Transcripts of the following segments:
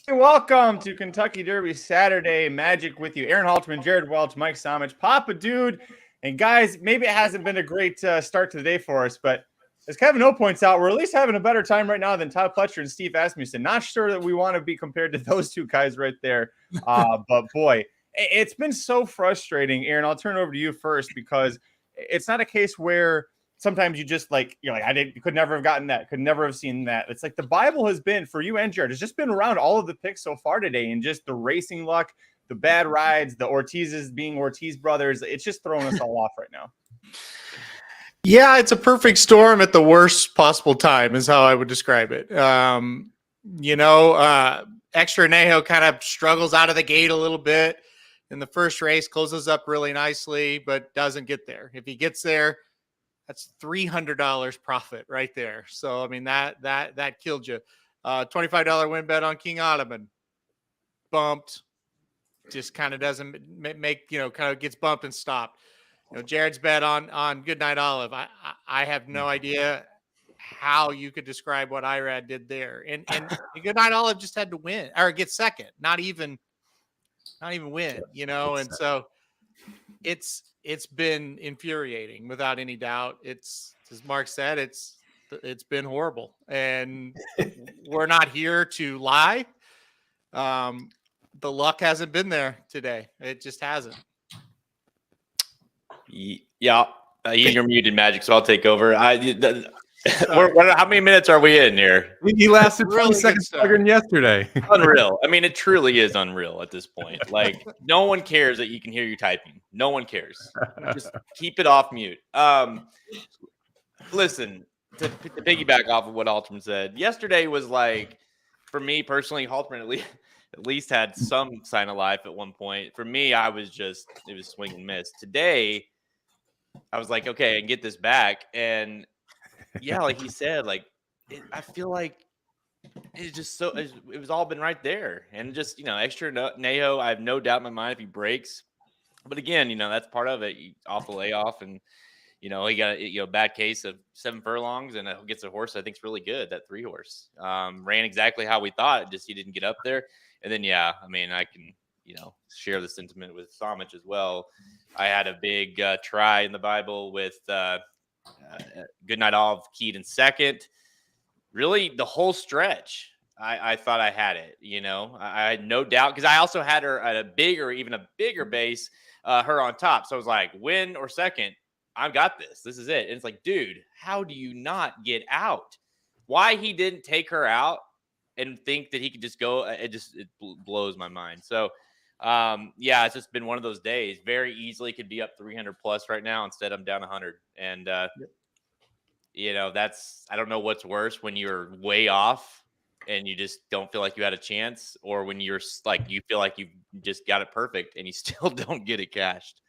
Welcome to Kentucky Derby Saturday Magic with you. Aaron Halterman, Jared Welch, Mike Somich, Papa Dude. And guys, maybe it hasn't been a great start to the day for us, but as Kevin O points out, we're at least having a better time right now than Todd Pletcher and Steve Asmussen. Not sure that we want to be compared to those two guys right there. But boy, it's been so frustrating. Aaron, I'll turn it over to you first, because it's not a case where sometimes you just you're like, could never have gotten that, could never have seen that. It's like the Bible has been for you and Jared. It's just been around all of the picks so far today, and just the racing luck, the bad rides, the Ortizes being Ortiz brothers. It's just throwing us all off right now. Yeah, it's a perfect storm at the worst possible time is how I would describe it. Extra Anejo kind of struggles out of the gate a little bit in the first race, closes up really nicely, but doesn't get there. If he gets there, that's $300 profit right there. So, I mean, that killed you. $25 win bet on King Ottoman. Bumped. Just kind of doesn't make, kind of gets bumped and stopped. Jared's bet on Goodnight Olive. I have no idea how you could describe what Irad did there. And Goodnight Olive just had to win or get second, not even win, and so it's been infuriating without any doubt. It's, as Mark said, it's been horrible, and we're not here to lie. The luck hasn't been there today. It just hasn't. Yeah, you're muted, Magic, so I'll take over. How many minutes are we in here? He lasted 20 seconds longer than yesterday. Unreal. I mean, it truly is unreal at this point. Like, no one cares that you can hear you typing. No one cares. Just keep it off mute. Listen, to piggyback off of what Halterman said, yesterday was like, for me personally, Halterman at least had some sign of life at one point. For me, it was swing and miss. Today, I was like, okay, I can get this back. And yeah, like he said, I feel like it's just it was all been right there. And just, extra Neho, I have no doubt in my mind if he breaks. But again, that's part of it. Off the layoff, and, he got a bad case of 7 furlongs, and gets a horse I think is really good, that 3 horse. Ran exactly how we thought, just he didn't get up there. And then, yeah, I mean, I can, share the sentiment with Somich as well. I had a big try in the Bible with Goodnight Olive keyed in second. Really, the whole stretch, I thought I had it. I had no doubt, because I also had her at even a bigger base, her on top. So I was like, win or second, I've got this. This is it. And it's like, dude, how do you not get out? Why he didn't take her out and think that he could just go, it blows my mind. So, yeah, it's just been one of those days. Very easily could be up 300 plus right now. Instead, I'm down 100. And, I don't know what's worse, when you're way off and you just don't feel like you had a chance, or when you're like, you feel like you just got it perfect and you still don't get it cashed.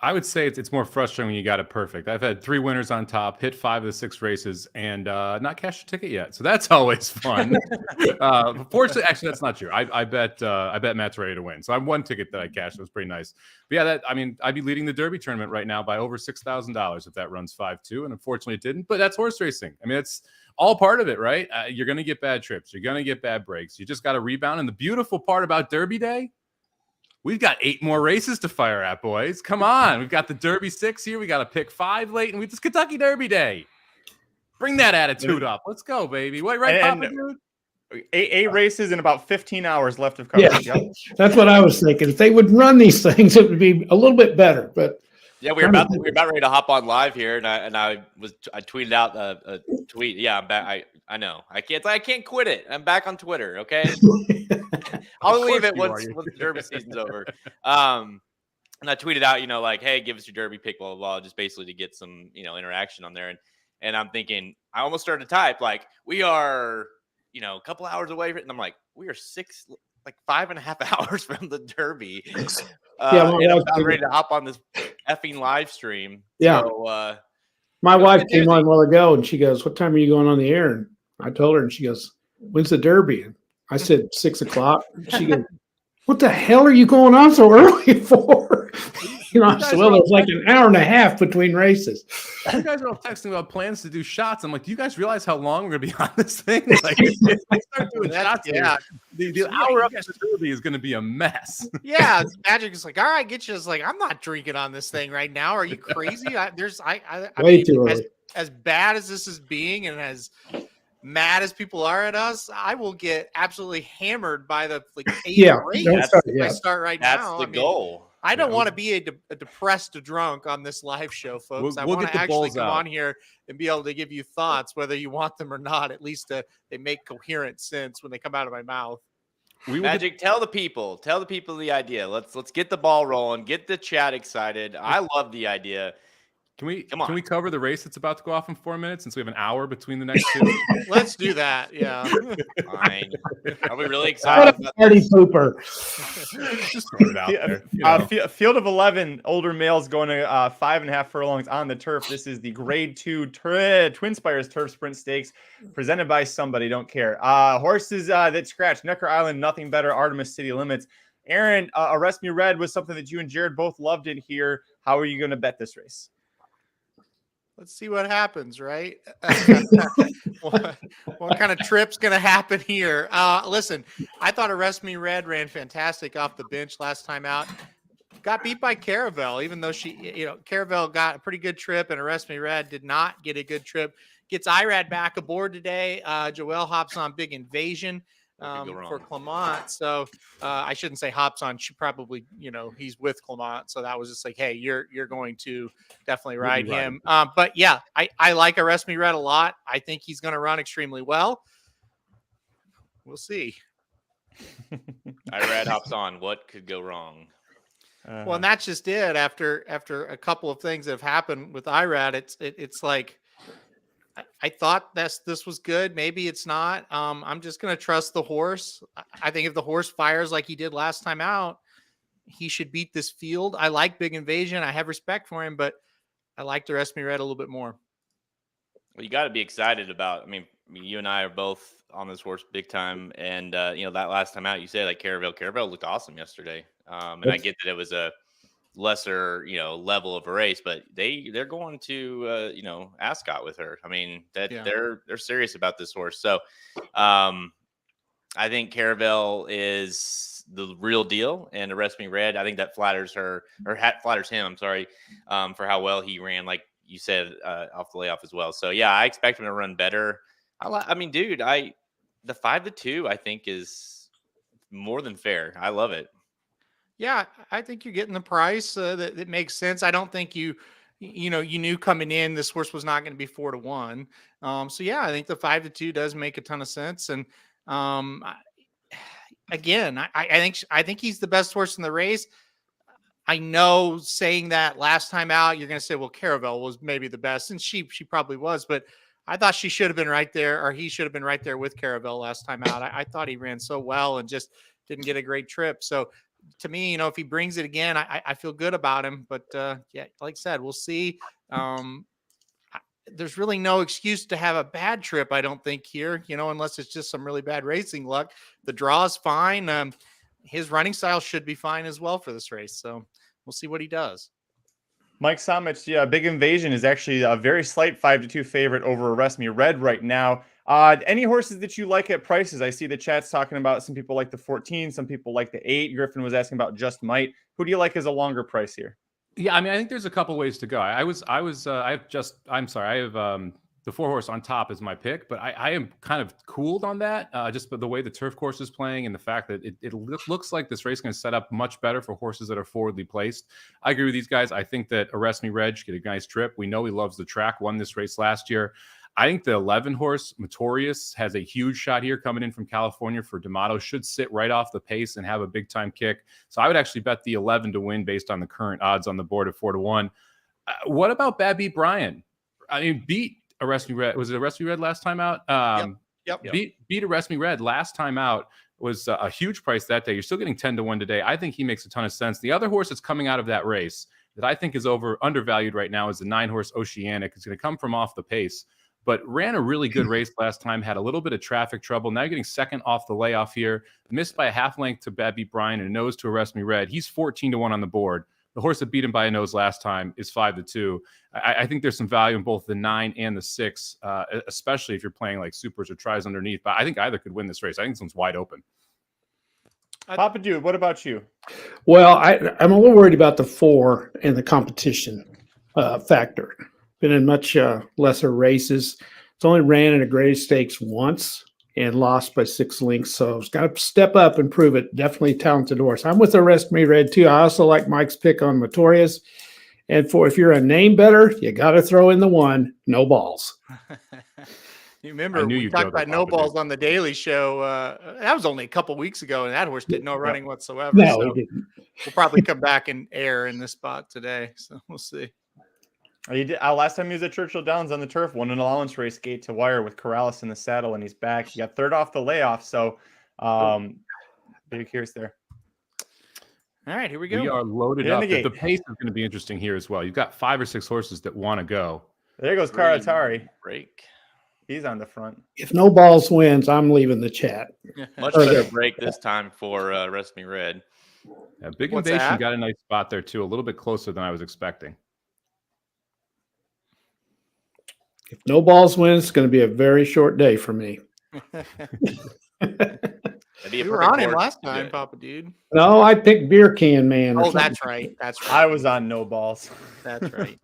I would say it's more frustrating when you got it perfect. I've had 3 winners on top, hit 5 of the 6 races, and not cashed a ticket yet. So that's always fun. Fortunately, actually, that's not true. I bet Matt's ready to win. So I have 1 ticket that I cashed. It was pretty nice. But yeah, I'd be leading the Derby tournament right now by over $6,000 if that runs 5-2. And unfortunately, it didn't. But that's horse racing. I mean, it's all part of it, right? You're going to get bad trips. You're going to get bad breaks. You just got to rebound. And the beautiful part about Derby Day, we've got 8 more races to fire at, boys. Come on. We've got the Derby 6 here. We got to pick 5 late, and it's Kentucky Derby Day. Bring that attitude up. Let's go, baby. Wait, right, Papa Dude? eight races and about 15 hours left of coverage. Yeah, Yep. that's what I was thinking. If they would run these things, it would be a little bit better. But Yeah, we were about ready to hop on live here, and I tweeted out a tweet. Yeah, I'm back. I know I can't quit it. I'm back on Twitter. Okay, I'll leave it once the Derby season's over. And I tweeted out, like, hey, give us your Derby pick, blah blah blah, just basically to get some interaction on there. And I'm thinking, I almost started to type like, we are a couple hours away, and I'm like, we are 5.5 hours from the Derby. Yeah, and I'm about ready to hop on this effing live stream. Yeah. So, my wife came on a while ago and she goes, "What time are you going on the air?" And I told her, and she goes, "When's the Derby?" And I said 6 o'clock. She goes, "What the hell are you going on so early for?" I said, "Well, there's like an hour and a half between races." You guys are all texting about plans to do shots. I'm like, do you guys realize how long we're gonna be on this thing? Like, if they start doing shots, the hour up to the Derby is gonna be a mess. Yeah, Magic is like, all right, get you. It's like, I'm not drinking on this thing right now. Are you crazy? Way too early. As bad as this is being, and as mad as people are at us, I will get absolutely hammered by the race. I start right now. That's the goal. I don't want to be a depressed drunk on this live show, folks. I want to actually come on here and be able to give you thoughts, whether you want them or not. At least they make coherent sense when they come out of my mouth. Magic, tell the people the idea. Let's get the ball rolling, get the chat excited. I love the idea. Can we cover the race that's about to go off in 4 minutes since we have an hour between the next two? Let's do that. Yeah. Fine. Are we really excited about party pooper? Just throw it out there. Field of 11 older males going to 5.5 furlongs on the turf. This is the Grade 2 Twin Spires Turf Sprint Stakes presented by Somebody Don't Care. Horses that scratch Necker Island, Nothing Better, Artemis City Limits. Aaron, Arrest Me Red was something that you and Jared both loved in here. How are you going to bet this race? Let's see what happens, right? what kind of trip's going to happen here? Listen, I thought Arrest Me Red ran fantastic off the bench last time out. Got beat by Caravel, even though Caravel got a pretty good trip, and Arrest Me Red did not get a good trip. Gets Irad back aboard today. Joelle hops on Big Invasion for Clement. So I shouldn't say hops on. She probably, he's with Clement. So that was just like, hey, you're going to definitely ride him. But yeah, I like Arrest Me Red a lot. I think he's going to run extremely well. We'll see. Irad hops on. What could go wrong? Well, and that's just it. After a couple of things that have happened with Irad, it's like, I thought this was good. Maybe it's not. I'm just going to trust the horse. I think if the horse fires like he did last time out, he should beat this field. I like Big Invasion. I have respect for him, but I like the Arrest Me Red a little bit more. Well, you got to be excited about. I mean, you and I are both on this horse big time, and that last time out, you said like Caravel looked awesome yesterday, and I get that it was a lesser level of a race, but they're going to Ascot with her. I mean they're serious about this horse. So I think Caravel is the real deal, and Arrest Me Red, I think that flatters her, or flatters him, I'm sorry, for how well he ran, like you said, off the layoff as well. So yeah, I expect him to run better. I mean, dude, the 5-2 I think is more than fair. I love it. Yeah, I think you're getting the price that makes sense. I don't think you knew coming in this horse was not going to be 4-1. So yeah, I think the 5-2 does make a ton of sense. And again, I think he's the best horse in the race. I know saying that last time out, you're going to say, well, Caravel was maybe the best, and she probably was, but I thought she should have been right there, or he should have been right there with Caravel last time out. I thought he ran so well and just didn't get a great trip. So to me, if he brings it again, I feel good about him. But yeah, like I said, we'll see. There's really no excuse to have a bad trip, I don't think, here, unless it's just some really bad racing luck. The draw is fine. His running style should be fine as well for this race. So we'll see what he does. Mike Somich, yeah, Big Invasion is actually a very slight 5-2 favorite over Arrest Me Red right now. Any horses that you like at prices? I see the chat's talking about some people like the 14, some people like the 8. Griffin was asking about Just Might. Who do you like as a longer price here? Yeah, I mean, I think there's a couple ways to go. I have the the 4-horse on top is my pick, but I am kind of cooled on that, just by the way the turf course is playing and the fact that it looks like this race is going to set up much better for horses that are forwardly placed. I agree with these guys. I think that Arrest Me Reg get a nice trip. We know he loves the track, won this race last year. I think the 11-horse Notorious has a huge shot here coming in from California for D'Amato. Should sit right off the pace and have a big-time kick. So I would actually bet the 11 to win based on the current odds on the board at 4-1. What about Bad Beat Brian? I mean, beat Arrest Me Red. Was it Arrest Me Red last time out? Yep. Beat Arrest Me Red last time out was a huge price that day. You're still getting 10 to 1 today. I think he makes a ton of sense. The other horse that's coming out of that race that I think is undervalued right now is the 9-horse Oceanic. It's going to come from off the pace, but ran a really good race last time, had a little bit of traffic trouble. Now you're getting second off the layoff here. Missed by a half length to Bad Beat Brian and a nose to Arrest Me Red. He's 14 to 1 on the board. The horse that beat him by a nose last time is 5 to 2. I think there's some value in both the 9 and the 6, especially if you're playing like supers or tries underneath. But I think either could win this race. I think this one's wide open. Papa Dude, what about you? Well, I'm a little worried about the 4 and the competition factor. Been in much lesser races. It's only ran in a grade stakes once and lost by 6 lengths. So it's got to step up and prove it. Definitely talented horse. I'm with Arrest Me Red too. I also like Mike's pick on Notorious. And if you're a name better, you got to throw in the 1, No Balls. You remember we talked about No Balls on the Daily Show. That was only a couple weeks ago, and that horse did no running whatsoever. No, so he didn't. We'll probably come back and air in this spot today. So we'll see. He did, last time he was at Churchill Downs on the turf, won an allowance race, gate to wire with Corrales in the saddle, and he's back. He got third off the layoff, so big curious there. All right, here we go. We are loaded up. The pace is going to be interesting here as well. You've got 5 or 6 horses that want to go. There goes Karatari. Break. He's on the front. If No Balls wins, I'm leaving the chat. Much better break this time for Arrest Me Red. Yeah, Big What's Invasion that? got a nice spot there too, a little bit closer than I was expecting. If No Balls wins, it's going to be a very short day for me. That'd be a We were perfect on him board last to time, do it. Papa Dude. No, I picked Beer Can Man. or Oh, something. that's right. That's right. I was on No Balls. That's right.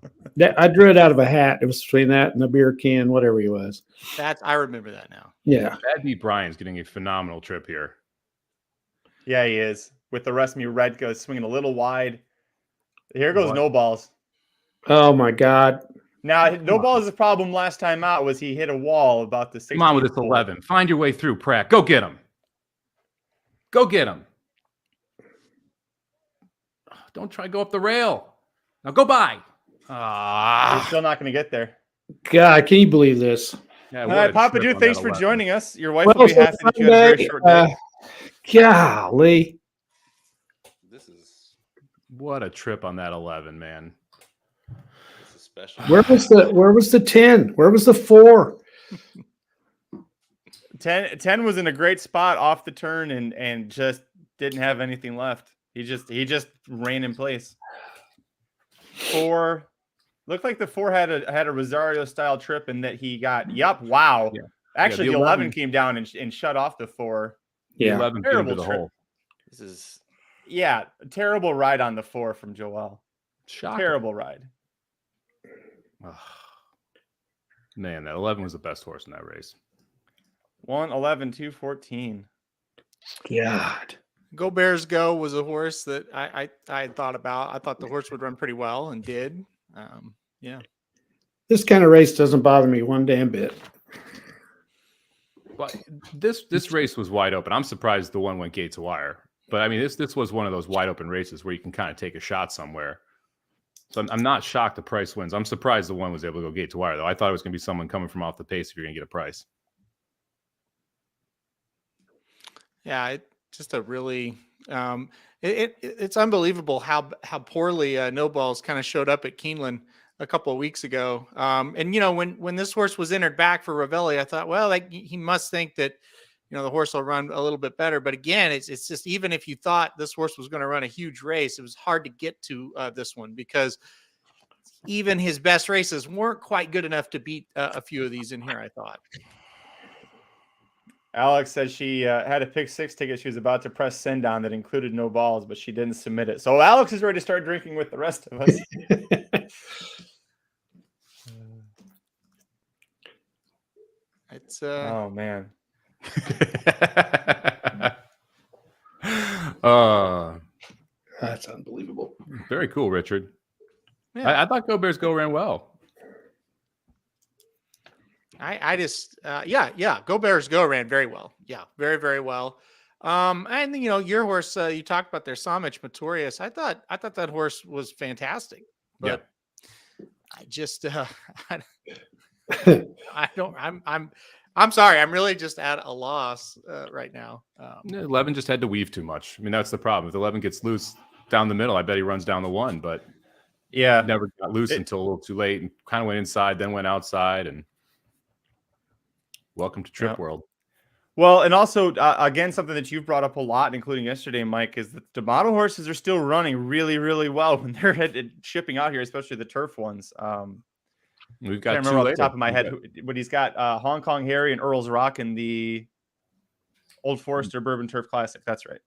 I drew it out of a hat. It was between that and the Beer Can, whatever he was. I remember that now. Yeah. Bad Beat Brian's getting a phenomenal trip here. Yeah, he is. With the Arrest Me Red goes swinging a little wide. Here goes What? No Balls. Oh my God. Now, No Balls' problem last time out was he hit a wall about the 16th Come on with this hole. 11. Find your way through, Pratt. Go get him. Go get him. Don't try to go up the rail. Now go by. He's still not going to get there. God, can you believe this? Yeah, All what right, a Papa trip Dude, on thanks that for 11. joining us. Your wife Well, will be so happy that you had a very Sunday, short day. Golly. This is What a trip on that 11, man. special. Where was the 10? Where was the 4? 10 was in a great spot off the turn and just didn't have anything left. He just ran in place. 4 looked like the 4 had a Rosario style trip and that he got. Yep, wow. Yeah. Actually, the the 11 11 came down and shut off the 4. The Yeah. 11 came Terrible to the trip. hole. This is Yeah, terrible ride on the 4 from Joel. Shocking. Terrible ride. Ugh. Man, that 11 was the best horse in that race. 111, 214. God. Go Bears Go was a horse that I had thought about. I thought the horse would run pretty well and did. Yeah. This kind of race doesn't bother me one damn bit. But this race was wide open. I'm surprised the one went gate to wire. But I mean, this was one of those wide open races where you can kind of take a shot somewhere. So I'm not shocked the price wins. I'm surprised the one was able to go gate to wire, though. I thought it was going to be someone coming from off the pace if you're going to get a price. Yeah, just a really it's unbelievable how poorly No Balls kind of showed up at Keeneland a couple of weeks ago. And when this horse was entered back for Ravelli, I thought, well, he must think that the horse will run a little bit better. But again, it's just, even if you thought this horse was going to run a huge race, it was hard to get to this one because even his best races weren't quite good enough to beat a few of these in here, I thought. Alex says she had a pick 6 ticket. She was about to press send on that included No Balls, but she didn't submit it. So Alex is ready to start drinking with the rest of us. It's Oh man. That's unbelievable. Very cool, Richard. yeah. I thought Go Bears Go ran well. I just yeah, Go Bears Go ran very well. Yeah, very, very well. And your horse you talked about there, Somich Matorius. I thought that horse was fantastic, but I just I don't I'm sorry, I'm really just at a loss right now. 11 just had to weave too much. I mean, that's the problem. If 11 gets loose down the middle, I bet he runs down the 1, but Yeah. never got loose until a little too late and kind of went inside, then went outside, and welcome to Trip World. Well, and also, again, something that you've brought up a lot, including yesterday, Mike, is that the model horses are still running really, really well when they're shipping out here, especially the turf ones. We've got I can't remember off the top of my head, but he's got Hong Kong Harry and Earl's Rock in the Old Forester Bourbon Turf Classic. That's right.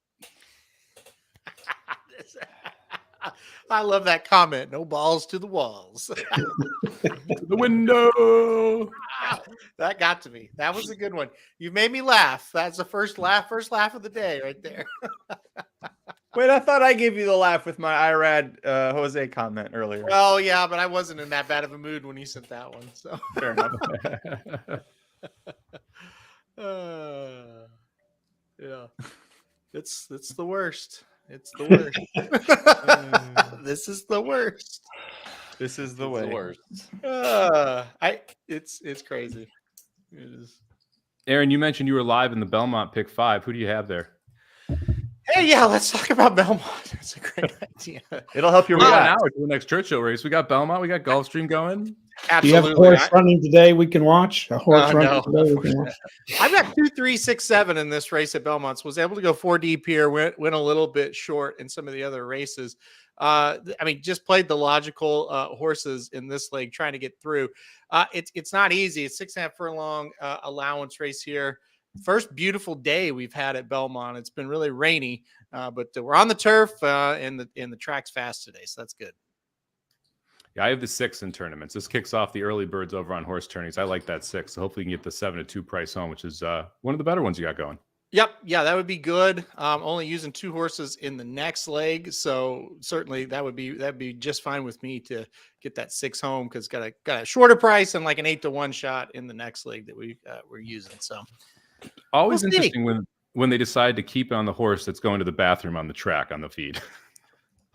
I love that comment. No balls to the walls. The window. That got to me. That was a good one. You made me laugh. That's the first laugh of the day right there. Wait, I thought I gave you the laugh with my Irad Jose comment earlier. Well, yeah, but I wasn't in that bad of a mood when you sent that one. So Fair enough. Yeah, it's the worst. It's the worst. This is the worst. This is the It's way. the worst. It's crazy. It is. Aaron, you mentioned you were live in the Belmont Pick 5. Who do you have there? Hey, yeah, let's talk about Belmont. That's a great idea. It'll help you We got an relax. hour to the next Churchill race. We got Belmont. We got Gulfstream going. Do you have a Absolutely. horse running today we can watch? A horse running no, today we can watch? I've got 2, 3, 6, 7 in this race at Belmont's. Was able to go 4 deep here. Went a little bit short in some of the other races. I mean, just played the logical horses in this leg, trying to get through. It's not easy. It's 6.5 furlong allowance race here. First beautiful day we've had at Belmont. It's been really rainy, but we're on the turf and the track's fast today, so that's good. Yeah, I have the 6 in tournaments. This kicks off the early birds over on horse tourneys. I like that 6. So hopefully you can get the 7-2 price home, which is one of the better ones you got going. Yep. Yeah, that would be good. Only using 2 horses in the next leg. So certainly that'd be just fine with me to get that 6 home, because got a shorter price and like an 8-1 shot in the next leg that we're using. So Always We'll see. interesting when they decide to keep it on the horse that's going to the bathroom on the track on the feed.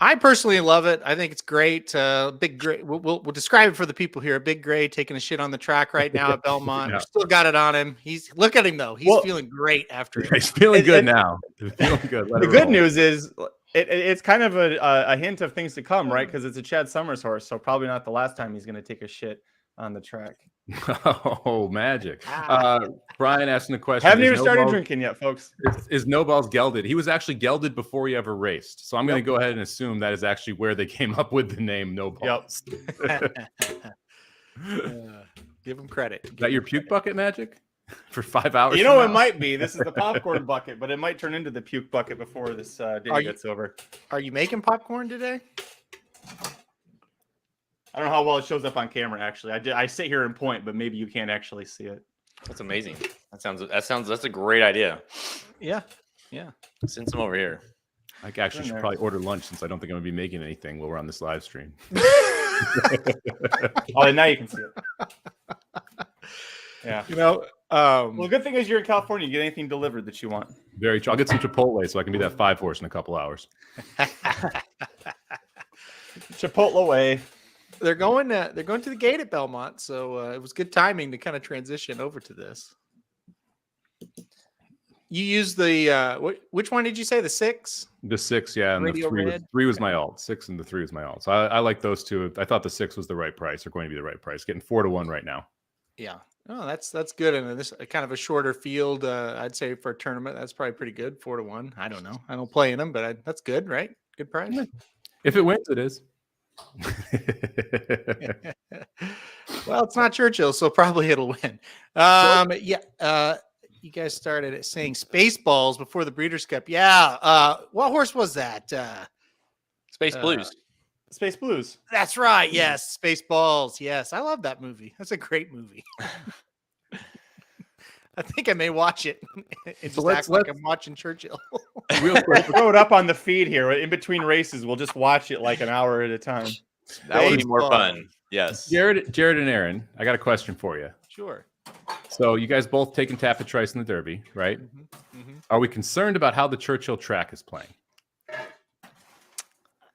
I personally love it. I think it's great. Big Gray. We'll describe it for the people here. Big Gray taking a shit on the track right now at Belmont. Yeah. We still got it on him. Look at him though. He's feeling great after it. He's feeling And- good and- now. He's feeling good. Let The it good roll. news is it's kind of a hint of things to come, right? Because it's a Chad Summers horse, so probably not the last time he's going to take a shit on the track. Oh, magic. Brian asking the question. Haven't is even started Snowball- drinking yet, folks. Is Snowball's gelded? He was actually gelded before he ever raced. So I'm going to go ahead and assume that is actually where they came up with the name No Balls. Give him credit. Is that your puke bucket magic for 5 hours? You know, from it now? might be. This is the popcorn bucket, but it might turn into the puke bucket before this day gets over. Are you making popcorn today? I don't know how well it shows up on camera. Actually, I sit here and point, but maybe you can't actually see it. That's amazing. That's a great idea. Yeah. Send some over here. I actually In should there. probably order lunch since I don't think I'm going to be making anything while we're on this live stream. Oh, and now you can see it. Yeah. Well, the good thing is you're in California. You get anything delivered that you want. Very true. I'll get some Chipotle so I can be that 5 horse in a couple hours. Chipotle away. They're going to the gate at Belmont, so it was good timing to kind of transition over to this. You used the which one did you say? The 6? The 6, yeah, and the Radio 3 was, Red? 3 was my alt. 6 and the 3 was my alt. So I like those two. I thought the 6 was the right price. They're going to be the right price. Getting 4-1 right now. Yeah. Oh, that's good. And this kind of a shorter field, I'd say for a tournament, that's probably pretty good. 4-1. I don't know. I don't play in them, but that's good, right? Good price. If it wins, it is. Well, it's not Churchill, so probably it'll win. You guys started at saying Spaceballs before the Breeders' Cup. Yeah. What horse was that? Space Blues. Space Blues. That's right. Yes. Spaceballs. Yes. I love that movie. That's a great movie. I think I may watch it. It's So just let's- act like let's- I'm watching Churchill. Real quick, Throw it up on the feed here. In between races, we'll just watch it like an hour at a time. That would be more Baseball. fun. Yes. Jared and Aaron, I got a question for you. Sure. So you guys both taking Tappa Trice in the Derby, right? Mm-hmm. Are we concerned about how the Churchill track is playing?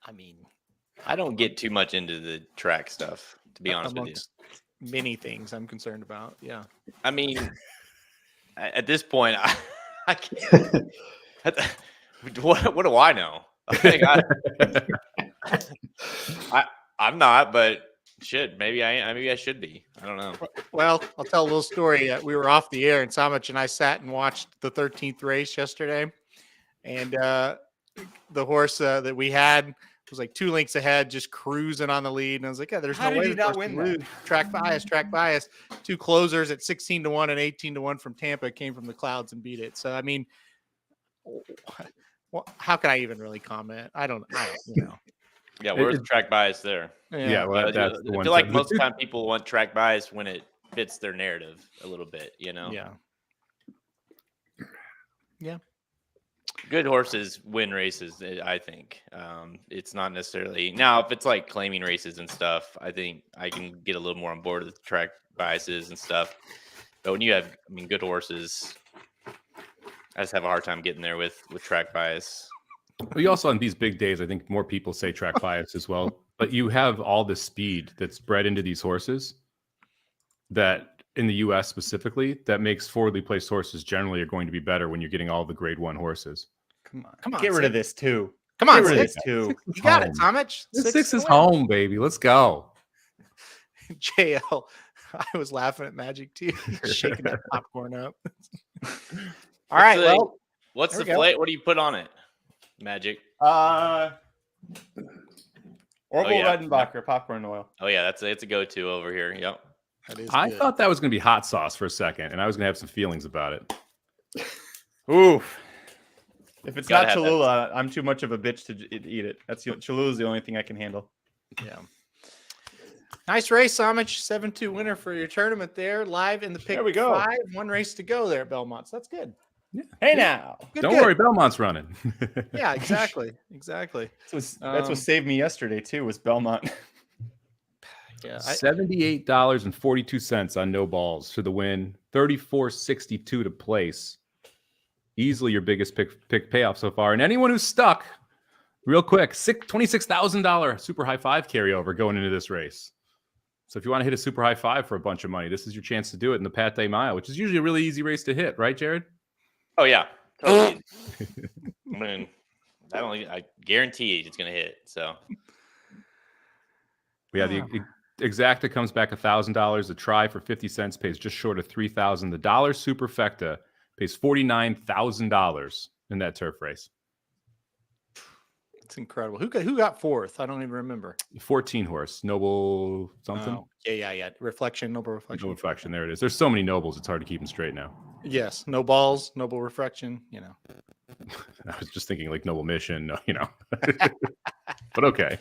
I mean, I don't get too much into the track stuff, to be honest with you. amongst many things I'm concerned about. Yeah. I mean, at this point, I can't. What do I know? Like, I'm not, but maybe I should be. I don't know. Well, I'll tell a little story. We were off the air, and Somich and I sat and watched the 13th race yesterday, and the horse that we had was like 2 lengths ahead, just cruising on the lead. And I was like, "Yeah, there's How no did way he this not horse win can that? lose." Track bias. 2 closers at 16-1 and 18-1 from Tampa came from the clouds and beat it. So I mean, how can I even really comment? I don't know. Yeah, where's the track bias there? Yeah, well, that's the I one. feel like side. most of the time people want track bias when it fits their narrative a little bit, Yeah. Good horses win races, I think. It's not necessarily now if it's like claiming races and stuff, I think I can get a little more on board with the track biases and stuff. But when you have, good horses, I just have a hard time getting there with track bias. We also on these big days, I think more people say track bias as well. But you have all the speed that's bred into these horses that in the U.S. specifically, that makes forwardly placed horses generally are going to be better when you're getting all the grade 1 horses. Come on. Come on, Get rid of Sid. this too. Come on, Get rid of Sid. this too. You got it, Somich. This 6 is to home, baby. Let's go. win. JL. I was laughing at Magic too, shaking that popcorn up. All right. What's there the we go. flavor? What do you put on it? Magic. Orville yeah. Redenbacher popcorn oil. Oh yeah, it's a go-to over here. Yep. That is I good. thought that was going to be hot sauce for a second, and I was going to have some feelings about it. Oof. If it's Gotta not have that. Cholula, I'm too much of a bitch to eat it. Cholula is the only thing I can handle. Yeah. Nice race, Somich. 7-2 winner for your tournament there. Live in the pick There we go. 5. 1 race to go there at Belmont. So that's good. Hey now. Good, Don't good. worry, Belmont's running. Yeah, exactly. Exactly. That's Um, what saved me yesterday too, was Belmont. Yeah. $78.42 on no balls to the win. $34.62 to place. Easily your biggest pick payoff so far. And anyone who's stuck, real quick, $26,000 super high 5 carryover going into this race. So if you want to hit a super high 5 for a bunch of money, this is your chance to do it in the Pate Mile, which is usually a really easy race to hit, right, Jared? Oh yeah, totally. I guarantee it's gonna hit. So Yeah, the exacta comes back $1,000. The try for 50 cents pays just short of $3,000. The dollar superfecta pays $49,000 in that turf race. It's incredible. Who got 4th? I don't even remember. 14 horse, Noble something. Oh, yeah. Reflection, Noble Reflection. Noble Reflection. There it is. There's so many nobles, it's hard to keep them straight now. Yes. No balls, Noble Reflection, I was just thinking like Noble Mission, but okay.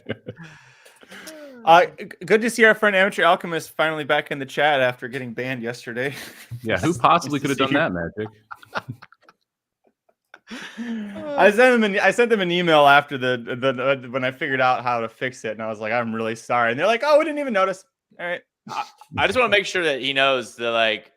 Good to see our friend Amateur Alchemist finally back in the chat after getting banned yesterday. Yeah, who possibly could have done that, Magic? I sent them an email after the when I figured out how to fix it, and I was like, I'm really sorry. And they're like, oh, we didn't even notice. All right. I just want to make sure that he knows that like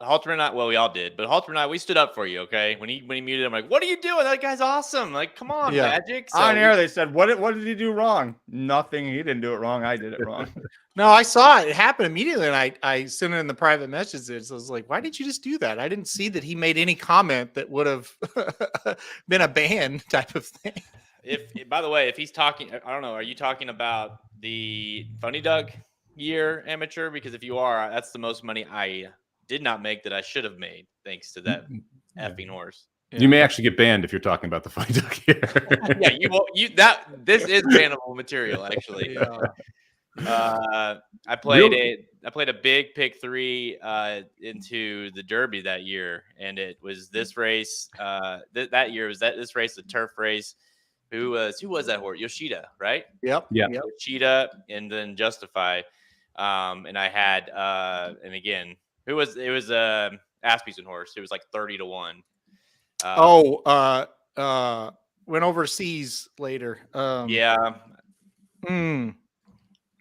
Halterman and I, well, we all did, but Halterman and I, we stood up for you, okay? When he muted, I'm like, what are you doing? That guy's awesome. Like, come on, Yeah. Magic. So On air, they said, what did he do wrong? Nothing. He didn't do it wrong. I did it wrong. No, I saw it. It happened immediately, and I sent it in the private messages. I was like, why did you just do that? I didn't see that he made any comment that would have been a ban type of thing. By the way, if he's talking, I don't know, are you talking about the Funny Doug year amateur? Because if you are, that's the most money I did not make that I should have made thanks to that effing horse. You may actually get banned if you're talking about the Funny Duck here. Yeah, this is bannable material actually. I played a big pick 3 into the Derby that year, and it was this race. That year was this race, the turf race. Who was that horse? Yoshida, right? Yep. Yeah. Yoshida, and then Justify. And I had and again, it was Asmussen horse. It was like 30-1. Went overseas later. Yeah.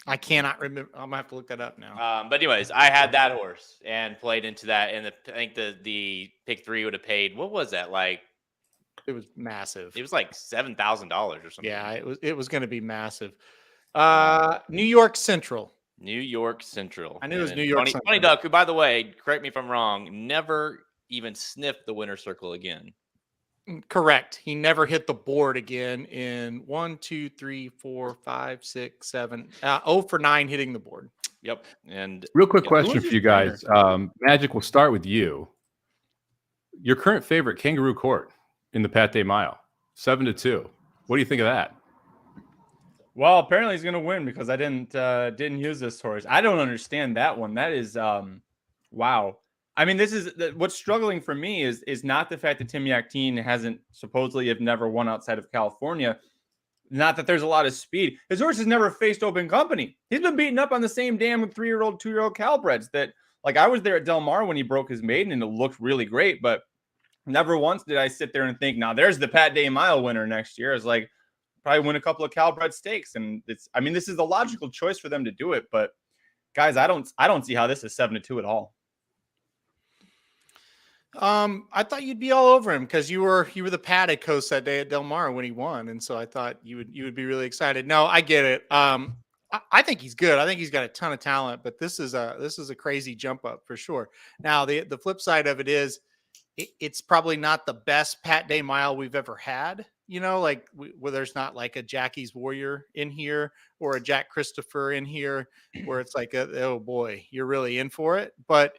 I cannot remember. I'm gonna have to look that up now. But anyways, I had that horse and played into that, and I think the pick 3 would have paid. What was that like? It was massive. It was like $7,000 or something. Yeah, it was going to be massive. New York Central. New York Central. I knew it was New York Central. Funny Duck, who, by the way, correct me if I'm wrong, never even sniffed the winner's circle again. Correct. He never hit the board again in 1, 2, 3, 4, 5, 6, 7. 0 for 9 hitting the board. Yep. And real quick question for you guys. Magic, will start with you. Your current favorite, Kangaroo Court, in the Pat Day Mile, 7-2. What do you think of that? Well, apparently he's going to win because I didn't use this horse. I don't understand that one. That is wow. I mean, this is what's struggling for me is not the fact that Tim Yakteen hasn't supposedly have never won outside of California. Not that there's a lot of speed. His horse has never faced open company. He's been beaten up on the same damn 3-year-old, 2-year-old Calibreds that, like, I was there at Del Mar when he broke his maiden and it looked really great, but never once did I sit there and think, now there's the Pat Day Mile winner next year. It's like, probably win a couple of Calbred stakes. And I mean, this is the logical choice for them to do it, but guys, I don't see how this is 7-2 at all. I thought you'd be all over him because you were the paddock host that day at Del Mar when he won, and so I thought you would be really excited. No, I get it. I think he's good. I think he's got a ton of talent, but this is a crazy jump up for sure. Now the flip side of it is it's probably not the best Pat Day Mile we've ever had. You know, like where there's not like a Jackie's Warrior in here or a Jack Christopher in here where it's like, oh boy, you're really in for it. But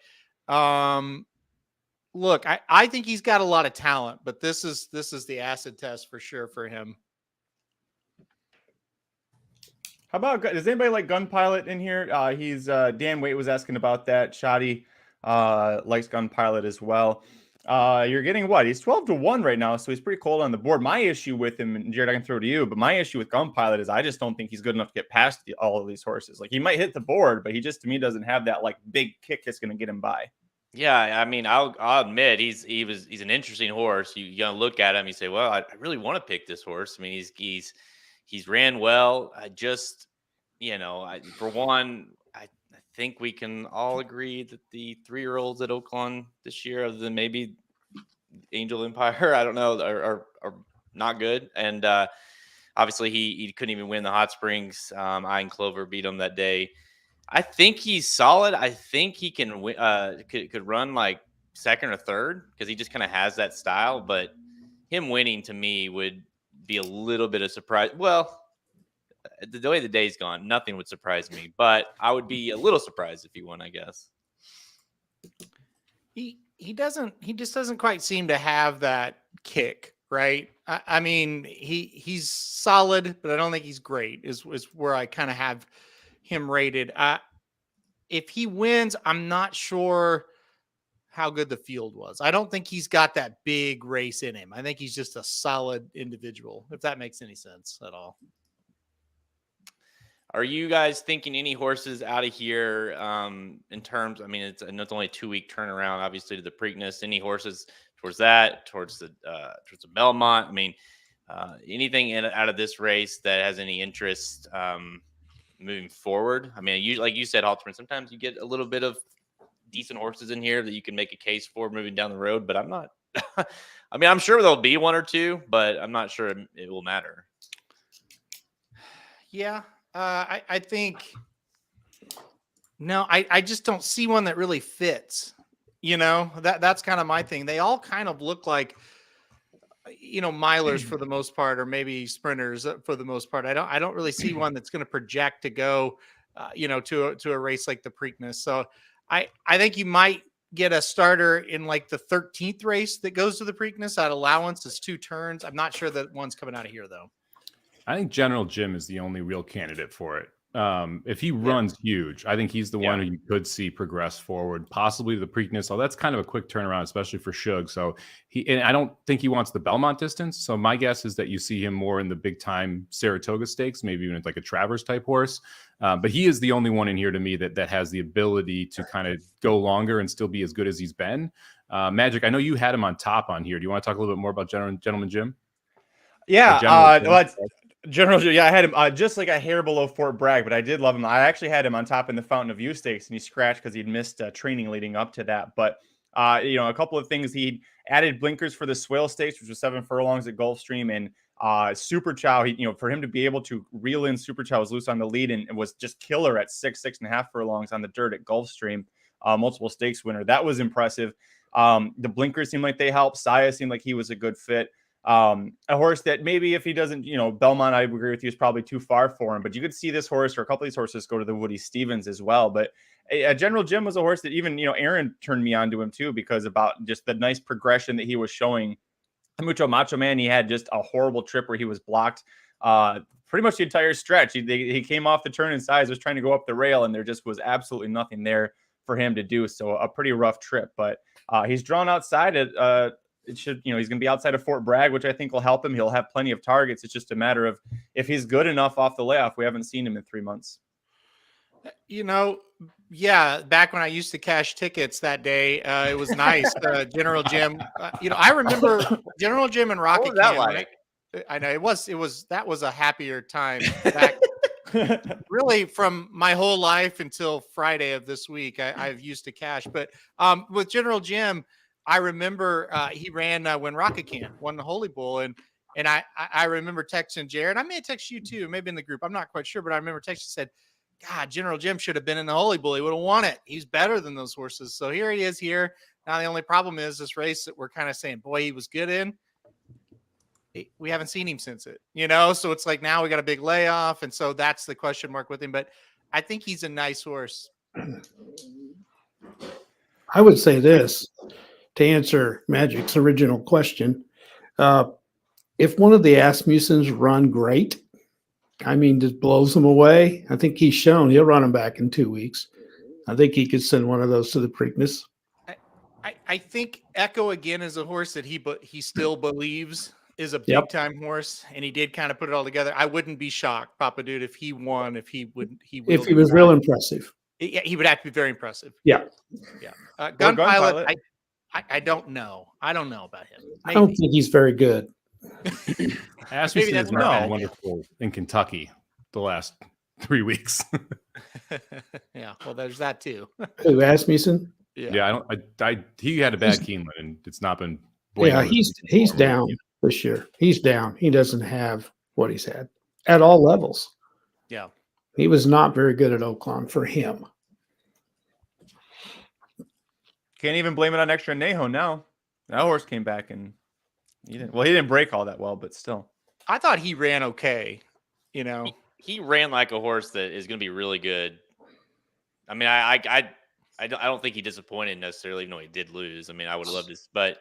look, I think he's got a lot of talent, but this is the acid test for sure for him. How about, does anybody like Gun Pilot in here? He's Dan Waite was asking about that. Shoddy likes Gun Pilot as well. You're getting what? He's 12-1 right now, so he's pretty cold on the board. My issue with him, and Jared, I can throw to you, but my issue with Gun Pilot is I just don't think he's good enough to get past all of these horses. Like, he might hit the board, but he just, to me, doesn't have that like big kick that's going to get him by. Yeah, I mean, I'll admit he's an interesting horse. You gotta look at him. You say, well, I really want to pick this horse. I mean, he's ran well. I just, for one, I think we can all agree that the 3-year-olds at Oaklawn this year, other than maybe Angel Empire, I don't know, are not good. And obviously he couldn't even win the Hot Springs. I and Clover beat him that day. I think he's solid. I think he can could run like second or third because he just kind of has that style. But him winning to me would be a little bit of surprise. Well, the way the day's gone, nothing would surprise me. But I would be a little surprised if he won, I guess. He just doesn't quite seem to have that kick, right? I mean, he's solid, but I don't think he's great. Is where I kind of have him rated. If he wins, I'm not sure how good the field was. I don't think he's got that big race in him. I think he's just a solid individual, if that makes any sense at all. Are you guys thinking any horses out of here in terms? I mean, it's only a 2-week turnaround, obviously, to the Preakness. Any horses towards the Belmont? I mean, anything out of this race that has any interest moving forward? I mean, like you said, Halterman, sometimes you get a little bit of decent horses in here that you can make a case for moving down the road, but I'm not. I mean, I'm sure there'll be one or two, but I'm not sure it will matter. Yeah. I think no, I just don't see one that really fits. That's kind of my thing. They all kind of look like, milers for the most part, or maybe sprinters for the most part. I don't really see one that's going to project to go, to a race like the Preakness. So I think you might get a starter in like the 13th race that goes to the Preakness. That allowance is 2 turns. I'm not sure that one's coming out of here though. I think General Jim is the only real candidate for it. If he runs huge, I think he's the one who you could see progress forward, possibly the Preakness. So that's kind of a quick turnaround, especially for Shug. So and I don't think he wants the Belmont distance. So my guess is that you see him more in the big time Saratoga stakes, maybe even like a Travers type horse. But he is the only one in here to me that has the ability to kind of go longer and still be as good as he's been. Magic, I know you had him on top on here. Do you want to talk a little bit more about Gentleman Jim? Yeah, General Jim, I had him just like a hair below Fort Bragg, but I did love him. I actually had him on top in the Fountain of Youth Stakes, and he scratched because he'd missed training leading up to that. But a couple of things, he added blinkers for the Swale Stakes, which was 7 furlongs at Gulfstream, and Super Chow. For him to be able to reel in Super Chow was loose on the lead and was just killer at 6.5 furlongs on the dirt at Gulfstream, multiple stakes winner. That was impressive. The blinkers seemed like they helped. Saya seemed like he was a good fit. A horse that maybe if he doesn't, Belmont, I agree with you, is probably too far for him, but you could see this horse or a couple of these horses go to the Woody Stevens as well. But General Jim was a horse that even, Aaron turned me on to him too, because about just the nice progression that he was showing. Mucho Macho Man, he had just a horrible trip where he was blocked pretty much the entire stretch. He came off the turn in size, was trying to go up the rail, and there just was absolutely nothing there for him to do. So a pretty rough trip, but he's drawn outside at it should, he's going to be outside of Fort Bragg, which I think will help him. He'll have plenty of targets. It's just a matter of if he's good enough off the layoff. We haven't seen him in 3 months. Back when I used to cash tickets that day, it was nice. General Jim, I remember General Jim and Rocket. What was that like? I know that was a happier time back. Really, from my whole life until Friday of this week, I've used to cash. But with General Jim, I remember he ran when Rocket Can won the Holy Bull, and I remember texting Jared. I may have texted you too, maybe in the group. I'm not quite sure, but I remember texting said, "God, General Jim should have been in the Holy Bull. He would have won it. He's better than those horses." So here he is here. Now the only problem is this race that we're kind of saying, boy, he was good in. We haven't seen him since it, So it's like now we got a big layoff, and so that's the question mark with him. But I think he's a nice horse. I would say this. To answer Magic's original question, if one of the Asmussens run great, just blows them away, I think he's shown he'll run them back in 2 weeks. I think he could send one of those to the Preakness. I think Echo again is a horse that he still believes is a big time horse, and he did kind of put it all together. I wouldn't be shocked, Papa Dude, if he won. If he was real impressive, he would have to be very impressive. Yeah. Gun Pilot. I don't know. I don't know about him. Maybe. I don't think he's very good. Asmussen has not been wonderful in Kentucky the last 3 weeks. Yeah, well, there's that too. Who, Asmussen? Yeah, he had a bad Keeneland, and it's not been. Yeah, he's down this year. He's down. He doesn't have what he's had at all levels. Yeah, he was not very good at Oaklawn for him. Can't even blame it on Extra Neho now. That horse came back and he didn't break all that well, but still. I thought he ran okay. He ran like a horse that is going to be really good. I mean, I don't think he disappointed necessarily, even though he did lose. I mean, I would have loved this, but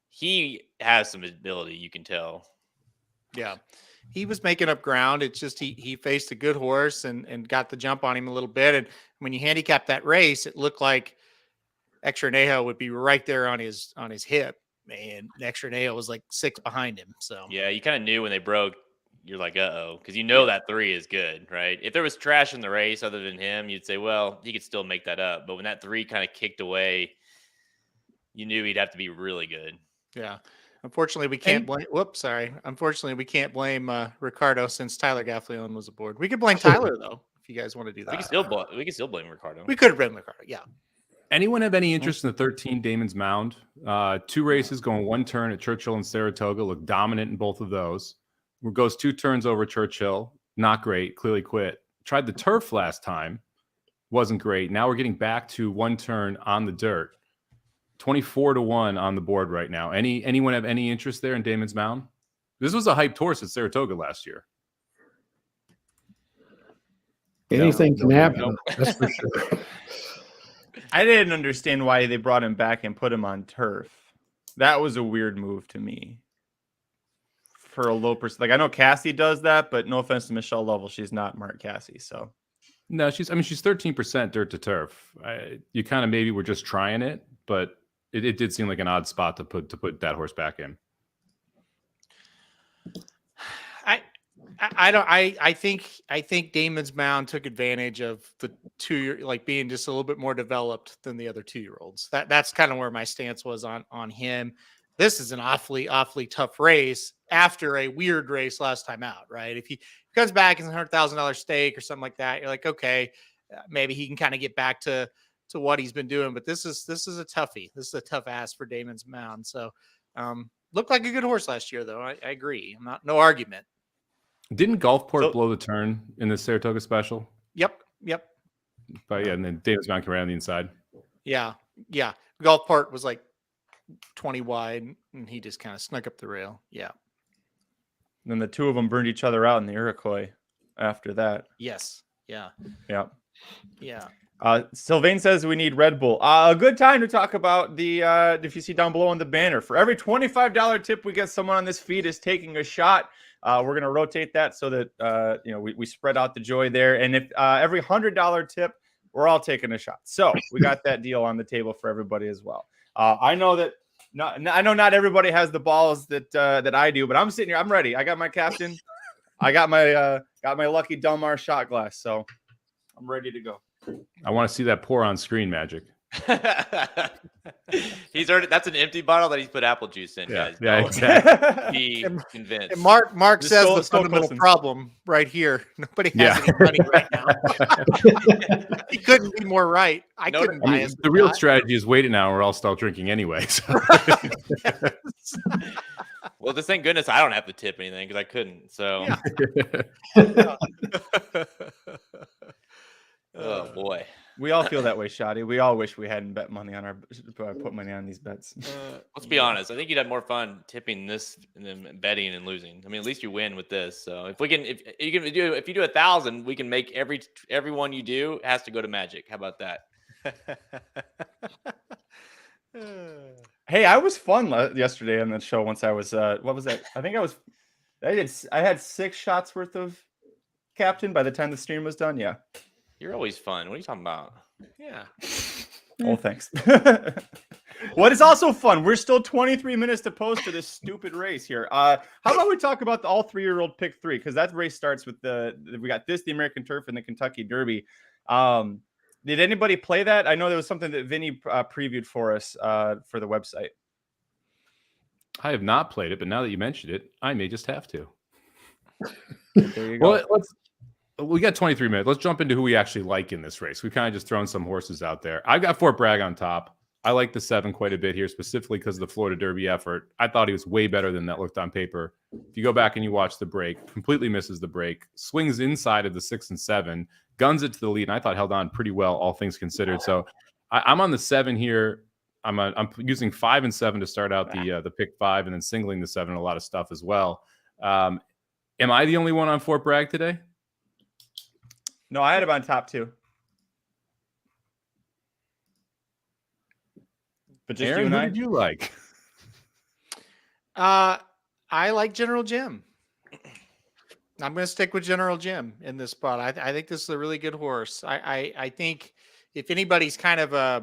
he has some ability, you can tell. Yeah. He was making up ground. It's just he faced a good horse and got the jump on him a little bit. And when you handicap that race, it looked like Extra Neho would be right there on his hip, and Extra Neho was like 6 behind him. So yeah, you kind of knew when they broke. You're like, because that 3 is good, right? If there was trash in the race other than him, you'd say, well, he could still make that up. But when that 3 kind of kicked away, you knew he'd have to be really good. Yeah. Unfortunately, we can't blame. Unfortunately, we can't blame Ricardo since Tyler Gaffleon was aboard. We could blame Tyler though, if you guys want to do that. We can still blame Ricardo. We could blame Ricardo. Yeah. Anyone have any interest in the 13 Damon's Mound? 2 races going 1 turn at Churchill and Saratoga. Looked dominant in both of those. Goes 2 turns over Churchill. Not great. Clearly quit. Tried the turf last time. Wasn't great. Now we're getting back to 1 turn on the dirt. 24-1 on the board right now. Anyone have any interest there in Damon's Mound? This was a hyped horse at Saratoga last year. Anything can happen. That's for sure. I didn't understand why they brought him back and put him on turf. That was a weird move to me. her a low percent. Like I know Cassie does that, but no offense to Michelle Lovell, she's not Mark Cassie. So No, she's 13% dirt to turf. You kind of maybe were just trying it, but it did seem like an odd spot to put that horse back in. I think Damon's Mound took advantage of the 2-year, like being just a little bit more developed than the other 2-year-olds. That's kind of where my stance was on him. This is an awfully tough race after a weird race last time out, right? If he comes back as a $100,000 stake or something like that, you're like, okay, maybe he can kind of get back to what he's been doing. But this is a toughie. This is a tough ask for Damon's Mound. So looked like a good horse last year, though. I agree. No argument. Didn't Gulfport blow the turn in the Saratoga Special? Yep. But yeah, and then Damon's Mound came around the inside. Yeah. Gulfport was like 20 wide, and he just kind of snuck up the rail. Yeah. And then the two of them burned each other out in the Iroquois after that. Yes. Yeah. Sylvain says we need Red Bull. A good time to talk about the if you see down below on the banner, for every $25 tip we get, someone on this feed is taking a shot. We're going to rotate that so that we spread out the joy there. And if every $100 tip, we're all taking a shot. So we got that deal on the table for everybody as well. I know that not everybody has the balls that I do, but I'm sitting here. I'm ready. I got my captain. I got my lucky Delmar shot glass. So I'm ready to go. I want to see that pour on screen, Magic. He's already. That's an empty bottle that he's put apple juice in, guys. Yeah, exactly. Be convinced. And Mark Just says still the fundamental listen. problem right here. Nobody has any money right now. He couldn't be more right. I couldn't buy his the real strategy is wait an hour, I'll start drinking anyway. So. Well, just thank goodness I don't have to tip anything because I couldn't. So. Oh boy. We all feel that way, Shoddy. We all wish we hadn't bet money on put money on these bets. Let's be honest. I think you'd have more fun tipping this than betting and losing. I mean, at least you win with this. So if you do 1,000, we can make every one you do has to go to Magic. How about that? Hey, I was fun yesterday on the show. Once I was what was that? I had 6 shots worth of captain by the time the stream was done. Yeah. You're always fun. What are you talking about? Yeah. Oh, thanks. What is also fun? We're still 23 minutes to post to this stupid race here. How about we talk about the all 3-year-old pick 3? Because that race starts with we got the American Turf and the Kentucky Derby. Did anybody play that? I know there was something that Vinny previewed for us for the website. I have not played it, but now that you mentioned it, I may just have to. There you go. Well, we got 23 minutes. Let's jump into who we actually like in this race. We've kind of just thrown some horses out there. I've got Fort Bragg on top. I like the 7 quite a bit here, specifically because of the Florida Derby effort. I thought he was way better than that looked on paper. If you go back and you watch the break, completely misses the break, swings inside of the 6 and 7, guns it to the lead, and I thought held on pretty well, all things considered. So I'm on the 7 here. I'm using 5 and 7 to start out the pick 5, and then singling the 7 a lot of stuff as well. Am I the only one on Fort Bragg today? No, I had him on top 2. But just Aaron, you and who I. did you like? I like General Jim. I'm going to stick with General Jim in this spot. I think this is a really good horse. I think if anybody's kind of a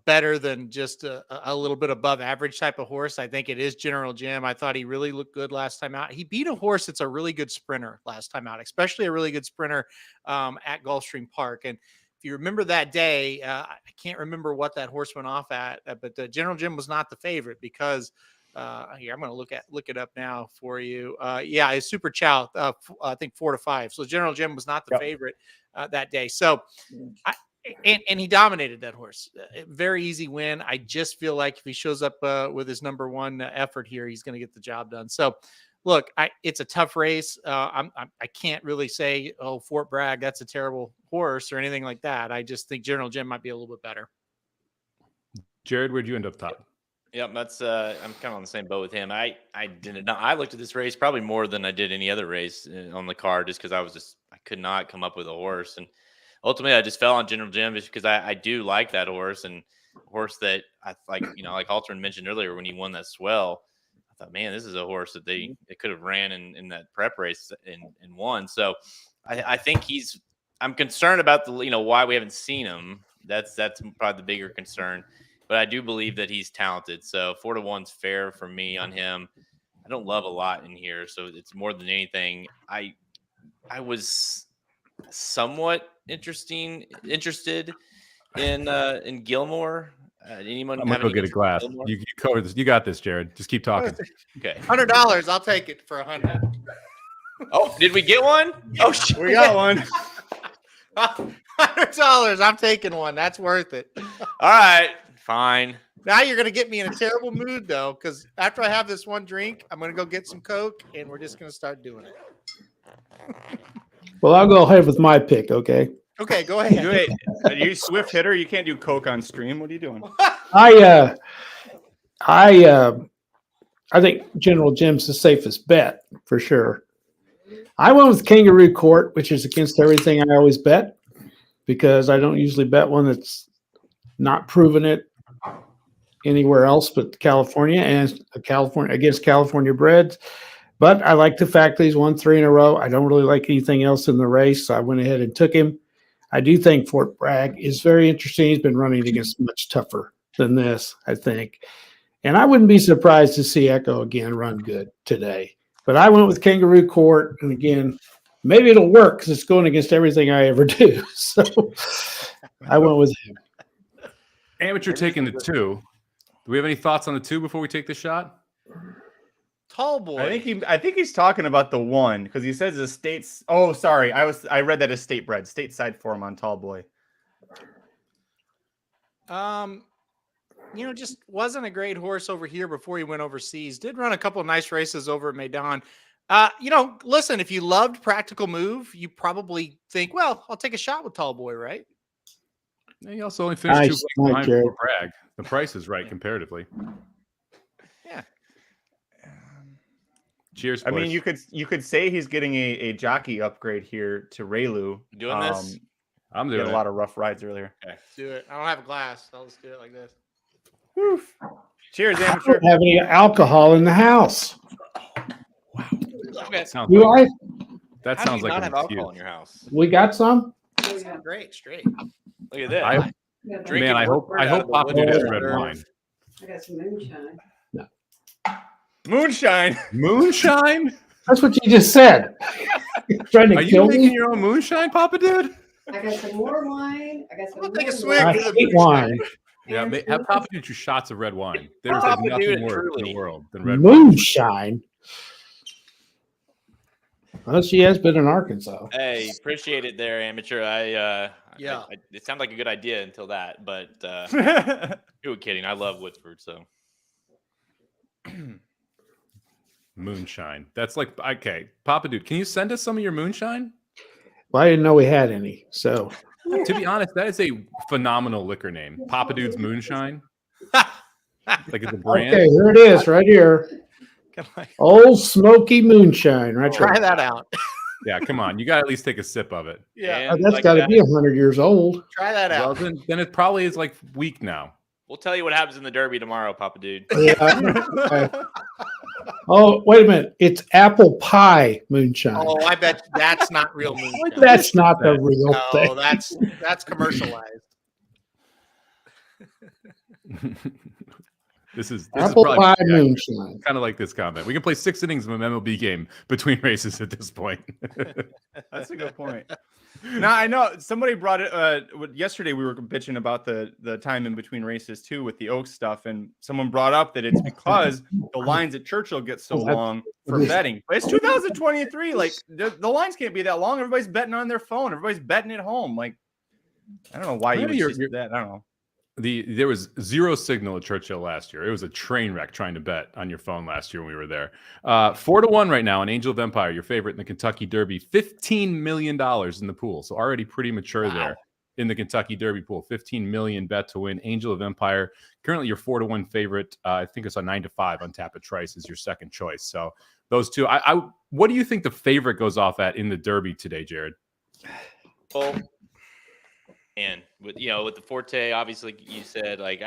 better than just a little bit above average type of horse, I think it is General Jim. I thought he really looked good last time out. He beat a horse that's a really good sprinter last time out, especially a really good sprinter at Gulfstream Park. And if you remember that day, I can't remember what that horse went off at, but General Jim was not the favorite because here, I'm going to look it up now for you. It's Super Chow, I think 4-5. So General Jim was not the favorite that day. So and he dominated that horse. Very easy win. I just feel like if he shows up with his number 1 effort here, he's going to get the job done. So, look, it's a tough race. I can't really say, oh, Fort Bragg, that's a terrible horse or anything like that. I just think General Jim might be a little bit better. Jared, where'd you end up top? Yep, that's I'm kind of on the same boat with him. I looked at this race probably more than I did any other race on the card, just because I could not come up with a horse, and ultimately I just fell on General Jim just because I do like that horse, and a horse that I like, like Halterman mentioned earlier when he won that swell. I thought, man, this is a horse that they could have ran in that prep race and won. So I think I'm concerned about why we haven't seen him. That's probably the bigger concern. But I do believe that he's talented. So 4-1's fair for me on him. I don't love a lot in here, so it's more than anything. I was somewhat interested in Gilmore. Anyone? I'm gonna go get a glass. Gilmore? You cover this. You got this, Jared. Just keep talking. Okay. $100. I'll take it for 100. Oh, did we get one? Oh, shit. We got one. $100. I'm taking one. That's worth it. All right, fine. Now you're gonna get me in a terrible mood though, because after I have this one drink, I'm gonna go get some Coke, and we're just gonna start doing it. Well, I'll go ahead with my pick. Okay. Okay, go ahead. Wait, are you swift hitter? You can't do coke on stream. What are you doing? I think General Jim's the safest bet for sure. I went with Kangaroo Court, which is against everything I always bet, because I don't usually bet one that's not proven it anywhere else but California, and against California breds. But I like the fact that he's won 3 in a row. I don't really like anything else in the race, so I went ahead and took him. I do think Fort Bragg is very interesting. He's been running against much tougher than this, I think. And I wouldn't be surprised to see Echo again run good today. But I went with Kangaroo Court. And again, maybe it'll work because it's going against everything I ever do. So I went with him. Amateur taking the 2. Do we have any thoughts on the 2 before we take the shot? Tall boy. I think he's talking about the 1 because he says the state's. Oh, sorry, I read that as state bred, stateside form on Tall Boy. Just wasn't a great horse over here before he went overseas. Did run a couple of nice races over at Maidan. Listen, if you loved Practical Move, you probably think, well, I'll take a shot with Tall Boy, right? He also only finished Nice, 2 behind Jared. Fort Bragg. The price is right comparatively. Yeah. Cheers. I mean, boys. you could say he's getting a jockey upgrade here to Raylu. Doing this? I'm He doing had a lot of rough rides earlier. Okay. Do it. I don't have a glass. I'll just do it like this. Oof. Cheers, I amateur. don't have any alcohol in the house. Okay. Sounds Do like, I? that How do sounds you like not an have alcohol excuse. in your house? We got some? Great, straight. Look at that. I Drinking I hope Woodford out of the Papa Dude has Woodford red Reserve. wine. I got some moonshine. Moonshine. Moonshine? That's what you just said. You're trying to Are you kill making me? your own moonshine, Papa Dude? I got some more wine. I got some I'm gonna take a more swig. I wine. hate wine. Yeah, And have Papa Dude 2 shots of red wine. There's Papa like Dude nothing and worse in Truly. the world than red wine. Moonshine. Well, she has been in Arkansas. Hey, appreciate it there, amateur. Yeah. It sounded like a good idea until that, but who were kidding? I love Woodford, so Moonshine. That's like, okay, Papa Dude, can you send us some of your moonshine? Well, I didn't know we had any. So To be honest, that is a phenomenal liquor name. Papa Dude's Moonshine. Like it's a brand. okay, here it is, right here. Old Smoky Moonshine, right Try there. that out. Yeah, come on. You got to at least take a sip of it. Yeah. Oh, And that's like got to that, be 100 years old. Try that Well, out. then it probably is like weak now. We'll tell you what happens in the Derby tomorrow, Papa Dude. Yeah. Okay. Oh, wait a minute. It's apple pie moonshine. Oh, I bet that's not real moonshine. That's not the real No, thing. that's commercialized. This is Apple probably pie moonshine. kind of like this comment. We can play 6 innings of an MLB game between races at this point. That's a good point. Now I know somebody brought it yesterday. We were bitching about the time in between races too with the Oaks stuff, and someone brought up that it's because the lines at Churchill get so long for betting. But it's 2023. Like the lines can't be that long. Everybody's betting on their phone. Everybody's betting at home. Like I don't know why you would just do that. I don't know. There was 0 signal at Churchill last year. It was a train wreck trying to bet on your phone last year when we were there. 4-1 right now on Angel of Empire, your favorite in the Kentucky Derby. $15 million in the pool. So already pretty mature there in the Kentucky Derby pool. 15 million bet to win. Angel of Empire, currently your 4-1 favorite. I think it's a 9-5 on tap at Trice is your second choice. So those two. What do you think the favorite goes off at in the Derby today, Jared? Well, and with the Forte, obviously, you said like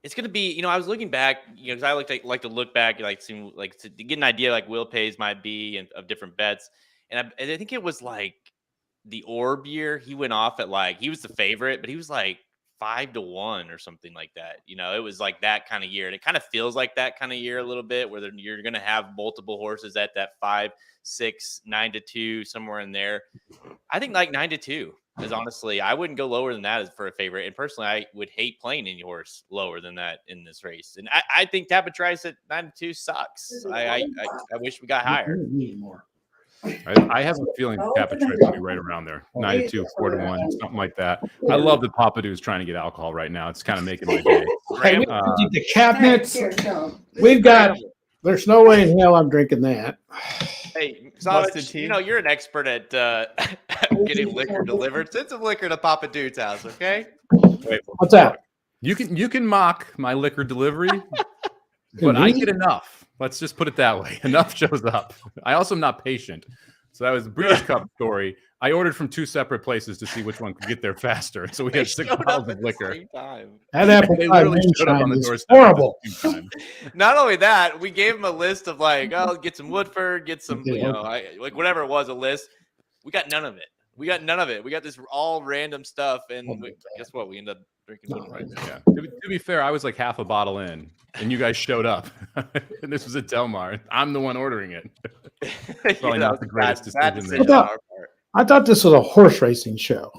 it's going to be, I was looking back, because I like to look back, to get an idea like Will Pays might be and of different bets. And I think it was like the Orb year. He went off at he was the favorite, but he was like 5-1 or something like that. It was like that kind of year. And it kind of feels like that kind of year a little bit, where you're going to have multiple horses at that 5, 6, 9-2, somewhere in there. I think like 9-2. Because honestly, I wouldn't go lower than that as for a favorite. And personally, I would hate playing any horse lower than that in this race. And I think Tapatrice at 9-2 sucks. I wish we got higher. I have a feeling Tapatrice will be right around there. 92, 4-1, something like that. I love that Papadou's trying to get alcohol right now. It's kind of making my day. Hey, the cabinets. We've got. There's no way in hell I'm drinking that. Hey, Somich, you're an expert at getting liquor delivered. Send some liquor to Papa Dude's house, okay? Wait, what's that? You can mock my liquor delivery, but I get enough. Let's just put it that way. Enough shows up. I also am not patient. So that was the Breeders' Cup story. I ordered from 2 separate places to see which one could get there faster. So we had 6 bottles of liquor. That apple They pie literally showed up on the is doorstep. horrible. Not only that, we gave him a list of get some Woodford, get some, whatever it was, a list. We got none of it. We got this all random stuff, and guess what? We ended up drinking one right there. Yeah. To be fair, I was like half a bottle in, and you guys showed up. And this was at Del Mar. I'm the one ordering it. Probably not the greatest decision there. I thought this was a horse racing show.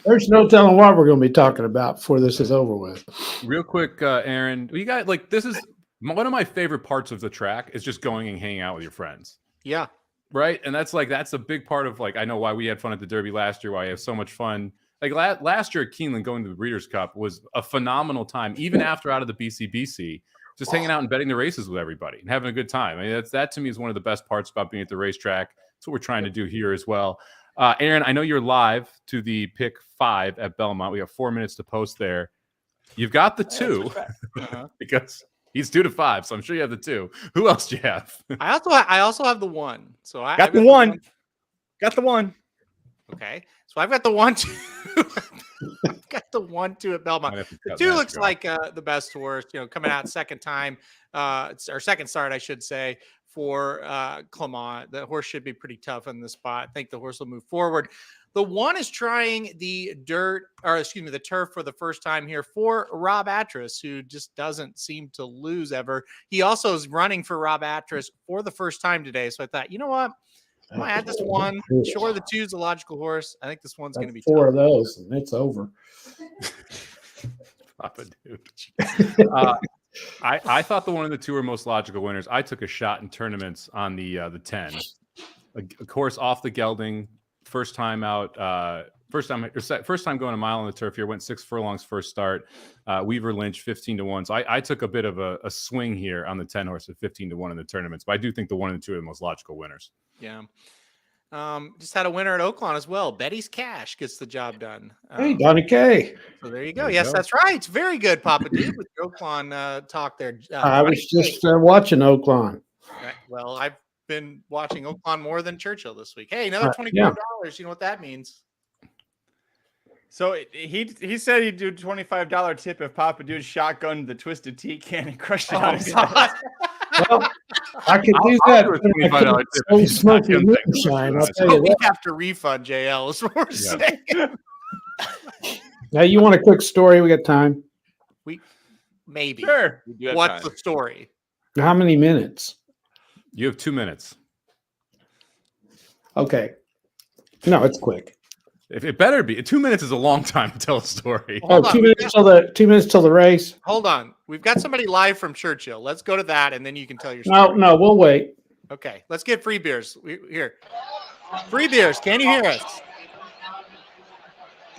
There's no telling what we're going to be talking about before this is over with. Real quick, Aaron, you got this is one of my favorite parts of the track is just going and hanging out with your friends. Yeah. Right. And that's a big part of I know why we had fun at the Derby last year, why I have so much fun. Last year at Keeneland, going to the Breeders' Cup was a phenomenal time, even after out of the BCBC, just hanging out and betting the races with everybody and having a good time. I mean, that to me is one of the best parts about being at the racetrack. That's what we're trying to do here as well. Aaron, I know you're live to the pick 5 at Belmont. We have 4 minutes to post there. You've got the 2 because he's 2-5, so I'm sure you have the 2. Who else do you have? I also have the 1. So I got the 1. Got the 1. Okay, so I've got the 1, 2. I've got the 1, 2 at Belmont. The 2 looks like the best horse. Coming out second time, or second start, I should say, for Clement. The horse should be pretty tough in the spot. I think the horse will move forward. The 1 is trying the turf for the first time here for Rob Atras, who just doesn't seem to lose ever. He also is running for Rob Atras for the first time today. So I thought, you know what? I'm going to add this 1. Sure, the 2 is a logical horse. I think this one's going to be 4 of those, and it's over. Papa dude. I thought the 1 and the 2 were most logical winners. I took a shot in tournaments on the 10. Of course, off the gelding, first time out, first time going a mile on the turf here, went 6 furlongs first start. Weaver Lynch 15-1. So I took a bit of a swing here on the 10 horse at 15-1 in the tournaments, but I do think the 1 and 2 are the most logical winners. Yeah. Just had a winner at Oaklawn as well. Betty's Cash gets the job done. Hey, Donnie K. So there you go. Yes, that's right. It's very good, Papa Dude, with your Oaklawn talk there. I was just watching Oaklawn. Right. Well, I've been watching Oaklawn more than Churchill this week. Hey, another $24. Yeah. You know what that means? So he said he'd do $25 tip if Papa Dude shotgunned the Twisted Tea can and crushed it on his head. Well, I could do that. $25 tip. So smoky moonshine, I'll tell you We that. have to refund JL, is what we're saying. Now, you want a quick story? We got time. Maybe. Sure. We do have What's time. the story? How many minutes? You have 2 minutes. Okay. No, it's quick. If it better be 2 minutes is a long time to tell a story. Oh, 2 minutes till the 2 minutes till the race. Hold on. We've got somebody live from Churchill. Let's go to that, and then you can tell your story. No, we'll wait. Okay, let's get free beers. Here. Free beers. Can you hear us?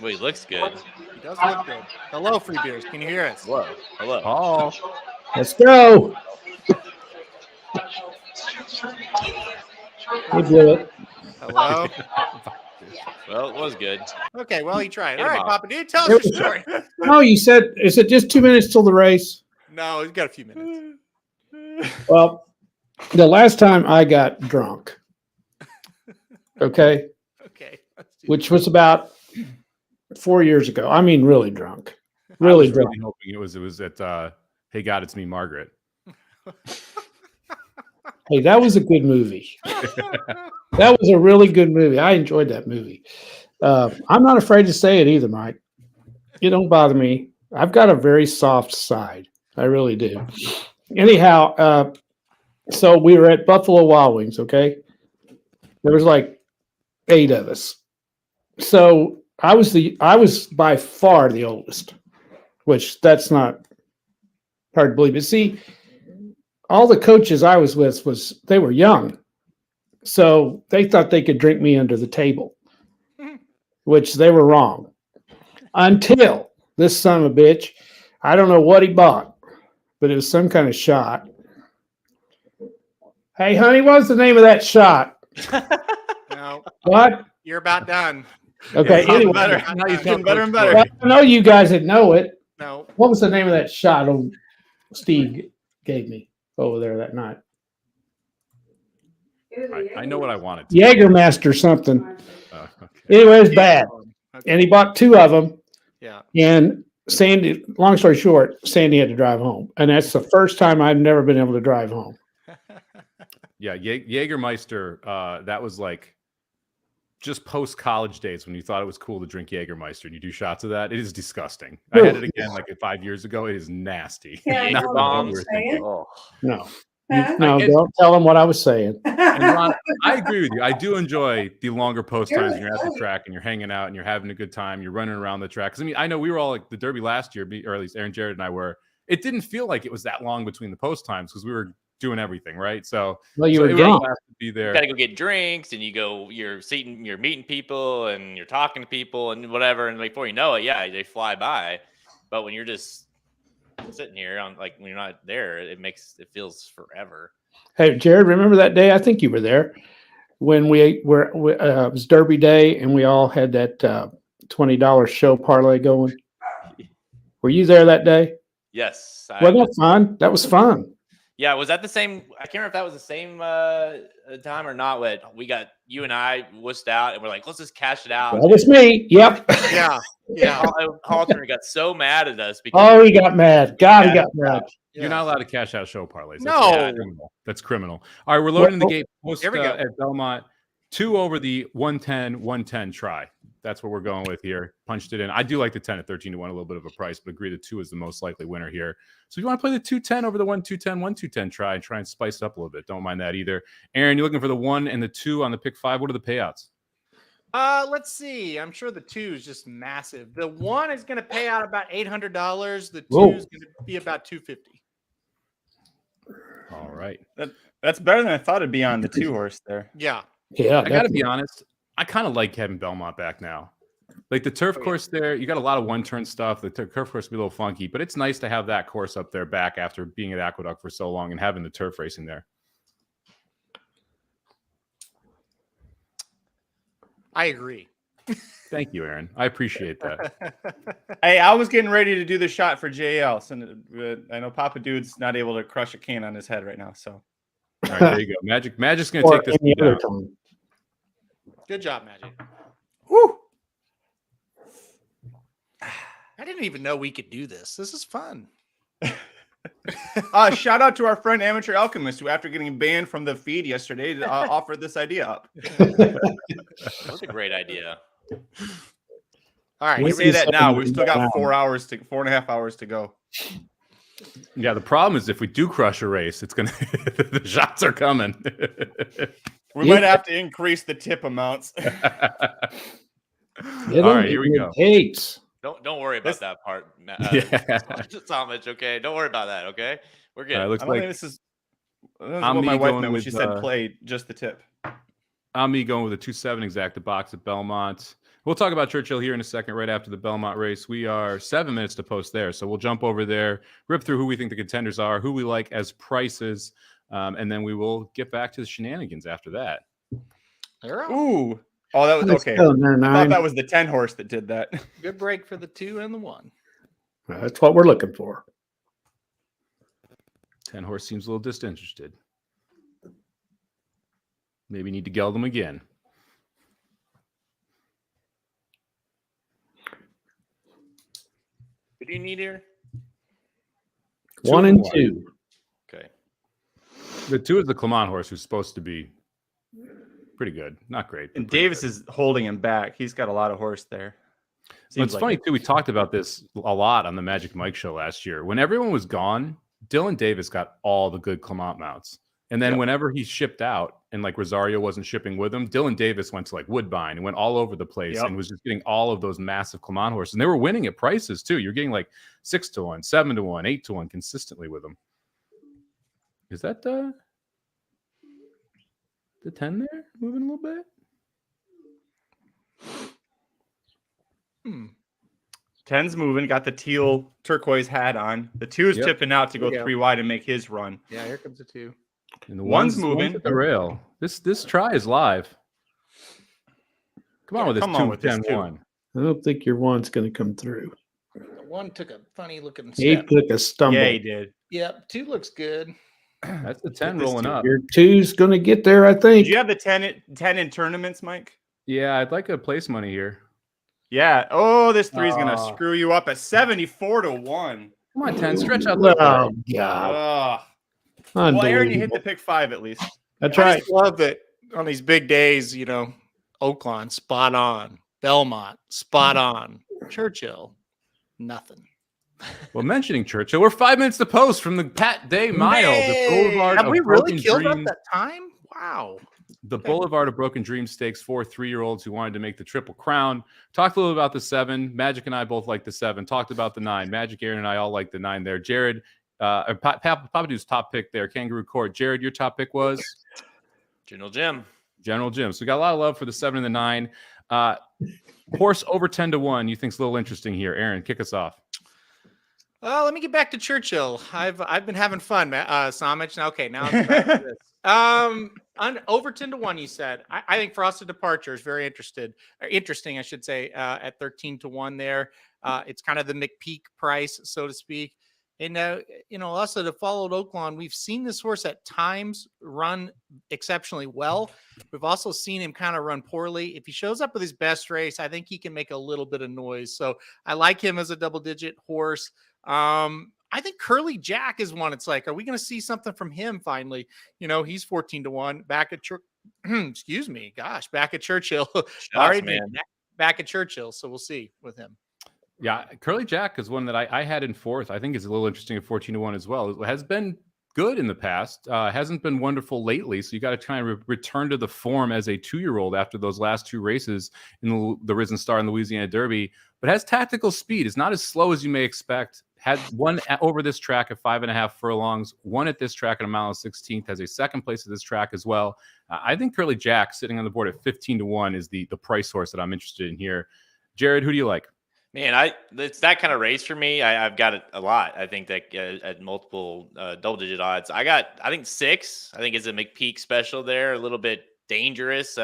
Well, he looks good. He does look good. Hello, free beers. Can you hear us? Hello. Hello. Oh, Let's go. We do it. Hello. Well, it was good. Okay, well, he tried. Get All him right, off. Papa Dude, tell us your story. No, you said, is it just 2 minutes till the race? No, he's got a few minutes. Well, the last time I got drunk, okay, Okay. which was about 4 years ago. I mean, really drunk. I Really was drunk. really hoping it was at Hey God, It's Me, Margaret. Hey, that was a good movie. That was a really good movie. I enjoyed that movie. I'm not afraid to say it either, Mike. It don't bother me. I've got a very soft side. I really do. Anyhow, so we were at Buffalo Wild Wings, okay? There was like 8 of us. So I was by far the oldest, which that's not hard to believe. But see, all the coaches I was with they were young. So they thought they could drink me under the table, which they were wrong. Until this son of a bitch, I don't know what he bought, but it was some kind of shot. Hey, honey, what's the name of that shot? No, What? you're about done. Okay, It's anyway. better. Now It's getting better and better. Well, I know you guys would know it. No, What was the name of that shot Steve gave me over there that night? I know what I wanted to. Jägermeister something. Okay. Anyway, it was bad. Okay. And he bought 2 of them. Yeah. And Sandy, long story short, Sandy had to drive home. And that's the first time I've never been able to drive home. Yeah, Jägermeister, that was like just post-college days when you thought it was cool to drink Jägermeister and you do shots of that. It is disgusting. I had it again like 5 years ago. It is nasty. Yeah, Jaeger I know bombs. what you're saying. Oh. No. Huh? No, don't tell them what I was saying. And Ron, I agree with you. I do enjoy the longer post times when you're at the track and you're hanging out and you're having a good time. You're running around the track. 'Cause I mean, I know we were all like the Derby last year, or at least Aaron, Jared, and I were. It didn't feel like it was that long between the post times because we were doing everything, right? So, Well, you so were it was drunk. fast to be there. You gotta go get drinks, and you're meeting people, and you're talking to people, and whatever. And before you know it, yeah, they fly by. But when you're just sitting here on when you're not there, it feels forever. Hey, Jared, remember that day? I think you were there when it was Derby Day and we all had that $20 show parlay going. Were you there that day? Yes, Wasn't that fun? That was fun. Yeah, was that the same? I can't remember if that was the same time or not. What you and I wussed out, and we're like, let's just cash it out. That was me. Yep. Yeah. Yeah. Halter got so mad at us because Oh, he got mad. God, he got mad. You're not allowed to cash out show parlays. No. Criminal. That's criminal. All right, we're loading the gate post Here we go. at Belmont. 2 over the 110 try. That's what we're going with here. Punched it in. I do like the 10 at 13 to 1, a little bit of a price, but agree the 2 is the most likely winner here. So if you want to play the 210 over the 1-210 try and try and spice it up a little bit, don't mind that either. Aaron, you're looking for the 1 and the 2 on the pick 5. What are the payouts? Let's see. I'm sure the 2 is just massive. The 1 is going to pay out about $800. The 2 Whoa. is going to be about $250. All right. That's better than I thought it'd be on the 2 horse there. Yeah. Yeah. I got to be honest. I kind of like having Belmont back now. Like the turf course there, you got a lot of one-turn stuff. The turf course will be a little funky, but it's nice to have that course up there back after being at Aqueduct for so long and having the turf racing there. I agree. Thank you, Aaron. I appreciate that. Hey, I was getting ready to do the shot for JL. So I know Papa Dude's not able to crush a can on his head right now. So All right, there you go. Magic's going to Or take this any one other down. time. Good job, Magic. woo. I didn't even know we could do this. This is fun. Shout out to our friend Amateur Alchemist, who after getting banned from the feed yesterday offered this idea up. that was a great idea. All right. We here say that now. We've still got Wow. 4.5 hours to go. Yeah, the problem is if we do crush a race, it's going to the shots are coming. We might have to increase the tip amounts. Get All him right, here we in go. Don't worry about that part, Yeah. Somich. Okay, don't worry about that. Okay, we're good. All right, looks I don't like think this is I'm what my me wife going meant when with, she said play just the tip. I'm me going with a 2-7 exacta box at Belmont. We'll talk about Churchill here in a second, right after the Belmont race. We are 7 minutes to post there, so we'll jump over there, rip through who we think the contenders are, who we like as prices, and then we will get back to the shenanigans after that. Ooh. Oh, that was Let's okay. go, there, I thought 9. that was the 10 horse that did that. Good break for the 2 and the 1. That's what we're looking for. 10 horse seems a little disinterested. Maybe need to geld them again. Who do you need here? 1 and 2. Okay. The 2 is the Clement horse, who's supposed to be pretty good. Not great. And pretty Davis good. is holding him back. He's got a lot of horse there. Well, it's like funny it. too. We talked about this a lot on the Magic Mike show last year. When everyone was gone, Dylan Davis got all the good Clement mounts. And then whenever he shipped out and like Rosario wasn't shipping with him, Dylan Davis went to like Woodbine and went all over the place and was just getting all of those massive Clement horses. And they were winning at prices too. You're getting like 6-1, 7-1, 8-1 consistently with them. Is that the 10 there moving a little bit? 10's moving, got the teal turquoise hat on. The 2's tipping out to go 3 wide and make his run. Yeah, here comes the 2. And the One's one's moving. at the rail. This try is live. Come on with this come on 2 with this 10 2. 1. I don't think your 1's going to come through. 1 took a funny looking He step. took a stumble. Yeah, he did. Yep, 2 looks good. That's the 10 this rolling 2. up. Your 2's going to get there, I think. Did you have the 10 in tournaments, Mike? Yeah, I'd like a place money here. Yeah. Oh, this 3's going to screw you up at 74-1. Come on, 10. Stretch out the Oh, God. Well, Aaron, you hit Unbelievable. the pick 5 at least. That's I right. just love that on these big days, you know, Oaklawn, spot on. Belmont, spot on. Churchill, nothing. Well, mentioning Churchill, we're 5 minutes to post from the Pat Day Mile, the Boulevard Have of we really Broken killed up Dreams. that time? Wow. The Boulevard of Broken Dreams Stakes for 3-year-olds who wanted to make the Triple Crown. Talked a little about the 7. Magic and I both like the 7. Talked about the 9. Magic, Aaron, and I all like the 9 there. Jared, Papadu's top pick there, Kangaroo Court. Jared, your top pick was? General Jim. General Jim. So we got a lot of love for the 7 and the 9. Horse over 10-1 you think's a little interesting here. Aaron, kick us off. Let me get back to Churchill. I've been having fun, Somich. Okay, now I'm back to this. Over 10-1, you said. I think Frosted Departure is very interesting, I should say, at 13-1 there. It's kind of the McPeak price, so to speak. And, us that have followed Oaklawn, we've seen this horse at times run exceptionally well. We've also seen him kind of run poorly. If he shows up with his best race, I think he can make a little bit of noise. So I like him as a double-digit horse. I think Curly Jack is one. It's like, are we going to see something from him finally? You know, he's 14-1 back at excuse me, gosh, back at Churchill. Shots, man. Back at Churchill. So we'll see with him. Yeah, Curly Jack is one that I had in 4th. I think is a little interesting at 14-1 as well. It has been good in the past. Hasn't been wonderful lately. So you got to try and return to the form as a 2-year-old after those last 2 races in the Risen Star and Louisiana Derby. But has tactical speed. It's not as slow as you may expect. Had one over this track at 5.5 furlongs, one at this track at 1.16 has a second place at this track as well. I think Curly Jack sitting on the board at 15-1 is the price horse that I'm interested in here. Jared, who do you like? Man, it's that kind of race for me. I've got it a lot. I think that at multiple double-digit odds. I think 6. I think it's a McPeak special there, a little bit dangerous.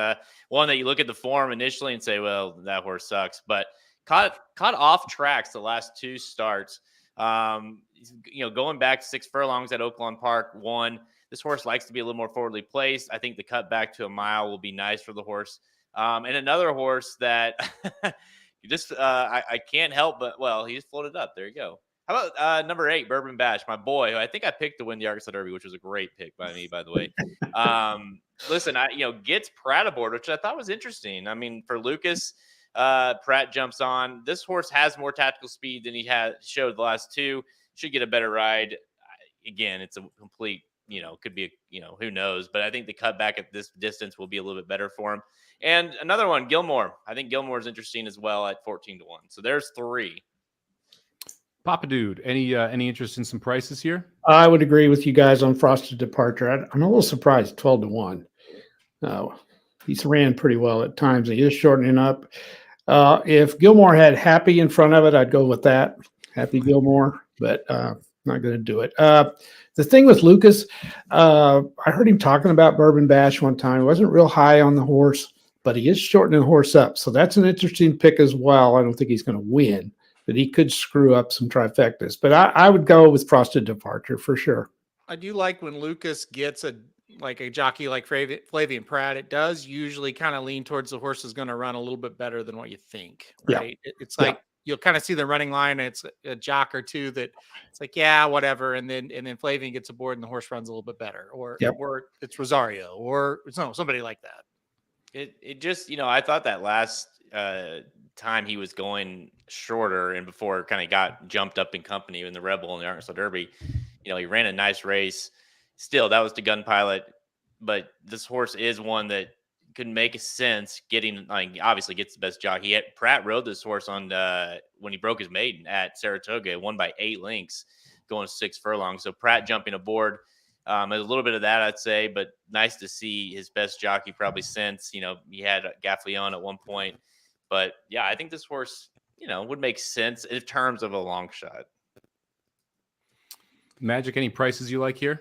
One that you look at the form initially and say, well, that horse sucks. But caught off tracks the last 2 starts. Going back 6 furlongs at Oaklawn Park, 1. This horse likes to be a little more forwardly placed. I think the cut back to a mile will be nice for the horse. And another horse that I can't help but, well, he just floated up. There you go. How about number 8, Bourbon Bash, my boy, who I think I picked to win the Arkansas Derby, which was a great pick by me, by the way. Listen, gets Pratt aboard, which I thought was interesting. I mean, for Lucas, Pratt jumps on. This horse has more tactical speed than he showed the last 2. Should get a better ride. Again, it's a complete, could be, who knows. But I think the cutback at this distance will be a little bit better for him. And another one, Gilmore. I think Gilmore is interesting as well at 14-1. So there's 3. Papa Dude, any interest in some prices here? I would agree with you guys on Frosted Departure. I'm a little surprised 12-1. He's ran pretty well at times. He is shortening up. If Gilmore had Happy in front of it, I'd go with that. Happy Gilmore, but not going to do it. The thing with Lucas, I heard him talking about Bourbon Bash one time. He wasn't real high on the horse, but he is shortening the horse up. So that's an interesting pick as well. I don't think he's going to win, but he could screw up some trifectas. But I would go with Frosted Departure for sure. I do like when Lucas gets a jockey like Flavian Pratt. It does usually kind of lean towards the horse is going to run a little bit better than what you think, right? It's like you'll kind of see the running line. And it's a jock or two that it's like, yeah, whatever. And then Flavian gets aboard and the horse runs a little bit better, or it's Rosario or somebody like that. It just, I thought that last time he was going shorter and before kind of got jumped up in company in the Rebel and the Arkansas Derby, he ran a nice race. Still, that was the Gun Pilot, but this horse is one that could make sense getting, obviously gets the best jockey. Pratt rode this horse on when he broke his maiden at Saratoga, won by 8 lengths, going 6 furlongs. So Pratt jumping aboard. A little bit of that, I'd say, but nice to see his best jockey probably since, he had Gaffleon at one point. But yeah, I think this horse, would make sense in terms of a long shot. Magic, any prices you like here?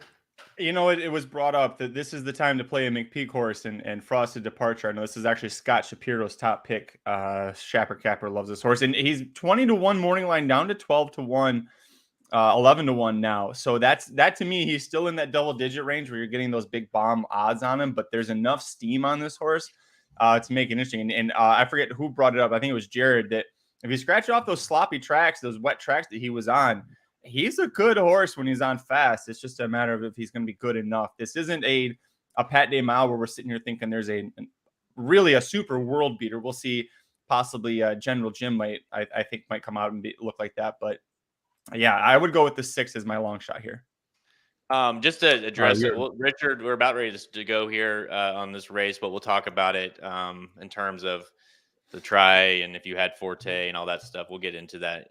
It was brought up that this is the time to play a McPeak horse and Frosted Departure. I know this is actually Scott Shapiro's top pick. Shapper Capper loves this horse. And he's 20-1 morning line down to 12-1. 11-1 now. So that to me, he's still in that double digit range where you're getting those big bomb odds on him, but there's enough steam on this horse to make it interesting. And I forget who brought it up. I think it was Jared, that if you scratch off those sloppy tracks, those wet tracks that he was on, he's a good horse when he's on fast. It's just a matter of if he's going to be good enough. This isn't a Pat Day Mile where we're sitting here thinking there's really a super world beater. We'll see. Possibly General Jim might come out and look like that, but yeah, I would go with the 6 as my long shot here. Just to address it, Richard, we're about ready to go here on this race, but we'll talk about it in terms of the try and if you had Forte and all that stuff. We'll get into that.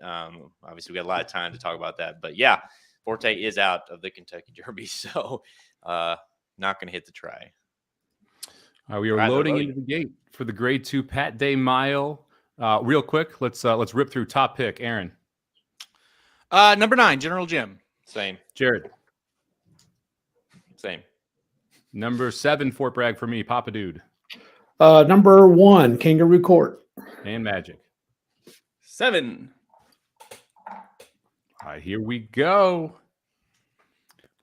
Obviously, we got a lot of time to talk about that. But yeah, Forte is out of the Kentucky Derby, so not going to hit the try. We are loading into the gate for the Grade 2 Pat Day Mile. Real quick, let's rip through top pick. Aaron. Number 9, General Jim. Same. Jared. Same. Number 7, Fort Bragg for me, Papa Dude. Number 1, Kangaroo Court. And Magic. 7. All right, here we go.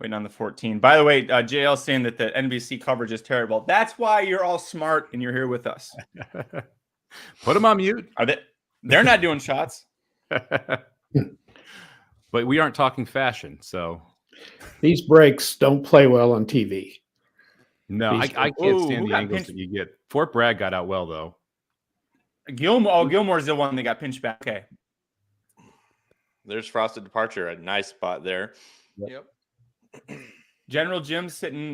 Waiting on the 14. By the way, JL saying that the NBC coverage is terrible. That's why you're all smart and you're here with us. Put them on mute. They're not doing shots. But we aren't talking fashion, so these breaks don't play well on TV. No, I can't stand the angles that you get. Fort Bragg got out well, though. Gilmore's the one that got pinched back. Okay. There's Frosted Departure, a nice spot there. Yep. General Jim sitting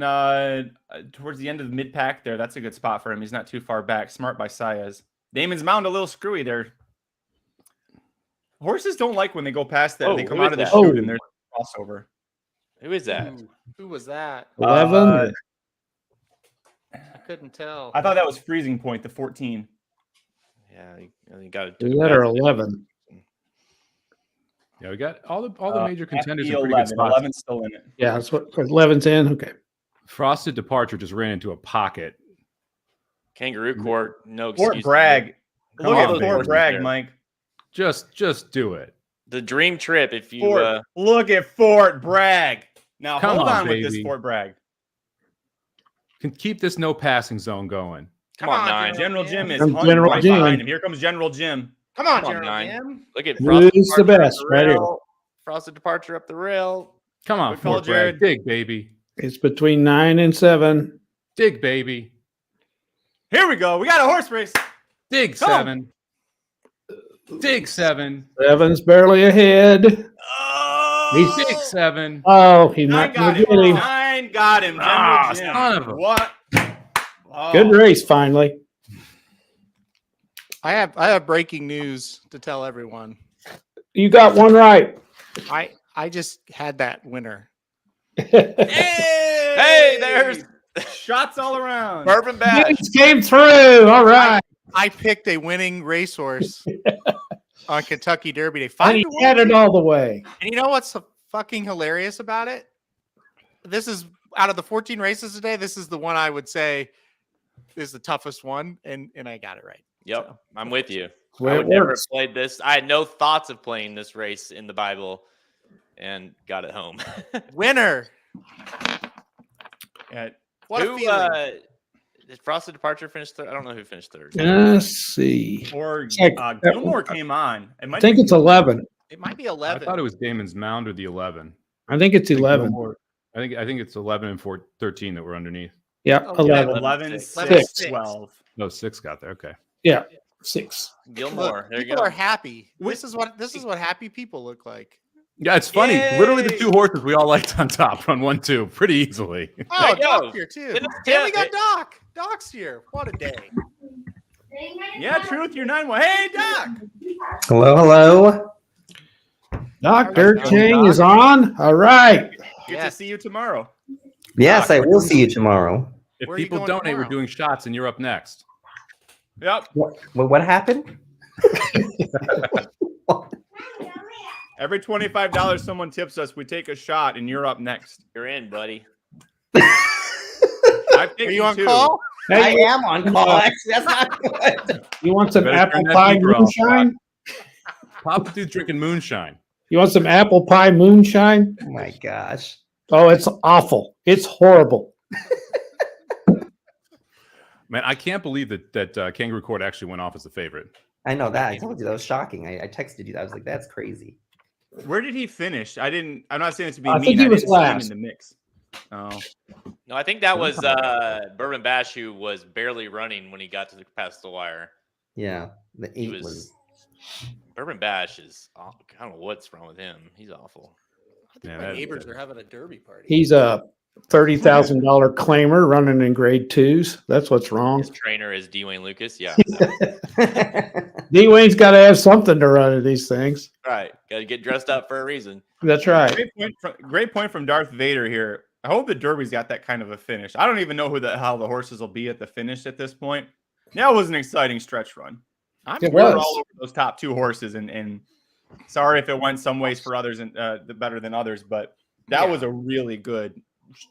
towards the end of the mid-pack there. That's a good spot for him. He's not too far back. Smart by Saez. Damon's Mound a little screwy there. Horses don't like when they go past that. They come out of the chute and there's a crossover. Who is that? Who was that? 11. I couldn't tell. I thought that was Freezing Point, the 14. Yeah, you got Is that or 11? Yeah, we got all the major contenders in 11. pretty good spots. 11's still in it. Yeah, that's what 11's in. Okay. Frosted Departure just ran into a pocket. Kangaroo Court, no excuse. Fort Bragg. Look at on, Fort Bragg, there. Mike. Just do it. The dream trip. If you look at Fort Bragg. Now Come hold on, on with this baby. Fort Bragg. Can keep this no passing zone going. come on, 9. General Jim is Comes hunting General right Jim. behind him. Here comes General Jim. Come on, Come on, General 9. Jim. Look at Who's the best? Right here. Frosted Departure up the rail. Come on, Good call, Fort Bragg. Jared. Dig, baby. It's between 9 and 7. Dig, baby. Here we go. We got a horse race. Dig, Come 7. Dig, 7. 7's barely ahead. Oh, Dig, 7. Oh, he's 9 not got going to him. get him. 9 got him. General Ah, Jim. son of a- What? Oh. Good race, finally. I have breaking news to tell everyone. You got one right. I just had that winner. Hey, there's shots all around. Bourbon Bash. Things came through. All right. I picked a winning racehorse on Kentucky Derby Day. And he had it all the way. And you know what's so fucking hilarious about it? This is out of the 14 races today. This is the one I would say is the toughest one, and I got it right. Yep, So. I'm with you. Well, I would never have works. played this. I had no thoughts of playing this race in the Bible, and got it home. Winner. Yeah, What a feeling. Did Frosted Departure finish third? I don't know who finished third. Let's see. Or Check. Gilmore came on. I think it's 11. It might be I 11. thought it was Damon's Mound or the 11. I think it's 11. Gilmore- I think it's 11 and 13 that were underneath. Yeah, Oh, 11. 11, 6. 6, 12. No, 6 got there. Okay. Yeah, 6. Gilmore. There you People go. are happy. This is what happy people look like. Yeah, it's funny. Yay! Literally, the two horses we all liked on top run 1-2 pretty easily. Oh, you go. Doc here too. Finish And we tenth. got Doc. Doc's here. What a day. Yeah, Truth, you're 9-1. Hey, Doc. Hello, hello. Dr. Doc. Chang is on. All right. Good Yeah. to see you tomorrow. Yes, Doc, I will see you tomorrow. If Where are you people going donate, tomorrow? we're doing shots, and you're up next. Yep. What happened? Every $25 someone tips us, we take a shot, and you're up next. You're in, buddy. I Are you on call? Hey, am on call. Actually, that's not good. you want some Better apple turn that pie speaker off, moonshine? Papa dude's drinking moonshine. You want some apple pie moonshine? Oh my gosh. Oh, it's awful. It's horrible. Man, I can't believe that Kangaroo Court actually went off as a favorite. I know that. I told you that was shocking. I texted you that. I was like, that's crazy. Where did he finish? I'm not saying this to be I mean. think he was didn't see him last. in the mix. Oh, No, I think that was Bourbon Bash who was barely running when he got to past the wire. Yeah. The He 8 was. was Bourbon Bash is I don't know what's wrong with him. He's awful. I think Yeah, my that- neighbors are having a derby party. He's a $30,000 claimer running in grade 2s. That's what's wrong. His trainer is Dwayne Lucas. Yeah, D-Wayne's got to have something to run in these things. right. Got to get dressed up for a reason. That's right. great point from Darth Vader here. I hope the Derby's got that kind of a finish. I don't even know how the horses will be at the finish at this point. That was an exciting stretch run. It We were was. all over those top two horses, and sorry if it went some ways for others and better than others, but that was a really good.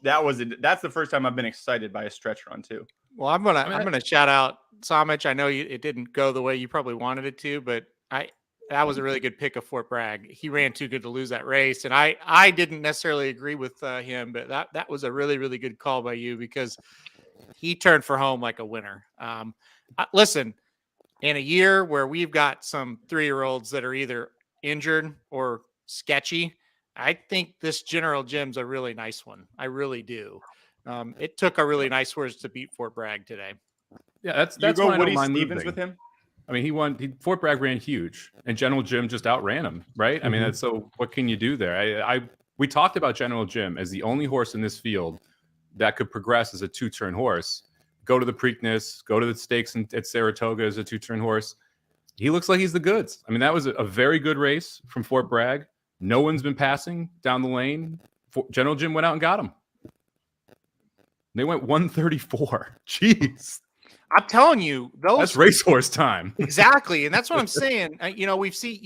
That's the first time I've been excited by a stretch run too. Well, I'm gonna shout out Somich. I know it didn't go the way you probably wanted it to, but that was a really good pick of Fort Bragg. He ran too good to lose that race, and I didn't necessarily agree with him, but that was a really, really good call by you because he turned for home like a winner. Listen, in a year where we've got some 3-year-olds that are either injured or sketchy, I think this General Jim's a really nice one. I really do. It took a really nice horse to beat Fort Bragg today. Yeah, that's You why go I don't Woody mind Stevens moving. with him. I mean, he won. Fort Bragg ran huge, and General Jim just outran him, right? I mean, that's so. What can you do there? We talked about General Jim as the only horse in this field that could progress as a 2-turn horse. Go to the Preakness, go to the stakes at Saratoga as a 2-turn horse. He looks like he's the goods. I mean, that was a very good race from Fort Bragg. No one's been passing down the lane. General Jim went out and got him. They went 134. Jeez. I'm telling you, That's racehorse time. exactly, and that's what I'm saying.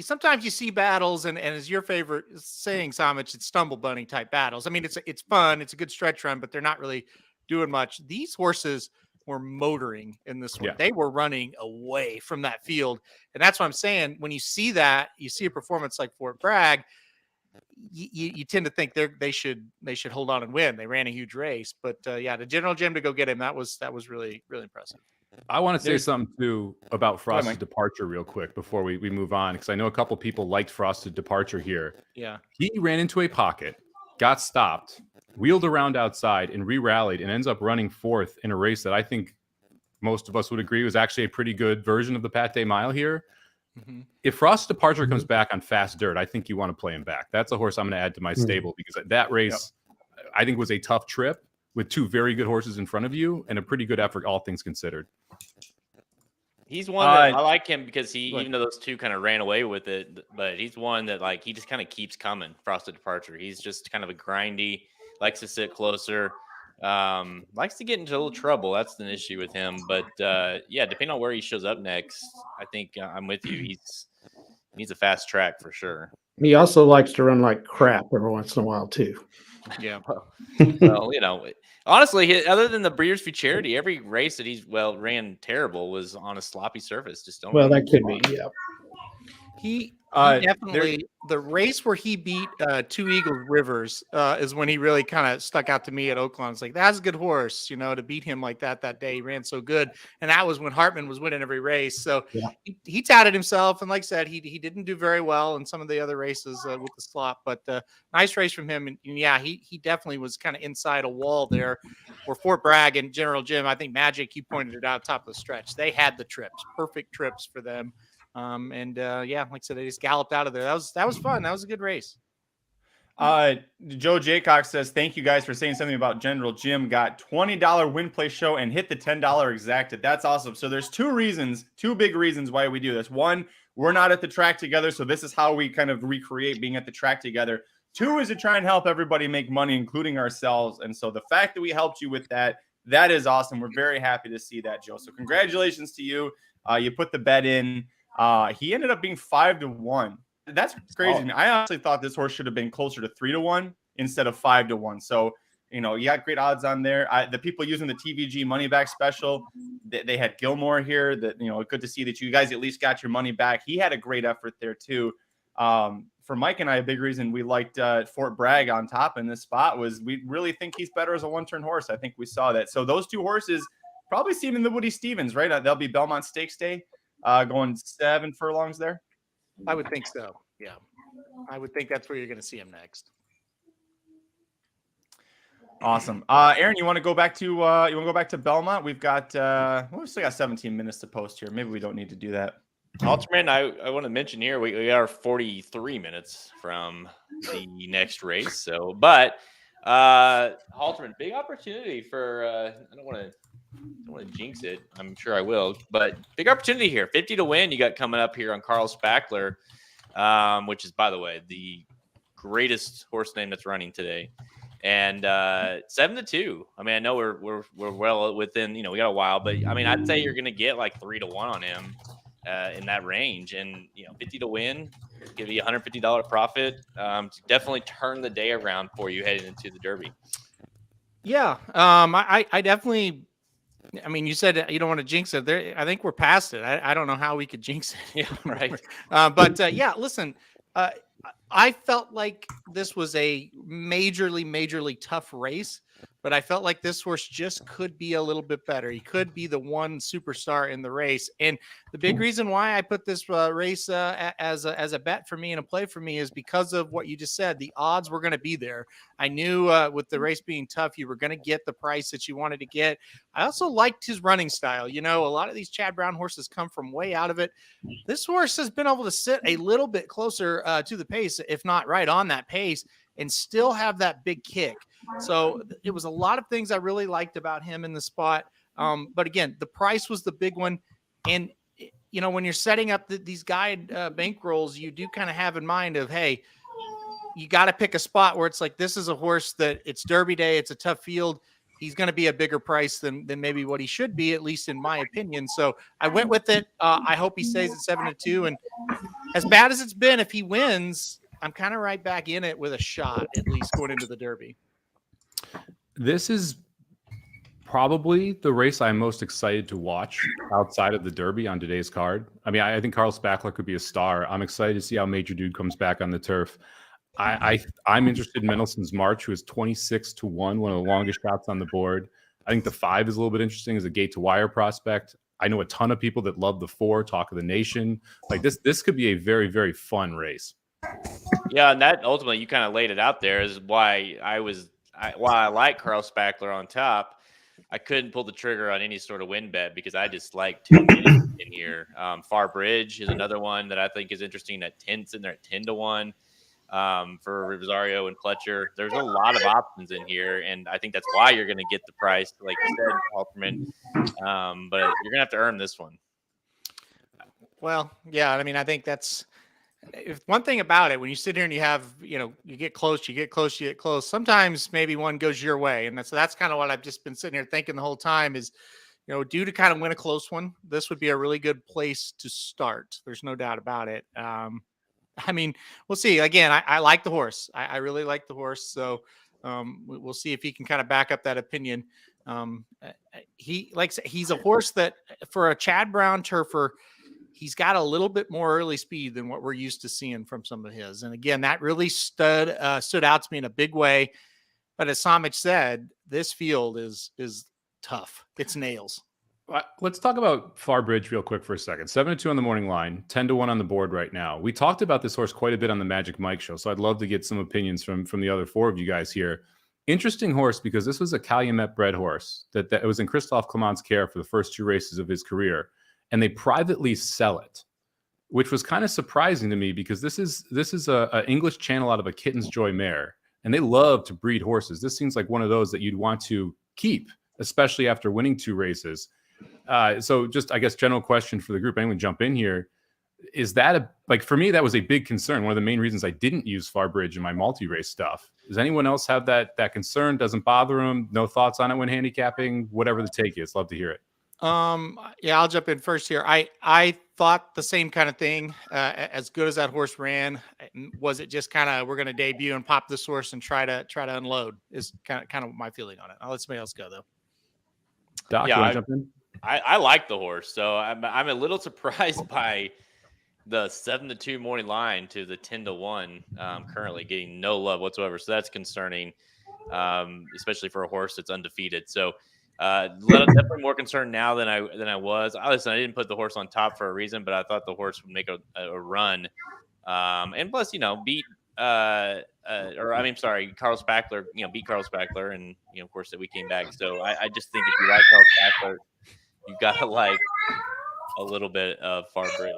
Sometimes you see battles, and as your favorite saying, Somich, it's stumble bunny type battles. I mean, it's fun, it's a good stretch run, but they're not really doing much. These horses were motoring in this one. Yeah. They were running away from that field, and that's what I'm saying. When you see that, you see a performance like Fort Bragg, you tend to think they should hold on and win. They ran a huge race, but the General Jim to go get him, that was really, really impressive. I want to say There's- something too about Frost's Mike. departure real quick before we move on, because I know a couple people liked Frost's departure here. Yeah. He ran into a pocket, got stopped, wheeled around outside, and re-rallied, and ends up running fourth in a race that I think most of us would agree was actually a pretty good version of the Pate Mile here. Mm-hmm. If Frost's departure comes back on fast dirt, I think you want to play him back. That's a horse I'm going to add to my stable because that race, I think, was a tough trip with two very good horses in front of you and a pretty good effort, all things considered. He's one that Uh, I like him because Look. even though those two kind of ran away with it, but he's one that like he just kind of keeps coming. Frosted Departure. He's just kind of a grindy, likes to sit closer, likes to get into a little trouble. That's an issue with him. But depending on where he shows up next, I think I'm with you. He needs a fast track for sure. He also likes to run like crap every once in a while too. Yeah. Well, honestly, other than the Breeders' Futurity, every race that he's ran terrible was on a sloppy surface. Just don't. Well, run that could long. be. Yeah. He There- definitely, the race where he beat Two Eagles Rivers is when he really kind of stuck out to me at Oakland. It's like, that's a good horse, to beat him like that day. He ran so good. And that was when Hartman was winning every race. So Yeah. he touted himself. And like I said, he didn't do very well in some of the other races with the slop, but nice race from him. And yeah, he definitely was kind of inside a wall there where Fort Bragg and General Jim, I think Magic, you pointed it out top of the stretch. They had the trips, perfect trips for them. Yeah, like I said, they just galloped out of there. That was fun. That was a good race. Joe Jaycock says, thank you guys for saying something about General Jim. Got $20 win play show and hit the $10 exacted. That's awesome. So there's two big reasons why we do this. One, we're not at the track together, so this is how we kind of recreate being at the track together. Two is to try and help everybody make money, including ourselves. And so the fact that we helped you with that is awesome. We're very happy to see that, Joe. So congratulations to you. You put the bet in. He ended up being 5-1. That's crazy. Oh. I honestly thought this horse should have been closer to 3-1 instead of 5-1. So, you got great odds on there. The people using the TVG money back special, they had Gilmore here. That good to see that you guys at least got your money back. He had a great effort there too. For Mike and I, a big reason we liked Fort Bragg on top in this spot was we really think he's better as a one-turn horse. I think we saw that. So those two horses probably see him in the Woody Stevens, right? They'll be Belmont Stakes Day. Going 7 furlongs there. I would think so. Yeah, I would think that's where you're going to see him next. Awesome. Aaron, you want to go back to Belmont? We've got we've still got 17 minutes to post here. Maybe we don't need to do that. Halterman, I want to mention here we are 43 minutes from the next race. So, but Halterman, big opportunity for I don't want to jinx it. I'm sure I will, but big opportunity here. 50 to win. You got coming up here on Carl Spackler, which is, by the way, the greatest horse name that's running today. And 7-2. I mean, I know we're well within. We got a while, but I mean, I'd say you're going to get like 3-1 on him in that range, and 50 to win, give you $150 profit. To definitely turn the day around for you heading into the Derby. Yeah, I definitely. I mean, you said you don't want to jinx it. I think we're past it. I don't know how we could jinx it. Yeah, right. But yeah, listen, I felt like this was a majorly tough race, but I felt like this horse just could be a little bit better. He could be the one superstar in the race. And the big reason why I put this race as a bet for me and a play for me is because of what you just said. The odds were going to be there. I knew with the race being tough, you were going to get the price that you wanted to get. I also liked his running style. A lot of these Chad Brown horses come from way out of it. This horse has been able to sit a little bit closer to the pace, if not right on that pace, and still have that big kick. So it was a lot of things I really liked about him in the spot. But again, the price was the big one. And, when you're setting up these guide bankrolls, you do kind of have in mind of, hey, you got to pick a spot where it's like, this is a horse that it's Derby Day. It's a tough field. He's going to be a bigger price than maybe what he should be, at least in my opinion. So I went with it. I hope he stays at 7-2. And as bad as it's been, if he wins, I'm kind of right back in it with a shot, at least going into the Derby. This is probably the race I'm most excited to watch outside of the Derby on today's card. I mean, I think Carl Spackler could be a star. I'm excited to see how Major Dude comes back on the turf. I'm interested in Mendelssohn's March, who is 26-1, one of the longest shots on the board. I think the 5 is a little bit interesting as a gate to wire prospect. I know a ton of people that love the 4, Talk of the Nation. Like this could be a very, very fun race. Yeah, and that ultimately you kind of laid it out there is why I like Carl Spackler on top. I couldn't pull the trigger on any sort of win bet because I just like too many in here. Far Bridge is another one that I think is interesting at 10, sitting there at 10-1 for Rosario and Pletcher. There's a lot of options in here, and I think that's why you're going to get the price, like you said, Halterman. But you're going to have to earn this one. Well, yeah, I mean, I think that's one thing about it. When you sit here and you have, you get close. Sometimes maybe one goes your way. And that's kind of what I've just been sitting here thinking the whole time is, due to kind of win a close one, this would be a really good place to start. There's no doubt about it. I mean, we'll see. Again, I like the horse. I really like the horse. So we'll see if he can kind of back up that opinion. He's a horse that for a Chad Brown turfer, he's got a little bit more early speed than what we're used to seeing from some of his. And again, that really stood out to me in a big way. But as Somich said, this field is tough. It's nails. Let's talk about Farbridge real quick for a second. 7-2 on the morning line, 10-1 on the board right now. We talked about this horse quite a bit on the Magic Mike show, so I'd love to get some opinions from the other four of you guys here. Interesting horse, because this was a Calumet bred horse that it was in Christophe Clement's care for the first 2 races of his career, and they privately sell it, which was kind of surprising to me, because this is a English Channel out of a Kitten's Joy mare, and they love to breed horses. This seems like one of those that you'd want to keep, especially after winning 2 races. So just, I guess, general question for the group, anyone jump in here. Is that for me, that was a big concern. One of the main reasons I didn't use Farbridge in my multi-race stuff. Does anyone else have that concern? Doesn't bother them? No thoughts on it when handicapping? Whatever the take is, love to hear it. Yeah, I'll jump in first here. I thought the same kind of thing. As good as that horse ran, was it just kind of, we're going to debut and pop this horse and try to unload? Is kind of my feeling on it. I'll let somebody else go though. Doc, Yeah, you want to jump in? I like the horse, so I'm a little surprised by the 7-2 morning line to the 10-1. Currently getting no love whatsoever, so that's concerning, especially for a horse that's undefeated. So definitely more concerned now than I was. Listen, I didn't put the horse on top for a reason, but I thought the horse would make a run, and plus, beat Carl Spackler, beat Carl Spackler, and of course that we came back. So I just think if you like Carl Spackler, you've got to like a little bit of Farbridge.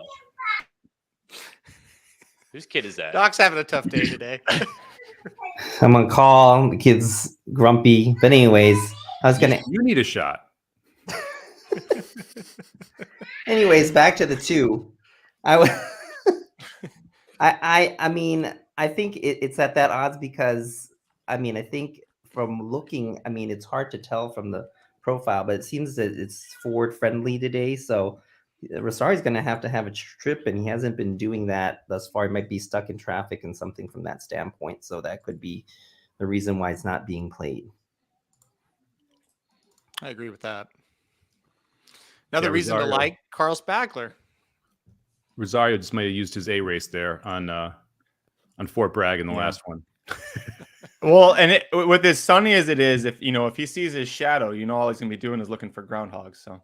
Whose kid is that? Doc's having a tough day today. I'm on call. The kid's grumpy. But anyways, I was gonna. You need a shot. Anyways, back to the 2. I mean, I think it's at that odds because I think from looking, it's hard to tell from the profile, but it seems that it's forward friendly today. So Rosari's going to have a trip, and he hasn't been doing that thus far. He might be stuck in traffic and something from that standpoint. So that could be the reason why it's not being played. I agree with that. Another reason to like Carl Spackler. Rosario just may have used his A race there on Fort Bragg in the last one. Well, and with as sunny as it is, if he sees his shadow, all he's gonna be doing is looking for groundhogs. So,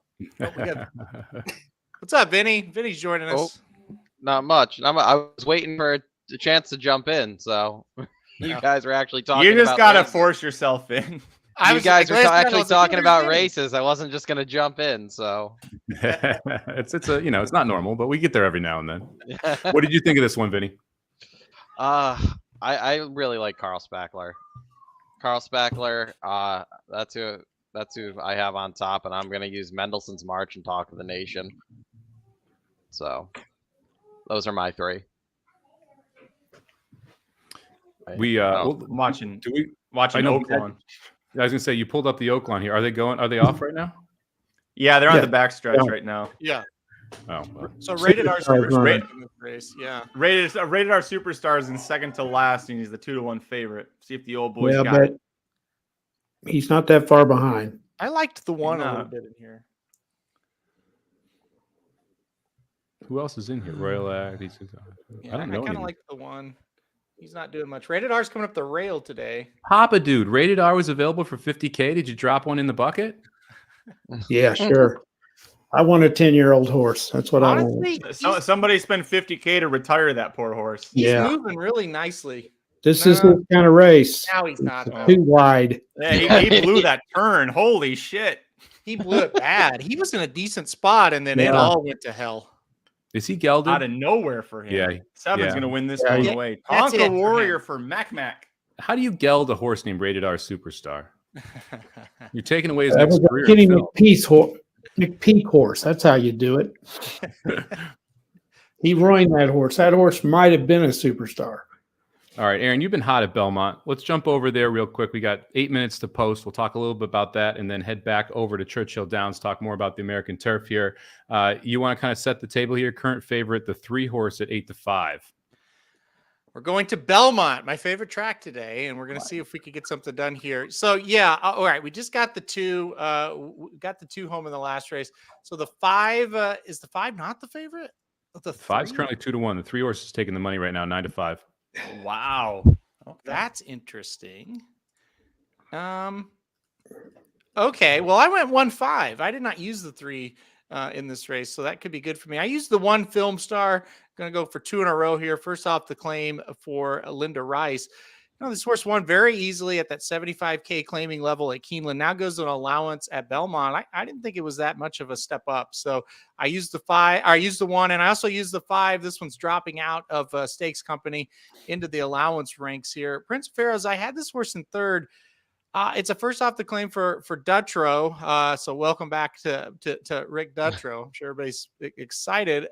what's up, Vinny? Vinny's joining us. Not much. I was waiting for a chance to jump in. So you guys were actually talking. You just about gotta races. force yourself in. You guys were actually talking about races. I wasn't just gonna jump in. So it's it's not normal, but we get there every now and then. What did you think of this one, Vinny? I really like Carl Spackler. Carl Spackler, that's who I have on top, and I'm gonna use Mendelssohn's March and Talk of the Nation. So those are my 3. We watching. Do we watching Oaklawn? I was gonna say, you pulled up the Oaklawn here. Are they off right now? Yeah, they're on the backstretch right now. Yeah. Oh, well. So rated R superstars in this race. Yeah. Rated R superstars in second to last, and he's the 2-1 favorite. See if the old boys got but it. he's not that far behind. I liked the 1 a little bit in here. Who else is in here? Royal Act. I don't know. I kind of like the 1. He's not doing much. Rated R's coming up the rail today. Papa Dude, Rated R was available for $50K. Did you drop one in the bucket? Yeah, sure. I want a 10-year-old horse. That's what I want. Somebody spent $50K to retire that poor horse. He's moving really nicely. This is the kind of race. Now he's not. Too wide. Yeah, he blew that turn. Holy shit. He blew it bad. He was in a decent spot, and then it all went to hell. Is he gelded? Out of nowhere for him. Yeah. Seven's going to win this going away. Tonka Warrior for Mac. How do you geld a horse named Rated R Superstar? You're taking away his next career. Getting McPeak horse. That's how you do it. He ruined that horse. That horse might have been a superstar. All right, Aaron, you've been hot at Belmont. Let's jump over there real quick. We got 8 minutes to post. We'll talk a little bit about that and then head back over to Churchill Downs, talk more about the American turf here. You want to kind of set the table here? Current favorite, the 3 horse at 8-5. We're going to Belmont, my favorite track today, and we're going to see if we could get something done here. So, yeah, all right, we just got the 2. We got the 2 home in the last race. So the 5, is the 5 not the favorite? The 5's three? currently 2-1. The 3 horse is taking the money right now, 9-5. Wow. That's interesting. Okay, well, I went 1-5. I did not use the 3 in this race, so that could be good for me. I used the 1 Film Star. Going to go for 2 in a row here. First off, the claim for Linda Rice. This horse won very easily at that 75K claiming level at Keeneland. Now goes to an allowance at Belmont. I didn't think it was that much of a step up. So I used the 5. I used the 1, and I also used the 5. This one's dropping out of Stakes Company into the allowance ranks here. Prince of Pharaohs, I had this horse in 3rd. It's a first off the claim for Dutrow. So welcome back to Rick Dutrow. I'm sure everybody's excited.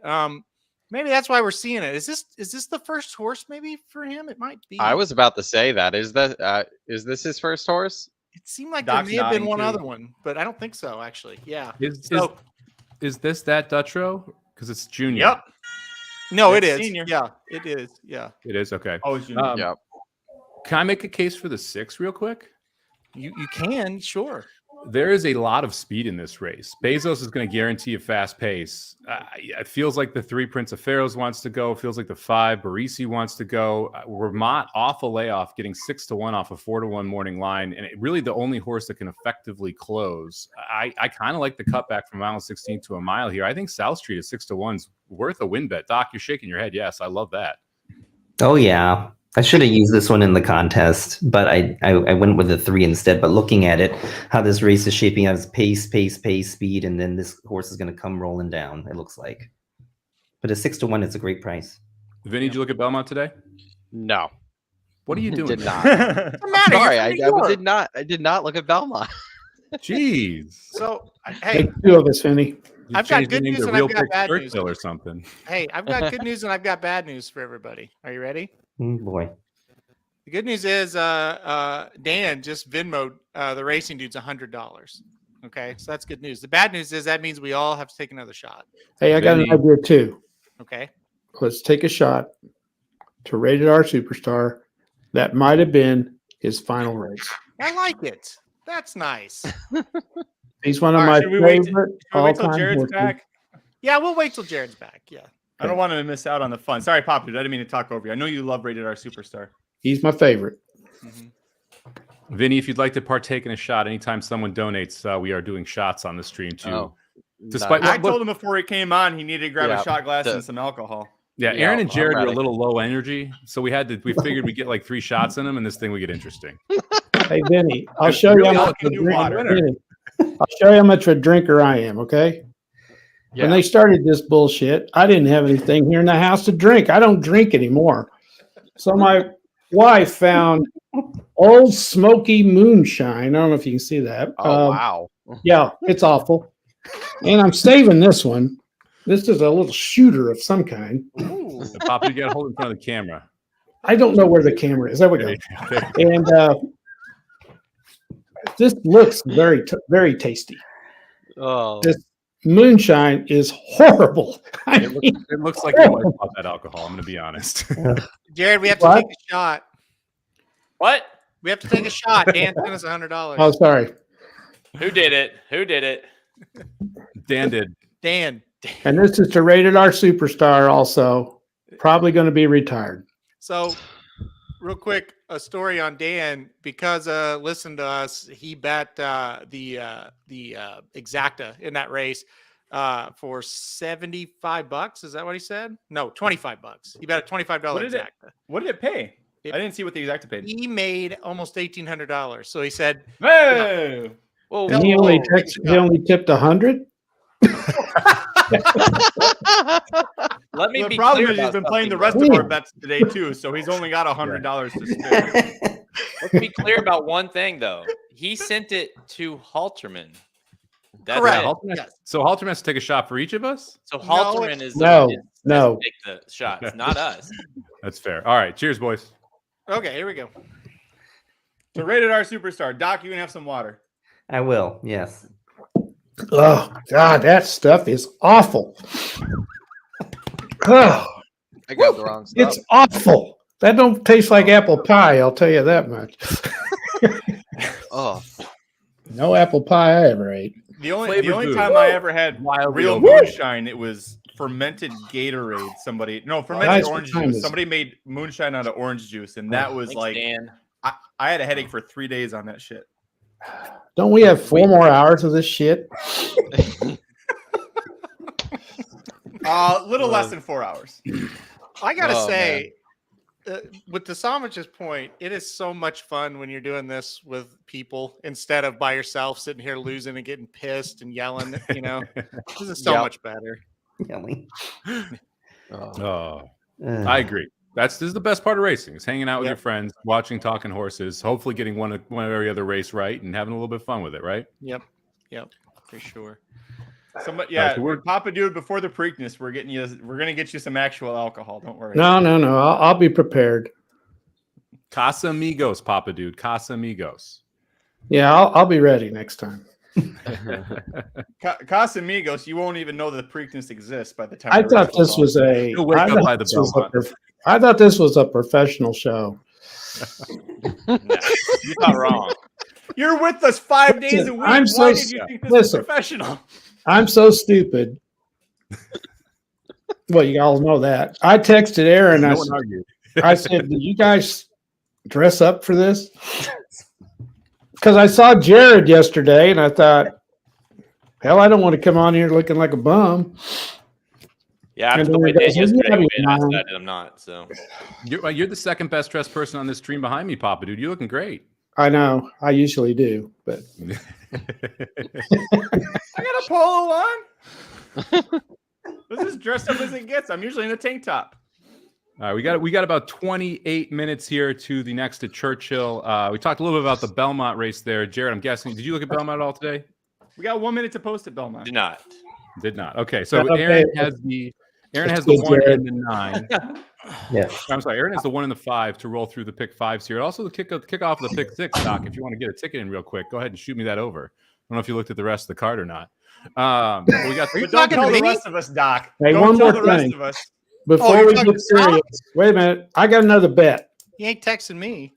Maybe that's why we're seeing it. Is this the first horse maybe for him? It might be. I was about to say that. Is this his first horse? It seemed like Doc's there may have been nodding, one too. other one, but I don't think so, actually. Yeah. Is this that Dutrow? Because it's junior. Yep. No, it That's is. senior. Yeah, it is. Yeah. It is? Okay. Oh, it's junior. Yep. Can I make a case for the 6 real quick? You can, sure. There is a lot of speed in this race. Bezos is going to guarantee a fast pace. It feels like the 3 Prince of Pharaohs wants to go. It feels like the 5 Barisi wants to go. Vermont off a layoff, getting 6-1 off a 4-1 morning line, and really the only horse that can effectively close. I kind of like the cutback from mile 16 to a mile here. I think South Street at 6-1 is worth a win bet. Doc, you're shaking your head. Yes, I love that. Oh yeah, I should have used this one in the contest, but I went with the 3 instead. But looking at it, how this race is shaping out, is pace, speed, and then this horse is going to come rolling down. It looks like, but at 6-1, it's a great price. Vinny, did you look at Belmont today? No. What are you doing? Did not. What's the matter? Sorry, You're I from New York. did not. I did not look at Belmont. Jeez. So, hey, Take 2 of us, Finny. You I've got changed the good name news to and I've Real got Quick bad news. Churchill or something. hey, I've got good news and I've got bad news for everybody. Are you ready? Boy, The good news is Dan just Venmoed the racing dudes $100. Okay, so that's good news. The bad news is that means we all have to take another shot. Hey, I got an Vinny. idea too. Okay. Let's take a shot to Rated R Superstar. That might have been his final race. I like it. That's nice. He's one of All my right, should we wait favorite till all-time Jared's horses. back? Yeah, we'll wait till Jared's back. Yeah. I don't want to miss out on the fun. Sorry, Pop, dude. I didn't mean to talk over you. I know you love Rated R Superstar. He's my favorite. Vinny, if you'd like to partake in a shot anytime someone donates, we are doing shots on the stream too. Oh, Despite nice. I told him before he came on he needed to grab Yeah, a shot glass the- and some alcohol. Yeah, Yeah, Aaron and I'm Jared were a ready. little low energy, so we figured we'd get like 3 shots in them, and this thing would get interesting. Hey, Vinny, I'll show you Really how all much can of a do water. drinker. Vinny, I'll show you how much of a drinker I am, okay? Yeah. When they started this bullshit, I didn't have anything here in the house to drink. I don't drink anymore. So my wife found Old Smoky Moonshine. I don't know if you can see that. Oh wow. Yeah, it's awful. And I'm saving this one. This is a little shooter of some kind. Papa, you got to hold it in front of the camera. I don't know where the camera is. There we go. There. And this looks very tasty. Oh. This moonshine is horrible. I mean, It looks like you might pop that alcohol. I'm going to be honest. Jared, we have to What? take a shot. What? We have to take a shot. Dan sent us $100. oh, sorry. Who did it? Who did it? Dan did. Dan. And this is to Rated R Superstar also. Probably going to be retired. So, real quick, a story on Dan. Because listen to us, he bet the exacta in that race for $75. Is that what he said? No, $25. He bet a $25 What did it- exacta. What did it pay? I didn't see what the exact paid. He made almost $1,800. So he said, Whoa! Whoa, And he only tipped 100. let me The be problem clear is he's about been playing the something, rest though. of our bets today too, so he's only got $100 to spare. Let's be clear about one thing, though. He sent it to Halterman. That's Correct. it. Halterman- Yes. So Halterman has to take a shot for each of us? So No, Halterman is no, is- no. Take the shots, not us. That's fair. All right. Cheers, boys. okay, here we go. So Rated R Superstar. Doc, you can have some water. I will. Yes. Oh, God, that stuff is awful. Oh, I got the wrong stuff. it's awful. That don't taste like apple pie, I'll tell you that much. Oh. No apple pie I ever ate. The only Flavored food. time I ever had Wildly real overrated. moonshine, it was fermented Gatorade. Fermented Guys, what orange time juice. is it? Somebody made moonshine out of orange juice, and that was Thanks, like Dan. I had a headache for 3 days on that shit. Don't we have 4 more hours of this shit? Little less than 4 hours. I gotta Oh, say, with the Somich's point, it is so much fun when you're doing this with people instead of by yourself sitting here losing and getting pissed and yelling. You know, this is so Yep. much better. Yummy. Oh, I agree. This is the best part of racing is hanging out with your friends, watching, talking horses, hopefully getting one every other race right and having a little bit of fun with it, right? Yep, for sure. Somebody, All right, so we're- Papa Dude, before the Preakness, we're gonna get you some actual alcohol. Don't worry. No. I'll be prepared. Casamigos, Papa Dude. Casamigos. Yeah, I'll be ready next time. Casamigos, you won't even know that the Preakness exists by the time. I the thought race this on. was a. You'll wake I up thought by the this was a Belmont. I thought this was a professional show. No, you're not wrong. You're with us 5 days Listen, a week. I'm Why so did you think this listen. was professional? I'm so stupid. Well, you all know that. I texted Aaron. No I one said, argued. I said, "Do you guys dress up for this?" Because I saw Jared yesterday, and I thought, "Hell, I don't want to come on here looking like a bum." Yeah, after And the then way it Dan goes, yesterday "Yeah, went, I man." decided I'm not. So You're the second best dressed person on this stream behind me, Papa Dude. You're looking great. I know. I usually do, but I got a polo on. This is dressed up as it gets. I'm usually in a tank top. All right, we got about 28 minutes here to the next to Churchill. We talked a little bit about the Belmont race there. Jared, I'm guessing, did you look at Belmont at all today? We got 1 minute to post at Belmont. did not. Did not. Okay, so Okay. Aaron has the That's one good, Jared. and the 9. Yeah. I'm sorry, Aaron has the 1 and the 5 to roll through the pick 5s here. Also, the kick off of the pick 6, Doc. If you want to get a ticket in real quick, go ahead and shoot me that over. I don't know if you looked at the rest of the card or not. But we got. But don't tell the rest of us, Doc. Hey, don't one tell more the rest thing. of us. before you're we talking get serious, stocks? wait a minute. I got another bet. He ain't texting me.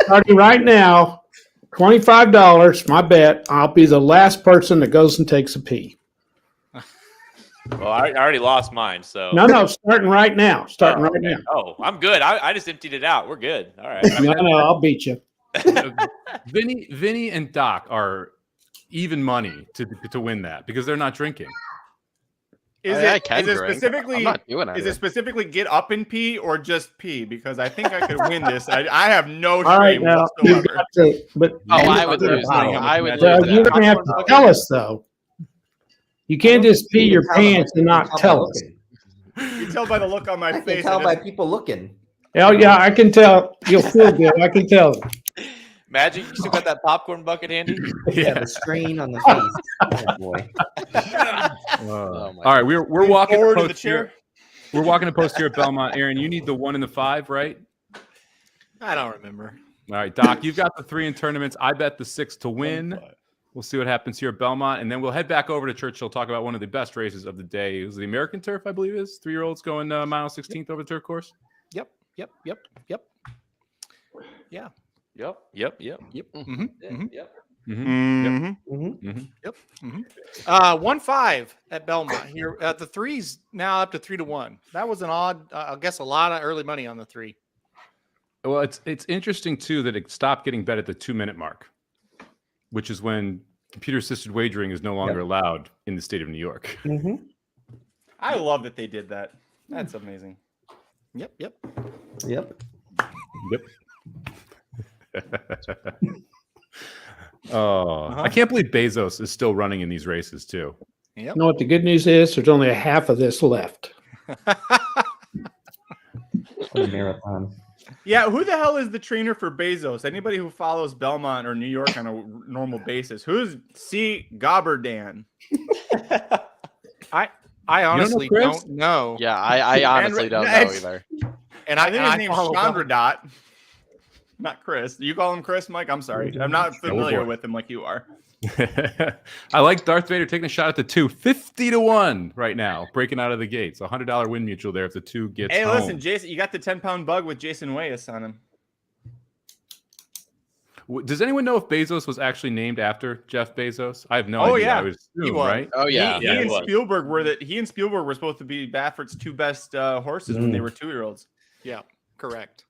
Starting right now, $25. My bet. I'll be the last person that goes and takes a pee. Well, I already lost mine, so No, starting right now. Starting right now. Oh, I'm good. I just emptied it out. We're good. All right. No, I'll beat you. Vinny and Doc are even money to win that because they're not drinking. I can is it drink. specifically I'm not doing is anything. it specifically get up and pee or just pee? Because I think I could win this. I have no All right, shame now you've whatsoever. got to. But Oh, I would They're lose. bottle. That. I would well, lose. you're That. gonna have to tell us though. You can't just pee your pants and not tell us. You can tell by the look on my I can face. tell I by just- people looking. Oh yeah, I can tell. You'll feel good. I can tell. Magic, you still got that popcorn bucket handy? Yeah, the strain on the face. Oh boy. Oh, my All right, we're walking forward to to the post here. chair. We're walking to post here at Belmont. Aaron, you need the 1 and the 5, right? I don't remember. All right, Doc, you've got the 3 in tournaments. I bet the 6 to win. We'll see what happens here at Belmont, and then we'll head back over to Churchill, talk about one of the best races of the day. It was the American Turf, I believe it is. 3-year-olds going mile 16th over the turf course. Yep. Yeah. Yep. Mm-hmm. Yep. Mhm. 1-5 at Belmont here. The 3's now up to 3-1. That was an odd. I guess a lot of early money on the 3. Well, it's interesting too that it stopped getting bet at the 2-minute mark, which is when computer-assisted wagering is no longer allowed in the state of New York. Mm-hmm. I love that they did that. That's amazing. Yep. Yep. Yep. Oh, I can't believe Bezos is still running in these races too. You know what the good news is? There's only a half of this left. Marathon. Yeah, who the hell is the trainer for Bezos? Anybody who follows Belmont or New York on a normal basis? Who's C. Gobberdan? I honestly Chris? don't know. Yeah, I honestly don't know it's- either. And I think his name's follow Chandradot. Not Chris. You call him Chris, Mike? I'm sorry. I'm not familiar for it. with him like you are. I like Darth Vader taking a shot at the 2, 50-1 right now, breaking out of the gates. $100 win mutual there if the 2 gets Hey, home. listen, Jason, you got the 10-pound bug with Jason Wayas on him. Does anyone know if Bezos was actually named after Jeff Bezos? I have no Oh, idea. yeah. I would He assume, was. right? Oh yeah. He Yeah, it and was. Spielberg were supposed to be Baffert's two best horses when they were 2-year-olds. Yeah, correct.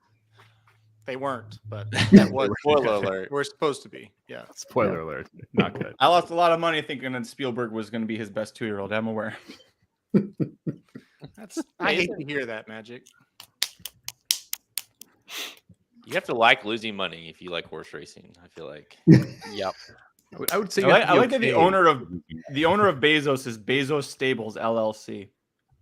They weren't, but that was Spoiler alert. we're supposed to be. Yeah. Spoiler alert. Not good. I lost a lot of money thinking that Spielberg was going to be his best 2-year-old. I'm aware. I hate to hear that, Magic. You have to like losing money if you like horse racing. I feel like. Yep. I would say I you have to be like that the okay owner of with losing. Bezos is Bezos Stables LLC.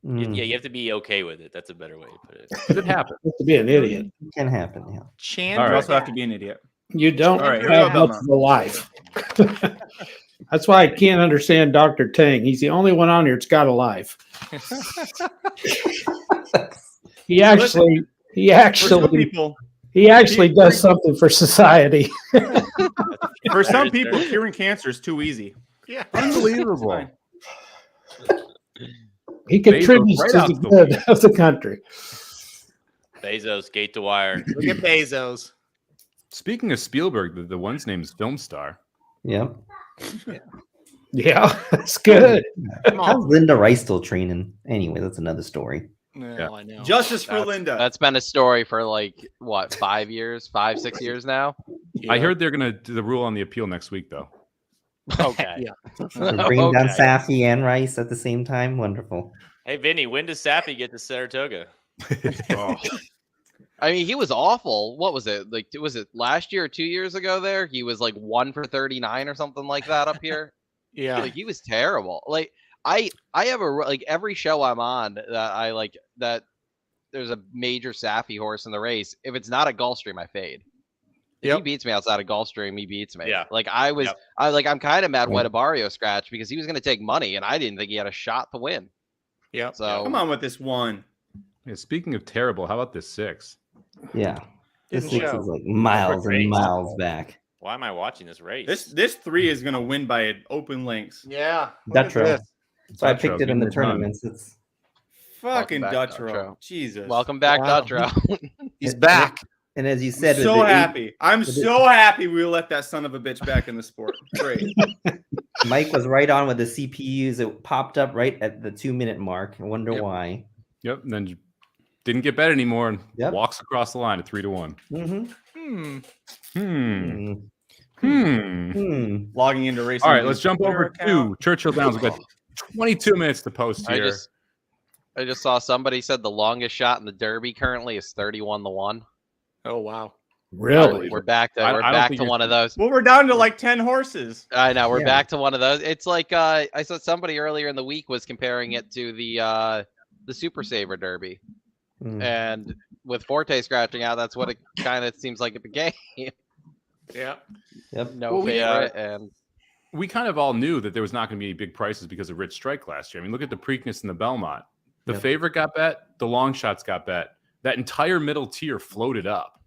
Mm, Yeah, you have to be okay with it. That's a better way to put it. Does it happen? You have to be an idiot. it can happen. Yeah. Chandra. All You right. also have to be an idiot. You don't All right, here we have go, much of a life. That's why I can't understand Dr. Tang. He's the only one on here that's got a life. He actually does something for society. For some people, curing cancer is too easy. Yeah. Unbelievable. Fine. He contributes right to out the the good of the country. Bezos, gate to wire. Look at Bezos. Speaking of Spielberg, the one's name is Film Star. Yep. Yeah, that's good. Come How's on. Linda Rice still training? Anyway, that's another story. No, Yeah. I know. Justice for That's- Linda. That's been a story for like what, 5 years, 5-6 years now. Yeah. I heard they're going to do the rule on the appeal next week, though. Okay. Yeah. So bringing down Okay. Safi and Rice at the same time. Wonderful. Hey, Vinny, when does Sappy get to Saratoga? Oh. I mean, he was awful. What was it? Like, was it last year or 2 years ago there? He was like 1 for 39 or something like that up here. Yeah. Like, he was terrible. Like, I have like every show I'm on that I like that there's a major Safi horse in the race. If it's not a Gulfstream, I fade. If he Yep. beats me outside of Gulfstream, he beats me. Yeah. Like I was, Yep. I'm kind of mad Yeah. Wedabario scratched because he was going to take money, and I didn't think he had a shot to win. Yep. So Come on with this one. Yeah, speaking of terrible, how about this 6? Yeah. This Didn't six show. is like miles Great. and miles back. Why am I watching this race? This 3 is going to win by an open lengths. Yeah. Look at Dutro. this. So I Dutro, picked it in the getting it done. tournaments. It's Fucking back, Dutro. Dutro. Jesus. welcome back, Wow. Dutro. He's and- back. And as you I'm said, with so the eight- happy. I'm with the- so happy we let that son of a bitch back in the sport. Great. Mike was right on with the CPUs. It popped up right at the 2-minute mark. I wonder Yep. why. Yep. And then didn't get bet anymore and Yep. walks across the line at 3-1. Mm-hmm. Hmm. Logging into racing. All right, let's jump Twitter over account. to Churchill Downs. We've got 22 minutes to post here. I just saw somebody said the longest shot in the Derby currently is 31-1. Oh wow. Really? We're back to I don't think to it's- one of those. Well, we're down to like 10 horses. I know we're Yeah. back to one of those. It's like I saw somebody earlier in the week was comparing it to the Super Saver Derby, Mm. and with Forte scratching out, that's what it kind of seems like it became. Yeah. Yep. No Well, we, favorite, and We kind of all knew that there was not going to be any big prices because of Rich Strike last year. I mean, look at the Preakness and the Belmont. The Yep. favorite got bet, the long shots got bet. That entire middle tier floated up.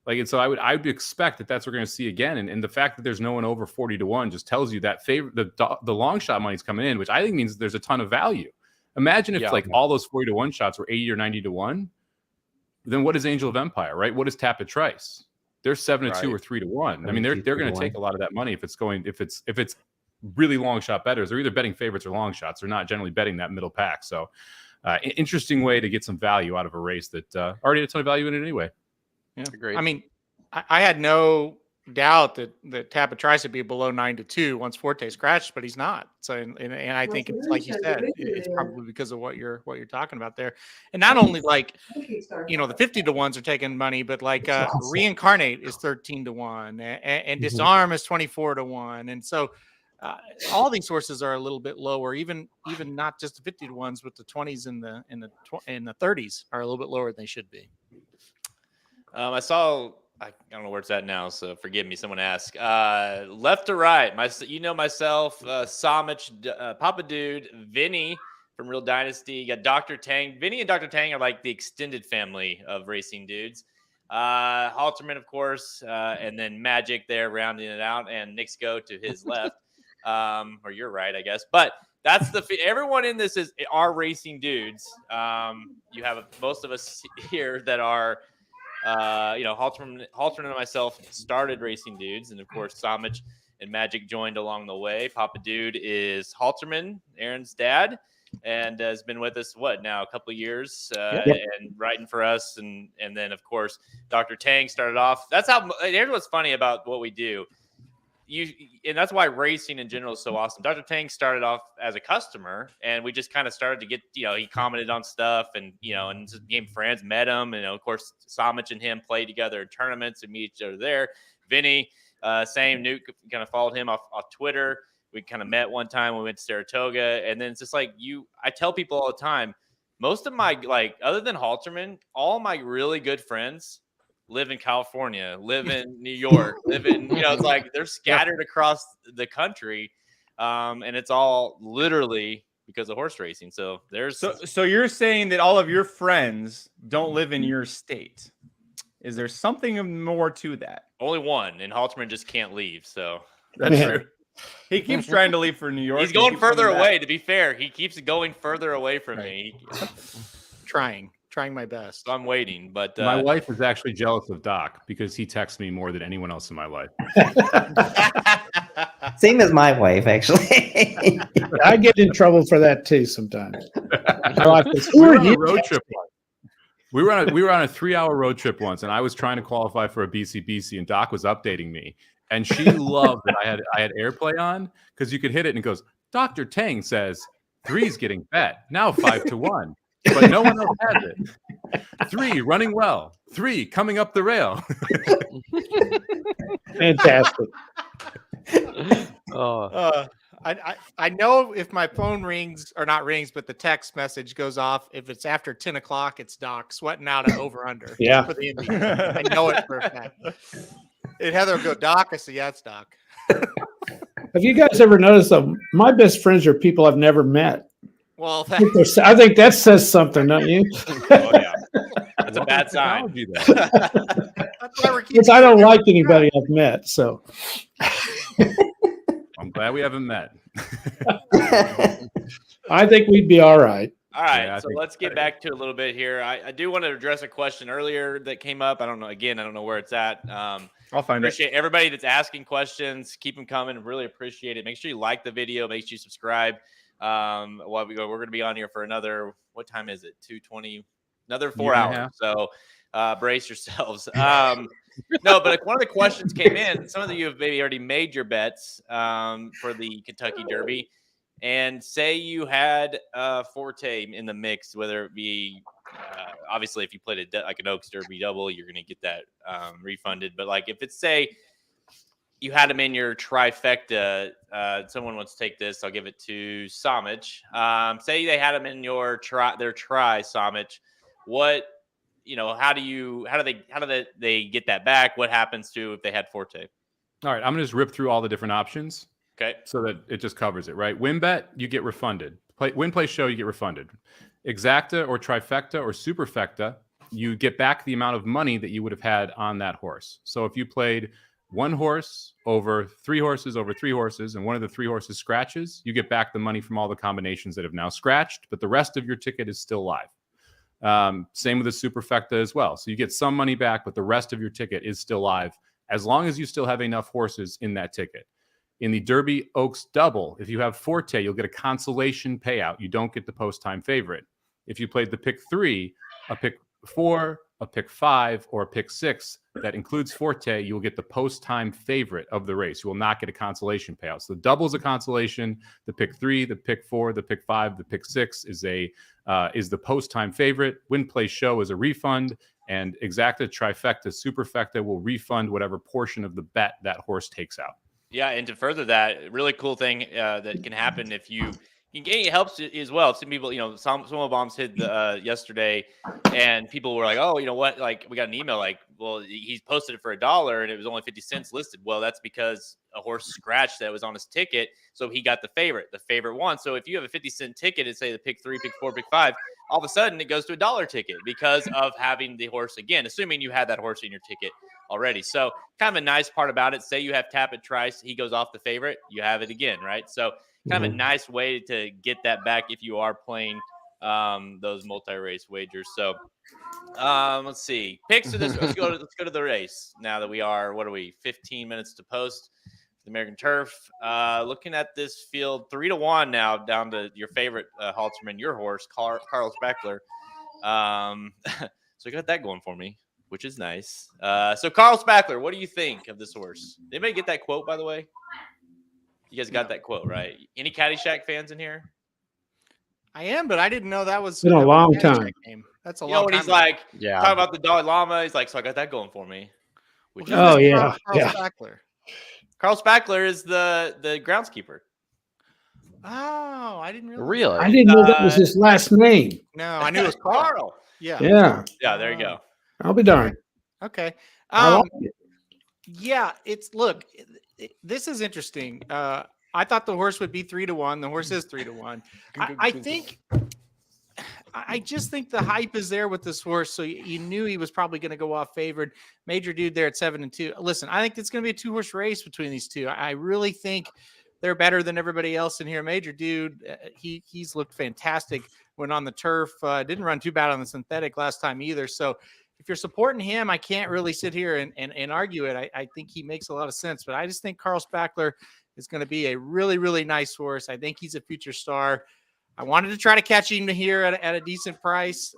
Like, and so I would expect that that's what we're going to see again. And the fact that there's no one over 40-1 just tells you that the long shot money's coming in, which I think means there's a ton of value. Imagine if Yeah. like all those 40-1 shots were 80 or 90-1. Then what is Angel of Empire, right? What is Tapit Trice? They're 7-2 or 3-1. I mean, they're 7-2, going to 3-1. take a lot of that money if it's really long shot bettors. They're either betting favorites or long shots. They're not generally betting that middle pack. So, interesting way to get some value out of a race that already had a ton of value in it anyway. Yeah. Agreed. I mean, I had no doubt that Tapit tries to be below 9-2 once Forte scratched, but he's not. So, and I think it's like you said, it's probably because of what you're talking about there. And not only like, you know, the 50-1s are taking money, but like Reincarnate is 13-1 and Disarm is 24-1. And so all these sources are a little bit lower, even not just the 50-1s, but the 20s and the 30s are a little bit lower than they should be. I saw. I don't know where it's at now, so forgive me. Someone asked. Left to right, myself, Somich, Papa Dude, Vinny from Real Dynasty. You got Dr. Tang. Vinny and Dr. Tang are like the extended family of racing dudes. Halterman, of course, and then Magic there rounding it out, and Nick's go to his left, or your right, I guess. But that's everyone in this are racing dudes. You have most of us here that are Halterman and myself started Racing Dudes, and of course Somich and Magic joined along the way. Papa Dude is Halterman, Aaron's dad, and has been with us a couple of years, and writing for us, and then of course Dr. Tang started off. That's how. Here's what's funny about what we do. And that's why racing in general is so awesome. Dr. Tang started off as a customer, and we just kind of started to get, he commented on stuff, and and just became friends, met him, and of course Somich and him played together in tournaments and meet each other there. Vinny, same. Nuke kind of followed him off Twitter. We kind of met one time when we went to Saratoga, and then it's just like I tell people all the time, most of my, other than Halterman, all my really good friends live in California, live in New York, live in, it's like they're scattered across the country. And it's all literally because of horse racing. So so you're saying that all of your friends don't live in your state. Is there something more to that? Only one, and Halterman just can't leave. So that's true. He keeps trying to leave for New York. He's going further away, to be fair. He keeps going further away from me. Trying my best. So I'm waiting, but my wife is actually jealous of Doc because he texts me more than anyone else in my life. Same as my wife, actually. I get in trouble for that too sometimes. We were on a road trip once. We were on a 3-hour road trip once, and I was trying to qualify for a BCBC, and Doc was updating me, and she loved that I had AirPlay on because you could hit it and it goes, Dr. Tang says 3's getting bet now 5-1. But no one else has it. 3 running well. 3 coming up the rail. Fantastic. I know if my phone rings or not rings, but the text message goes off. If it's after 10 o'clock, it's Doc sweating out an over under. For the NBA. I know it for a fact. And Heather will go, Doc. I say, yeah, it's Doc. Have you guys ever noticed that my best friends are people I've never met? Well, I think that says something, don't you? Oh, yeah. That's a bad sign. That's why we're Because I don't like anybody I've met, so I'm glad we haven't met. I think we'd be all right. All right, Yeah, so let's get back to a little bit here. I do want to address a question earlier that came up. I don't know where it's at. I'll find it. Appreciate everybody that's asking questions. Keep them coming. Really appreciate it. Make sure you like the video. Make sure you subscribe. While we go, we're going to be on here for another, what time is it? 2:20, another 4 hours. So brace yourselves. No, but one of the questions came in. Some of you have maybe already made your bets for the Kentucky Derby, and say you had Forte in the mix, whether it be obviously if you played like an Oaks Derby double, you're going to get that refunded. But like if it's say you had them in your trifecta, someone wants to take this. I'll give it to Somich. Say they had them in their try Somich. What, how do they get that back? What happens to if they had Forte? All right, I'm gonna just rip through all the different options. Okay. So that it just covers it, right? Win bet, you get refunded. Win play show, you get refunded. Exacta or trifecta or superfecta, you get back the amount of money that you would have had on that horse. So if you played one horse over 3 horses over 3 horses, and one of the 3 horses scratches, you get back the money from all the combinations that have now scratched, but the rest of your ticket is still live. Same with the superfecta as well. So you get some money back, but the rest of your ticket is still live as long as you still have enough horses in that ticket. In the Derby Oaks double, if you have Forte, you'll get a consolation payout. You don't get the post-time favorite. If you played the pick 3, a pick 4, a pick 5, or a pick 6 that includes Forte, you will get the post-time favorite of the race. You will not get a consolation payout. So the double is a consolation. The pick 3, the pick 4, the pick 5, the pick 6 is the post-time favorite. Win play show is a refund, and exacta, trifecta, superfecta will refund whatever portion of the bet that horse takes out. Yeah, and to further that, really cool thing that can happen if you it helps as well. Some people, Somobombs hit yesterday, and people were like, "Oh, you know what? Like, we got an email like, well, he posted it for $1, and it was only 50 cents listed." Well, that's because a horse scratched that was on his ticket, so he got the favorite. The favorite won. So if you have a 50-cent ticket and say the pick 3, pick 4, pick 5, all of a sudden it goes to $1 ticket because of having the horse again, assuming you had that horse in your ticket already. So kind of a nice part about it. Say you have tap it twice, he goes off the favorite, you have it again, right? So kind of a nice way to get that back if you are playing those multi-race wagers. So let's see. Picks of this. Let's go to the race now that we are. What are we? 15 minutes to post the American Turf. Looking at this field, 3-1 now, down to your favorite Halterman, your horse, Carl Speckler. So I got that going for me, which is nice. So Carl Speckler, what do you think of this horse? Did anybody get that quote, by the way? You guys got that quote, right? Any Caddyshack fans in here? I am, but I didn't know that was Been a that was long Caddyshack time. Game. That's a You long know when time. he's ago. like Yeah. talking about the Dalai Lama, he's like, so I got that going for me. Which Well, is Oh, who's yeah, Carl yeah. Speckler? Carl Speckler is the groundskeeper. Oh, I didn't realize. Really? I didn't know that was his last name. No, I knew it was Carl. Carl. Yeah. Yeah, Yeah, there you go. I'll be darned. Okay. I like it. Yeah, this is interesting. I thought the horse would be 3-1. The horse is 3-1. I just think the hype is there with this horse. So you knew he was probably going to go off favored. Major Dude there at 7-2. Listen, I think it's going to be a 2-horse race between these two. I really think they're better than everybody else in here. Major Dude, he's looked fantastic when on the turf. Didn't run too bad on the synthetic last time either. So if you're supporting him, I can't really sit here and argue it. I think he makes a lot of sense. But I just think Carl Speckler is going to be a really, really nice horse. I think he's a future star. I wanted to try to catch him here at a decent price.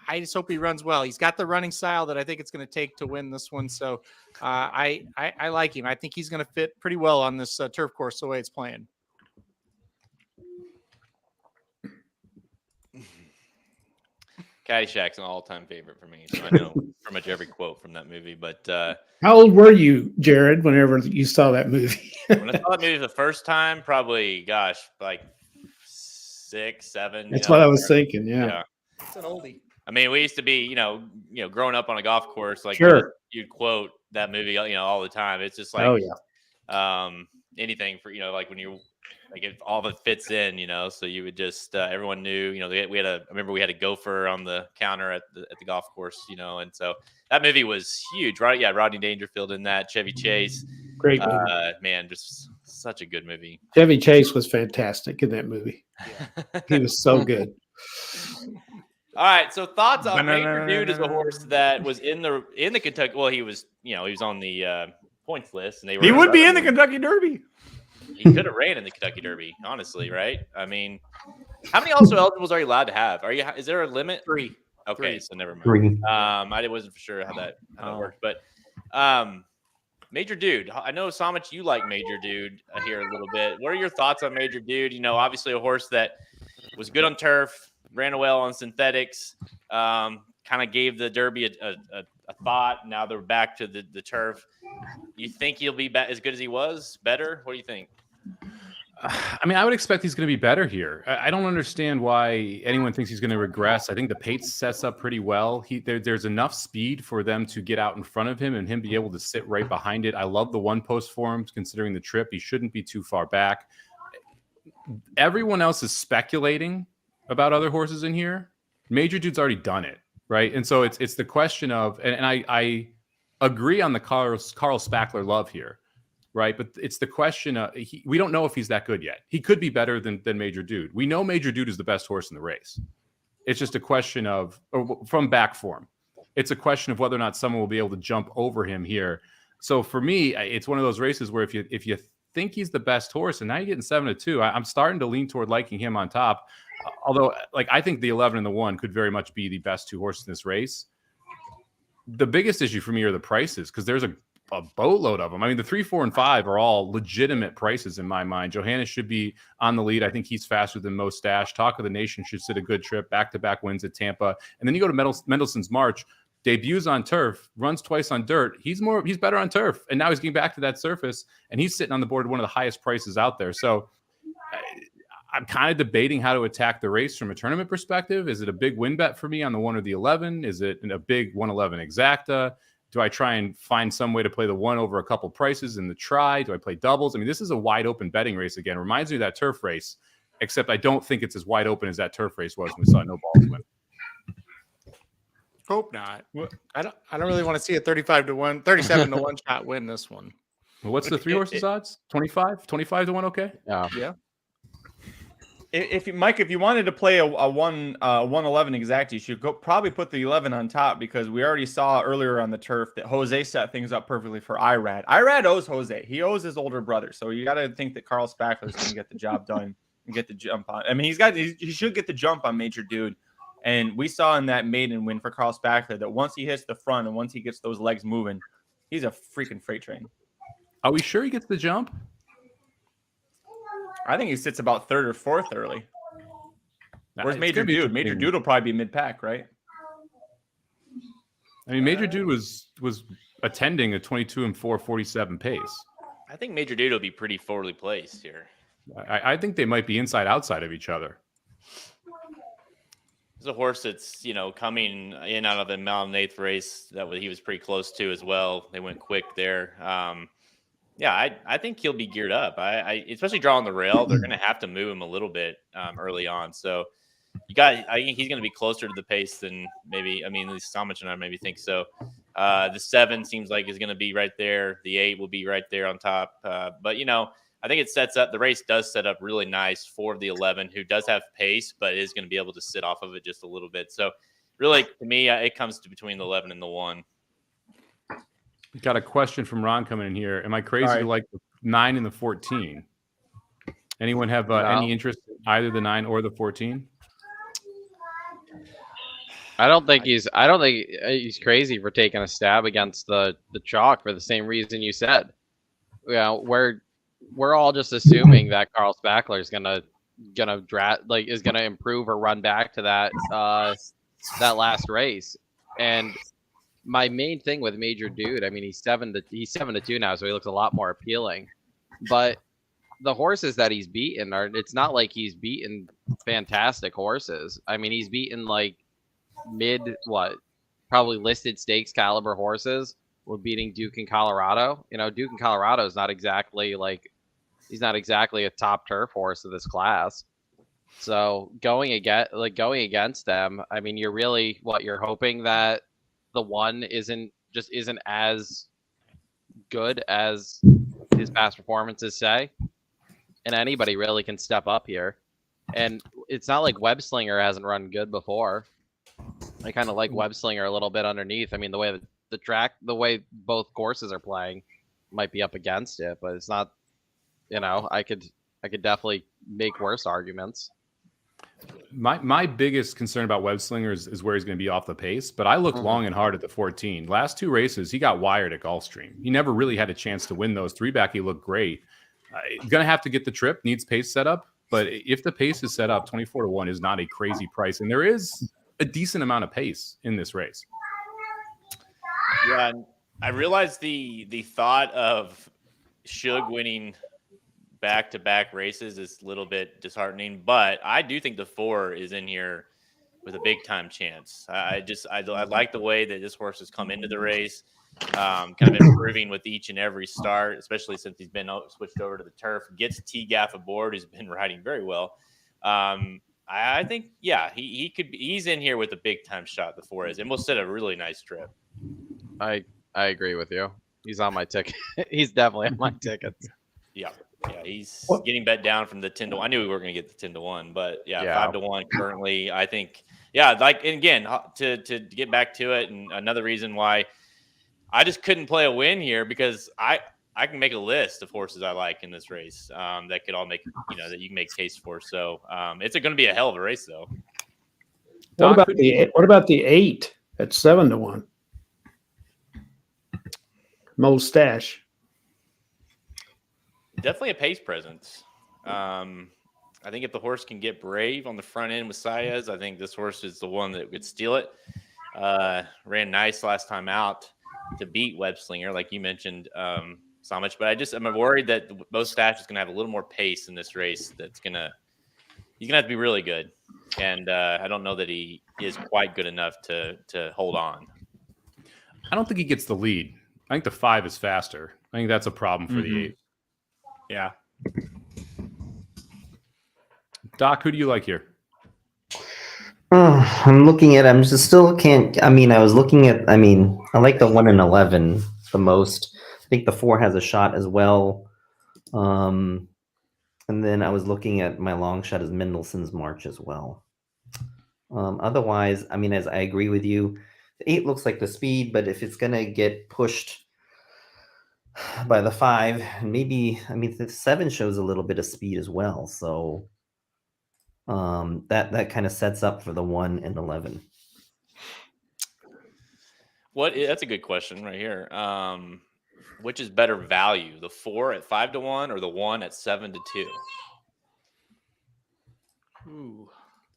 I just hope he runs well. He's got the running style that I think it's going to take to win this one. So I like him. I think he's going to fit pretty well on this turf course the way it's playing. Caddyshack's an all-time favorite for me. So I know pretty much every quote from that movie. But How old were you, Jared, whenever you saw that movie? when I saw that movie the first time, probably, gosh, like 6, 7. That's what I was thinking. Yeah. It's an oldie. I mean, we used to be, growing up on a golf course, like Sure. you'd quote that movie, all the time. It's just like, Oh, yeah. Anything for, like when you, like if all of it fits in, so you would just, everyone knew, I remember we had a gopher on the counter at the golf course, and so that movie was huge, right? Yeah. Rodney Dangerfield in that, Chevy Chase, Great movie. man, just such a good movie. Chevy Chase was fantastic in that movie. He was so good. All right, so thoughts on Major Dude is a horse that was in the Kentucky. Well, he was on the points list, and they were. He would be in the Kentucky Derby. He could have ran in the Kentucky Derby, honestly, right? I mean, how many also eligibles are you allowed to have? Is there a limit? 3. Okay, 3. so never mind. 3. I wasn't for sure how that worked, but Major Dude. I know Somich, you like Major Dude here a little bit. What are your thoughts on Major Dude? Obviously a horse that was good on turf, ran well on synthetics, kind of gave the Derby a thought. Now they're back to the turf. You think he'll be as good as he was? Better? What do you think? I mean, I would expect he's going to be better here. I don't understand why anyone thinks he's going to regress. I think the pace sets up pretty well. There's enough speed for them to get out in front of him and him be able to sit right behind it. I love the one post for him, considering the trip. He shouldn't be too far back. Everyone else is speculating about other horses in here. Major Dude's already done it, right? And so it's the question of, and I agree on the Carl Speckler love here, right? But it's the question of, we don't know if he's that good yet. He could be better than Major Dude. We know Major Dude is the best horse in the race. It's just a question of, from back form, it's a question of whether or not someone will be able to jump over him here. So for me, it's one of those races where if you think he's the best horse, and now you're getting 7-2, I'm starting to lean toward liking him on top. Although, I think the 11 and the 1 could very much be the best 2 horses in this race. The biggest issue for me are the prices, because there's a boatload of them. I mean, the 3, 4, and 5 are all legitimate prices in my mind. Johannes should be on the lead. I think he's faster than most stash. Talk of the Nation should sit a good trip, back-to-back wins at Tampa. And then you go to Mendelssohn's March, debuts on turf, runs twice on dirt. He's better on turf. And now he's getting back to that surface, and he's sitting on the board one of the highest prices out there. So I'm kind of debating how to attack the race from a tournament perspective. Is it a big win bet for me on the 1 or the 11? Is it a big 111 exacta? Do I try and find some way to play the 1 over a couple prices in the try? Do I play doubles? I mean, this is a wide open betting race again. Reminds me of that turf race, except I don't think it's as wide open as that turf race was when we saw no balls win. Hope not. I don't really want to see a 35-1, 37-1 shot win this one. Well, what's the 3 horses odds? 25 to 1. Okay. Yeah. Yeah. Mike, if you wanted to play a 111 exact, you should probably put the 11 on top, because we already saw earlier on the turf that Jose set things up perfectly for Irad. Irad owes Jose. He owes his older brother. So you got to think that Carl Spackler is going to get the job done and get the jump on. I mean, he should get the jump on Major Dude. And we saw in that maiden win for Carl Spackler that once he hits the front and once he gets those legs moving, he's a freaking freight train. Are we sure he gets the jump? I think he sits about third or fourth early. Where's Major Dude? Major Dude will probably be mid-pack, right? I mean, Major Dude was attending a 22-4 pace. I think Major Dude will be pretty forwardly placed here. I think they might be outside of each other. There's a horse that's, coming in out of the Mountain 8th race he was pretty close to as well. They went quick there. I think he'll be geared up. I especially drawing the rail, they're going to have to move him a little bit early on. So I think he's going to be closer to the pace than at least Somich and I maybe think so. The 7 seems like is going to be right there. The 8 will be right there on top. But I think the race does set up really nice for the 11, who does have pace, but is going to be able to sit off of it just a little bit. So really, to me, it comes to between the 11 and the 1. Got a question from Ron coming in here. Am I crazy to like the 9 and the 14? Anyone have any interest in either the 9 or the 14? I don't think he's crazy for taking a stab against the chalk for the same reason you said. We're all just assuming that Carl Spackler is gonna improve or run back to that last race. And my main thing with Major Dude, I mean, he's 7-2 now, so he looks a lot more appealing. But the horses that he's beaten it's not like he's beaten fantastic horses. I mean, he's beaten like probably listed stakes caliber horses. We're beating Duke in Colorado. Duke in Colorado is not exactly he's not exactly a top turf horse of this class. So going against them, I mean, you're hoping that the 1 isn't as good as his past performances say, and anybody really can step up here. And it's not like Web Slinger hasn't run good before. I kind of like Web Slinger a little bit underneath. I mean, the way the track, the way both courses are playing, might be up against it, but it's not. I could definitely make worse arguments. My biggest concern about Web Slinger is where he's going to be off the pace, but I looked long and hard at the 14. Last 2 races, he got wired at Gulfstream. He never really had a chance to win those. 3-back, he looked great. Going to have to get the trip, needs pace set up, but if the pace is set up, 24-1 is not a crazy price, and there is a decent amount of pace in this race. Yeah, I realized the thought of Shug winning back-to-back races is a little bit disheartening, but I do think the 4 is in here with a big-time chance. I like the way that this horse has come into the race, kind of improving with each and every start, especially since he's been switched over to the turf. Gets T-Gaff aboard, who's been riding very well. I think, he's in here with a big-time shot, the 4 is, and we'll set a really nice trip. I agree with you. He's on my ticket. He's definitely on my tickets. Yeah, he's getting bet down from the 10-1. I knew we were going to get the 10-1, but 5-1 currently. I think, and again, to get back to it, and another reason why I just couldn't play a win here, because I can make a list of horses I like in this race that could all make that you can make case for. So it's going to be a hell of a race, though. What about the 8 at 7-1? Mustache. Definitely a pace presence. I think if the horse can get brave on the front end with Saez, I think this horse is the one that would steal it. Ran nice last time out to beat Web Slinger, like you mentioned, Somich. But I'm worried that Mustache is going to have a little more pace in this race. He's going to have to be really good. And I don't know that he is quite good enough to hold on. I don't think he gets the lead. I think the 5 is faster. I think that's a problem for the 8. Yeah. Doc, who do you like here? I'm looking at. I'm just still can't. I mean, I was looking at. I mean, I like the 1 and 11 the most. I think the 4 has a shot as well. And And then I was looking at my long shot as Mendelssohn's March as well. Otherwise, I mean, as I agree with you, the 8 looks like the speed, but if it's going to get pushed by the 5, maybe, I mean, the 7 shows a little bit of speed as well. So that kind of sets up for the 1 and 11. That's a good question right here. Which is better value, the 4 at 5-1 or the 1 at 7-2? Ooh.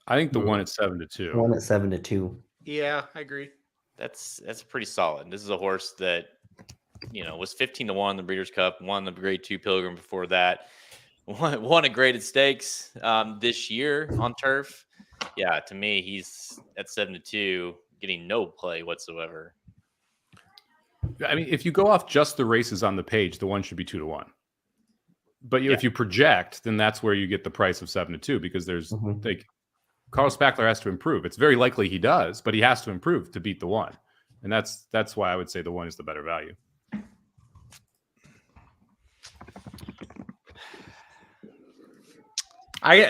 I think the 1 at 7-2. 1 at 7-2. Yeah, I agree. That's pretty solid. This is a horse that was 15-1 in the Breeders' Cup, won the Grade 2 Pilgrim before that, won a graded stakes this year on turf. Yeah, to me, he's at 7-2, getting no play whatsoever. I mean, if you go off just the races on the page, the 1 should be 2-1. But if you project, then that's where you get the price of 7-2 because there's like Carlos Spackler has to improve. It's very likely he does, but he has to improve to beat the 1, and that's why I would say the 1 is the better value.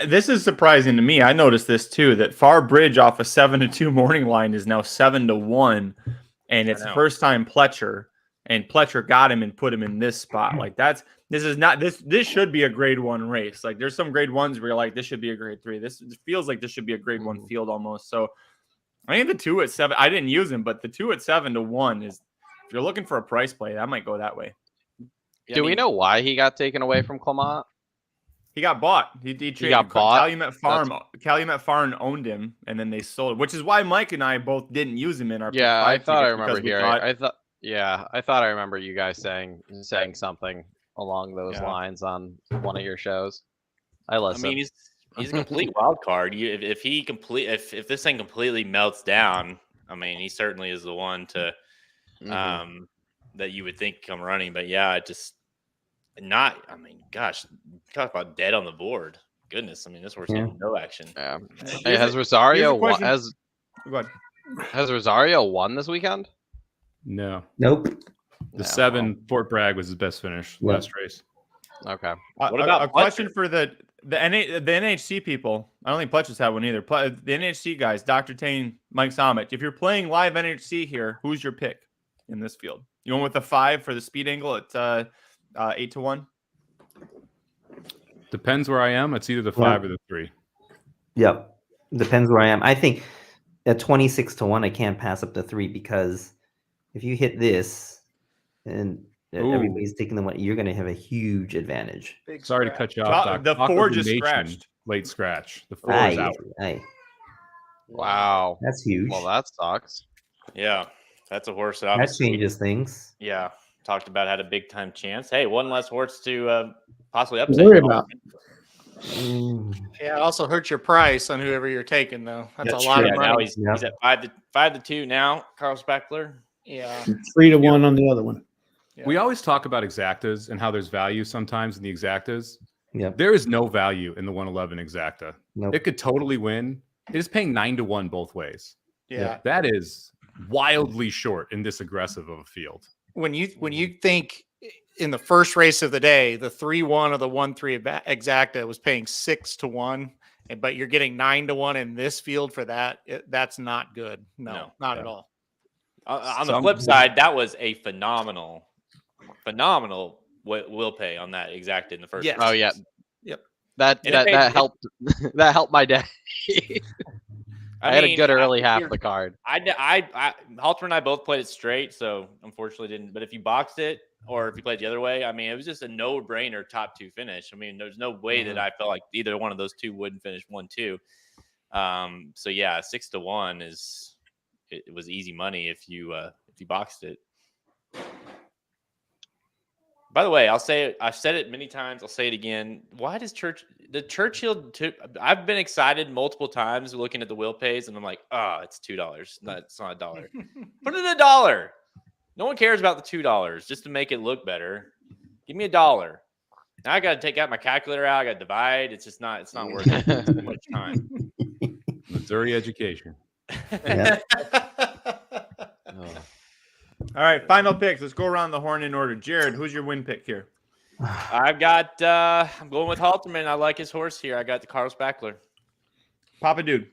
This is surprising to me. I noticed this too, that Far Bridge off a 7-2 morning line is now 7-1, and it's the first time Pletcher, and Pletcher got him and put him in this spot. Like this should be a grade 1 race. Like there's some grade 1s where you're like, this should be a grade 3. This feels like this should be a grade 1 field almost. So I think the 2 at 7, I didn't use him, but the 2 at 7-1 is, if you're looking for a price play, that might go that way. Do we know why he got taken away from Clement? He got bought. He got bought? Calumet Farm owned him, and then they sold it, which is why Mike and I both didn't use him in our Yeah, I thought I remember hearing. I thought I remember you guys saying something along those lines on one of your shows. I listened. I mean, he's a complete wild card. If this thing completely melts down, I mean, he certainly is the one to that you would think come running. But yeah, not. I mean, gosh, talk about dead on the board. Goodness, I mean, this horse had no action. Yeah. Hey, has Rosario won? Go ahead. Has Rosario won this weekend? No. Nope. The 7 Fort Bragg was his best finish last race. Okay. What about a question for the NHC people? I don't think Pletcher's had one either. The NHC guys, Dr. Tane, Mike Somich. If you're playing live NHC here, who's your pick in this field? You going with the 5 for the speed angle at 8-1? Depends where I am. It's either the 5 or the 3. Yep. Depends where I am. I think at 26-1, I can't pass up the 3 because if you hit this and everybody's taking the 1, you're going to have a huge advantage. Sorry to cut you off, Doc. The 4 just scratched. Late scratch. The 4 is out. Wow. That's huge. Well, that sucks. Yeah, that's a horse that changes things. Yeah, talked about had a big time chance. Hey, one less horse to possibly Worry upset. about. Yeah, it also hurts your price on whoever you're taking, though. That's a That's lot true. of Now money. he's at 5-2 now. Carl Spackler. Yeah. 3-1 on the other one. We always talk about exactas and how there's value sometimes in the exactas. Yep. There is no value in the 111 exacta. Nope. It could totally win. It is paying 9-1 both ways. Yeah. That is wildly short in this aggressive of a field. When you think in the first race of the day, the 3-1 of the 1-3 exacta was paying 6-1, but you're getting 9-1 in this field for that. That's not good. No, not at all. On the flip side, that was a phenomenal will pay on that exacta in the first. Yes. Oh yeah. Yep. That helped. That helped my day. I had a good early half of the card. Halter and I both played it straight, so unfortunately didn't. But if you boxed it or if you played the other way, I mean, it was just a no-brainer top 2 finish. I mean, there's no way that I felt like either one of those 2 wouldn't finish 1-2. So yeah, 6-1 it was easy money if you boxed it. By the way, I've said it many times. I'll say it again. Why does Churchill? I've been excited multiple times looking at the will pays, and I'm like, it's $2. It's not $1. Put it $1. No one cares about the $2 just to make it look better. Give me $1. Now I got to take out my calculator out. I got to divide. It's just not. It's not worth it. It's too much time. Missouri education. Yeah. All right, final picks. Let's go around the horn in order. Jared, who's your win pick here? I've got. I'm going with Halterman. I like his horse here. I got the Carl Spackler. Papa Dude.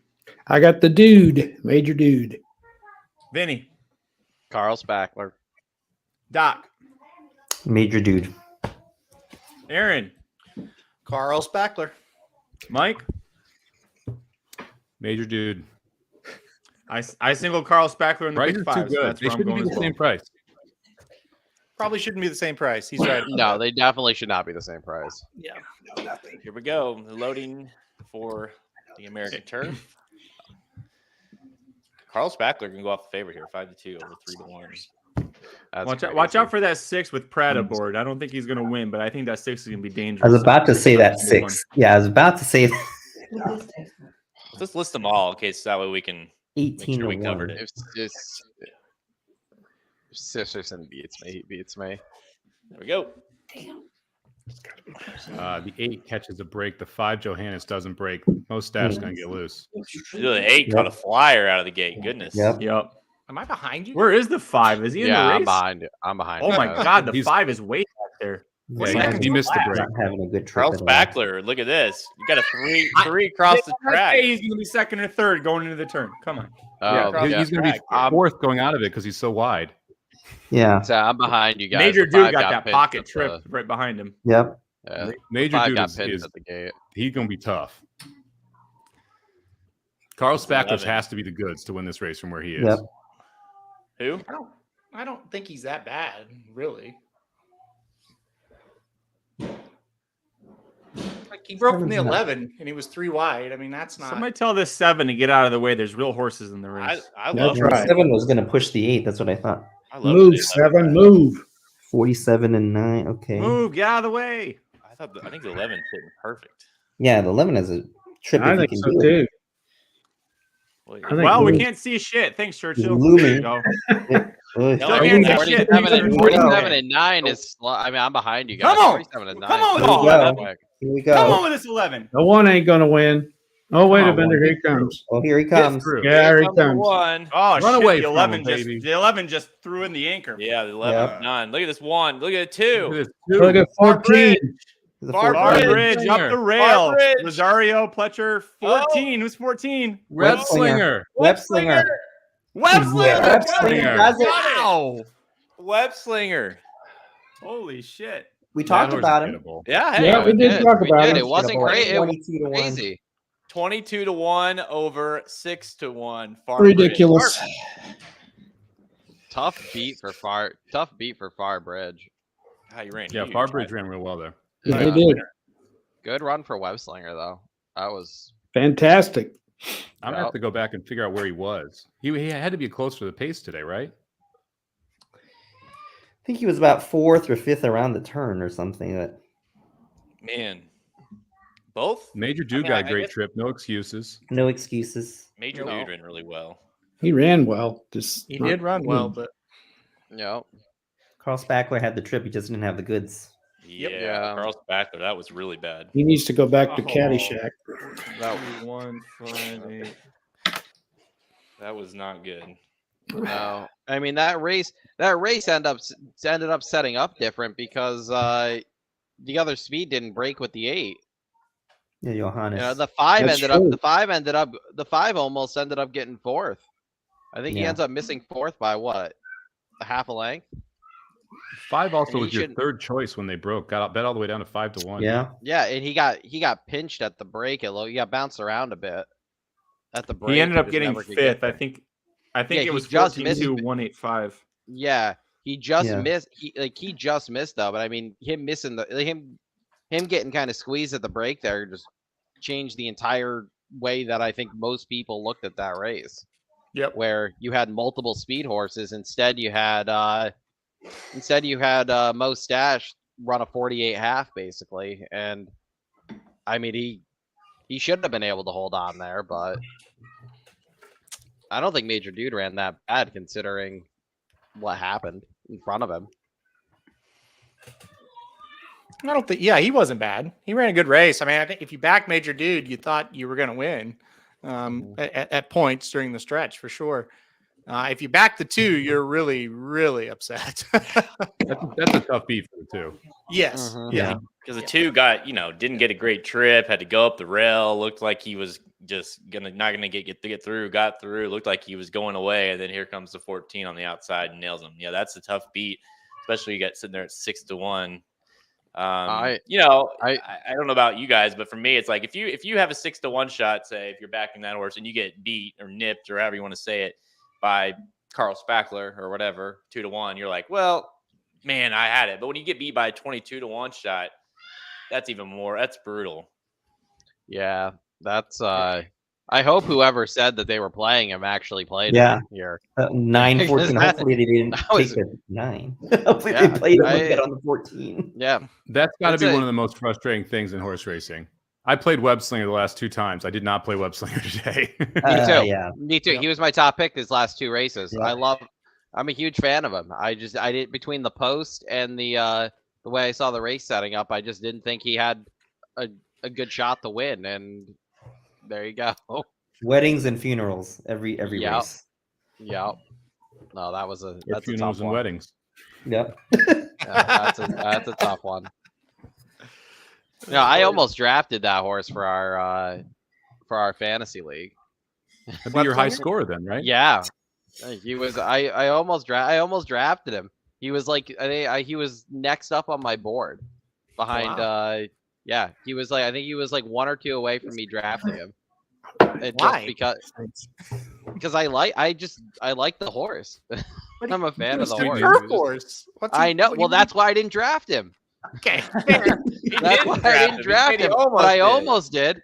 I got the dude, Major Dude. Vinny. Carl Spackler. Doc. Major Dude. Aaron. Carl Spackler. Mike. Major Dude. I single Carl Spackler in the Price big is five. too So good. that's They where I'm shouldn't going be as the well. same price. Probably shouldn't be the same price. He's right. No, they definitely should not be the same price. Yeah. Here we go. Loading for the American turf. Carl Spackler can go off the favorite here, 5-2 over 3-1. That's Watch out for that 6 with Pratt aboard. I don't think he's going to win, but I think that 6 is going to be dangerous. I was about to say that 6. 6. Yeah, I was about to say Let's list them all in case that way we can make 18 sure to we 1. covered it. It's just Sisterson beats me. He beats me. There we go. The 8 catches a break. The 5 Johannes doesn't break. Most staff's going to get loose. The 8 caught a flyer out of the gate. Goodness. Yep. Yep. Am I behind you? Where is the 5? Is he in the Yeah, race? I'm behind you. I'm behind Oh you my guys. God, the He's- 5 is way back there. Yeah, he missed the break. Not having a good trip. Carl at all. Spackler, look at this. You got a three across the track. Hey, he's going to be second or third going into the turn. Come on. Oh, He's yeah. going to be fourth going out of it because he's so wide. Yeah. So I'm behind you guys. Major The Dude 5 got that pinched pocket at trip the- right behind him. Yep. Yeah, Major 5 Dude got is pinched at the gate. he's going to be tough. Carl Spackler's 11. has to be the goods to win this race from where he is. Yep. Who? I don't think he's that bad, really. Like he broke from the 11 and he was 3 wide. I mean, that's not. Somebody tell this 7 to get out of the way. There's real horses in the race. I That's love right. it. 7 was going to push the 8. That's what I thought. I love Move, it. 7, move. 47 and 9. Okay. Move, get out of the way. I think the 11 fitting perfect. Yeah, the 11 is a trip. I if you think can so do it. too. Wait, I think Well, we move. can't see shit. Thanks, Churchill. looming. There you go. Ugh. No, Still I can't mean, see shit. 47 and 9 is. I mean, I'm behind you guys. Come on. 47 and 9. Come on, is all really of quick. Here we Come go. on with this 11. No one ain't going to win. Oh, wait Come a on, minute. one. Here he comes. Oh, here he Get comes. through. Yeah, here he Number comes. 1. Oh, Run shit. away The from 11 him, just baby. the 11 just threw in the anchor. Yeah, the 11 Yep. 9. Look at this 1. Look at Look 2. at this, Look at Far 14. The Bar Bar Bridge. Bridge up the rail. Bar Bridge. Rosario Pletcher 14. Who's 14? Red Web Slinger. Web Slinger. Webslinger. Web Slinger. Got it. Wow. Web Slinger. Holy shit. We That talked horse about is him. gettable. Yeah, hey, Yeah, we did talk about It it. wasn't great. It was 22 to 1. crazy. 22 to 1 over 6 to 1. Far Ridiculous. Bridge. Tough beat for Far Bridge. How you ran? Yeah, huge. Farbridge ran real well there. Yeah, Yeah. they did. Good run for Webslinger though. That was Fantastic. I'm going to have to go back and figure out where he was. He had to be close to the pace today, right? I think he was about 4th or 5th around the turn or something. But Man, both Major Dude mean, got I a great guess- trip. No excuses. no excuses. Major No. Dude ran really well. He ran well. Just He not did run well, good. but Carl Spackler had the trip. He just didn't have the goods. Yeah, Yeah. Carl's back there. That was really bad. He needs to go back to Oh. Caddyshack. That 1, 5, 8. that was not good. no. I mean that race ended up setting up different because the other speed didn't break with the 8. Yeah, Johannes. You know, the 5 That's ended up true. the 5 almost ended up getting 4th. I think he Yeah. ends up missing 4th by what? A half a length? 5 also And he was your shouldn't- third choice when they broke. Got bet all the way down to 5 to 1. yeah. Yeah, and he got pinched at the break. He got bounced around a bit at the break. He ended up just getting never could get 5th. I there. think Yeah, it he was just 14-2, missed- 185. Yeah, he just Yeah. missed. He just missed though. But I mean, him missing him getting kind of squeezed at the break there just changed the entire way that I think most people looked at that race. Yep. Where you had multiple speed horses, instead you had Mo Stash run a 48.5 basically, and I mean he should have been able to hold on there, but I don't think Major Dude ran that bad considering what happened in front of him. I don't think. Yeah, he wasn't bad. He ran a good race. I mean, I think if you back Major Dude, you thought you were going to win at points during the stretch for sure. If you back the 2, you're really, really upset. That's a tough beat for the 2. Yes. Mhm. Yeah. Because the 2 got, didn't get a great trip, had to go up the rail, looked like he was just not gonna get through, got through, looked like he was going away, and then here comes the 14 on the outside and nails him. Yeah, that's a tough beat, especially you got sitting there at 6-1. I don't know about you guys, but for me, it's like if you have a 6-1 shot, say if you're backing that horse and you get beat or nipped or however you want to say it by Carl Spackler or whatever 2-1, you're like, well, man, I had it. But when you get beat by a 22-1 shot, that's even more. That's brutal. Yeah, that's. I hope whoever said that they were playing him actually played Yeah. him here. 9-14. that- Hopefully they didn't that take was- the 9. Hopefully Yeah, they played him I- and got on the 14. Yeah, That's got to It's be a- one of the most frustrating things in horse racing. I played web slinger the last 2 times. I did not play web slinger today. me too. Yeah. Me too. Yep. He was my top pick these last 2 races. Yeah. I'm a huge fan of him. I did between the post and the way I saw the race setting up, I just didn't think he had a good shot to win, and there you go. Weddings and funerals every Yep. race. Yeah. No, that's Or a funerals tough and one. weddings. Yep. Yeah, that's a tough one. No, I almost drafted that horse for our fantasy league. That'd be your high score then, right? Yeah, he was. I almost drafted him. He was like he was next up on my board, behind. Yeah, he was like I think he was like 1 or 2 away from me drafting him. And Why? Because I like the horse. I'm a fan of the horse. Turf horse. I know. Well, that's why I didn't draft him. Okay. Fair. That's why I didn't draft him. But I almost did.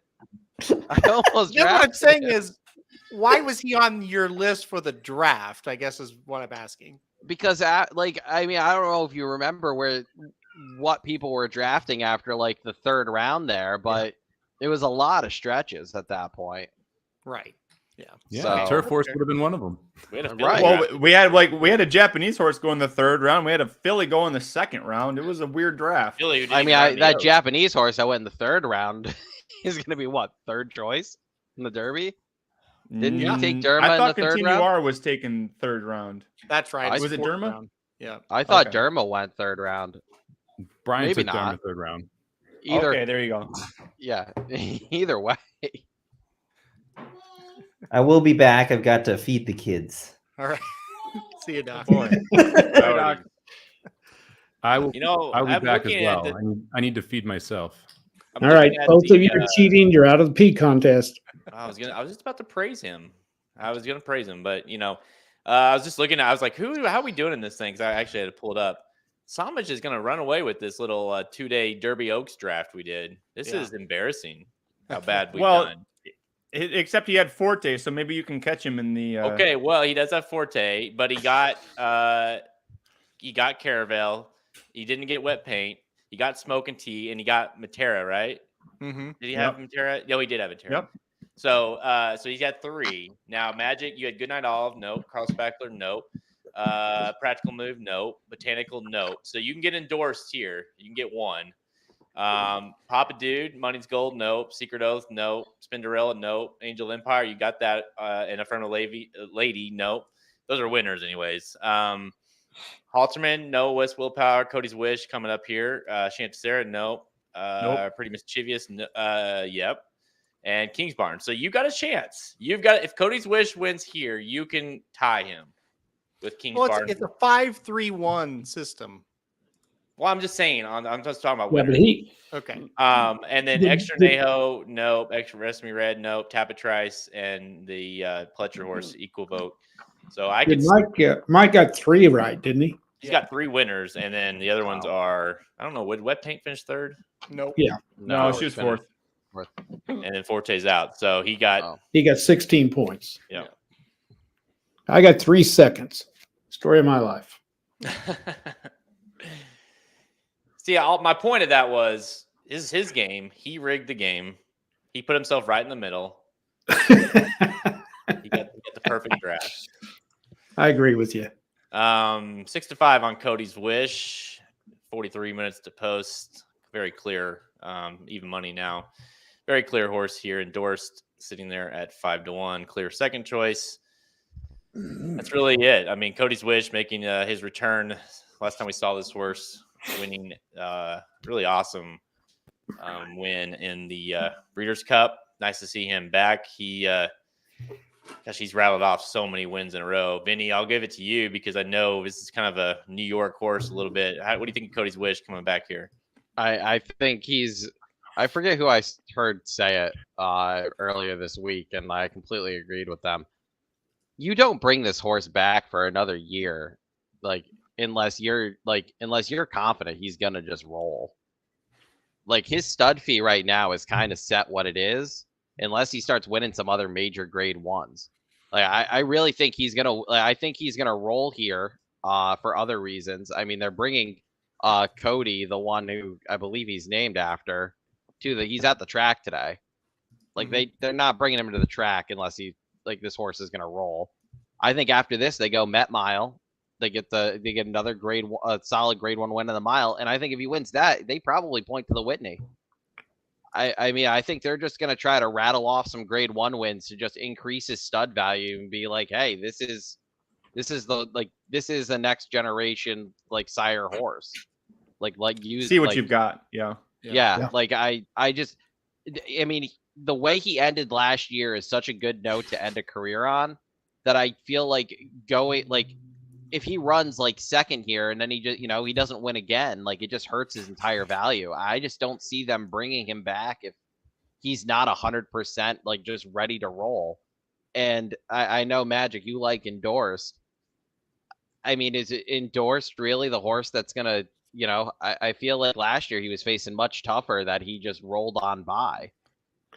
I almost Then what I'm drafted saying him. is, why was he on your list for the draft? I guess is what I'm asking. Because I don't know if you remember what people were drafting after like the 3rd round there, but it was a lot of stretches at that point. Right. Yeah. Yeah, So- turf horse would have been one of them. We had a Right. Philly Well, we had a Japanese horse go in the 3rd round. We had a filly go in the 2nd round. It was a weird draft. Philly who didn't I even mean, run the that Oaks. Japanese horse that went in the 3rd round is going to be what, 3rd choice in the Derby? Didn't you take Derma I in thought the 3rd Continue round? R was taken 3rd round. That's right. I- It's Was it 4th Derma? round. Yeah. I thought Okay. Derma went 3rd round. Brian Maybe took down not. the 3rd round. Either, Okay, there you go. yeah, either way. I will be back. I've got to feed the kids. All right. See you, Doc. Boy. Doc. I will. I will be I'm back as looking at well. I need to feed myself. I'm All right, looking at both the, of you are cheating. You're out of the pea contest. I was just about to praise him. I was gonna praise him, but I was just looking at. I was like, how are we doing in this thing? Because I actually had to pull it up. Somich is gonna run away with this little 2-day Derby Oaks draft we did. This Yeah. is embarrassing. How bad we've Well, done. Except he had Forte, so maybe you can catch him in the. Okay, well, he does have Forte, but he got Caravel. He didn't get Wet Paint. He got Smoke and Tea, and he got Matera, right? Mm-hmm. Did he have Matera? No, he did have Matera. Yep. So he's got 3. Now, Magic, you had Goodnight Olive, nope. Carl Spackler, nope. Practical Move, nope. Botanical, nope. So you can get endorsed here. You can get 1. Papa Dude, Money's Gold, nope. Secret Oath, nope. Spinderella, nope. Angel Empire, you got that. And Affirmative Lady, nope. Those are winners, anyways. Halterman, no. West Willpower, Cody's Wish coming up here. Chanticera, nope. Nope. Pretty Mischievous, yep. And King's Barn. So you got a chance. If Cody's Wish wins here, you can tie him with King's Well, Barn. it's a 5-3-1 system. Well, I'm just saying. I'm just talking about Yeah, but winners. Okay. And then the- Extra the- Neho, nope. Extra Rescue Red, nope. Tapatrice and the Pletcher horse equal vote. So I could. Did Mike got 3 right, didn't he? He's got 3 winners, and then the other ones are I don't know. Would Wet Paint finish 3rd? Nope. Yeah. No, she was 4th. And then Forte's out. So he got. Oh. He got 16 points. Yeah. I got 3 seconds. Story of my life. See, my point of that was his game. He rigged the game. He put himself right in the middle. He got the perfect draft. I agree with you. 6-5 on Cody's Wish. 43 minutes to post. Very clear. Even money now. Very clear horse here. Endorsed. Sitting there at 5-1. Clear second choice. That's really it. I mean, Cody's Wish making his return. Last time we saw this horse winning, really awesome win in the Breeders' Cup. Nice to see him back. He's rattled off so many wins in a row. Vinny, I'll give it to you because I know this is kind of a New York horse a little bit. What do you think of Cody's Wish coming back here? I think I forget who I heard say it earlier this week, and I completely agreed with them. You don't bring this horse back for another year, like unless you're confident he's gonna just roll. Like his stud fee right now is kind of set what it is, unless he starts winning some other major grade ones. Like I really think he's gonna. I think he's gonna roll here for other reasons. I mean, they're bringing Cody, the one who I believe he's named after, he's at the track today. Like they're not bringing him to the track unless this horse is gonna roll. I think after this they go Met Mile. They get another solid grade 1 win in the mile, and I think if he wins that, they probably point to the Whitney. I mean, I think they're just gonna try to rattle off some grade 1 wins to just increase his stud value and be like, hey, this is the next generation sire horse. See what you've got. Yeah. Like I mean, the way he ended last year is such a good note to end a career on that I feel like if he runs second here and then he just he doesn't win again, it just hurts his entire value. I just don't see them bringing him back if he's not 100% just ready to roll. And I know Magic, you like Endorsed. I mean, is it Endorsed really the horse that's gonna I feel like last year he was facing much tougher that he just rolled on by.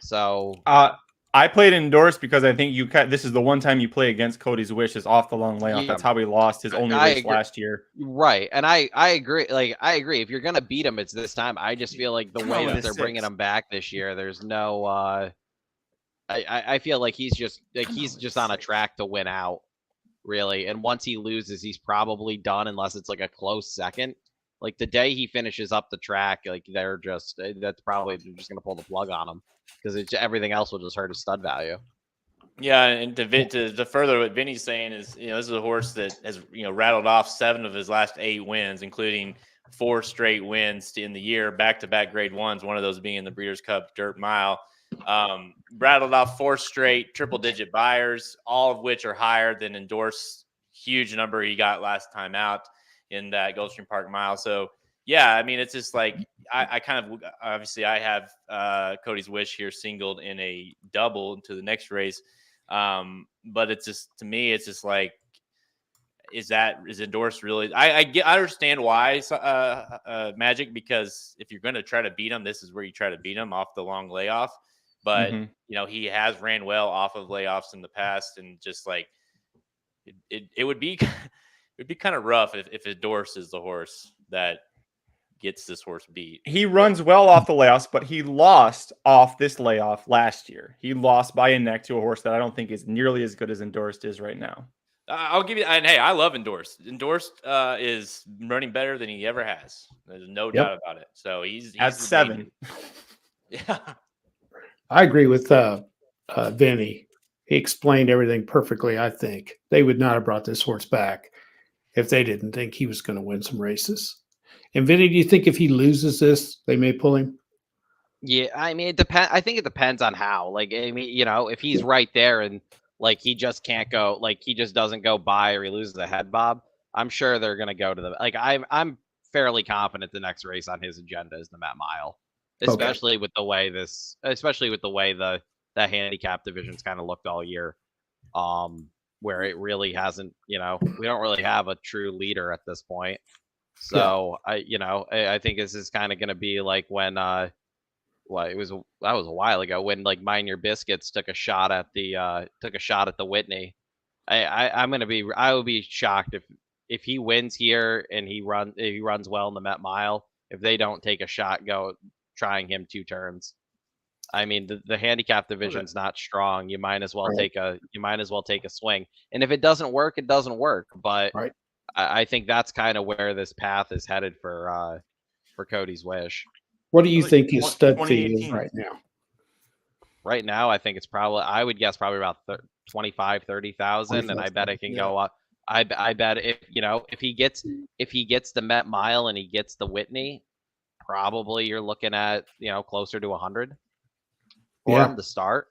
So I played Endorsed because I think this is the one time you play against Cody's Wish is off the long layoff. Yeah. That's how he lost his only race last year. Right. And I agree. I agree. If you're going to beat him, it's this time. I just feel like the way that they're bringing him back this year, there's no, I feel like he's just on a track to win out, really. And once he loses, he's probably done unless it's a close second. The day he finishes up the track, they're just going to pull the plug on him because everything else will just hurt his stud value. Yeah, and to further what Vinny's saying is, this is a horse that has rattled off 7 of his last 8 wins, including 4 straight wins in the year, back-to-back grade 1s. One of those being in the Breeders' Cup Dirt Mile. Rattled off 4 straight triple-digit buyers, all of which are higher than Endorsed huge number he got last time out in that Gulfstream Park Mile. So yeah, I mean, it's just I kind of obviously I have Cody's Wish here singled in a double into the next race, but it's just, to me, it's just is Endorsed really? I understand why Magic, because if you're going to try to beat him, this is where you try to beat him off the long layoff. But he has ran well off of layoffs in the past, and just it would be it'd be kind of rough if Endorsed is the horse that gets this horse beat. He runs well off the layoffs, but he lost off this layoff last year. He lost by a neck to a horse that I don't think is nearly as good as Endorsed is right now. I'll give you, and hey, I love Endorsed. Endorsed is running better than he ever has. There's no doubt about it. So he's at 7. Yeah, I agree with Vinny. He explained everything perfectly. I think they would not have brought this horse back if they didn't think he was going to win some races. And Vinny, do you think if he loses this, they may pull him? Yeah, I mean, it depends. I think it depends on how. I mean, if he's right there and he just can't go, he just doesn't go by or he loses the head bob, I'm sure they're gonna go to the I'm fairly confident the next race on his agenda is the Met Mile, especially with the way the handicap division's kind of looked all year, where it really hasn't. We don't really have a true leader at this point. So I think this is kind of going to be when that was a while ago when Mind Your Biscuits took a shot at the Whitney. I would be shocked if he wins here and he runs well in the Met Mile, if they don't take a shot trying him 2 turns. I mean, the handicap division's not strong. You might as well take a swing. And if it doesn't work, it doesn't work. But I think that's kind of where this path is headed for Cody's Wish. What do you think his stud fee is right now? Right now, I think it's I would guess probably about 25, 30,000, and I bet it can Yeah. go up. I bet if he gets the Met Mile and he gets the Whitney, probably you're looking at closer to 100 for Yeah. him to start.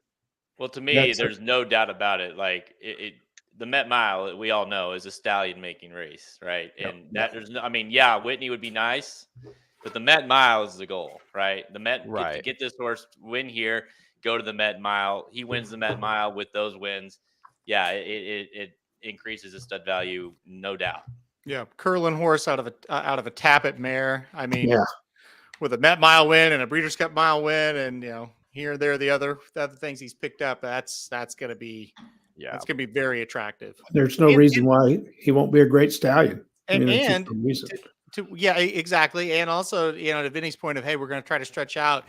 Well, to me, That's- there's no doubt about it. Like the Met Mile, we all know, is a stallion making race, right? And that there's no, I mean, yeah, Whitney would be nice, but the Met Mile is the goal, right? The Met, Right. get this horse win here, go to the Met Mile. He wins the Met Mile with those wins. Yeah, it increases his stud value, no doubt. Yeah, curling horse out of a Tappet mare. I mean, Yeah. with a Met Mile win and a Breeders' Cup Mile win, and here, there, the other things he's picked up. That's gonna be very attractive. There's no And- reason why he won't be a great stallion. And there's just and no reason. exactly. And also, to Vinny's point of, hey, we're going to try to stretch out.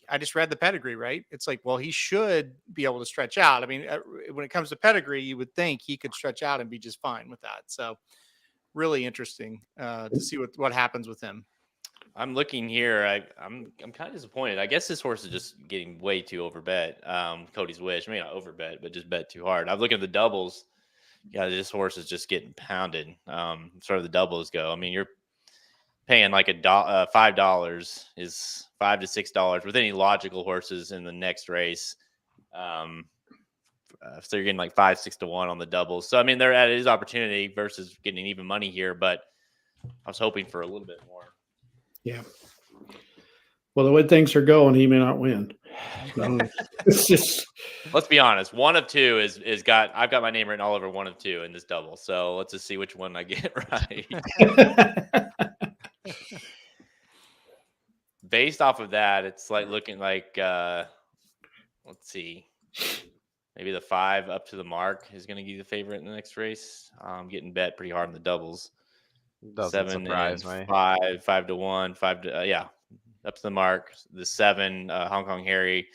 I just read the pedigree, right? It's like, well, he should be able to stretch out. I mean, when it comes to pedigree, you would think he could stretch out and be just fine with that. So really interesting to see what happens with him. I'm looking here. I'm kind of disappointed. I guess this horse is just getting way too overbet. Cody's Wish. I mean, not overbet, but just bet too hard. I'm looking at the doubles. Yeah, this horse is just getting pounded. Sort of the doubles go. I mean, you're paying like $5 is $5 to $6 with any logical horses in the next race. So you're getting like 5, 6 to 1 on the doubles. So I mean, there is opportunity versus getting even money here, but I was hoping for a little bit more. Yeah. Well, the way things are going, he may not win. So, it's just Let's be honest. One of two I've got my name written all over one of two in this double. So let's just see which one I get right. Based off of that, it's like looking like let's see. Maybe the 5 up to the mark is going to be the favorite in the next race. I'm getting bet pretty hard in the doubles. Doesn't 7 surprise and me. 5 to 1, 5 to up to the mark. The 7 Hong Kong Harry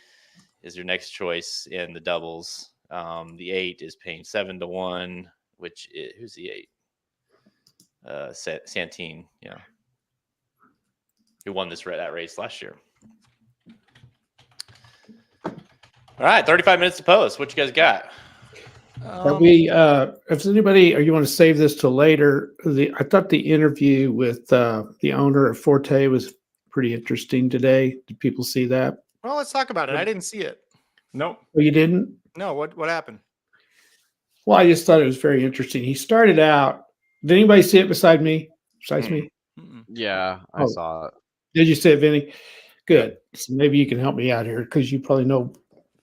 is your next choice in the doubles. The 8 is paying 7 to 1, which who's the 8? Santine, who won that race last year. All right, 35 minutes to post. What you guys got? if anybody, or you want to save this till later, I thought the interview with the owner of Forte was pretty interesting today. Did people see that? Well, let's talk about it. I didn't see it. Nope. Well, you didn't? No, what happened? Well, I just thought it was very interesting. He started out. Did anybody see it besides me? Mm-mm. Yeah, I Oh. saw it. Did you see it, Vinny? Good. So maybe you can help me out here because you probably know.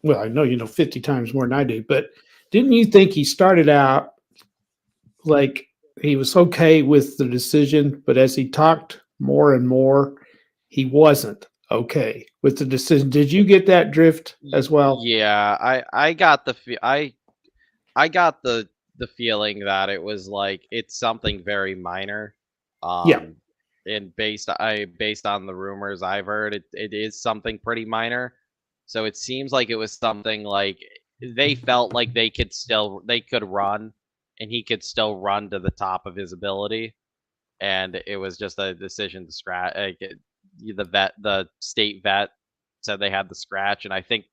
Well, I know you know 50 times more than I do. But didn't you think he started out like he was okay with the decision, but as he talked more and more, he wasn't okay with the decision? Did you get that drift as well? Yeah, I got I got the feeling that it was like it's something very minor. Yeah. And based on the rumors I've heard, it is something pretty minor. So it seems like it was something like they felt like they could run, and he could still run to the top of his ability, and it was just a decision to scratch. The state vet said they had the scratch, and I think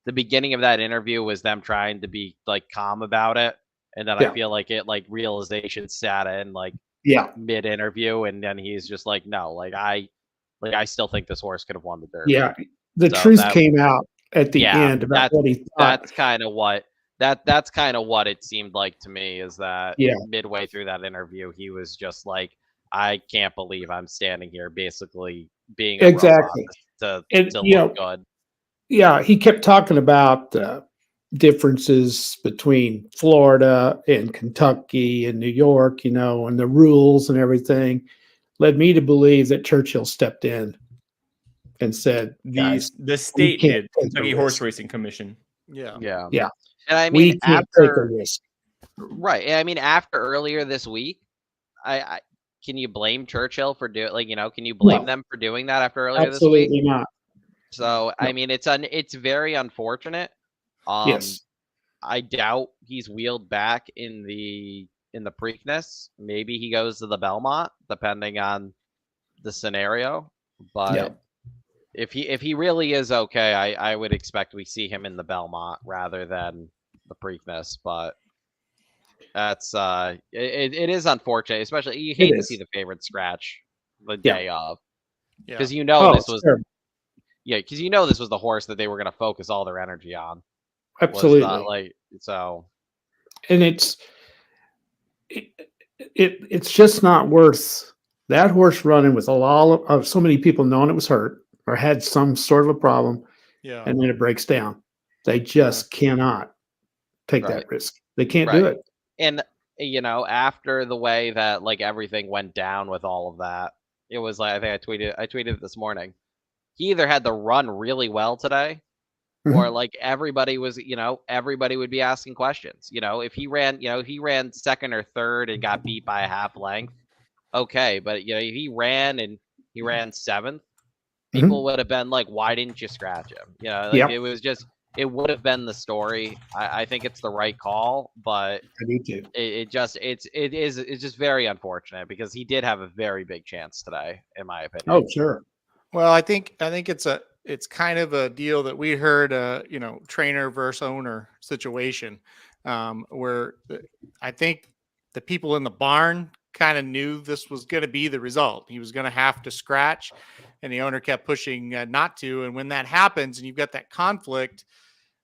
the beginning of that interview was them trying to be like calm about it, and then Yeah. I feel like realization sat in Yeah. mid interview, and then he's just like, no, I still think this horse could have won the Derby. Yeah. The So truth that- came out at the Yeah, end about what he thought. That's kind of what it seemed like to me, is that Yeah. midway through that interview, he was just like, I can't believe I'm standing here basically being a Exactly. robot And, to you look know, good. Yeah, he kept talking about differences between Florida and Kentucky and New York, and the rules and everything. Led me to believe that Churchill stepped in and said, "Guys, The state can't did, take the Kentucky Horse risk. Racing Commission. Yeah. Yeah. Yeah. And I we mean, can't take a after risk." right, I mean, after earlier this week, I can you blame Churchill for can you blame No. them for doing that after earlier this week? Absolutely not. So I No. mean, it's very unfortunate. Yes. I doubt he's wheeled back in the Preakness. Maybe he goes to the Belmont, depending on the scenario. But Yeah. if he really is okay, I would expect we see him in the Belmont rather than Preakness, but that's it is unfortunate, especially you hate to see the favorite scratch the day of, because you know this was because you know this was the horse that they were going to focus all their energy on. Absolutely. Was not like so. And it's just not worth that horse running with so many people knowing it was hurt or had some sort of a problem, and then it breaks down. They just cannot take that risk. They can't do it. And you know, after the way that like everything went down with all of that, it was like I tweeted it this morning. He either had to run really well today, or like everybody was, you know, everybody would be asking questions. You know, if he ran second or third and got beat by a half length, okay. But you know, if he ran seventh, people would have been like, why didn't you scratch him? You know, like it was just, it would have been the story. I think it's the right call, but I do too. It's just very unfortunate because he did have a very big chance today, in my opinion. Oh, sure. Well, I think it's kind of a deal that we heard, you know, trainer versus owner situation, where I think the people in the barn kind of knew this was going to be the result. He was going to have to scratch, and the owner kept pushing not to. And when that happens, and you've got that conflict,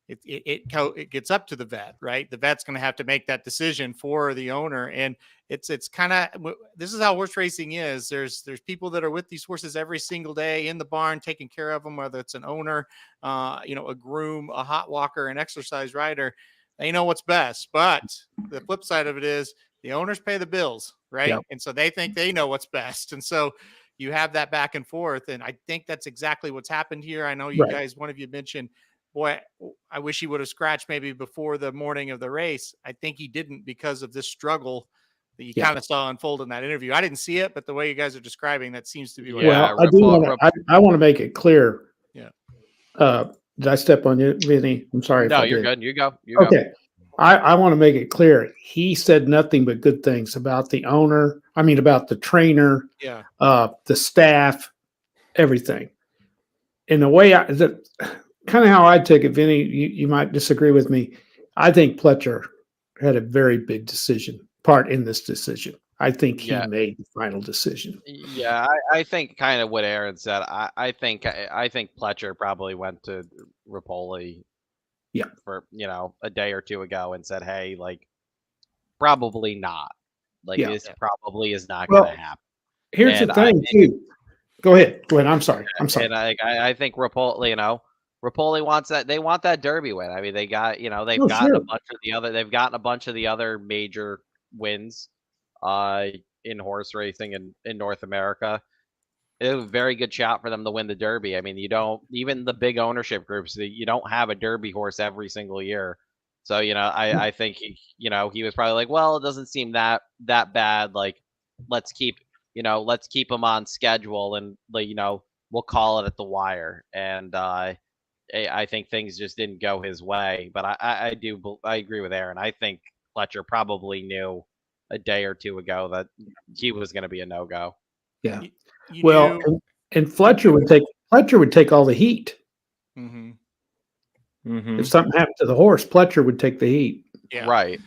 it gets up to the vet, right? The vet's going to have to make that decision for the owner, and it's kind of, this is how horse racing is. There's people that are with these horses every single day in the barn, taking care of them, whether it's an owner, you know, a groom, a hot walker, an exercise rider. They know what's best. But the flip side of it is the owners pay the bills, right? Yep. And so they think they know what's best, and so you have that back and forth. And I think that's exactly what's happened here. I know you guys, one of you mentioned, boy, I wish he would have scratched maybe before the morning of the race. I think he didn't because of this struggle that you kind of saw unfold in that interview. I didn't see it, but the way you guys are describing, that seems to be what happened. I want to make it clear. Yeah. Did I step on you, Vinny? I'm sorry. No, you're good. You go. Okay. I want to make it clear. He said nothing but good things about the owner. I mean, about the trainer, the staff, everything. And the way kind of how I took it, Vinny, you might disagree with me. I think Pletcher had a very big part in this decision. I think he made the final decision. Yeah, I think kind of what Aaron said. I think Pletcher probably went to Rapoli for, you know, a day or two ago and said, hey, like, probably not. Like, this probably is not going to happen. Here's the thing, too. Go ahead. I'm sorry. And I think Rapoli, you know, Rapoli wants that. They want that Derby win. I mean, they got, you know, they've gotten a bunch of the other. They've gotten a bunch of the other major wins, in horse racing in North America. It was a very good shot for them to win the Derby. I mean, you don't, even the big ownership groups, you don't have a Derby horse every single year. So, you know, I think he, you know, he was probably like, well, it doesn't seem that bad. Like, let's keep him on schedule, and, like, you know, we'll call it at the wire. And I think things just didn't go his way, but I agree with Aaron. I think Pletcher probably knew a day or two ago that he was going to be a no-go. Yeah. And Fletcher would take all the heat. If something happened to the horse, Pletcher would take the heat. Yeah. Right.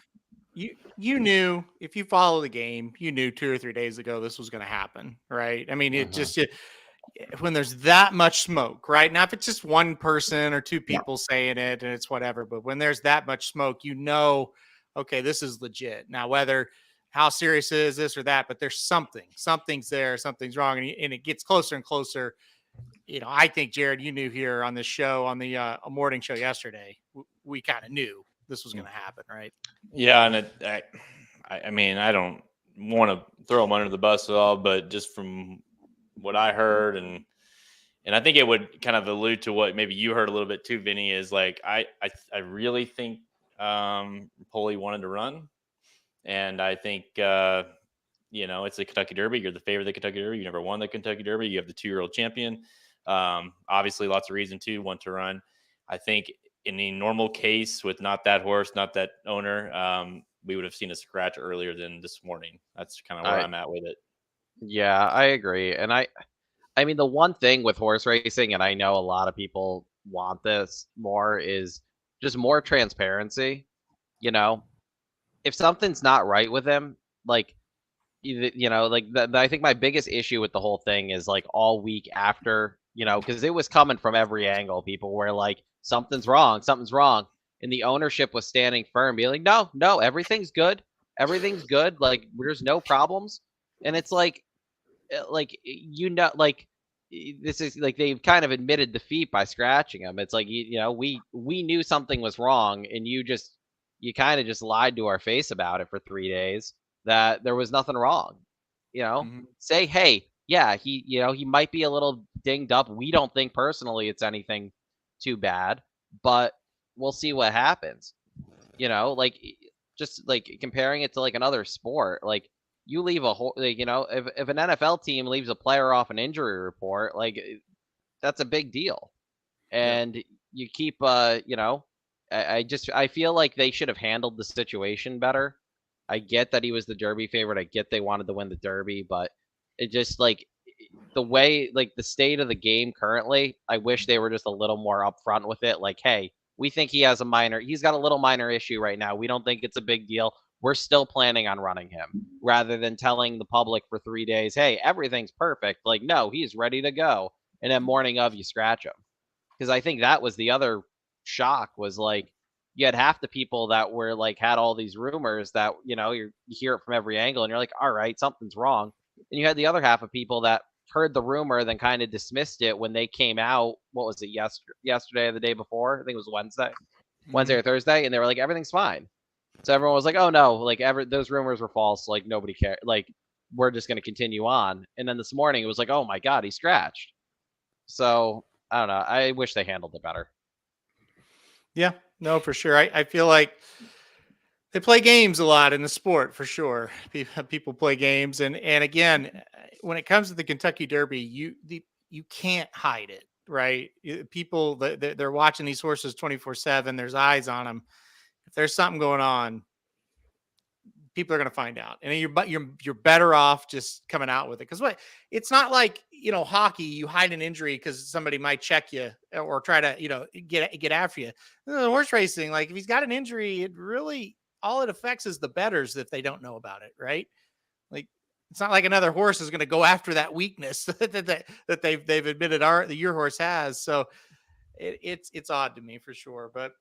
You knew, if you follow the game, you knew 2 or 3 days ago this was going to happen, right? I mean, it just when there's that much smoke, right? Now, if it's just one person or two people saying it and it's whatever, but when there's that much smoke, you know, okay, this is legit. Now, whether how serious is this or that, but there's something's there, something's wrong, and it gets closer and closer. You know, I think, Jared, you knew here on this show, on the morning show yesterday, we kind of knew this was going to happen, right? Yeah, and I mean, I don't want to throw him under the bus at all, but just from what I heard, and I think it would kind of allude to what maybe you heard a little bit too, Vinny, is like I really think Poli wanted to run, and I think you know, it's the Kentucky Derby. You're the favorite of the Kentucky Derby. You never won the Kentucky Derby. You have the 2-year-old champion. Obviously, lots of reason to want to run. I think in a normal case with not that horse, not that owner, we would have seen a scratch earlier than this morning. That's kind of where I'm at with it. Yeah, I agree. And I mean, the one thing with horse racing, and I know a lot of people want this more, is just more transparency. you know, if something's not right with him, like, I think my biggest issue with the whole thing is like all week after, because it was coming from every angle. People were like, something's wrong, and the ownership was standing firm, being like, no, everything's good, like there's no problems, and it's like this is like they've kind of admitted defeat by scratching him. It's like we knew something was wrong, and you kind of just lied to our face about it for 3 days that there was nothing wrong. Say, hey, yeah, he might be a little dinged up. We don't think personally it's anything too bad, but we'll see what happens. Like just like comparing it to like another sport, like you leave a whole, like, if an NFL team leaves a player off an injury report, like that's a big deal. And you keep, I feel like they should have handled the situation better. I get that he was the Derby favorite. I get they wanted to win the Derby, but it just like the way, like the state of the game currently, I wish they were just a little more upfront with it. Like, hey, we think he's got a little minor issue right now. We don't think it's a big deal. We're still planning on running him, rather than telling the public for 3 days, hey, everything's perfect. Like, no, he's ready to go. And then morning of, you scratch him. Because I think that was the other shock, was like, you had half the people that were like, had all these rumors that, you hear it from every angle and you're like, all right, something's wrong. And you had the other half of people that heard the rumor, then kind of dismissed it when they came out. What was it, yesterday or the day before? I think it was Wednesday or Thursday. And they were like, everything's fine. So everyone was like, oh no, like those rumors were false. Like nobody cared. Like we're just going to continue on. And then this morning it was like, oh my God, he scratched. So I don't know. I wish they handled it better. Yeah, no, for sure. I feel like they play games a lot in the sport, for sure. People play games. And again, when it comes to the Kentucky Derby, you can't hide it, right? People, they're watching these horses 24/7. There's eyes on them. If there's something going on, people are going to find out, and you're better off just coming out with it. Because it's not like, hockey, you hide an injury because somebody might check you or try to, get after you. Horse racing, like if he's got an injury, it really, all it affects is the bettors if they don't know about it, right? Like it's not like another horse is going to go after that weakness that they've admitted your horse has. So it's odd to me, for sure. But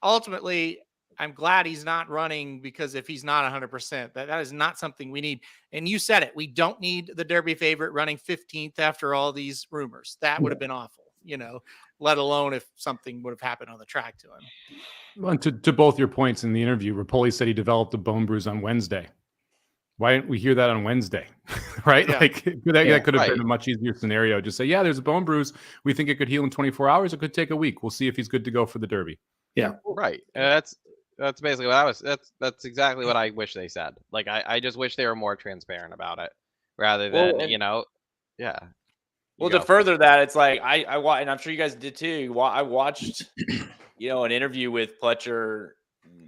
ultimately, I'm glad he's not running, because if he's not 100%, that is not something we need. And you said it, we don't need the Derby favorite running 15th after all these rumors. That would have been awful, let alone if something would have happened on the track to him. Well, to both your points in the interview, Rapoli said he developed a bone bruise on Wednesday. Why didn't we hear that on Wednesday? Right? Yeah. Like that could have been a much easier scenario. Just say, yeah, there's a bone bruise. We think it could heal in 24 hours. It could take a week. We'll see if he's good to go for the Derby. Yeah. Right. That's basically what that's exactly what I wish they said. Like, I just wish they were more transparent about it, rather than, yeah. Well, to further that, it's like I watched, and I'm sure you guys did too. I watched, an interview with Pletcher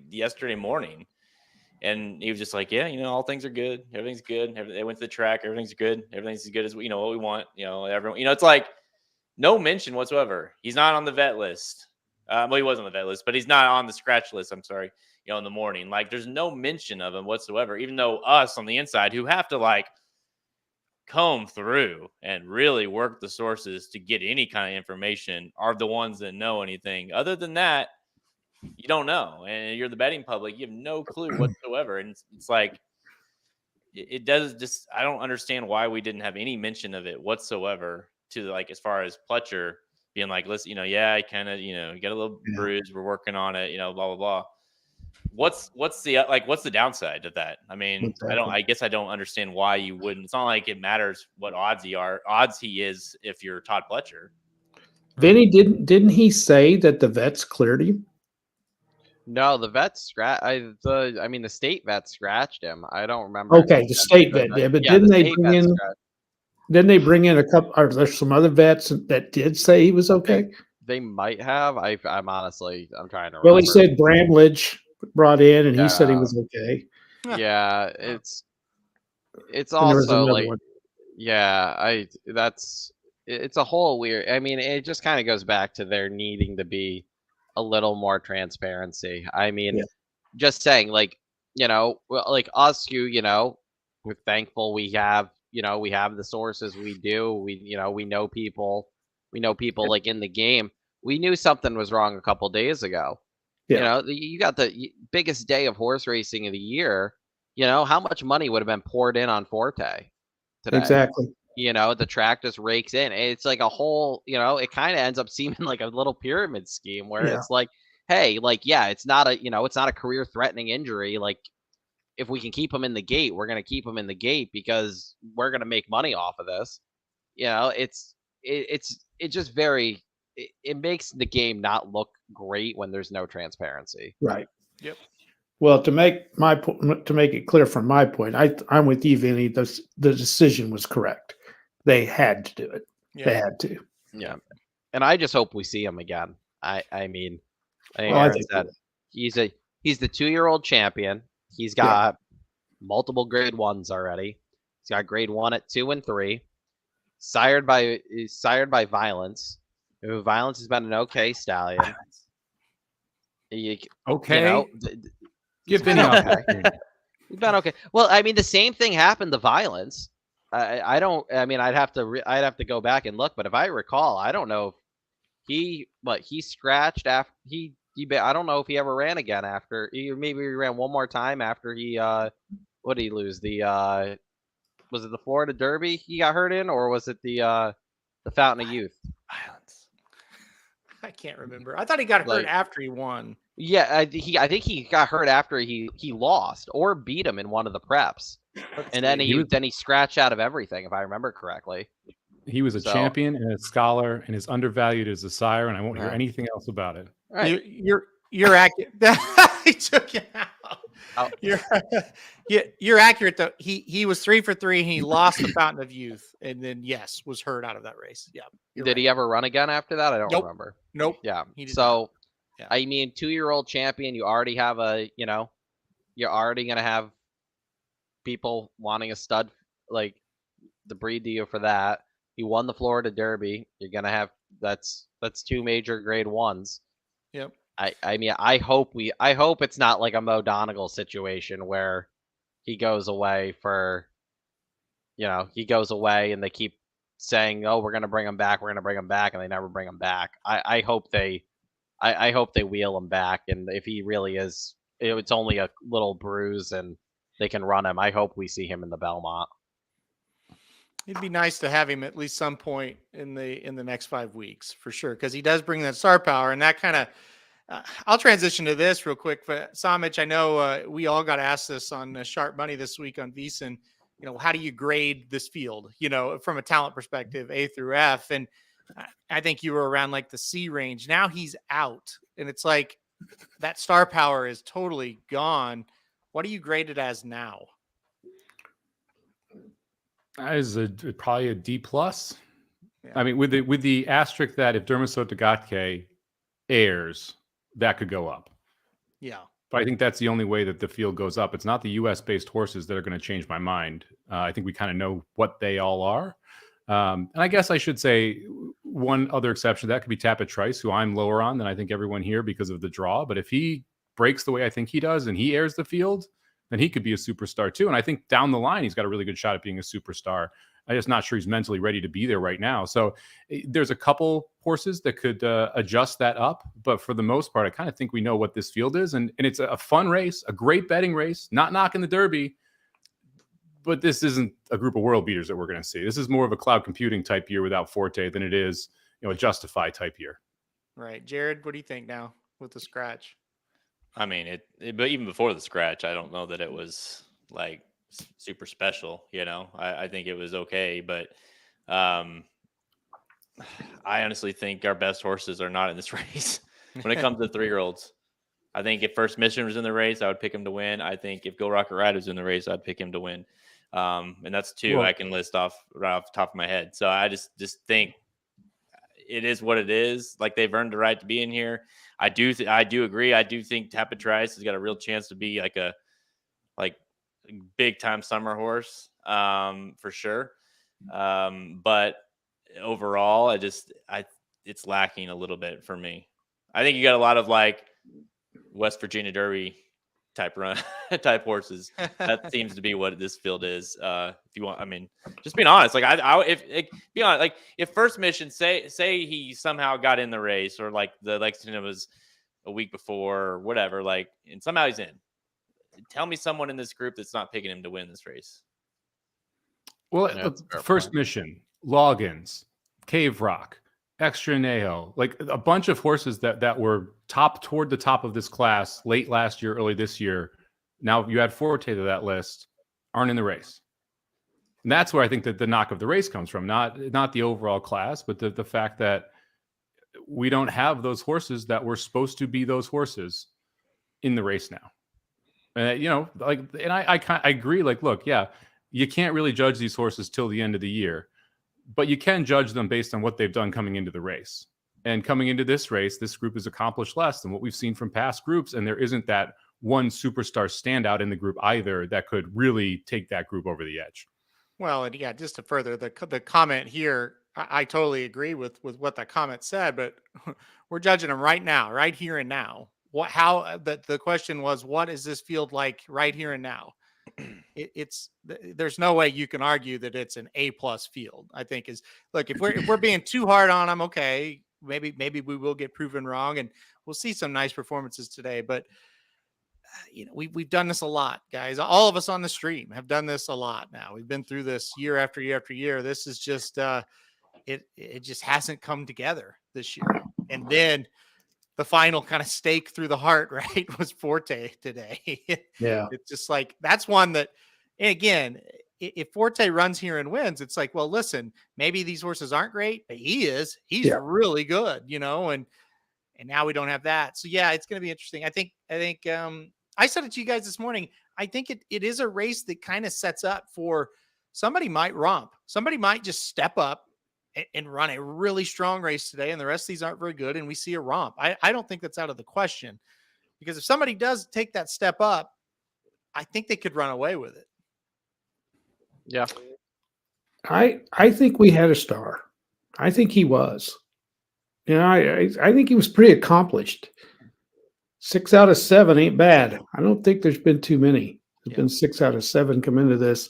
yesterday morning, and he was just like, yeah, all things are good, everything's good. They went to the track, everything's good, everything's as good as what we want. Everyone, it's like no mention whatsoever. He's not on the vet list. Well, he was on the vet list, but he's not on the scratch list. I'm sorry, in the morning. Like, there's no mention of him whatsoever, even though us on the inside, who have to like comb through and really work the sources to get any kind of information, are the ones that know anything. Other than that, you don't know. And you're the betting public, you have no clue whatsoever. And it's like, it does just, I don't understand why we didn't have any mention of it whatsoever, to like, as far as Pletcher being like, listen, I kind of, get a little bruise. We're working on it, blah, blah, blah. What's the downside of that? I mean, exactly. I guess I don't understand why you wouldn't. It's not like it matters what odds he is if you're Todd Pletcher. Vinny, didn't he say that the vets cleared him? No, the vets the state vet scratched him. I don't remember. Okay, the state vet did, but didn't they bring in? Didn't they bring in a couple? Are there some other vets that did say he was okay? They might have. I'm honestly, I'm trying to remember. Well, he said Bramlage brought in, and he said he was okay. Yeah, it's also like, it's a whole weird. I mean, it just kind of goes back to there needing to be a little more transparency. I mean, just saying, like, like us, we're thankful we have, we have the sources we do. We know people. We know people like in the game. We knew something was wrong a couple days ago. Yeah. You got the biggest day of horse racing of the year. How much money would have been poured in on Forte today? Exactly. The track just rakes in. It's like a whole, it kind of ends up seeming like a little pyramid scheme where Yeah. it's like, hey, like, yeah, it's not a career threatening injury. Like, if we can keep him in the gate, we're going to keep him in the gate because we're going to make money off of this. It just it makes the game not look great when there's no transparency. Right. Yep. Well, to make it clear from my point, I'm with you, Vinny. The decision was correct. They had to do it. Yeah. They had to. Yeah. And I just hope we see him again. I mean, Well, I Aaron think said he's the 2-year-old champion. He's got multiple grade 1s already. He's got grade 1 at 2 and 3. Sired by Violence. Violence has been an okay stallion. Okay. He's been okay. He's been okay. Well, I mean, the same thing happened to Violence. I don't. I mean, I'd have to go back and look, but if I recall, I don't know if he scratched after he. I don't know if he ever ran again after. Maybe he ran one more time after he. What did he lose? Was it the Florida Derby he got hurt in, or was it the Fountain of Youth? Violence. I can't remember. I thought he got hurt after he won. Yeah, I think he got hurt after he lost or beat him in one of the preps, and then he scratched out of everything, if I remember correctly. He was a champion and a scholar, and is undervalued as a sire, and I won't hear anything else about it. All right. You're accurate. He took you out. Oh. You're accurate though. He was 3 for 3 and he lost the Fountain of Youth, and then was hurt out of that race. Yeah. Did he ever run again after that? I don't remember. Nope. Yeah. He did So not. I mean, 2-year-old champion, you already have you're already gonna have people wanting a stud like the breed deal for that. He won the Florida Derby. You're gonna have that's 2 major grade 1s. Yep. I mean, I hope it's not like a Mo Donegal situation where he goes away and they keep saying, "Oh, we're gonna bring him back, and they never bring him back. I hope they wheel him back, and if he really is, it's only a little bruise and they can run him. I hope we see him in the Belmont. It'd be nice to have him at least some point in the next 5 weeks for sure, because he does bring that star power, and that kind of. I'll transition to this real quick. But Somich, I know we all got asked this on Sharp Money this week on VSiN. How do you grade this field? From a talent perspective, A through F, and I think you were around like the C range. Now he's out, and it's like that star power is totally gone. What do you grade it as now? That is probably a D plus. Yeah. I mean, with the asterisk that if Dermisot Gatke airs, that could go up. Yeah. But I think that's the only way that the field goes up. It's not the U.S. based horses that are going to change my mind. I think we kind of know what they all are. And I guess I should say one other exception, that could be Tapit Trice, who I'm lower on than I think everyone here because of the draw. But if he breaks the way I think he does and he airs the field, then he could be a superstar too. And I think down the line, he's got a really good shot at being a superstar. I'm just not sure he's mentally ready to be there right now. So there's a couple horses that could adjust that up. But for the most part, I kind of think we know what this field is. And it's a fun race, a great betting race, not knocking the Derby. But this isn't a group of world beaters that we're going to see. This is more of a cloud computing type year without Forte than it is, a Justify type year. Right. Jared, what do you think now with the scratch? I mean, but even before the scratch, I don't know that it was like super special. I think it was okay, but I honestly think our best horses are not in this race when it comes to 3-year-olds. I think if First Mission was in the race, I would pick him to win. I think if Go Rocket Ride was in the race, I'd pick him to win. And that's 2 I can list off right off the top of my head. So I just think it is what it is. Like, they've earned the right to be in here. I do agree. I do think Tapit Trice has got a real chance to be like a big time summer horse, for sure. But overall, it's lacking a little bit for me. I think you got a lot of like West Virginia Derby type run type horses. That seems to be what this field is. If you want, I mean, just being honest, like be honest, like if First Mission say he somehow got in the race, or like the Lexington was a week before or whatever, like, and somehow he's in. Tell me someone in this group that's not picking him to win this race. Well, Yeah, that's a fair First point. Mission, Loggins, Cave Rock, Extra Neho, like a bunch of horses that were toward the top of this class late last year, early this year. Now you add Forte to that list, aren't in the race. And that's where I think that the knock of the race comes from, not the overall class, but the fact that we don't have those horses that were supposed to be those horses in the race now. And and I agree. Like, look, yeah, you can't really judge these horses till the end of the year, but you can judge them based on what they've done coming into the race. And coming into this race, this group has accomplished less than what we've seen from past groups, and there isn't that one superstar standout in the group either that could really take that group over the edge. Well, and yeah, just to further the comment here, I totally agree with what that comment said, but we're judging them right now, right here and now. The question was, what is this field like right here and now? There's no way you can argue that it's an A+ field. I think look, if we're being too hard on them, okay, maybe we will get proven wrong, and we'll see some nice performances today. But we've done this a lot, guys. All of us on the stream have done this a lot now. We've been through this year after year after year. This is just it just hasn't come together this year. And then the final kind of stake through the heart, right, was Forte today. Yeah. It's just like, that's one that, and again, if Forte runs here and wins, it's like, well, listen, maybe these horses aren't great, but he's really good, and now we don't have that. So yeah, it's going to be interesting. I think I said it to you guys this morning. I think it is a race that kind of sets up for somebody might romp. Somebody might just step up and run a really strong race today, and the rest of these aren't very good, and we see a romp. I don't think that's out of the question, because if somebody does take that step up, I think they could run away with it. Yeah. I think we had a star. I think he was. I think he was pretty accomplished. 6 out of 7 ain't bad. I don't think there's been too many. There's been 6 out of 7 come into this.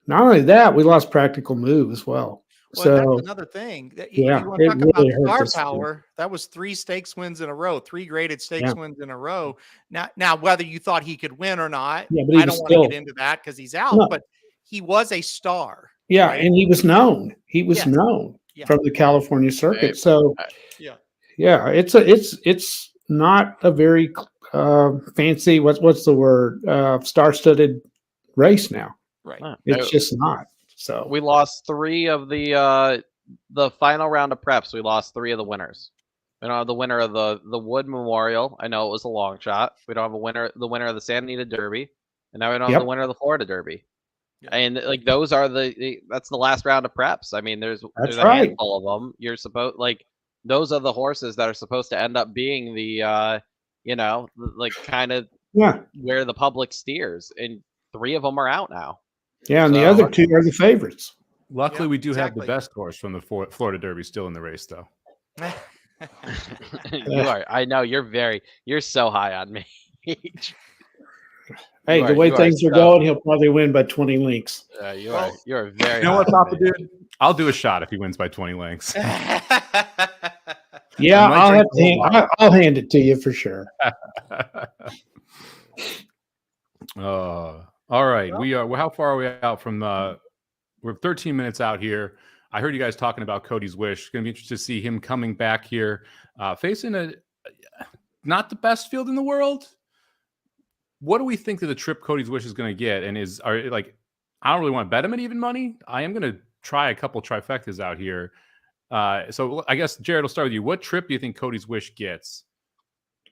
Not only that, we lost Practical Move as well. Well, So that's another thing. If you want to it talk really about hurt star this power, that was 3 stakes wins in a row, 3 graded stakes wins in a row. Now, whether you thought he could win or not, but I don't want to get into that because he's out, but he was a star. Yeah, right? and he was known. He was known from the California circuit. Hey, So it's not a very fancy, what's the word, star-studded race now. Right. It's just not. So We lost 3 of the final round of preps. We lost 3 of the winners. We don't have the winner of the Wood Memorial. I know it was a long shot. We don't have the winner of the Santa Anita Derby, and now we don't have the winner of the Florida Derby. And like those are that's the last round of preps. I mean, there's a handful of them. You're supposed those are the horses that are supposed to end up being the like kind of where the public steers, and 3 of them are out now. Yeah, and the other 2 are the favorites. Luckily, we do have the best horse from the Florida Derby still in the race, though. You are. I know you're so high on me. Hey, the way things are going, he'll probably win by 20 lengths. You're very. You know what, Papa Dude? I'll do a shot if he wins by 20 lengths. Yeah, I'll hand it to you for sure. All right, we are. How far are we out from? We're 13 minutes out here. I heard you guys talking about Cody's Wish. Going to be interested to see him coming back here, facing not the best field in the world. What do we think that the trip Cody's Wish is going to get? And I don't really want to bet him at even money. I am going to try a couple trifectas out here. So I guess, Jared, will start with you. What trip do you think Cody's Wish gets?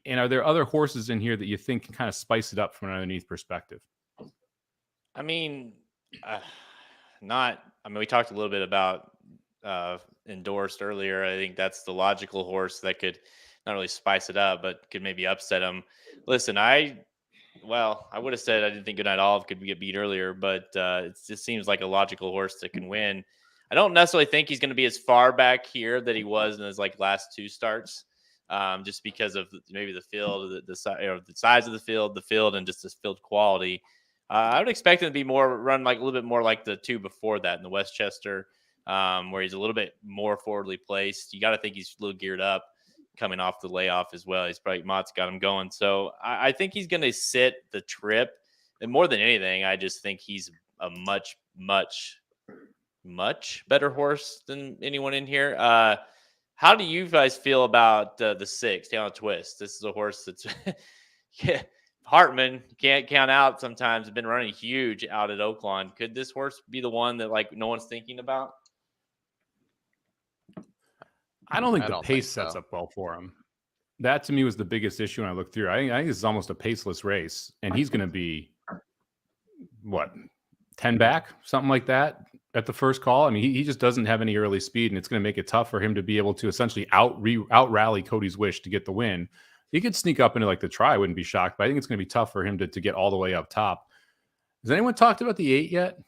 And are there other horses in here that you think can kind of spice it up from an underneath perspective? I mean, we talked a little bit about Endorsed earlier. I think that's the logical horse that could not really spice it up, but could maybe upset him. Listen, I would have said I didn't think Goodnight Olive could get beat earlier, but it just seems like a logical horse that can win. I don't necessarily think he's going to be as far back here that he was in his last 2 starts. just because of maybe the field, the size of the field, and just this field quality. I would expect him to be run like a little bit more like the two before that in the Westchester, where he's a little bit more forwardly placed. You got to think he's a little geared up coming off the layoff as well. He's probably Mott's got him going. So I think he's going to sit the trip. And more than anything, I just think he's a much, much, much better horse than anyone in here. How do you guys feel about the 6, Talent Twist? This is a horse that's Hartman can't count out sometimes. Been running huge out at Oaklawn. Could this horse be the one that like no one's thinking about? I don't think I the don't pace think sets so. up well for him. That to me was the biggest issue when I looked through. I think this is almost a paceless race, and he's going to be what 10 back, something like that at the first call. I mean, he just doesn't have any early speed, and it's going to make it tough for him to be able to essentially out rally Cody's Wish to get the win. He could sneak up into like the try. I wouldn't be shocked, but I think it's going to be tough for him to get all the way up top. Has anyone talked about the 8 yet?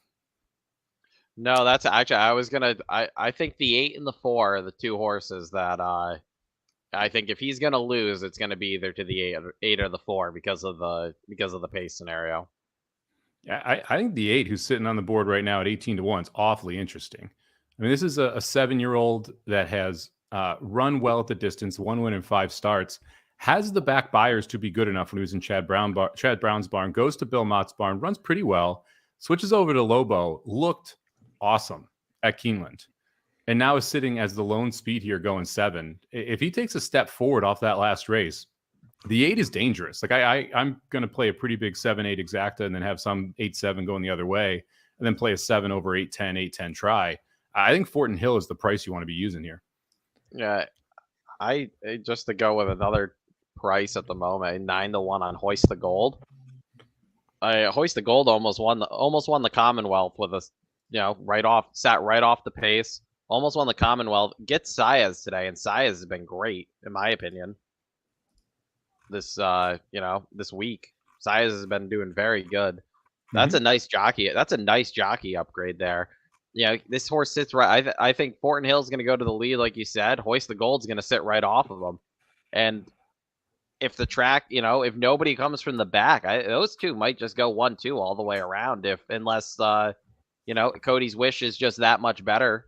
No, that's actually I think the 8 and the 4 are the two horses that I think if he's gonna lose, it's gonna be either to the 8 or the 4 because of the pace scenario. Yeah, I think the 8 who's sitting on the board right now at 18-1 is awfully interesting. I mean, this is a 7-year-old that has run well at the distance, 1 win in 5 starts, has the back buyers to be good enough when he was in Chad Brown's barn, goes to Bill Mott's barn, runs pretty well, switches over to Lobo, looked awesome at Keeneland, and now is sitting as the lone speed here going 7. If he takes a step forward off that last race, the 8 is dangerous. Like I'm going to play a pretty big 7-8 exacta and then have some 8-7 going the other way, and then play a 7 over 8-10, 8-10 try. I think Fortin Hill is the price you want to be using here. Yeah, I just to go with another price at the moment, 9-1 on Hoist the Gold. Hoist the Gold almost won the Commonwealth with a sat right off the pace. Almost won the Commonwealth. Get Saez today, and Saez has been great in my opinion. This this week, Saez has been doing very good. That's a nice jockey. That's a nice jockey upgrade there. Yeah, this horse sits right. I think Fortin Hill's going to go to the lead, like you said. Hoist the Gold's going to sit right off of him, and if the track, if nobody comes from the back, those two might just go 1-2 all the way around. Unless Cody's Wish is just that much better,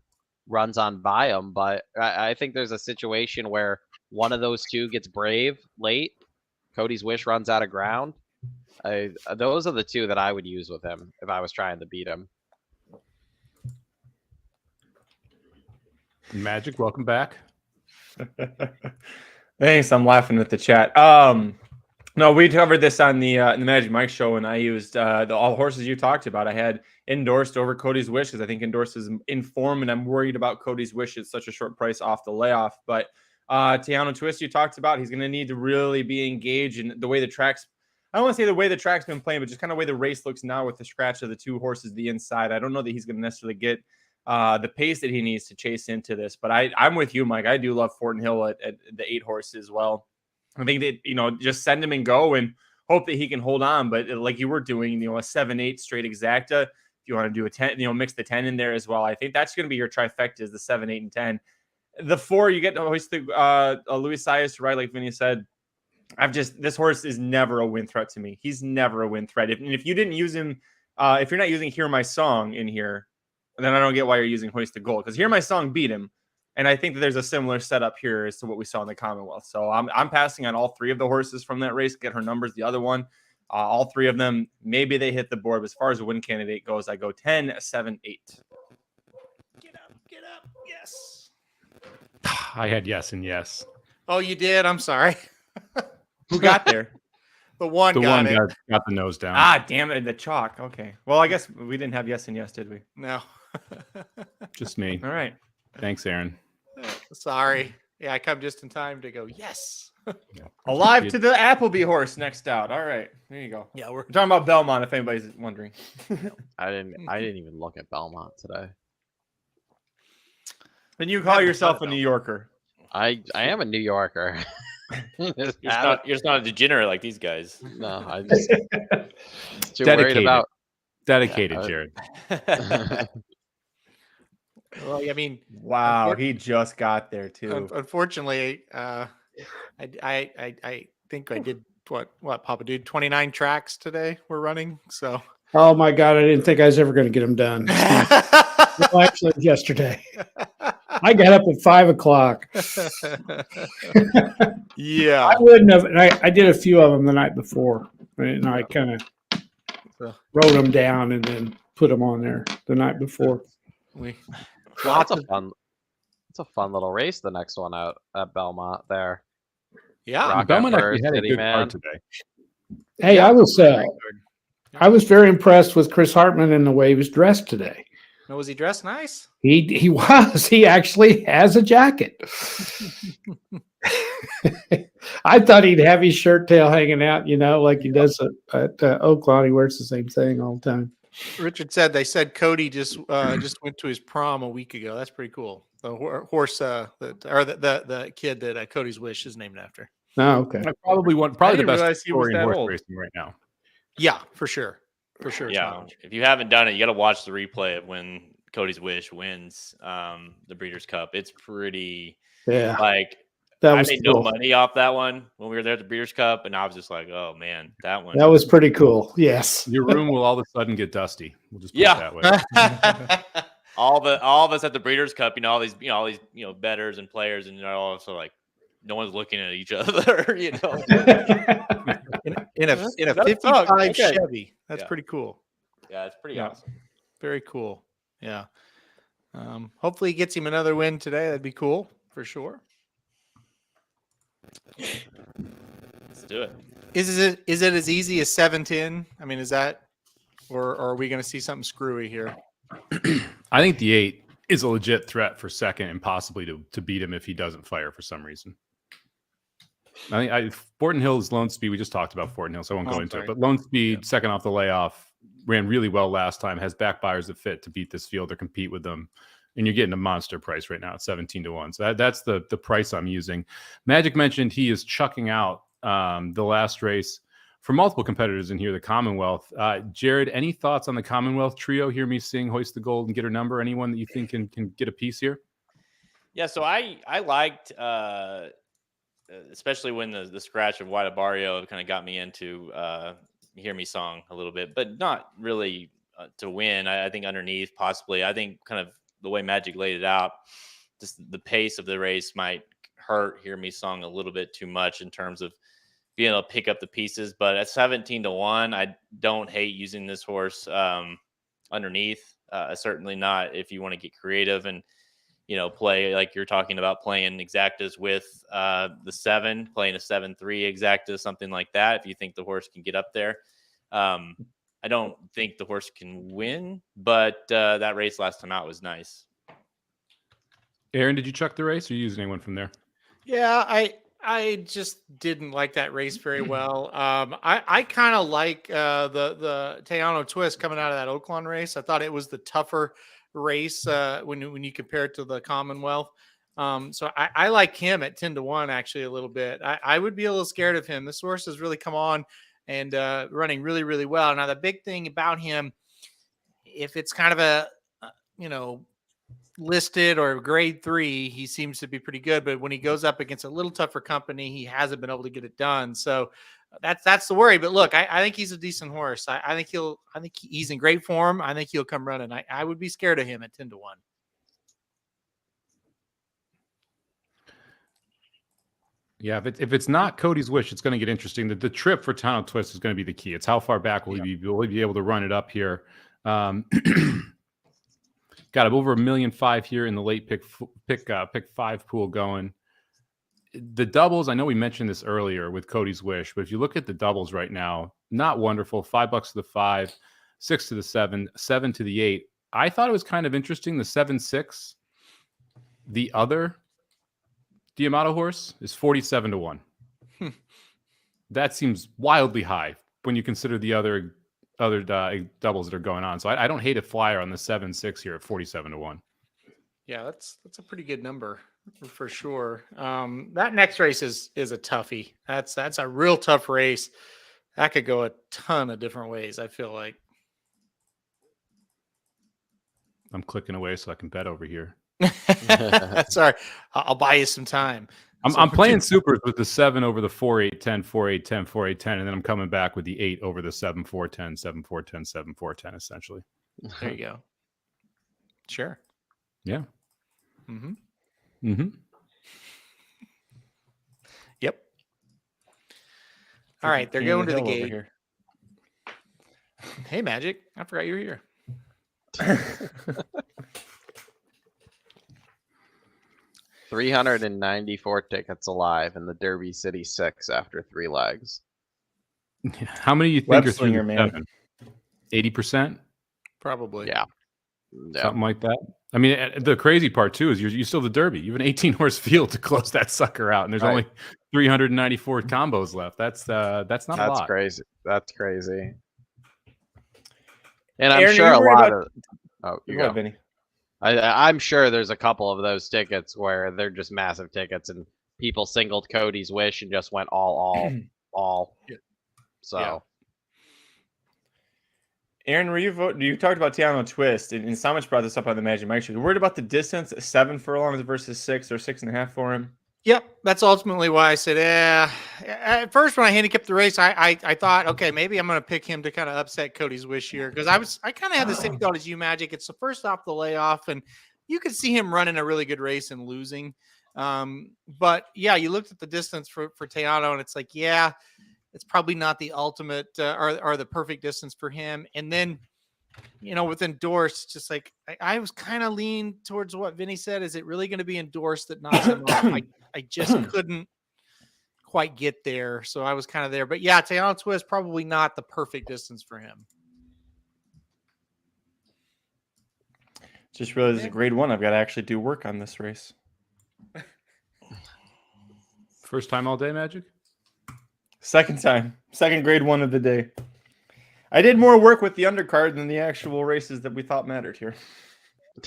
runs on by him. But I think there's a situation where one of those two gets brave late. Cody's Wish runs out of ground. Those are the two that I would use with him if I was trying to beat him. Magic, welcome back. Thanks. I'm laughing at the chat. No, we covered this on the Magic Mike show, and I used all the horses you talked about. I had endorsed over Cody's Wish because I think endorsed is in form, and I'm worried about Cody's Wish at such a short price off the layoff. But Talent Twist you talked about, he's going to need to really be engaged in the way the track's. I don't want to say the way the track's been playing, but just kind of the way the race looks now with the scratch of the two horses the inside. I don't know that he's going to necessarily get the pace that he needs to chase into this. But I'm with you, Mike. I do love Fortin Hill at the 8 horse as well. I think that, just send him and go and hope that he can hold on. But like you were doing, a 7-8 straight exacta. If you want to do a 10, mix the 10 in there as well. I think that's going to be your trifecta is the 7, 8, and 10. The 4, you get Louis Saez to ride, like Vinny said. This horse is never a win threat to me. He's never a win threat. If you didn't use him, if you're not using Hear My Song in here, then I don't get why you're using Hoist the Gold, because Hear My Song beat him. And I think that there's a similar setup here as to what we saw in the Commonwealth. So I'm passing on all 3 of the horses from that race, get her numbers. The other one, all 3 of them, maybe they hit the board. But as far as a win candidate goes, I go 10, 7, 8. Get up. Yes. I had yes and yes. Oh, you did? I'm sorry. Who got there? The one got the nose down. Ah, damn it. The chalk. Okay. Well, I guess we didn't have yes and yes, did we? No. Just me. All right. Thanks, Aaron. Sorry. Yeah, I come just in time to go, yes. Alive to the Appleby horse next out. All right. There you go. Yeah, We're talking about Belmont, if anybody's wondering. I didn't even look at Belmont today. Then you call yourself a New Yorker. I am a New Yorker. You're just not a degenerate like these guys. No, I just too worried about dedicated, Jared. Well, I mean, wow, he just got there too. Unfortunately, I think I did what Papa Dude 29 tracks today we're running. So Oh my God, I didn't think I was ever going to get them done. Well, actually, it was yesterday. I got up at 5 o'clock. yeah. I wouldn't have. And I did a few of them the night before, and I kind of wrote them down and then put them on there the night before. That's a fun. It's a fun little race. The next one out at Belmont there. Yeah, Rock Belmont Emperor, actually had a City good Man. card today. Hey, I was very impressed with Chris Hartman and the way he was dressed today. No, was he dressed nice? He was. He actually has a jacket. I thought he'd have his shirt tail hanging out, like he does at Oaklawn. He wears the same thing all the time. Richard said they said Cody just went to his prom a week ago. That's pretty cool. The horse, the kid that Cody's Wish is named after. Oh, okay. Probably I the didn't best realize he was story in that horse old. racing right now. Yeah, for sure. Yeah, Somich. if you haven't done it, you got to watch the replay of when Cody's Wish wins the Breeders' Cup. It's pretty Yeah, like that I was made cool. no money off that one when we were there at the Breeders' Cup, and I was just like, oh man, that one. That was pretty cool. Yes. Your room will all of a sudden get dusty. We'll just put it that way. all of us at the Breeders' Cup, all these bettors and players, and also like no one's looking at each other, in a That 55 sucks. Okay. Chevy. That's Yeah. pretty cool. Yeah, it's pretty Yeah. awesome. Very cool. Yeah. Hopefully he gets him another win today. That'd be cool for sure. Let's do it. Is it as easy as 7-10? I mean, is that, or are we going to see something screwy here? I think the 8 is a legit threat for second and possibly to beat him if he doesn't fire for some reason. I think Fortin Hill's lone speed, we just talked about Fortin Hill, so I won't go into it. But lone speed, second off the layoff, ran really well last time, has back buyers that fit to beat this field or compete with them. And you're getting a monster price right now at 17-1. So that's the price I'm using. Magic mentioned he is chucking out the last race for multiple competitors in here, the Commonwealth. Jared, any thoughts on the Commonwealth trio? Hear me sing, hoist the gold, and get her number. Anyone that you think can get a piece here? Yeah, so I liked, especially when the scratch of White Barrio kind of got me into Hear Me Song a little bit, but not really to win. I think underneath, possibly. I think kind of the way Magic laid it out, just the pace of the race might hurt Hear Me Song a little bit too much in terms of being able to pick up the pieces. But at 17-1, I don't hate using this horse underneath. Certainly not if you want to get creative and play like you're talking about, playing exactas with the 7, playing a 7-3 exacta, something like that. If you think the horse can get up there, I don't think the horse can win, but that race last time out was nice. Aaron, did you chuck the race or use anyone from there? Yeah, I just didn't like that race very well. I kind of like the Teano Twist coming out of that Oaklawn race. I thought it was the tougher race when you compare it to the Commonwealth. So I like him at 10-1 actually a little bit. I would be a little scared of him. This horse has really come on and running really, really well. Now the big thing about him, if it's kind of a listed or grade 3, he seems to be pretty good. But when he goes up against a little tougher company, he hasn't been able to get it done. So that's the worry. But look, I think he's a decent horse. I think he's in great form. I think he'll come running. I would be scared of him at 10-1. Yeah, if it's not Cody's Wish, it's going to get interesting. The trip for Teano Twist is going to be the key. It's how far back will he be able to run it up here. Got over $1.5 million here in the late pick 5 pool going. The doubles, I know we mentioned this earlier with Cody's Wish, but if you look at the doubles right now, not wonderful. $5 to the 5, 6 to the 7, 7 to the 8. I thought it was kind of interesting. The 7-6, the other D'Amato horse is 47-1. That seems wildly high when you consider the other doubles that are going on. So I don't hate a flyer on the 7-6 here at 47-1. Yeah, that's a pretty good number for sure. That next race is a toughie. That's a real tough race. That could go a ton of different ways, I feel like. I'm clicking away so I can bet over here. Sorry, I'll buy you some time. I'm playing supers with the 7 over the 4, 8, 10, 4, 8, 10, 4, 8, 10, and then I'm coming back with the 8 over the 7, 4, 10, 7, 4, 10, 7, 4, 10, essentially. There you go. Sure. Yeah. Mm-hmm. Mm-hmm. Yep. All right, they're King of going to the hill over gate. here. Hey, Magic. I forgot you were here. 394 tickets alive in the Derby City 6 after 3 legs. How many do you think Web are through slinger, the man. 7? 80%? Probably. Yeah. Something like that. I mean, the crazy part too is you still the Derby. You have an 18 horse field to close that sucker out, and there's only 394 combos left. That's not a lot. Crazy. That's crazy. And I'm Aaron, sure are you a worried lot about- of. Oh, you Go ahead, go. Vinny. I'm sure there's a couple of those tickets where they're just massive tickets, and people singled Cody's wish and just went all. Yeah. So. Yeah. Aaron, were you talked about Tiano Twist, and Somich brought this up on the Magic Mike show. You worried about the distance at 7 furlongs versus 6 or 6.5 for him? Yep, that's ultimately why I said, At first, when I handicapped the race, I thought, okay, maybe I'm going to pick him to kind of upset Cody's wish here, because I kind of had the same thought as you, Magic. It's the first off the layoff, and you could see him running a really good race and losing. But yeah, you looked at the distance for Tiano, and it's like, yeah, it's probably not the ultimate or the perfect distance for him. And then, with endorsed, just like I was kind of leaning towards what Vinny said. Is it really going to be endorsed that knocks him off? I just couldn't quite get there. So I was kind of there. But yeah, Tiano Twist, probably not the perfect distance for him. Just realized it's a grade 1. I've got to actually do work on this race. First time all day, Magic? Second time. Second grade 1 of the day. I did more work with the undercard than the actual races that we thought mattered here.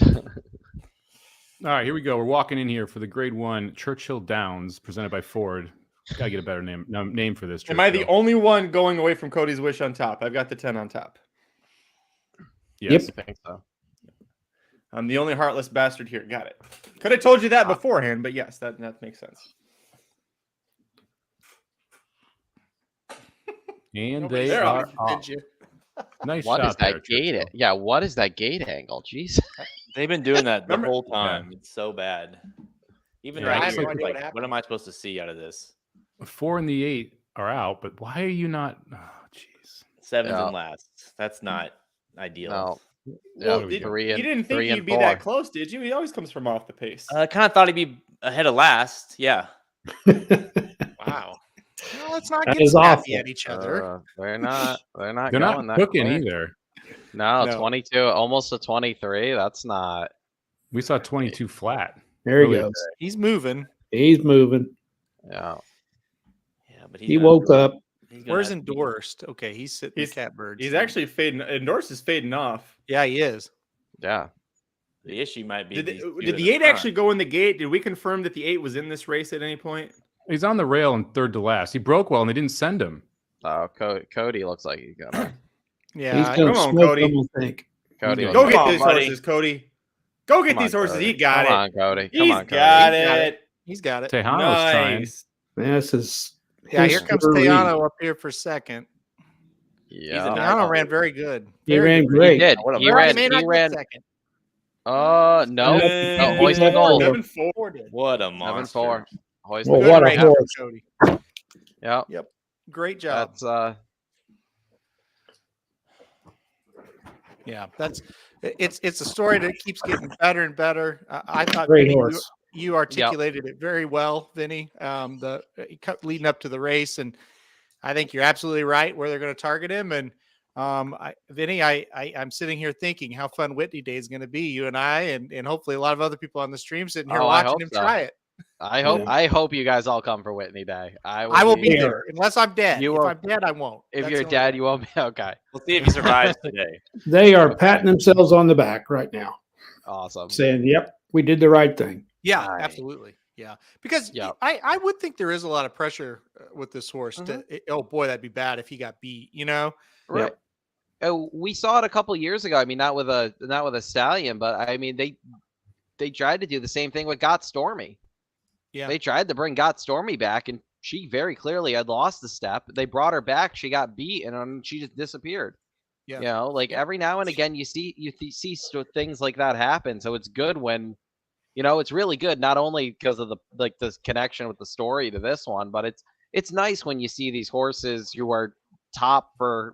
All right, here we go. We're walking in here for the grade 1 Churchill Downs presented by Ford. Gotta get a better name for this. Am I the Churchill. only one going away from Cody's wish on top? I've got the 10 on top. Yes. I think so. I'm the only heartless bastard here. Got it. Could have told you that beforehand, but yes, that makes sense. And Nobody they there, are off. did you? Nice What shot is that there, gate? Churchill. Yeah, what is that gate angle? Jeez. They've been doing that the Remember- whole time. It's so bad. Even Yeah, right I have here, no idea what like, happened. what am I supposed to see out of this? 4 and the 8 are out, but why are you not? Oh, jeez. 7s Yeah. and last. That's not ideal. No. Well, Yeah, did- three you and didn't think three he'd and be four. that close, did you? He always comes from off the pace. I kind of thought he'd be ahead of last. Yeah. Wow. Well, let's not That get is snappy awful. at each other. They're not. They're not They're going not that cooking quick. either. No, No. 22, almost a 23. That's not. We saw 22 flat. There he Earlier goes. He's moving. He's moving. Yeah. Yeah, but He woke up. Where's endorsed? Okay, he's sitting He's- the catbirds. He's actually fading. Endorse is fading off. Yeah, he is. Yeah. The issue might be. Did these two the in 8 front. actually go in the gate? Did we confirm that the 8 was in this race at any point? He's on the rail in third to last. He broke well, and they didn't send him. Oh, Cody looks like he's gonna. Yeah. He's going to Come on, smoke Cody. them, I think. Cody, Go Go looks get like- these buddy. horses, Cody. Go get Come these on, horses. Cody. He got Come it. on, Cody. Come He's on, Cody. got He's got it. He's got it. Tejano's trying. Nice. This is Yeah, here comes history. Tejano up here for second. Yeah. nice Tejano ran very good. He Very ran good. great. He did. What a He run. He ran. may not He get ran. second. No. Hey. No, hoist the gold. 7-4. Four did. What a monster. 7-4. Hoist Well, the what gold. a Great Yeah. job, horse. Cody. Yeah. Great job. That's Yeah, it's a story that keeps getting better and better. I thought Great Vinny, horse. you articulated it very well, Vinny. Leading up to the race, and I think you're absolutely right where they're going to target him. And Vinny, I'm sitting here thinking how fun Whitney Day is going to be. You and I, and hopefully a lot of other people on the stream sitting here Oh, I watching hope him so. try it. I hope you guys all come for Whitney Day. I will be there unless I'm dead. You If will- I'm dead, I won't. If That's you're the only dead, way. you won't be okay. We'll see if he survives today. They are patting themselves on the back right now, Awesome. saying, "Yep, we did the right thing." Yeah, Right. absolutely. Yeah, because Yeah. I would think there is a lot of pressure with this horse. Oh boy, that'd be bad if he got beat. You know. Right. Oh, we saw it a couple years ago. I mean, not with a stallion, but I mean they tried to do the same thing with Got Stormy. Yeah. They tried to bring Got Stormy back, and she very clearly had lost the step. They brought her back. She got beat, and she just disappeared. Yeah. You know, like every now and again, you see things like that happen. So it's good when, you know, it's really good not only because of this connection with the story to this one, but it's nice when you see these horses who are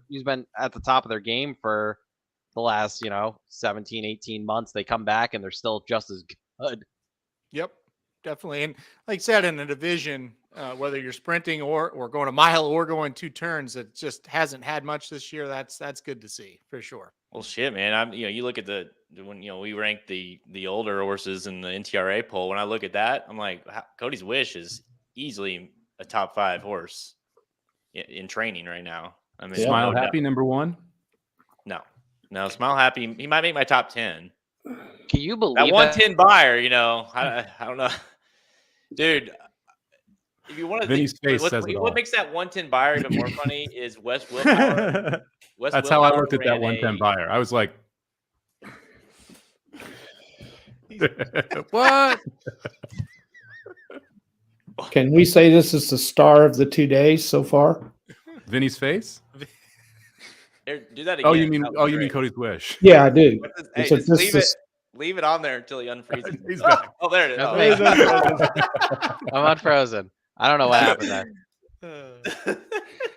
who's been at the top of their game for the last 17, 18 months. They come back and they're still just as good. Yep, definitely. And like I said, in a division, whether you're sprinting or going a mile or going 2 turns, it just hasn't had much this year. That's good to see for sure. Well, shit, man. You look at when we ranked the older horses in the NTRA poll. When I look at that, I'm like, Cody's Wish is easily a top 5 horse in training right now. I mean, Smile Happy, number 1. No, Smile Happy. He might make my top 10. Can you believe that 110 buyer? I don't know, dude. If you want to, Vinny's face says it all. What makes that 110 buyer even more funny is West Willpower. That's how I looked at that 110 buyer. I was like, what? Can we say this is the star of the 2 days so far? Vinny's face? Do that again. Oh, you mean Cody's Wish? Yeah, I do. Hey, So just leave it on there until he unfreezes. He's back. Oh, there it is. Oh. I'm unfrozen. I don't know what happened there.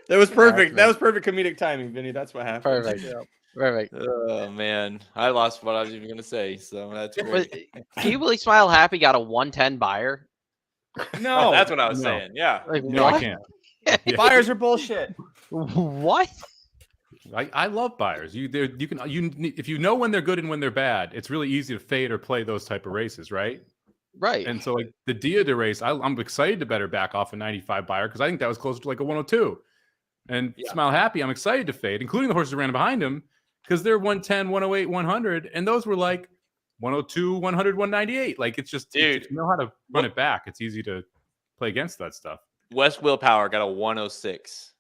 That was perfect. That was perfect comedic timing, Vinny. That's what happened. Perfect. Perfect. Oh man, I lost what I was even gonna say. So that's great. Can you believe Smile Happy got a 110 buyer? No, that's what I was saying. Yeah. Like, No, what? I can't. buyers are bullshit. What? I love buyers. If you know when they're good and when they're bad, it's really easy to fade or play those type of races, right? Right. And so like the Dia de race, I'm excited to better back off a 95 buyer because I think that was closer to like a 102. And Smile Happy, I'm excited to fade, including the horses that ran behind him, because they're 110, 108, 100, and those were like 102, 100, 198. Like it's just, dude, if you know how to run it back, it's easy to play against that stuff. West Willpower got a 106.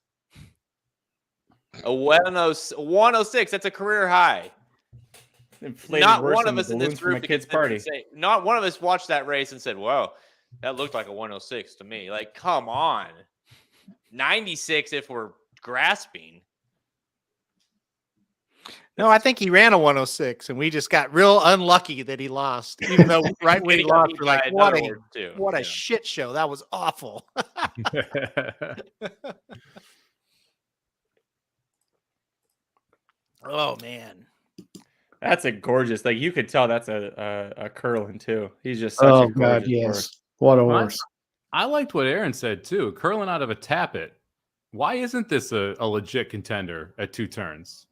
A 106. That's a career high. Not one of us in this group kids' party. Not one of us watched that race and said, "Whoa, that looked like a 106 to me." Like, come on, 96 if we're grasping. No, I think he ran a 106, and we just got real unlucky that he lost. Even though right when he lost, we're like, what a shit show. That was awful. Oh man, that's a gorgeous. Like you could tell that's a Curlin too. He's just such a gorgeous horse. What a horse. I liked what Aaron said too. Curlin out of a Tappet. Why isn't this a legit contender at 2 turns?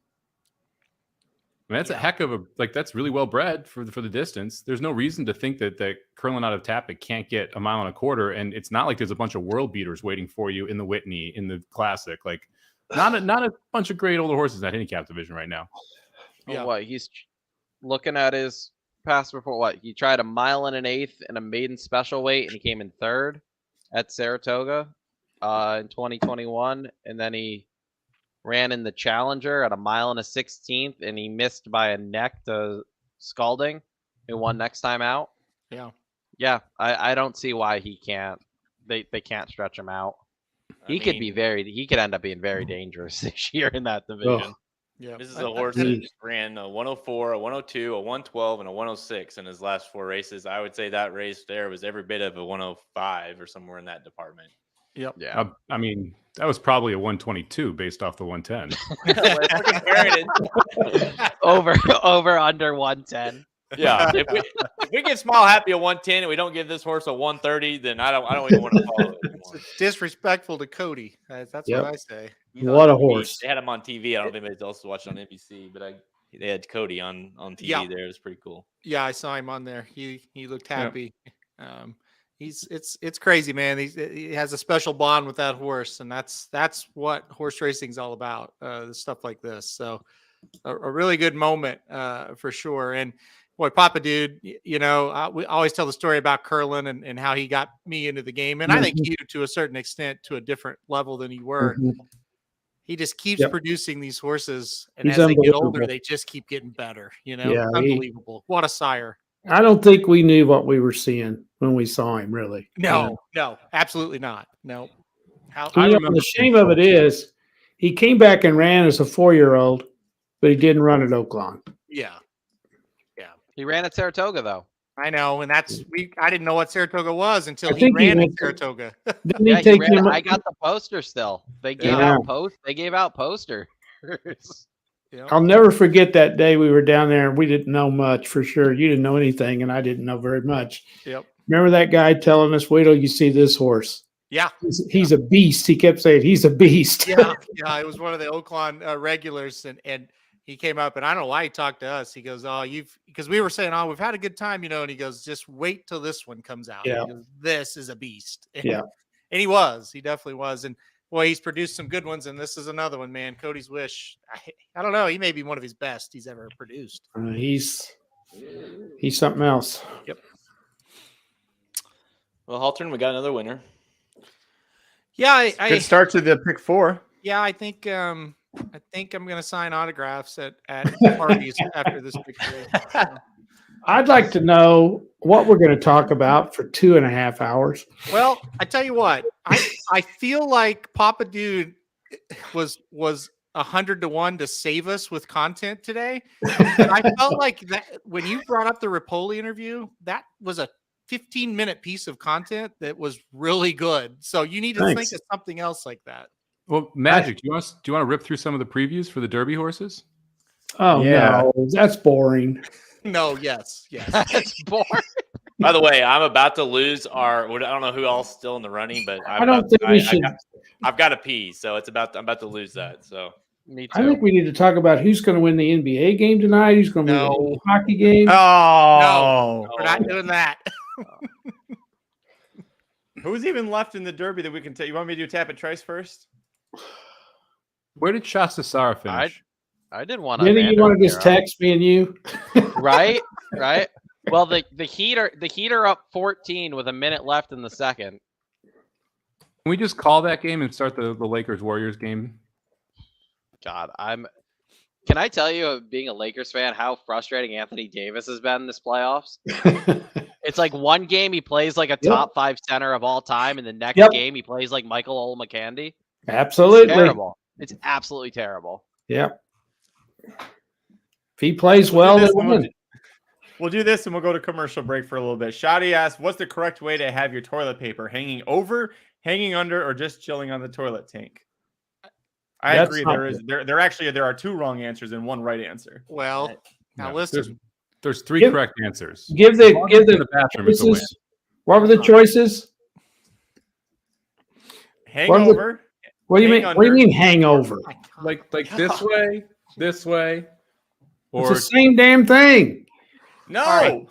I mean, that's a heck of a that's really well bred for the distance. There's no reason to think that Curlin out of Tappet can't get a 1.25 miles, and it's not like there's a bunch of world beaters waiting for you in the Whitney, in the Classic. Like not a bunch of great older horses in that handicap division right now. Yeah. What he's looking at his past report. What he tried 1 1/8 in a maiden special weight, and he came in 3rd at Saratoga in 2021, and then he ran in the Challenger at 1 1/16, and he missed by a neck to Scalding, who won next time out. Yeah. I don't see why he can't. They can't stretch him out. He could end up being very dangerous this year in that division. Oh. Yeah, this is a horse that ran a 104, a 102, a 112, and a 106 in his last 4 races. I would say that race there was every bit of a 105 or somewhere in that department. Yep. Yeah. I mean, that was probably a 122 based off the 110. over under 110. Yeah. If we give Smile Happy a 110 and we don't give this horse a 130, then I don't even want to follow it anymore. It's disrespectful to Cody. That's what I say. What a horse. They had him on TV. I don't think anybody else watched on NBC, but they had Cody on TV there. It was pretty cool. Yeah, I saw him on there. He looked happy. Yeah. It's crazy, man. He has a special bond with that horse, and that's what horse racing's all about. Stuff like this. So a really good moment for sure. And boy, Papa Dude, we always tell the story about Curlin and how he got me into the game, and I think you to a certain extent to a different level than you were. Mm-hmm. He just keeps producing these horses, and He's as they get older, they just keep getting better. Yeah, unbelievable. What a sire. I don't think we knew what we were seeing when we saw him. Really, No, absolutely not. No. How, You I know, remember the shame of it is, he came back and ran as a 4-year-old, but he didn't run at Oaklawn. yeah, He ran at Saratoga though. I know. And I didn't know what Saratoga was until I he think he ran at went to- Saratoga. Didn't Yeah, he take him? I got the poster still. They gave Yeah. out posters. I'll never forget that day we were down there and we didn't know much for sure. You didn't know anything, and I didn't know very much. Yep. Remember that guy telling us, "Wait till you see this horse. Yeah. He's a beast." He kept saying, "He's a beast." Yeah. It was one of the Oaklawn regulars, and he came up, and I don't know why he talked to us. He goes, "Oh, because we were saying, oh, we've had a good time, and he goes, just wait till this one comes out. Yeah. He goes, this is a beast." Yeah. And he definitely was. And boy, he's produced some good ones, and this is another one, man. Cody's Wish. I don't know. He may be one of his best he's ever produced. He's something else. Yep. Well, Haltern, we got another winner. Yeah, Good start to the pick 4. Yeah, I think I'm gonna sign autographs at parties after this picture. I'd like to know what we're going to talk about for 2.5 hours. Well, I tell you what, I feel like Papa Dude was 100-1 to save us with content today. And I felt like that when you brought up the Rapoli interview, that was a 15-minute piece of content that was really good. So you need to think of something else like that. Well, Magic, do you want to rip through some of the previews for the Derby horses? Oh, Yeah. no, that's boring. No, yes. That's boring. By the way, I'm about to lose I don't know who else still in the running, but I don't think we should. I've got to pee, so I'm about to lose that. So Me too. I think we need to talk about who's going to win the NBA game tonight, who's going to win the hockey game. Oh, We're not doing that. Who's even left in the Derby that we can tell? You want me to do tap it Trice first? Where did Shasta Sara finish? I did want to. Vinny, you want to just text me and you? Right. Well, the Heat are up 14 with a minute left in the second. Can we just call that game and start the Lakers Warriors game? God, Can I tell you, being a Lakers fan, how frustrating Anthony Davis has been this playoffs? It's like one game he plays like a top 5 center of all time, and the next game he plays like Michael Olmacandy. Absolutely. It's terrible. It's absolutely terrible. Yep. If he plays well, they win. We'll do this and we'll go to commercial break for a little bit. Shadi asked, what's the correct way to have your toilet paper? Hanging over, hanging under, or just chilling on the toilet tank? I agree. There are 2 wrong answers and 1 right answer. Well, now listen. There's 3 correct answers. Give the bathroom. It's a win. What were the choices? Hangover. What do you mean? What do you mean hangover? Like this way, or It's the same damn thing. No. All right.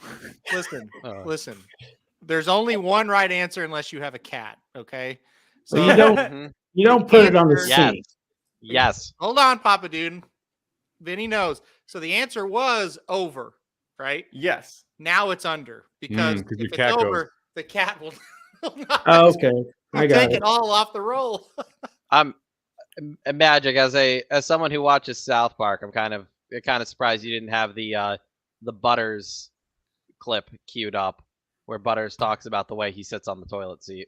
Listen. There's only 1 right answer unless you have a cat. Okay. So you don't put it on the sink. Yes. Hold on, Papa Dude. Vinny knows. So the answer was over, right? Yes. Now it's under because if your it's cat over, the cat will not Oh, okay. I got take it. it all off the roll. Magic, as someone who watches South Park, I'm kind of surprised you didn't have the Butters clip queued up where Butters talks about the way he sits on the toilet seat.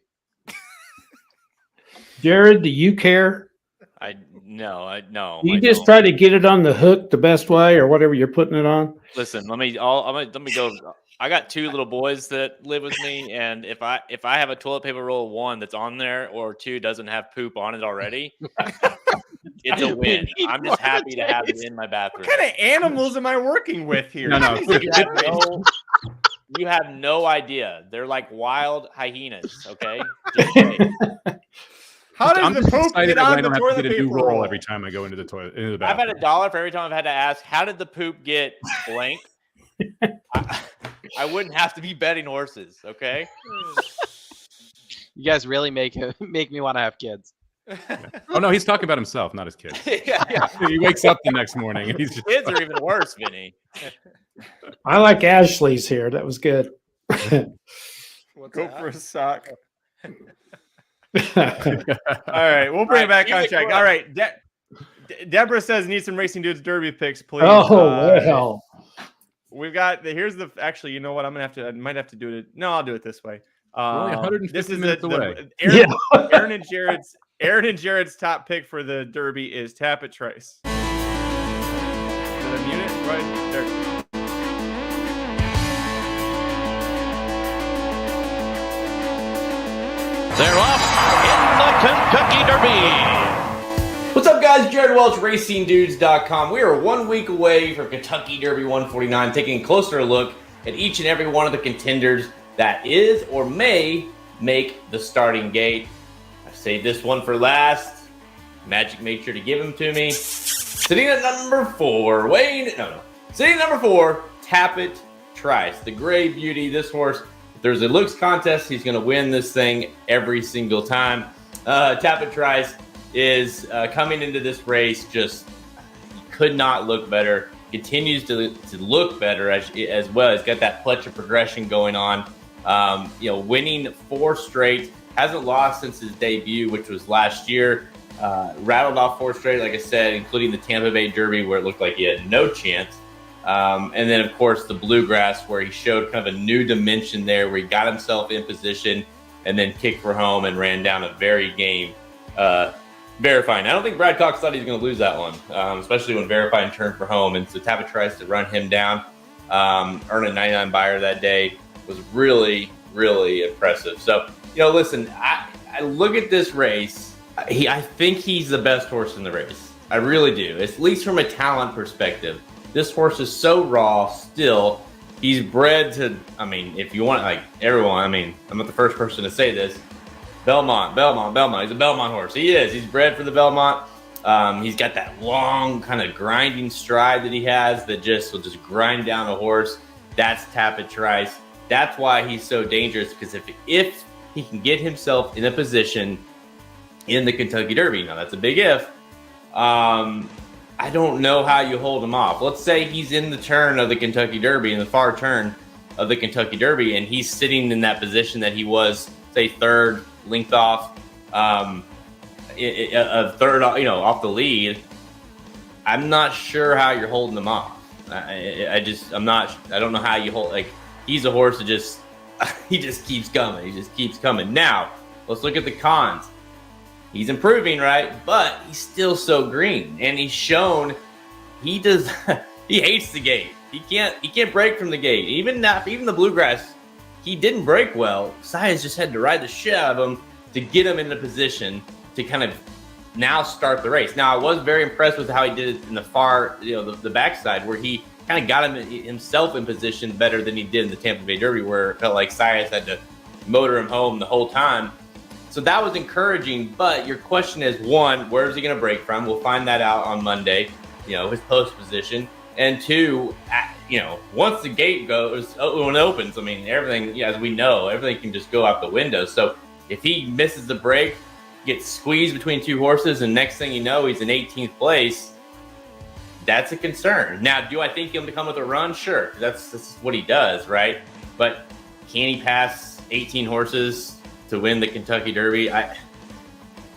Jared, do you care? No. Do you just try to get it on the hook the best way or whatever you're putting it on? Listen, let me go. I got 2 little boys that live with me, and if I have a toilet paper roll 1 that's on there or 2 doesn't have poop on it already, it's a win. I'm just happy to have it in my bathroom. What kind of animals am I working with here? No. You have no idea. They're like wild hyenas. Okay. How does I'm the just poop excited get that I on the don't have toilet to get a new paper roll roll every time I go into the toilet. Into the I've bathroom. had $1 for every time I've had to ask, how did the poop get blank? I wouldn't have to be betting horses. Okay. You guys really make me want to have kids. Oh no, he's talking about himself, not his kids. Yeah. He wakes up the next morning and he's just Kids are even worse, Vinny. I like Ashley's here. That was good. Go for a sock. All right, we'll bring it back on track. All right, Deborah says need some Racing Dudes Derby picks, please. Oh well. we've got here's the actually. You know what? I might have to do it. No, I'll do it this way. We're only 150 This is minutes away. Aaron and Jared's top pick for the Derby is Tappet Trice. Did I mute it? Right there. They're off in the Kentucky Derby. What's up, guys? Jared Welch, RacingDudes.com. We are 1 week away from Kentucky Derby 149, taking a closer look at each and every one of the contenders that is or may make the starting gate. I saved this one for last. Magic made sure to give him to me. Sitting at number 4, Sitting at number 4, Tappet Trice, the gray beauty. This horse, if there's a looks contest, he's going to win this thing every single time. Tappet Trice is coming into this race just could not look better. Continues to look better as well. He's got that clutch of progression going on. Winning 4 straight. Hasn't lost since his debut, which was last year. Rattled off 4 straight, like I said, including the Tampa Bay Derby, where it looked like he had no chance. And then, of course, the Bluegrass, where he showed kind of a new dimension there, where he got himself in position and then kicked for home and ran down a very game. Verifying. I don't think Brad Cox thought he was going to lose that one, especially when Verifying turned for home. And so Tappet tries to run him down, earn a 99 buyer that day. Was really, really impressive. So, listen, I look at this race. I think he's the best horse in the race. I really do, at least from a talent perspective. This horse is so raw still. He's bred to, if you want, everyone, I'm not the first person to say this. Belmont. He's a Belmont horse. He is. He's bred for the Belmont. He's got that long kind of grinding stride that he has that will just grind down a horse. That's Tappet Trice. That's why he's so dangerous, because if he can get himself in a position in the Kentucky Derby, now that's a big if, I don't know how you hold him off. Let's say he's in the turn of the Kentucky Derby, in the far turn of the Kentucky Derby, and he's sitting in that position that he was, say, third, linked off, third, off the lead. I'm not sure how you're holding him off. I don't know how you hold, he's a horse that he just keeps coming. He just keeps coming. Now, let's look at the cons. He's improving, right? But he's still so green. And he's shown he hates the gate. He can't break from the gate. Even the Bluegrass, he didn't break well. Sias just had to ride the shit out of him to get him in the position to kind of now start the race. Now, I was very impressed with how he did it in the far, the backside, where he kind of got himself in position better than he did in the Tampa Bay Derby, where it felt like Sias had to motor him home the whole time. So that was encouraging, but your question is, 1, where is he going to break from? We'll find that out on Monday, his post position. And 2, once the gate when it opens, everything, as we know, everything can just go out the window. So if he misses the break, gets squeezed between 2 horses, and next thing you know, he's in 18th place, that's a concern. Now, do I think he'll come with a run? Sure. That's what he does, right? But can he pass 18 horses to win the Kentucky Derby?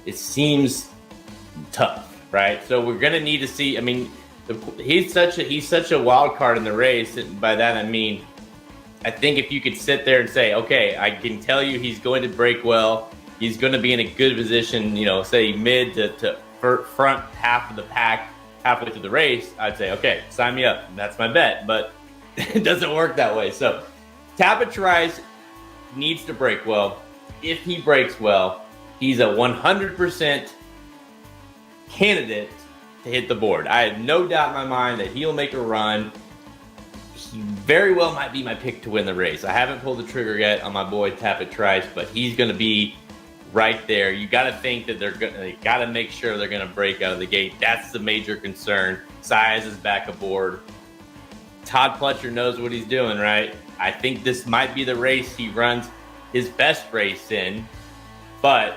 It seems tough, right? So we're going to need to see. He's such a wild card in the race. And by that, I think if you could sit there and say, okay, I can tell you he's going to break well. He's going to be in a good position, say mid to front half of the pack, halfway through the race, I'd say, okay, sign me up. That's my bet. But it doesn't work that way. So Tappet Trice needs to break well. If he breaks well, he's a 100% candidate to hit the board. I have no doubt in my mind that he'll make a run. He very well might be my pick to win the race. I haven't pulled the trigger yet on my boy Tappet Trice, but he's going to be right there. You got to think that they got to make sure they're going to break out of the gate. That's the major concern. Sias is back aboard. Todd Pletcher knows what he's doing, right? I think this might be the race he runs his best race in, but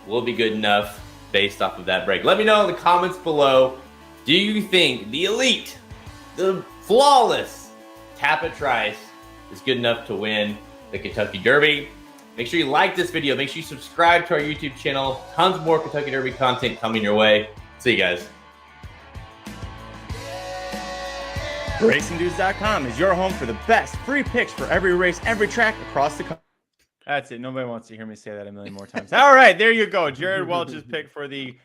will be good enough based off of that break. Let me know in the comments below. Do you think the elite, the flawless Tappet Trice is good enough to win the Kentucky Derby? Make sure you like this video. Make sure you subscribe to our YouTube channel. Tons more Kentucky Derby content coming your way. See you guys. RacingDudes.com is your home for the best free picks for every race, every track across the country. That's it. Nobody wants to hear me say that a million more times. All right, there you go. Jared Welch's pick for the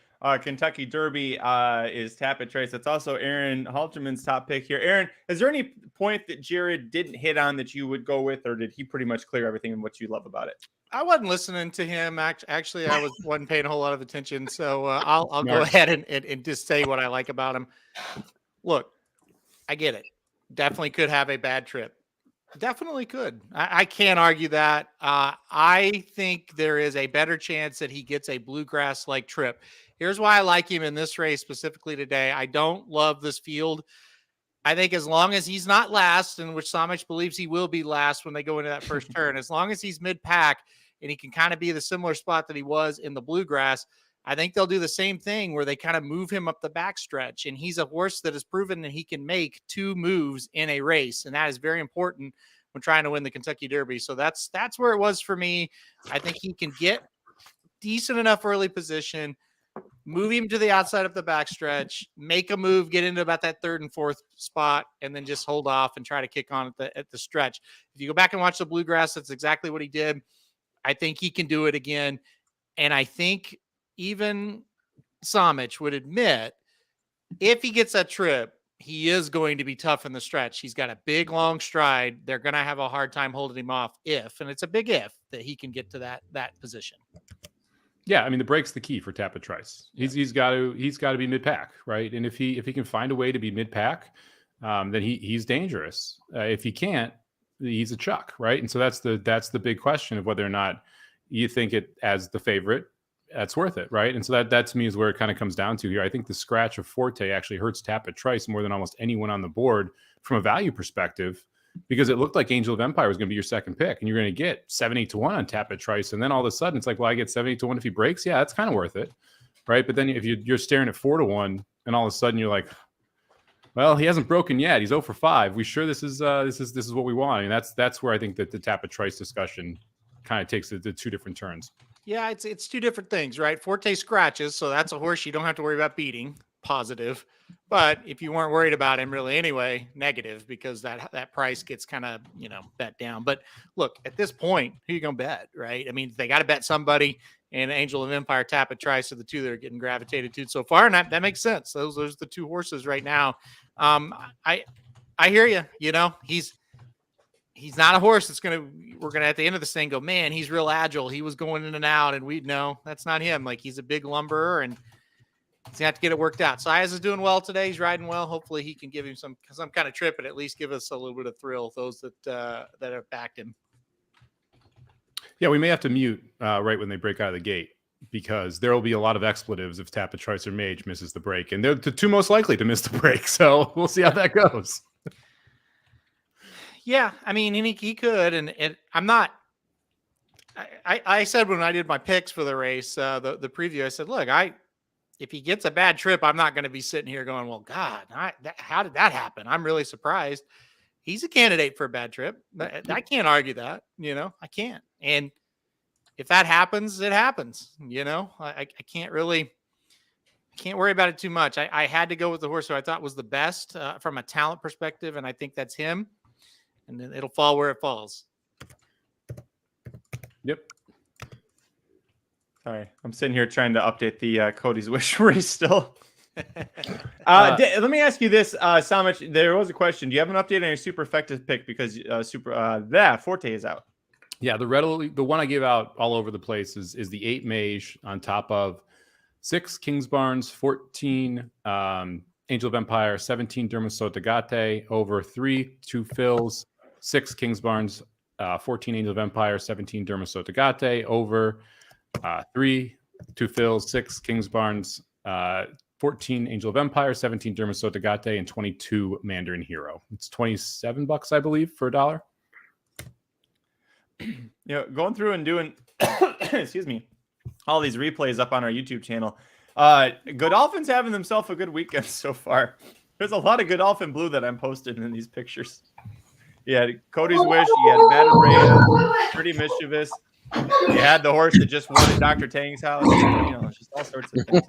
Kentucky Derby is Tapit Trace. That's also Aaron Halterman's top pick here. Aaron, is there any point that Jared didn't hit on that you would go with, or did he pretty much clear everything and what you love about it? I wasn't listening to him. Actually, I wasn't paying a whole lot of attention. So I'll go ahead and just say what I like about him. Look, I get it. Definitely could have a bad trip. Definitely could. I can't argue that. I think there is a better chance that he gets a bluegrass-like trip. Here's why I like him in this race specifically today. I don't love this field. I think as long as he's not last, in which Somich believes he will be last when they go into that first turn, as long as he's mid-pack and he can kind of be the similar spot that he was in the bluegrass, I think they'll do the same thing where they kind of move him up the backstretch. And he's a horse that has proven that he can make 2 moves in a race. And that is very important when trying to win the Kentucky Derby. So that's where it was for me. I think he can get decent enough early position, move him to the outside of the backstretch, make a move, get into about that 3rd and 4th spot, and then just hold off and try to kick on at the stretch. If you go back and watch the bluegrass, that's exactly what he did. I think he can do it again. And I think even Somich would admit if he gets that trip, he is going to be tough in the stretch. He's got a big, long stride. They're going to have a hard time holding him off and it's a big if, that he can get to that position. Yeah, I mean the break's the key for Tapit Trice. He's got to be mid-pack, right? And if he can find a way to be mid-pack, then he's dangerous. If he can't, he's a chuck, right? And so that's the big question of whether or not you think it as the favorite, that's worth it, right? And so that to me is where it kind of comes down to here. I think the scratch of Forte actually hurts Tapit Trice more than almost anyone on the board from a value perspective, because it looked like Angel of Empire was going to be your second pick, and you're going to get 7-8 to 1 on Tapit Trice, and then all of a sudden it's like, well, I get 7-8 to 1 if he breaks. Yeah, that's kind of worth it, right? But then if you're staring at 4 to 1, and all of a sudden you're like, well, he hasn't broken yet. He's 0 for 5. We sure this is what we want? I mean, that's where I think that the Tapit Trice discussion kind of takes the 2 different turns. Yeah, it's 2 different things, right? Forte scratches, so that's a horse you don't have to worry about beating, positive. But if you weren't worried about him really anyway, negative, because that price gets kind of, bet down. But look, at this point, who are you going to bet, right? I mean, they got to bet somebody, and Angel of Empire, Tapit Trice are the 2 that are getting gravitated to so far, and that makes sense. Those are the 2 horses right now. I hear you. He's not a horse that's we're going to at the end of this thing go, man, he's real agile. He was going in and out, and we'd know that's not him. Like, he's a big lumberer, and he's going to have to get it worked out. Saez is doing well today. He's riding well. Hopefully he can give him some kind of trip and at least give us a little bit of thrill, those that have backed him. Yeah, we may have to mute right when they break out of the gate, because there will be a lot of expletives if Tapit Trice or Mage misses the break, and they're the 2 most likely to miss the break. So we'll see how that goes. Yeah, I mean, he could, and I'm not. I said when I did my picks for the race, the preview, I said, look, if he gets a bad trip, I'm not going to be sitting here going, well, God, how did that happen? I'm really surprised. He's a candidate for a bad trip. I can't argue that, I can't. And if that happens, it happens. I can't worry about it too much. I had to go with the horse who I thought was the best from a talent perspective, and I think that's him. And then it'll fall where it falls. Yep. Sorry, I'm sitting here trying to update the Cody's Wish race still. Let me ask you this, Somich. There was a question. Do you have an update on your super effective pick, because Forte is out? Yeah, the one I gave out all over the place is the 8 Mage on top of 6 Kingsbarns, 14 Angel of Empire, 17 Dermasotagate, over 3 2 Fills, 6 Kingsbarns, 14 Angel of Empire, 17 Dermasotagate, over 3 2 Fills, 6 Kingsbarns, 14 Angel of Empire, 17 Dermasotagate, and 22 Mandarin Hero. It's $27, I believe, for $1. Going through and doing, excuse me, all these replays up on our YouTube channel. Godolphin's having themselves a good weekend so far. There's a lot of Godolphin blue that I'm posting in these pictures. You had Cody's Wish, you had Battered Rhea, Pretty Mischievous. You had the horse that just won at Dr. Tang's house. Just all sorts of things.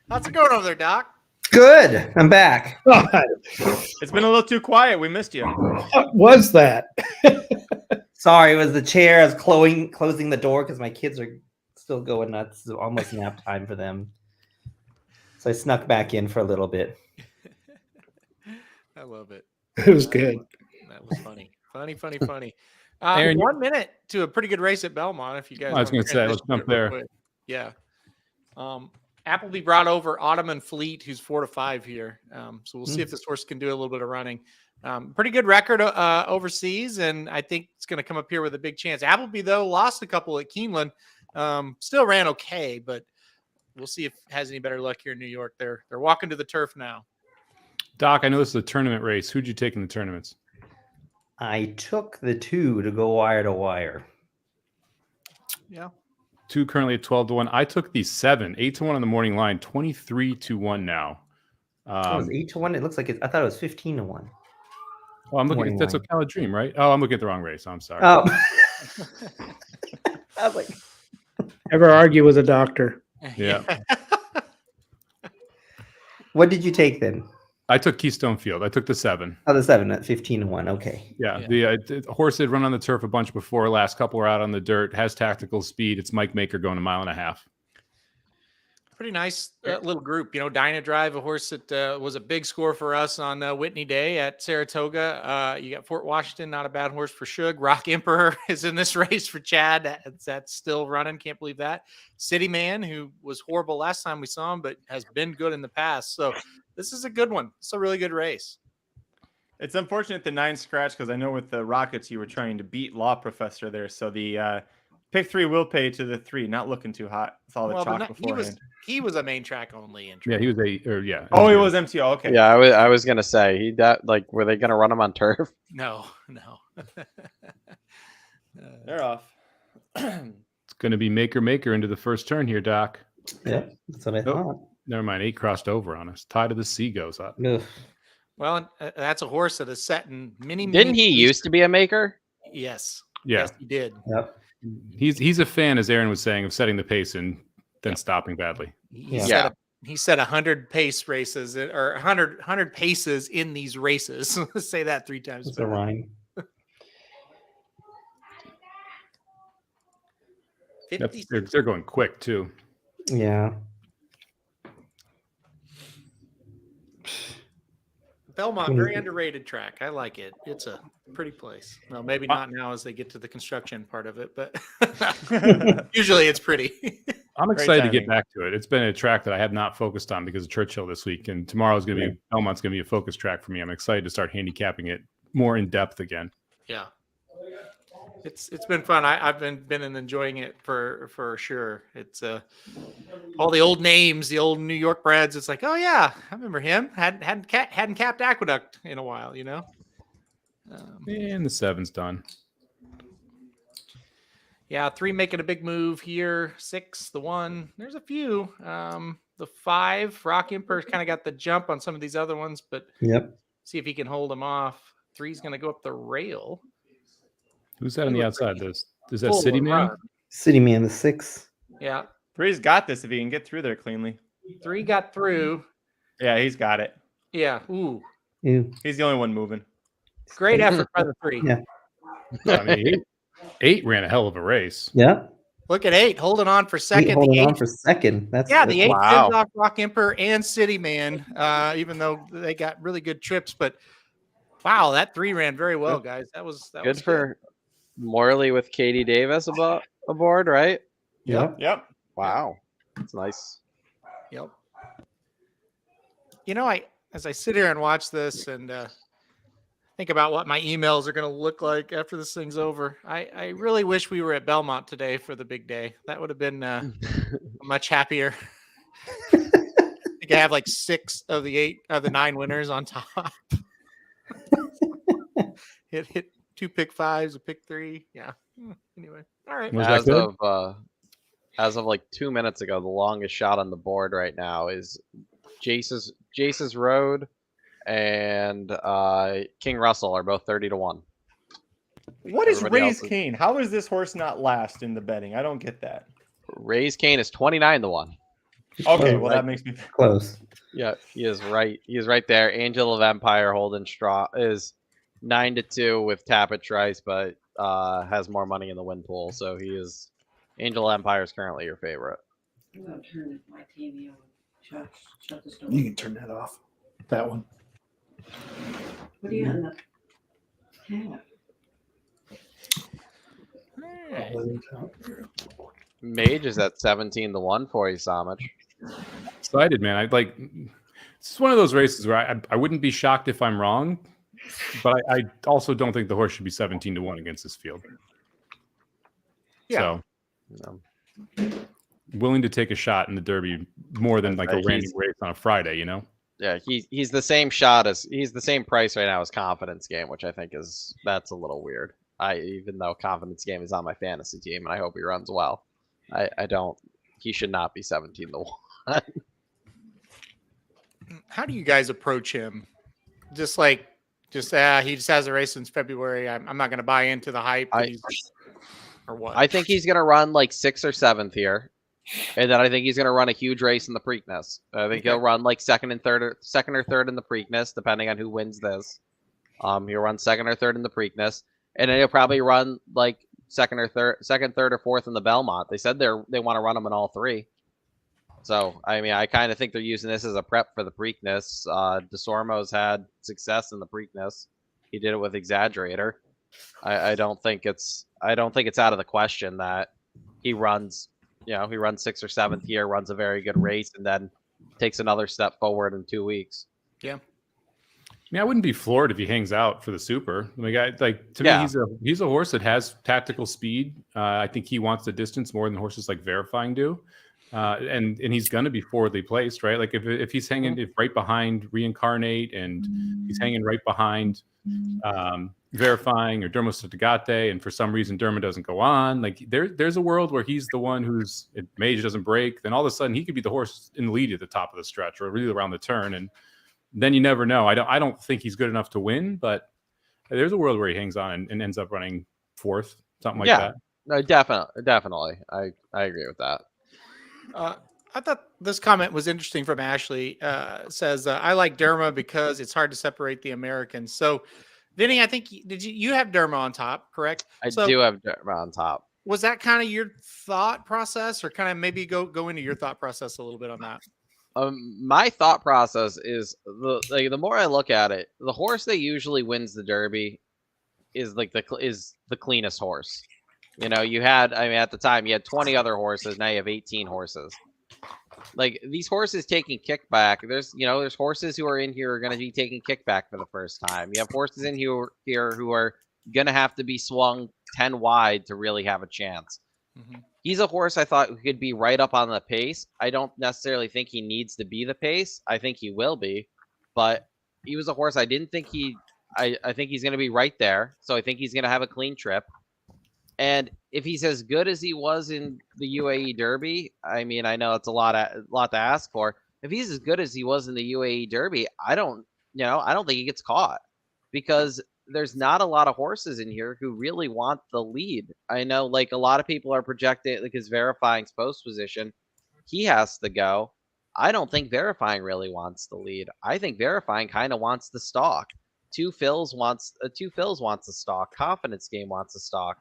How's it going over there, Doc? Good. I'm back. God, It's been a little too quiet. We missed you. what was that? Sorry, it was the chair. I was closing the door because my kids are still going nuts. It's almost nap time for them. So I snuck back in for a little bit. I love it. It was good. That was funny. Funny. Aaron, 1 minute to a pretty good race at Belmont. If you guys, I was wanna gonna say, let's transition jump real there. quick. Yeah. Appleby brought over Ottoman Fleet, who's 4-5 here. So we'll see if this horse can do a little bit of running. Pretty good record overseas, and I think it's going to come up here with a big chance. Appleby, though, lost a couple at Keeneland. Still ran okay, but we'll see if it has any better luck here in New York. They're walking to the turf now. Doc, I know this is a tournament race. Who'd you take in the tournaments? I took the 2 to go wire to wire. Yeah. 2 currently at 12-1. I took the 7, 8-1 on the morning line, 23-1 now. It was 8-1. It looks like I thought it was 15-1. Oh, I'm looking Morning at that's line. Ocala Dream, right? Oh, I'm looking at the wrong race. I'm sorry. Oh. I was like, Ever argue with a doctor? Yeah. what did you take then? I took Keystone Field. I took the 7. Oh, the 7 at 15-1. Okay. Yeah. Yeah. The horse had run on the turf a bunch before. Last couple are out on the dirt. Has tactical speed. It's Mike Maker going 1.5 miles. Pretty nice little group. You know, Dyna Drive, a horse that was a big score for us on Whitney Day at Saratoga. You got Fort Washington, not a bad horse for Shug. Rock Emperor is in this race for Chad. That's still running. Can't believe that. City Man, who was horrible last time we saw him, but has been good in the past. So this is a good one. It's a really good race. It's unfortunate the 9 scratch because I know with the Rockets you were trying to beat Law Professor there. So the pick 3 will pay to the 3. Not looking too hot. It's all the Well, chalk beforehand. he was a main track only entry. Yeah, he was yeah. Oh, he was MTO. Okay. Yeah, I was gonna say were they gonna run him on turf? No. They're off. It's going to be Maker into the first turn here, Doc. Yeah, that's what I Nope. thought. Never mind. 8 crossed over on us. Tide of the Sea goes up. Ugh. Well, that's a horse that is set in many. Didn't he used to be a maker? Yes. Yeah. Yes, he did. Yep. He's a fan, as Aaron was saying, of setting the pace and then stopping badly. Yeah. He set 100 pace races or 100 paces in these races. Let's say that 3 times. It's a rhyme. They're going quick too. Yeah. Belmont, very underrated track. I like it. It's a pretty place. Well, maybe not now as they get to the construction part of it, but usually it's pretty. I'm excited to get back to it. It's been a track that I have not focused on because of Churchill this week, and tomorrow's going to be Belmont's going to be a focus track for me. I'm excited to start handicapping it more in depth again. Yeah, it's been fun. I've been enjoying it for sure. It's all the old names, the old New York breds. It's like, oh yeah, I remember him. Hadn't capped Aqueduct in a while, you know. And the 7's done. Yeah, 3 making a big move here. 6, the 1. There's a few. The 5, Rock Emperor's kind of got the jump on some of these other ones, but Yep. see if he can hold them off. 3's going to go up the rail. Who's that on the outside? Is that Full City of Man? run. City Man, the 6. Yeah, 3's got this if he can get through there cleanly. 3 got through. Yeah, he's got it. Yeah, ooh, Ew. He's the only one moving. great effort by the 3. Yeah. I mean, eight ran a hell of a race. Yeah. Look at 8 holding on for second. The Holding 8, on for second. That's the 8 Wow. fends off Rock Emperor and City Man, even though they got really good trips. But wow, that 3 ran very well, guys. That was Good for Morley with Katie Davis aboard, right? Yep. Yep. Wow, that's nice. Yep. You know, as I sit here and watch this and think about what my emails are going to look like after this thing's over, I really wish we were at Belmont today for the big day. That would have been much happier. I think I have like 6 of the 8 of the 9 winners on top. hit 2 pick 5s, a pick 3. Yeah. Anyway, all right. Was that good? As of like 2 minutes ago, the longest shot on the board right now is Jace's Road and King Russell are both 30-1. What is Everybody Ray's else is- Cane? How is this horse not last in the betting? I don't get that. Ray's Cane is 29-1. Okay, well that makes me. Close. Yeah, he is right. He is right there. Angel of Empire holding straw is 9-2 with Tapit Trice, but has more money in the win pool. So he is Angel of Empire is currently your favorite. I'm gonna turn my TV on. Shut the store. You can turn that off. That one. What do you got in the tab? Mage is at 17-1 for you, Somich. Excited, man. I like. It's one of those races where I wouldn't be shocked if I'm wrong, but I also don't think the horse should be 17-1 against this field. Yeah. So No. willing to take a shot in the Derby more than like a random race on a Friday, you know? Yeah, he's the same shot as he's the same price right now as Confidence Game, which I think that's a little weird. Even though Confidence Game is on my fantasy team and I hope he runs well, I don't. He should not be 17-1. How do you guys approach him? He just has a race since February. I'm not going to buy into the hype. Or what? I think he's going to run like 6th or 7th here, and then I think he's going to run a huge race in the Preakness. I think he'll run like second or third in the Preakness, depending on who wins this. He'll run 2nd or 3rd in the Preakness, and then he'll probably run like 2nd, 3rd, or 4th in the Belmont. They said they want to run him in all 3. So, I mean, I kind of think they're using this as a prep for the Preakness. DeSormo's had success in the Preakness. He did it with Exaggerator. I don't think it's out of the question that he runs 6th or 7th here, runs a very good race, and then takes another step forward in 2 weeks. Yeah. I mean, I wouldn't be floored if he hangs out for the Super. To me, he's a horse that has tactical speed. I think he wants the distance more than horses like Verifying do. And he's going to be forwardly placed, right? Like if he's hanging right behind Reincarnate and he's hanging right behind Verifying or Dermo Sotogate, and for some reason Dermo doesn't go on, like there's a world where he's the one who's if Mage doesn't break, then all of a sudden he could be the horse in the lead at the top of the stretch or really around the turn, and then you never know. I don't think he's good enough to win, but there's a world where he hangs on and ends up running 4th, something like that. No, definitely. I agree with that. I thought this comment was interesting from Ashley. Says, I like Derma because it's hard to separate the Americans. So, Vinny, I think you have Derma on top, correct? I do have Derma on top. Was that kind of your thought process, or kind of maybe go into your thought process a little bit on that? My thought process is the more I look at it, the horse that usually wins the Derby is the cleanest horse. You know, at the time you had 20 other horses. Now you have 18 horses. Like these horses taking kickback. There's horses who are in here who are going to be taking kickback for the first time. You have horses in here who are going to have to be swung 10 wide to really have a chance. Mm-hmm. He's a horse I thought could be right up on the pace. I don't necessarily think he needs to be the pace. I think he will be, but he was a horse I didn't think I think he's going to be right there. So I think he's going to have a clean trip. And if he's as good as he was in the UAE Derby, I mean, I know it's a lot to ask for. If he's as good as he was in the UAE Derby, I don't think he gets caught, because there's not a lot of horses in here who really want the lead. I know, like, a lot of people are projecting like his Verifying's post position. He has to go. I don't think Verifying really wants the lead. I think Verifying kind of wants the stalk. Two Phils wants the stalk. Confidence Game wants the stalk.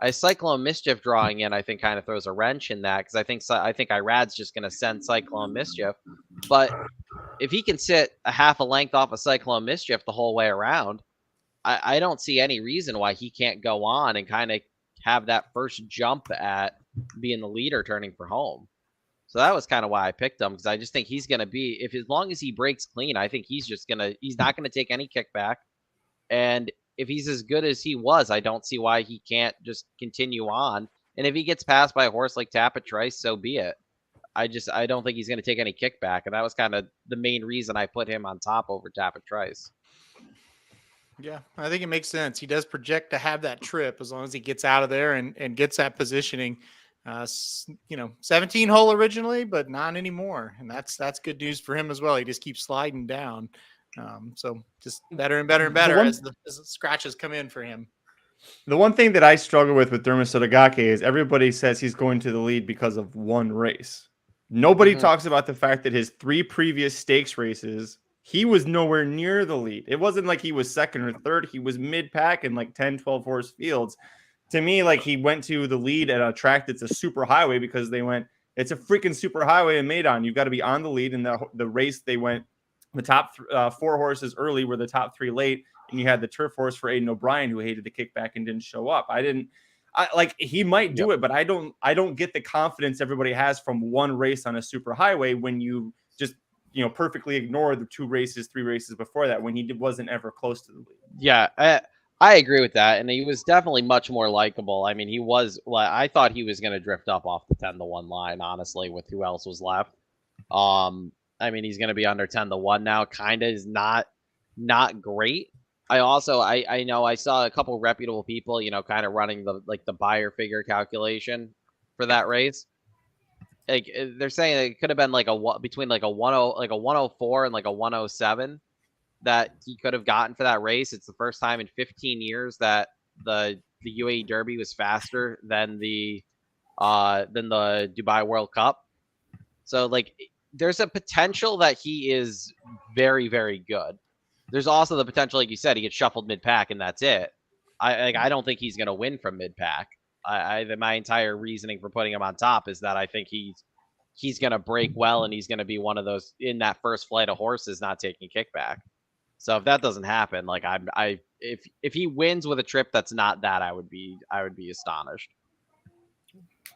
Cyclone Mischief drawing in, I think, kind of throws a wrench in that, because I think Irad's just going to send Cyclone Mischief. But if he can sit a half a length off of Cyclone Mischief the whole way around, I don't see any reason why he can't go on and kind of have that first jump at being the leader turning for home. So that was kind of why I picked him, because I just think he's going to be, as long as he breaks clean, I think he's not going to take any kickback. And if he's as good as he was, I don't see why he can't just continue on. And if he gets passed by a horse like Tapit Trice, so be it. I don't think he's going to take any kickback. And that was kind of the main reason I put him on top over Tapit Trice. Yeah, I think it makes sense. He does project to have that trip as long as he gets out of there and gets that positioning. 17 hole originally, but not anymore. And that's good news for him as well. He just keeps sliding down. So just better and better and better as the scratches come in for him. The one thing that I struggle with Dermo Sotogake is everybody says he's going to the lead because of one race. Nobody talks about the fact that his 3 previous stakes races, he was nowhere near the lead. It wasn't like he was second or third. He was mid-pack in like 10, 12 horse fields. To me, like he went to the lead at a track that's a super highway because they went, it's a freaking super highway in Maidon. You've got to be on the lead. In the race, they went, the top 4 horses early were the top 3 late. And you had the turf horse for Aiden O'Brien who hated the kickback and didn't show up. Like he might do it, but I don't get the confidence everybody has from one race on a super highway when you just, perfectly ignore the 2 races, 3 races before that when he wasn't ever close to the lead. Yeah, I agree with that, and he was definitely much more likable. I mean, he was. I thought he was going to drift up off the 10-1 line, honestly, with who else was left. I mean, he's going to be under 10-1 now. Kind of is not great. I also I know I saw a couple reputable people, kind of running the buyer figure calculation for that race. Like they're saying it could have been between a 104 and like a 107 that he could have gotten for that race. It's the first time in 15 years that the UAE Derby was faster than the Dubai World Cup. So there's a potential that he is very, very good. There's also the potential, like you said, he gets shuffled mid-pack and that's it. I don't think he's going to win from mid-pack. My entire reasoning for putting him on top is that I think he's going to break well and he's going to be one of those in that first flight of horses not taking kickback. So if that doesn't happen, if he wins with a trip that's not that, I would be astonished.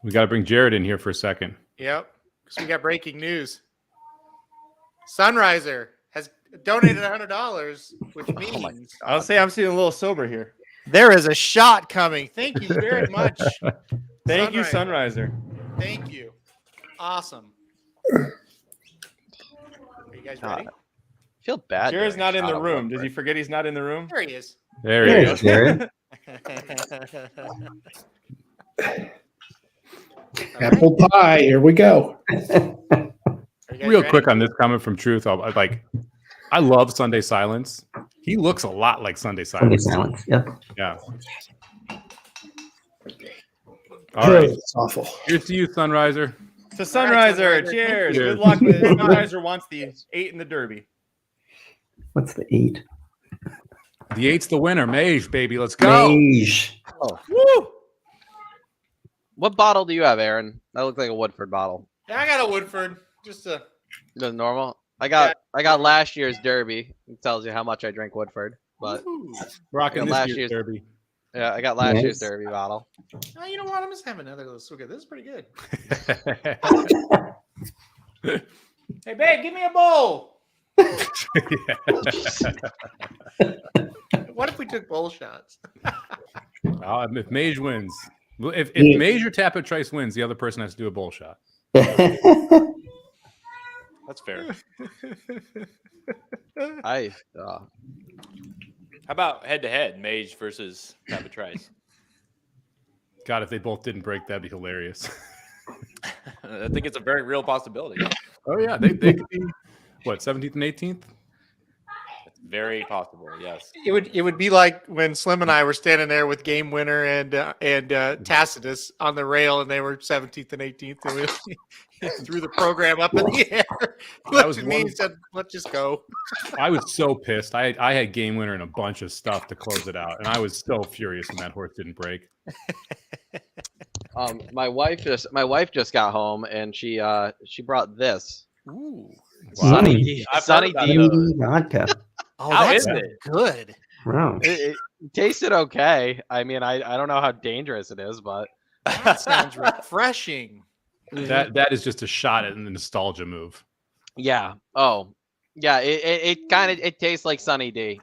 We got to bring Jared in here for a second. Yep, because we got breaking news. Sunriser has donated $100, which means I'll say I'm feeling a little sober here. there is a shot coming. Thank you very much. Thank you, Sunriser. Thank you. Awesome. Are you guys ready? I feel bad. Jared's doing not a in shot the of room. Woodford. Did you forget he's not in the room? There he is. There There you it go. is, Jared. Apple pie. Here we go. Are you guys Real ready? quick on this comment from Truth. I love Sunday Silence. He looks a lot like Sunday Sunday Silence. silence. Yep. Yeah. All right. It's awful. Here's to you, Sunriser. To All right, Sunriser, Sunriser. cheers. Cheers. Good luck with it. Sunriser wants the 8 in the Derby. What's the 8? The 8's the winner. Mage, baby. Let's go. Mage. Woo! What bottle do you have, Aaron? That looks like a Woodford bottle. Yeah, I got a Woodford. Just a Is normal? I got last year's Derby. It tells you how much I drink Woodford. But Rocking Yeah, last this year's year's- Derby. yeah, I got last Nice. year's Derby bottle. oh, you know what? I'm just having another little swig of this. Is pretty good. Hey, babe, give me a bowl. What if we took bowl shots? If Mage wins. If Yeah. Mage or Tapit Trice wins, the other person has to do a bowl shot. That's fair. I How about head-to-head, Mage versus Tabatrice? God, if they both didn't break, that'd be hilarious. I think it's a very real possibility. Oh yeah, they could be what 17th and 18th. It's very possible. Yes. It would be like when Slim and I were standing there with Game Winner and Tacitus on the rail, and they were 17th and 18th, and we threw the program up in the air. That was Looked at me one- and said, "Let's just go." I was so pissed. I had Game Winner and a bunch of stuff to close it out, and I was so furious when that horse didn't break. my wife just got home and she brought this Ooh, Sunny Mm. D. I've Sunny heard about D. those. Beauty vodka. oh, How that's is it? good. Wow. It tasted okay. I mean, I don't know how dangerous it is, but That sounds refreshing. That is just a shot at the nostalgia move. yeah. Oh, yeah. It kind of tastes like Sunny D.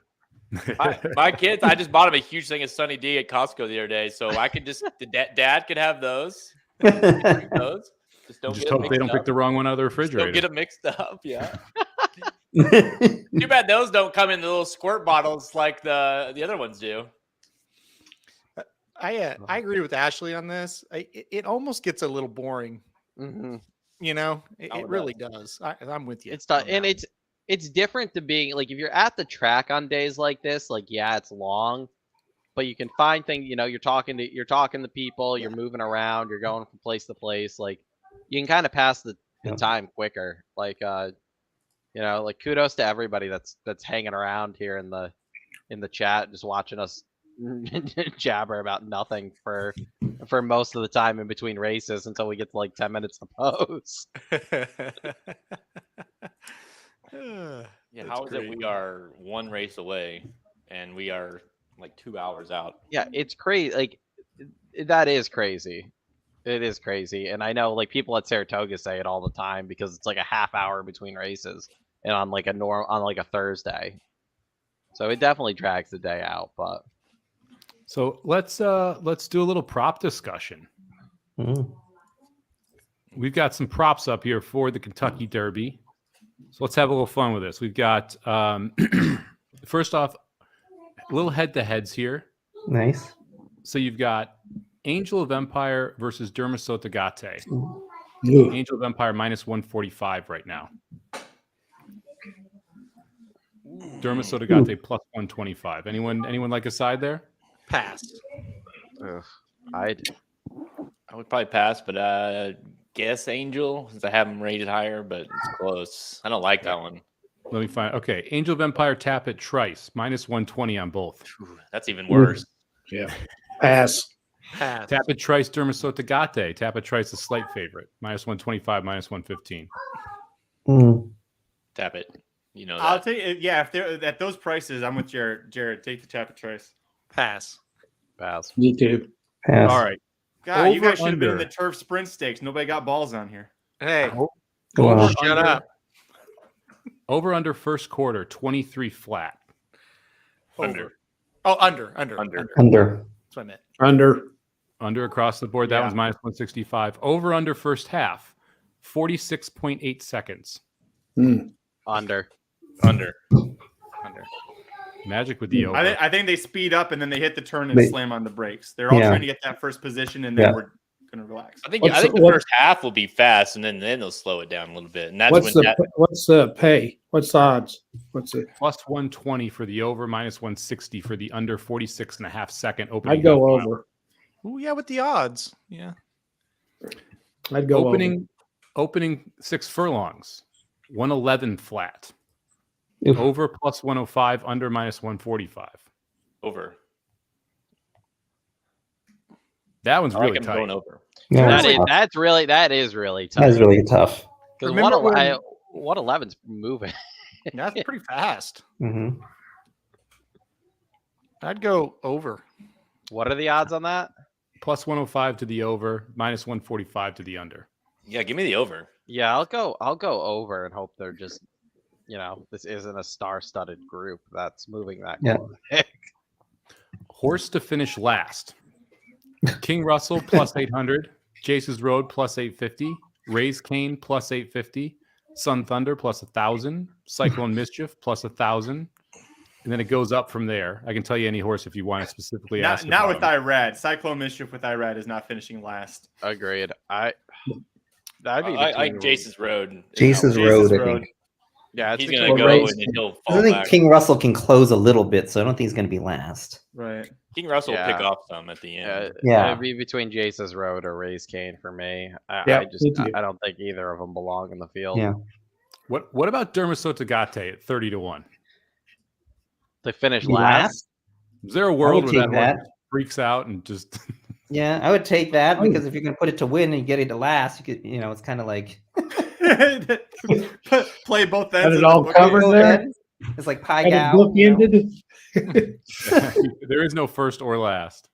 My kids, I just bought them a huge thing of Sunny D at Costco the other day, so I could just dad could have those. Drink those. Just don't Just get them hope they don't mixed pick the wrong one out of the up. Just don't refrigerator. get them mixed up. Yeah. Too bad those don't come in the little squirt bottles like the other ones do. I agree with Ashley on this. It almost gets a little boring. Mhm. You know, it Oh, it really does. I'm with you. It's tough, on and that. it's different to being like if you're at the track on days like this. Like, yeah, it's long, but you can find things. You know, you're talking to people, you're moving around, you're going from place to place. Like, you can kind of pass Yeah. time quicker. Like like kudos to everybody that's hanging around here in the chat, just watching us jabber about nothing for most of the time in between races until we get to like 10 minutes to pose. Yeah, That's how is great. it we are one race away and we are like 2 hours out? Yeah, it's crazy. Like that is crazy. It is crazy. And I know like people at Saratoga say it all the time because it's like a half hour between races and on like a Thursday. So it definitely drags the day out, but So let's do a little prop discussion. Mm. We've got some props up here for the Kentucky Derby. So let's have a little fun with this. We've got first off, little head-to-heads here. Nice. So you've got Angel of Empire versus Dermisotagate. Ugh. Angel of Empire minus 145 right now. Dermisotagate plus 125. Anyone like a side there? Pass. I would probably pass, but guess Angel since I have him rated higher, but it's close. I don't like that one. Let me find. Okay, Angel of Empire tap at Trice minus 120 on both. Ooh, that's even worse. Yeah. Pass. Pass. Tap at Trice Dermisotagate. Tap at Trice a slight favorite minus 125, minus 115. Mm. Tap it. You know I'll that. take it. Yeah, if they're at those prices, I'm with Jared. Jared, take the tap of choice. Pass. pass. Me too. Pass. All right. God, you Over, guys should have been in under. the turf sprint stakes. Nobody got balls on here. Hey, Wow. shut up. Over under first quarter 23 flat. Under. Oh, under. Under. That's what I meant. Under across the board. That Yeah. one's minus 165. Over under first half 46.8 seconds. Under. Magic with the over. I think they speed up and then they hit the turn and They- slam on the brakes. They're all Yeah. trying to get that first position, and then Yeah. we're gonna relax. I think What's the the- first half will be fast, and then they'll slow it down a little bit, and that's What's when the pay? What's the odds? What's it? Plus 120 for the over, minus 160 for the under 46.5 second opening. I'd go half mile. over. Ooh, yeah, with the odds. Yeah. I'd go Opening 6 furlongs, 111 flat. Oof. Over plus 105, under minus 145. over. That one's I like really him tight. going over. Yeah, That is really tough. that's really tough. Because Remember when- 111's moving. That's pretty fast. Hmm. I'd go over. What are the odds on that? Plus 105 to the over, minus 145 to the under. Yeah, give me the over. Yeah, I'll go over and hope they're just this isn't a star-studded group that's moving that Yeah. quick. Horse to finish last. King Russell plus 800. Jace's Road plus 850. Ray's Cane plus 850. Sun Thunder plus 1,000. Cyclone Mischief plus 1,000. And then it goes up from there. I can tell you any horse if you want to specifically ask. Not about with him. Irad. Cyclone Mischief with Irad is not finishing last. Agreed. That'd be I like between- Jason's Road. Jason's Road, I think. Yeah, it's He's between gonna go Ray's- and then he'll I fall don't think back. King Russell can close a little bit, so I don't think he's going to be last. Right. King Russell will pick Yeah. off some at the end. Yeah. It'd be between Jace's Road or Ray's Cane for me. Yeah, I just me too. I don't think either of them belong in the field. Yeah. What about Dermisotagate at 30 to 1? They finish Be last. Is there a I world would where take that that. horse freaks out and just Yeah, I would take that Oh. because if you're going to put it to win and you get it to last, you could, it's kind of like Play both Got ends. it of all the book. covered there. it's like pie Got it gow. bookended. there is no first or last.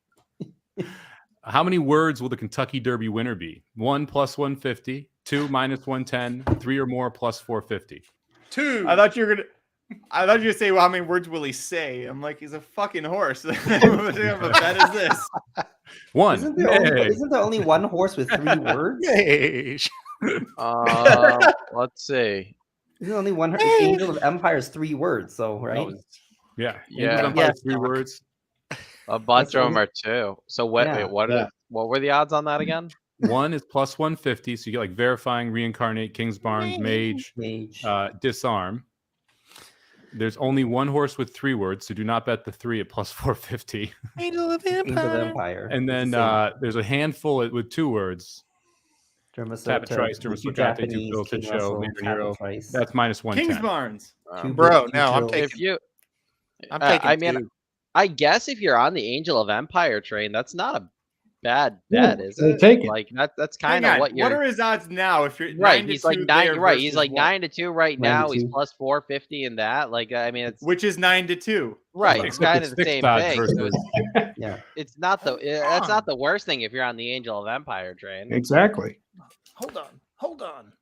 How many words will the Kentucky Derby winner be? 1 plus 150, 2 minus 110, 3 or more plus 450. 2. I thought you were gonna say, well, how many words will he say? I'm like, he's a fucking horse. What kind of a bet is this? 1. Isn't there only one horse with 3 words? Hey. Let's see. Isn't there only one horse? Angel of Empire is 3 words, so right? Yeah. Yeah. Angel of Empire, 3 words. A bunch That's of them only- are 2. So what? Yeah. Wait, what? Yeah. What were the odds on that again? 1 is plus 150, so you get like verifying, reincarnate, King's Barnes, Mage, Mage. disarm. There's only one horse with 3 words, so do not bet the 3 at plus 450. Angel of Angel of Empire. Empire. And It's then the same. there's a handful with 2 words. Dermasoto, Trice, two Dermasoto, Japanese, two Phil, King Show, Russell, Mandarin Tapit Hero. Trice. That's minus 110. Kingsbarns. Two Bro, big- no, I'm two taking. If you, I'm taking I mean, two. I guess if you're on the Angel of Empire train, that's not a bad bet, is I'll it? take it. Like that's Hang kind of on. what you're. are his odds now? If you're Right, 9 he's to like 2 nine. there Right, he's versus like what? 9-2 right 9 to now. He's 2. plus 450 in that. Like, I mean, it's Which is 9 to 2. right. It's Except kind it's of the fixed same odds thing. So versus- Yeah. it's not the. That's not the worst thing if you're on the Angel of Empire train. Exactly. Hold on.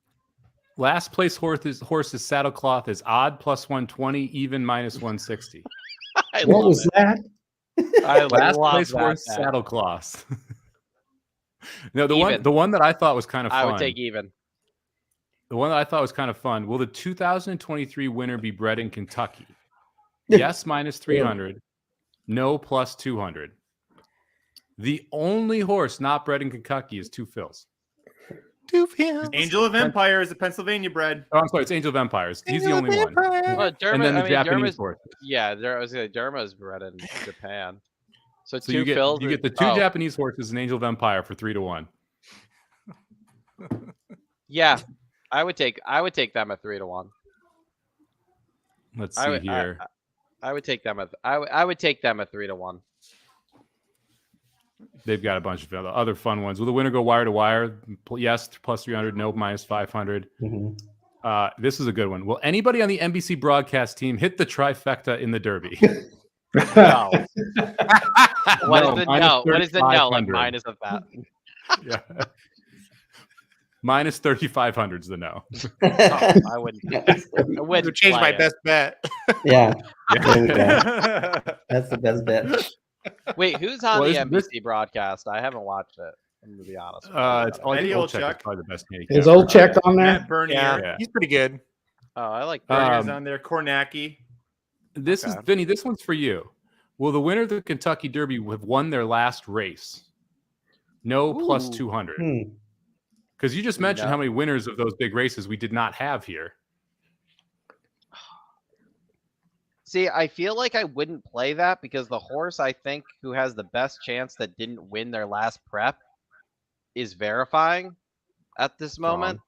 Last place horse's saddlecloth is odd plus 120, even minus 160. I What love was it. that? I Last love place that horse bet. saddlecloth. No, Even. the one that I thought was kind of fun. I would take even. The one that I thought was kind of fun. Will the 2023 winner be bred in Kentucky? Yes, minus 300. No, plus 200. The only horse not bred in Kentucky is Two Phils. Angel of Empire is a Pennsylvania bred. Oh, I'm sorry, it's Angel of Empires. He's the only one. Well, And then the Japanese Derma's, horse. yeah, I was gonna say Derma's bred in Japan. So, So two you get Phils. the two Japanese horses and Angel of Empire for 3 to 1. Yeah, I would take them at 3 to 1. Let's I see would- here. I would take them at I would take them at 3 to 1. They've got a bunch of other fun ones. Will the winner go wire to wire? Yes, plus 300. No, minus 500. Mhm. This is a good one. Will anybody on the NBC broadcast team hit the trifecta in the Derby? No. What No, is the minus no? What is the no? Like 3,500. minus of that. Yeah. Minus 3,500 is the no. Oh, I wouldn't. I Would wouldn't change my play it. best bet. Yeah, Yeah. there we go. That's the best bet. Wait, who's on Well, the this- NBC broadcast? I haven't watched it. I'm gonna be honest. with you. It's I think Eddie Olchek Olchek. is probably the best handicap. Is Olchek on there? Matt Bernier. Yeah. He's pretty good. Oh, I like. Bernier's Um, on there. Kornacki. This is Okay. Vinny. This one's for you. Will the winner of the Kentucky Derby have won their last race? No, plus Ooh. 200. Hmm. Because you just mentioned No. how many winners of those big races we did not have here. See, I feel like I wouldn't play that because the horse I think who has the best chance that didn't win their last prep is verifying at this moment.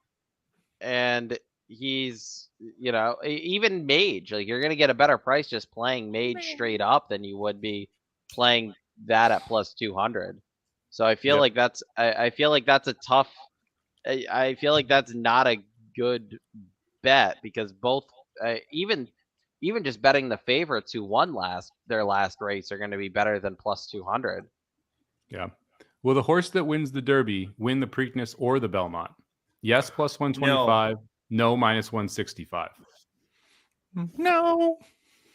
And he's, even Mage, like you're going to get a better price just playing Mage straight up than you would be playing that at plus 200. So I feel Yep. like I feel like that's a tough, I feel like that's not a good bet because both, even just betting the favorites who won their last race are going to be better than plus 200. Yeah. Will the horse that wins the Derby win the Preakness or the Belmont? Yes, plus 125. No, minus 165. No.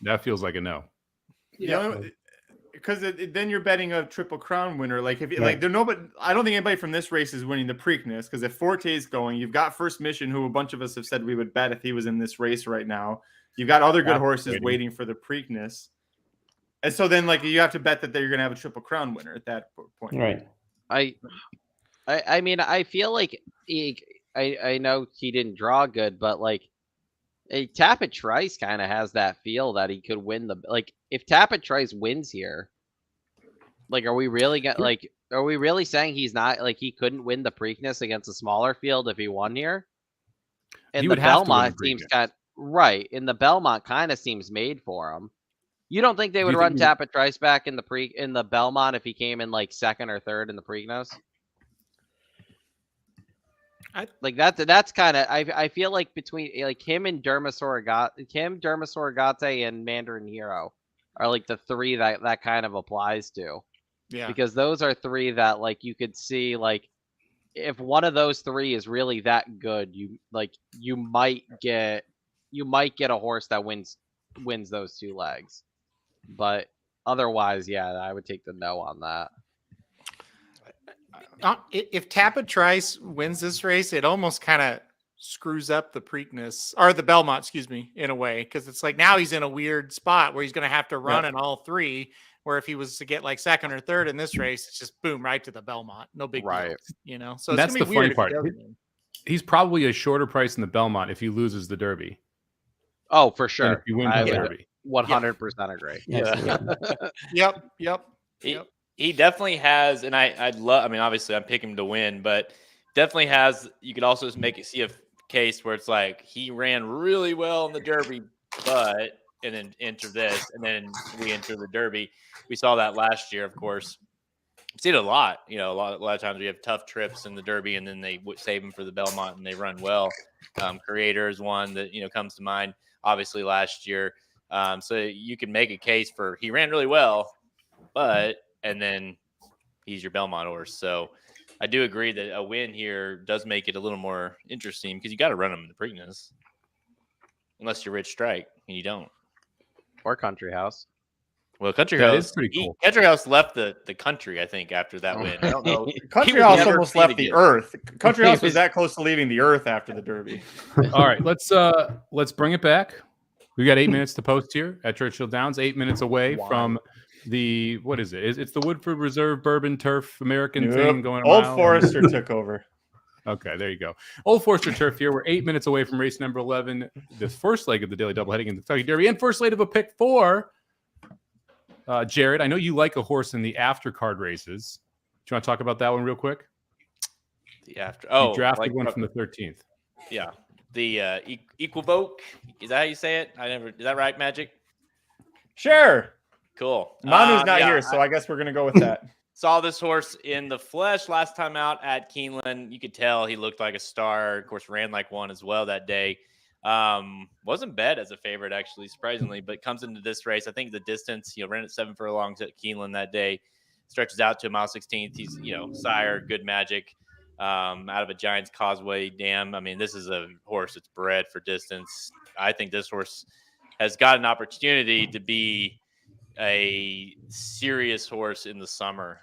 That feels like a no. Because then you're betting a Triple Crown winner. Like if like there nobody, I don't think anybody from this race is winning the Preakness because if Forte's going, you've got First Mission, who a bunch of us have said we would bet if he was in this race right now. You've got other good horses waiting for the Preakness, and so then like you have to bet that you're going to have a Triple Crown winner at that point. Right. I mean, I feel like I know he didn't draw good, but like Tapit Trice kind of has that feel that he could win like if Tapit Trice wins here, like are we really saying he's not like he couldn't win the Preakness against a smaller field if he won here? And He the would have to win Belmont the seems Preakness. right, and the Belmont kind of seems made for him. You don't think they Do would you run think Tapit Trice back in the Belmont if he came in like second or third in the Preakness? Like that's kind of I feel like between like him and Dermasaurigate and Mandarin Hero are like the three that kind of applies to. Yeah. Because those are three that like you could see like if one of those three is really that good, you might get a horse that wins those two legs. But otherwise, yeah, I would take the no on that. If Tapit Trice wins this race, it almost kind of screws up the Preakness or the Belmont, excuse me, in a way, because it's like now he's in a weird spot where he's going to have to run in all three. Where if he was to get like second or third in this race, it's just boom right to the Belmont, no big deal, So And it's that's gonna the be weird funny if he part. doesn't. He's probably a shorter price in the Belmont if he loses the Derby. Oh, for than sure. if he wins I the would Derby. 100% agree. Yep. He definitely has, and I'd love. I mean, obviously, I'm picking him to win, but definitely has. You could also see a case where it's like he ran really well in the Derby, and then enter this, and then we enter the Derby. We saw that last year, of course. We've seen it a lot. A lot of times we have tough trips in the Derby, and then they save them for the Belmont, and they run well. Creator is one that comes to mind. Obviously, last year, so you can make a case for he ran really well, and then he's your Belmont horse. So I do agree that a win here does make it a little more interesting because you got to run him in the Preakness, unless you're Rich Strike and you don't. Or Country House. Well, Country That House is pretty cool. Country House left the country, I think, after that win. I don't know. Country was House never almost seen left the again. earth. Country House was that close to leaving the earth after the Derby. All right, let's bring it back. We got 8 minutes to post here at Churchill Downs. 8 minutes away from the what is it? It's the Woodford Reserve Bourbon Turf American thing going around. Old Forester took over. Okay, there you go. Old Forester Turf here. We're 8 minutes away from race number 11, the first leg of the Daily Double heading into the Kentucky Derby, and first leg of a pick 4. Jared, I know you like a horse in the after card races. Do you want to talk about that one real quick? You drafted one from the 13th. Yeah, the Equivoke. Is that how you say it? Is that right, Magic? Sure. Cool. Manu's not here, so I guess we're gonna go with that. Saw this horse in the flesh last time out at Keeneland. You could tell he looked like a star. Of course, ran like one as well that day. Wasn't bet as a favorite, actually, surprisingly, but comes into this race. I think the distance, ran at 7 furlongs at Keeneland that day, stretches out to a mile 16th. He's, sire, good magic, out of a Giants Causeway dam. I mean, this is a horse that's bred for distance. I think this horse has got an opportunity to be a serious horse in the summer.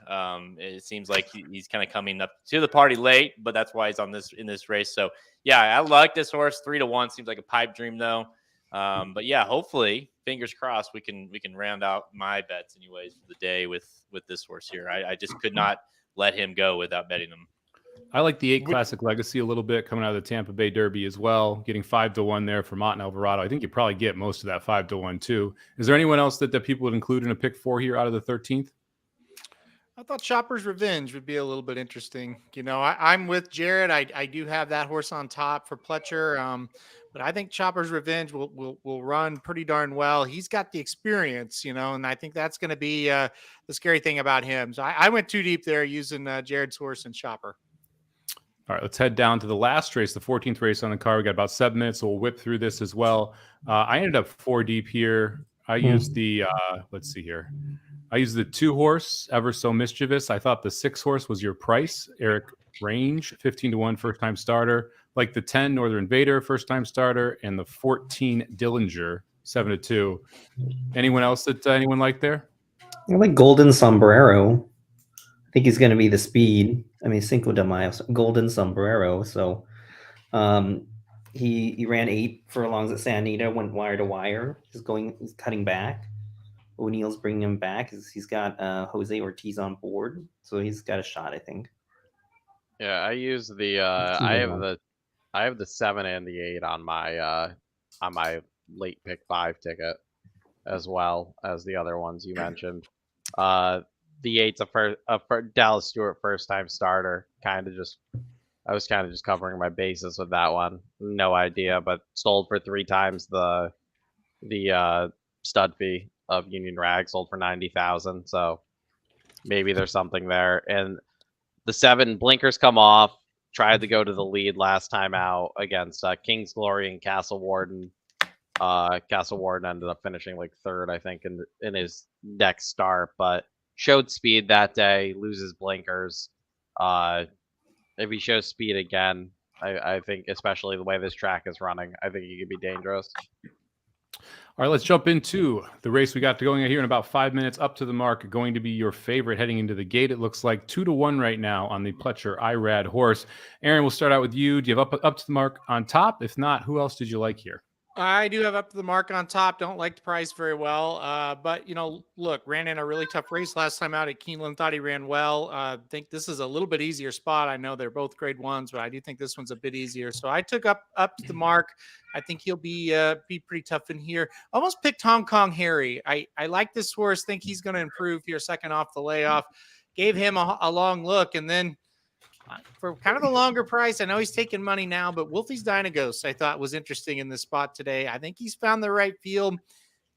It seems like he's kind of coming up to the party late, but that's why he's in this race. So yeah, I like this horse. 3-1 seems like a pipe dream though. But yeah, hopefully, fingers crossed, we can round out my bets anyways for the day with this horse here. I just could not let him go without betting him. I like the 8 Classic Legacy a little bit coming out of the Tampa Bay Derby as well, getting 5-1 there for Mott and Alvarado. I think you probably get most of that 5-1 too. Is there anyone else that people would include in a pick 4 here out of the 13th? I thought Chopper's Revenge would be a little bit interesting. I'm with Jared. I do have that horse on top for Pletcher. But I think Chopper's Revenge will run pretty darn well. He's got the experience, and I think that's going to be the scary thing about him. So I went too deep there using Jared's horse and Chopper. All right, let's head down to the last race, the 14th race on the card. We got about 7 minutes, so we'll whip through this as well. I ended up 4 deep here. I used the, let's see here. I used the 2 horse, Ever So Mischievous. I thought the 6 horse was your price. Eric Range, 15-1 first-time starter. Like the 10 Northern Vader, first-time starter. And the 14 Dillinger, 7-2. Anyone else that anyone like there? I like Golden Sombrero. I think he's going to be the speed. I mean, Cinco de Mayo, Golden Sombrero. So he ran 8 furlongs at Santa Anita, went wire to wire. He's cutting back. O'Neill's bringing him back. He's got Jose Ortiz on board, so he's got a shot, I think. Yeah, I use the I have the 7 and the 8 on my late pick 5 ticket, as well as the other ones you mentioned. The 8's a Dallas Stewart first time starter. I was kind of just covering my bases with that one. No idea, but sold for 3 times the stud fee of Union Rag, sold for $90,000. So maybe there's something there. And the 7 blinkers come off. Tried to go to the lead last time out against King's Glory and Castle Warden. Castle Warden ended up finishing like 3rd, I think, in his next start, but showed speed that day. Loses blinkers. If he shows speed again, I think, especially the way this track is running, I think he could be dangerous. All right, let's jump into the race we got going here in about 5 minutes up to the mark. Going to be your favorite heading into the gate. It looks like 2-1 right now on the Pletcher Irad horse. Aaron, we'll start out with you. Do you have up to the mark on top? If not, who else did you like here? I do have Up to the Mark on top. Don't like the price very well. But, look, ran in a really tough race last time out at Keeneland. Thought he ran well. Think this is a little bit easier spot. I know they're both grade 1s, but I do think this one's a bit easier. So I took up to the Mark. I think he'll be pretty tough in here. Almost picked Hong Kong Harry. I like this horse. Think he's going to improve here second off the layoff. Gave him a long look, and then for kind of a longer price. I know he's taking money now, but Wolfie's Dynaghost I thought was interesting in this spot today. I think he's found the right field.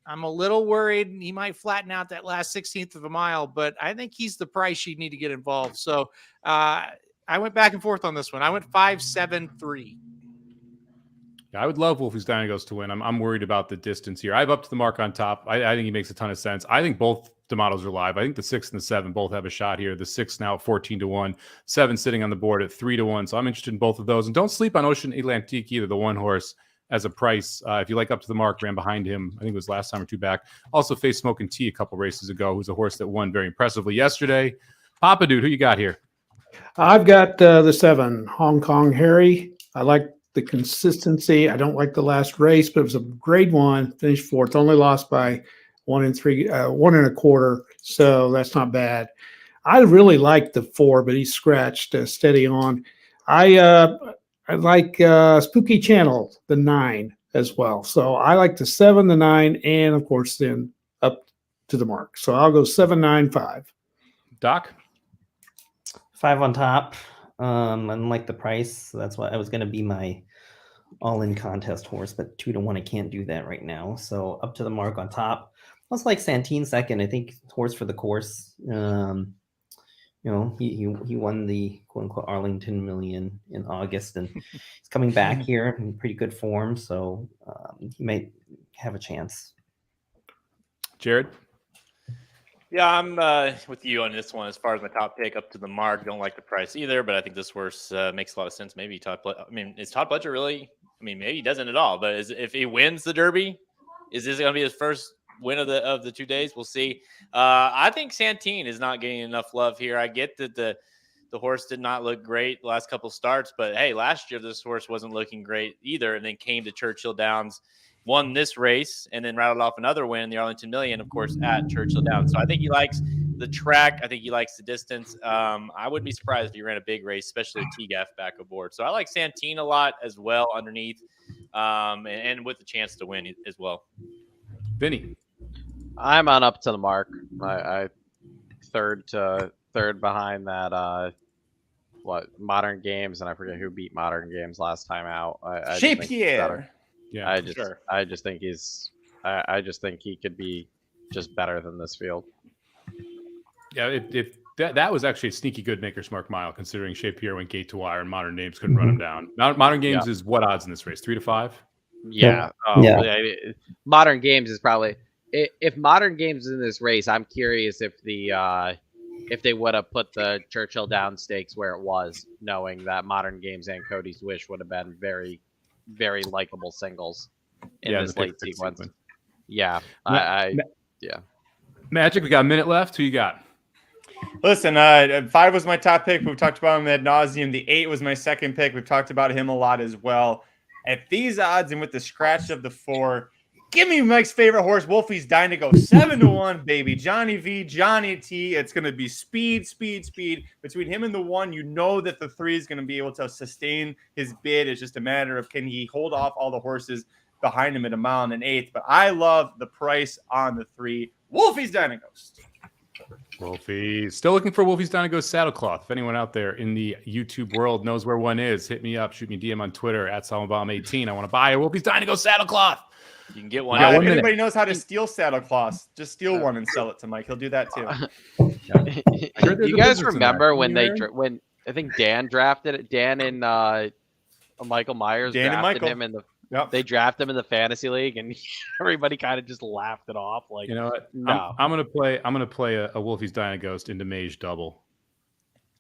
I'm a little worried he might flatten out that last 16th of a mile, but I think he's the price you need to get involved. So I went back and forth on this one. I went 5-7-3. Yeah, I would love Wolfie's Dynaghost to win. I'm worried about the distance here. I have up to the mark on top. I think he makes a ton of sense. I think both D'Amatos are live. I think the 6 and the 7 both have a shot here. The 6 now at 14-1, 7 sitting on the board at 3-1. So I'm interested in both of those. And don't sleep on Ocean Atlantique either, the one horse as a price. If you like up to the mark, ran behind him. I think it was last time or two back. Also faced Smokin' Tea a couple races ago, who's a horse that won very impressively yesterday. Papa Dude, who you got here? I've got the 7, Hong Kong Harry. I like the consistency. I don't like the last race, but it was a grade 1, finished 4th, only lost by 1 1.25. So that's not bad. I really like the 4, but he's scratched steady on. I like Spooky Channel, the 9 as well. So I like the 7, the 9, and of course then up to the mark. So I'll go 7-9-5. Doc? 5 on top. Unlike the price, that's what I was going to be my all-in contest horse, but 2-1, I can't do that right now. So up to the mark on top. I also like Santine second. I think horse for the course. He won the quote unquote Arlington Million in August, and he's coming back here in pretty good form. So he might have a chance. Jared? Yeah, I'm with you on this one as far as my top pick up to the mark. Don't like the price either, but I think this horse makes a lot of sense. Maybe is Todd Pletcher really? I mean, maybe he doesn't at all. But if he wins the Derby, is this going to be his first win of the 2 days? We'll see. I think Santine is not getting enough love here. I get that the horse did not look great the last couple starts, but hey, last year this horse wasn't looking great either, and then came to Churchill Downs, won this race, and then rattled off another win, the Arlington Million, of course, at Churchill Downs. So I think he likes the track. I think he likes the distance. I wouldn't be surprised if he ran a big race, especially with TGAF back aboard. So I like Santine a lot as well underneath, and with the chance to win as well. Vinny? I'm on up to the mark. I third behind that Modern Games, and I forget who beat Modern Games last time out. Shapier. Yeah, I just think he could be just better than this field. Yeah, if that was actually a sneaky good Maker's Mark mile, considering Shapier went gate to wire and Modern Games couldn't run him down. Modern Games is what odds in this race? 3-5? Yeah. Yeah. Modern Games is probably, if Modern Games is in this race, I'm curious if they would have put the Churchill Downs stakes where it was, knowing that Modern Games and Cody's Wish would have been very, very likable singles in this late sequence. Yeah. Yeah. Magic, we got a minute left. Who you got? Listen, 5 was my top pick. We've talked about him ad nauseum. The 8 was my second pick. We've talked about him a lot as well. At these odds and with the scratch of the 4, give me Mike's favorite horse, Wolfie's Dynaghost, 7-1, baby. Johnny V, Johnny T. It's going to be speed. Between him and the 1, you know that the 3 is going to be able to sustain his bid. It's just a matter of can he hold off all the horses behind him at 1 1/8. But I love the price on the 3, Wolfie's Dynaghost. Wolfie. Still looking for Wolfie's Dynaghost saddlecloth. If anyone out there in the YouTube world knows where one is, hit me up. Shoot me a DM on Twitter at Somobomb18. I want to buy a Wolfie's Dynaghost saddlecloth. You can get one. If anybody knows how to steal saddlecloths, just steal one and sell it to Mike. He'll do that too. You guys remember when I think Dan drafted it? Dan and Michael Myers drafted him in the. Yep. They drafted him in the fantasy league, and everybody kind of just laughed it off. Like, you know what? No. I'm gonna play a Wolfie's Dynaghost into Mage double.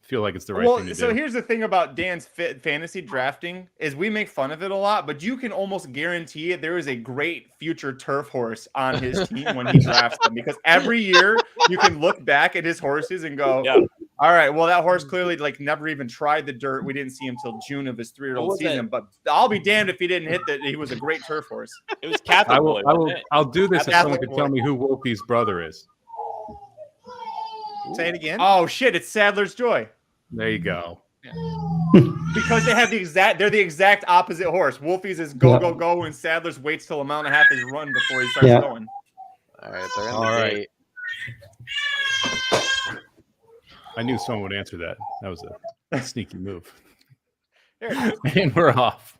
Feel like it's the right thing to do. So here's the thing about Dan's fantasy drafting is we make fun of it a lot, but you can almost guarantee it. There is a great future turf horse on his team when he drafts them, because every year you can look back at his horses and go, all right, well, that horse clearly never even tried the dirt. We didn't see him till June of his 3-year-old season, but I'll be damned if he didn't hit that. He was a great turf horse. It was Catholic Boy. I'll do this if someone can tell me who Wolfie's brother is. Say it again. Oh shit! It's Sadler's Joy. There you go. Because they're the exact opposite horse. Wolfie's is go, and Sadler's waits till 1.5 miles is run before he starts going. All right, they're in the gate. I knew someone would answer that. That was it. Sneaky move. There it is. And we're off.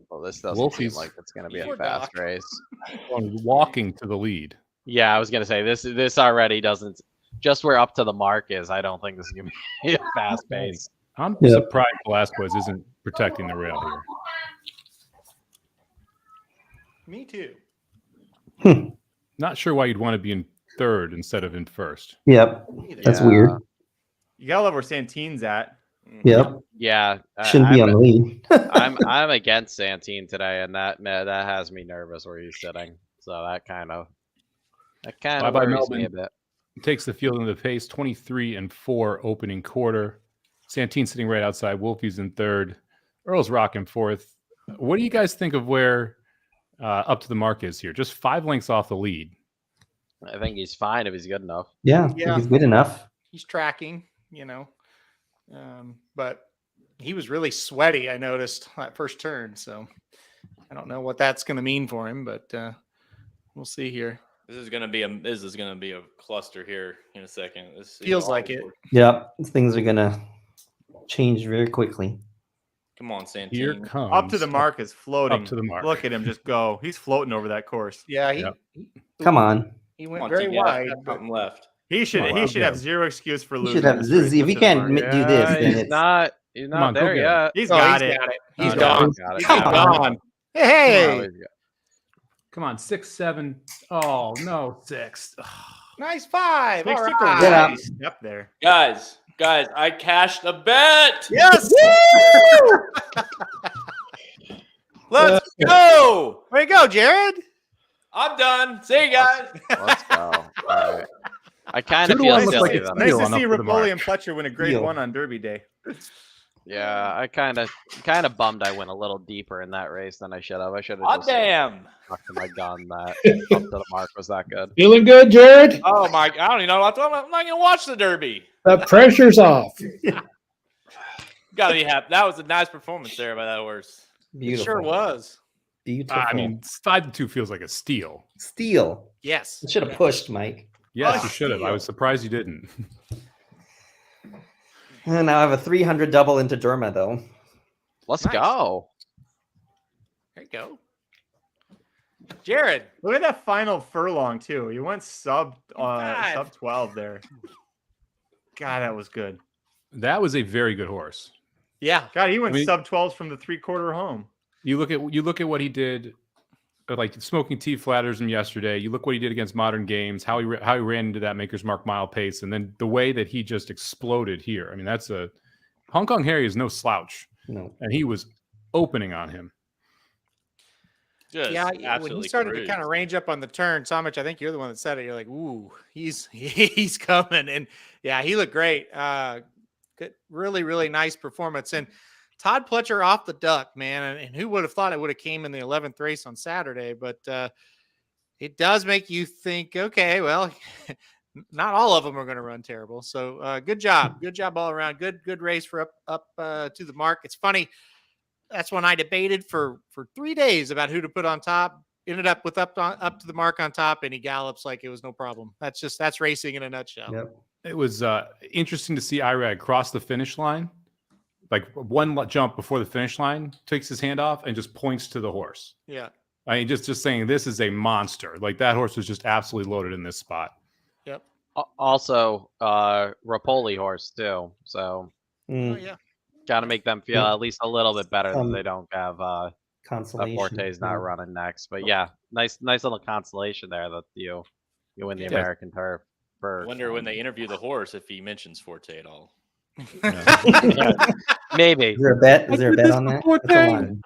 Well, this doesn't Wolfie's- seem like it's going to be Poor a fast Doc. race. Walking to the lead. Yeah, I was going to say this already doesn't. Just where up to the mark is, I don't think this is going to be a fast pace. I'm Yep. surprised Velasquez isn't protecting the rail here. Me too. Not sure why you'd want to be in third instead of in first. Yep. That's Yeah. weird. You gotta love where Santine's at. Yep. Yeah, Shouldn't be on the lead. I'm against Santine today, and that has me nervous where he's sitting. So that kind of Bye-bye, worries me a Melvin. bit. Takes the field into the pace, 23-4 opening quarter. Santine sitting right outside. Wolfie's in third. Earl's rocking fourth. What do you guys think of where up to the mark is here? Just 5 lengths off the lead. I think he's fine if he's good enough. Yeah. Yeah. He's good enough. He's tracking, but he was really sweaty. I noticed that first turn, so I don't know what that's going to mean for him, but we'll see here. This is gonna be a cluster here in a second. This Feels like it. Yep. Things are gonna change very quickly. Come on, Santine. Here comes Up to the mark is floating. Up to the mark. Look at him just go. He's floating over that course. Yeah, Yep. Come on. he Come went on, very team, yeah, wide. got something left. He should Wow. he should have zero excuse for You losing. should have this this. race If up he to the can't mark. do this, then he's it's not Come on, go there get him. yet. He's Oh, got it. He's Oh, gone. Got it. Come Got it. on. Hey, Oh, he's got- Come on, 6, 7. Oh, no, 6. nice 5. Six All took a right. Get up. nice step there. Guys, I cashed a bet. Yes. Let's go. Way to go, Jared. I'm done. See you guys. Let's go. All right. I kind of 2 to feel 1 looks silly like it's that Nice Deal to on up see to the Rapoli mark. and Pletcher win a grade Deal. 1 on Derby Day. Yeah, I kind of bummed I went a little deeper in that race than I should have. I should have Oh just damn. stuck to my gun that up to the mark was that good. Feeling good, Jared? Oh my! I don't even know. I'm not gonna watch the Derby. The pressure's off. Gotta be happy. That was a nice performance there by that horse. It beautiful. sure was. Beautiful. I mean, 5-2 feels like a steal. Steal. Yes. Should have pushed, Mike. Yes, Oh, you should have. I was surprised you didn't. And now I have a 300 double into Derma, though. Let's Nice. go. There you go. Jared. Look at that final furlong too. He went sub 12 there. God, that was good. That was a very good horse. Yeah. God, he went I mean- sub 12s from the 3/4 home. You look at what he did, like Smoking Tea flatters him yesterday. You look what he did against Modern Games, how he ran into that Maker's Mark mile pace, and then the way that he just exploded here. I mean, that's a Hong Kong Harry is no slouch, No. and he was opening on him. Just Yeah, when absolutely he started to cruised. kind of range up on the turn, Somich, I think you're the one that said it. You're like, ooh, he's coming. And yeah, he looked great. Good, really, really nice performance. And Todd Pletcher off the duck, man. And who would have thought it would have came in the 11th race on Saturday? But it does make you think, okay, well, not all of them are going to run terrible. So good job all around. Good race for up to the mark. It's funny. That's when I debated for 3 days about who to put on top. Ended up with up to the mark on top, and he gallops like it was no problem. That's racing in a nutshell. Yep. It was interesting to see Irad cross the finish line, like one jump before the finish line, takes his hand off and just points to the horse. Yeah. I mean, just saying this is a monster. Like that horse was just absolutely loaded in this spot. Yep. Also, Rapoli horse too. So Mm, Oh yeah. got to make them feel at least a little bit better that they don't have consolation. Forte's not yeah. running next. But yeah, nice little consolation there that you win the Yeah. American turf. I First. wonder when they interview the horse if he mentions Forte at all. Maybe. Is there a bet? Is there a bet on that? That's a line.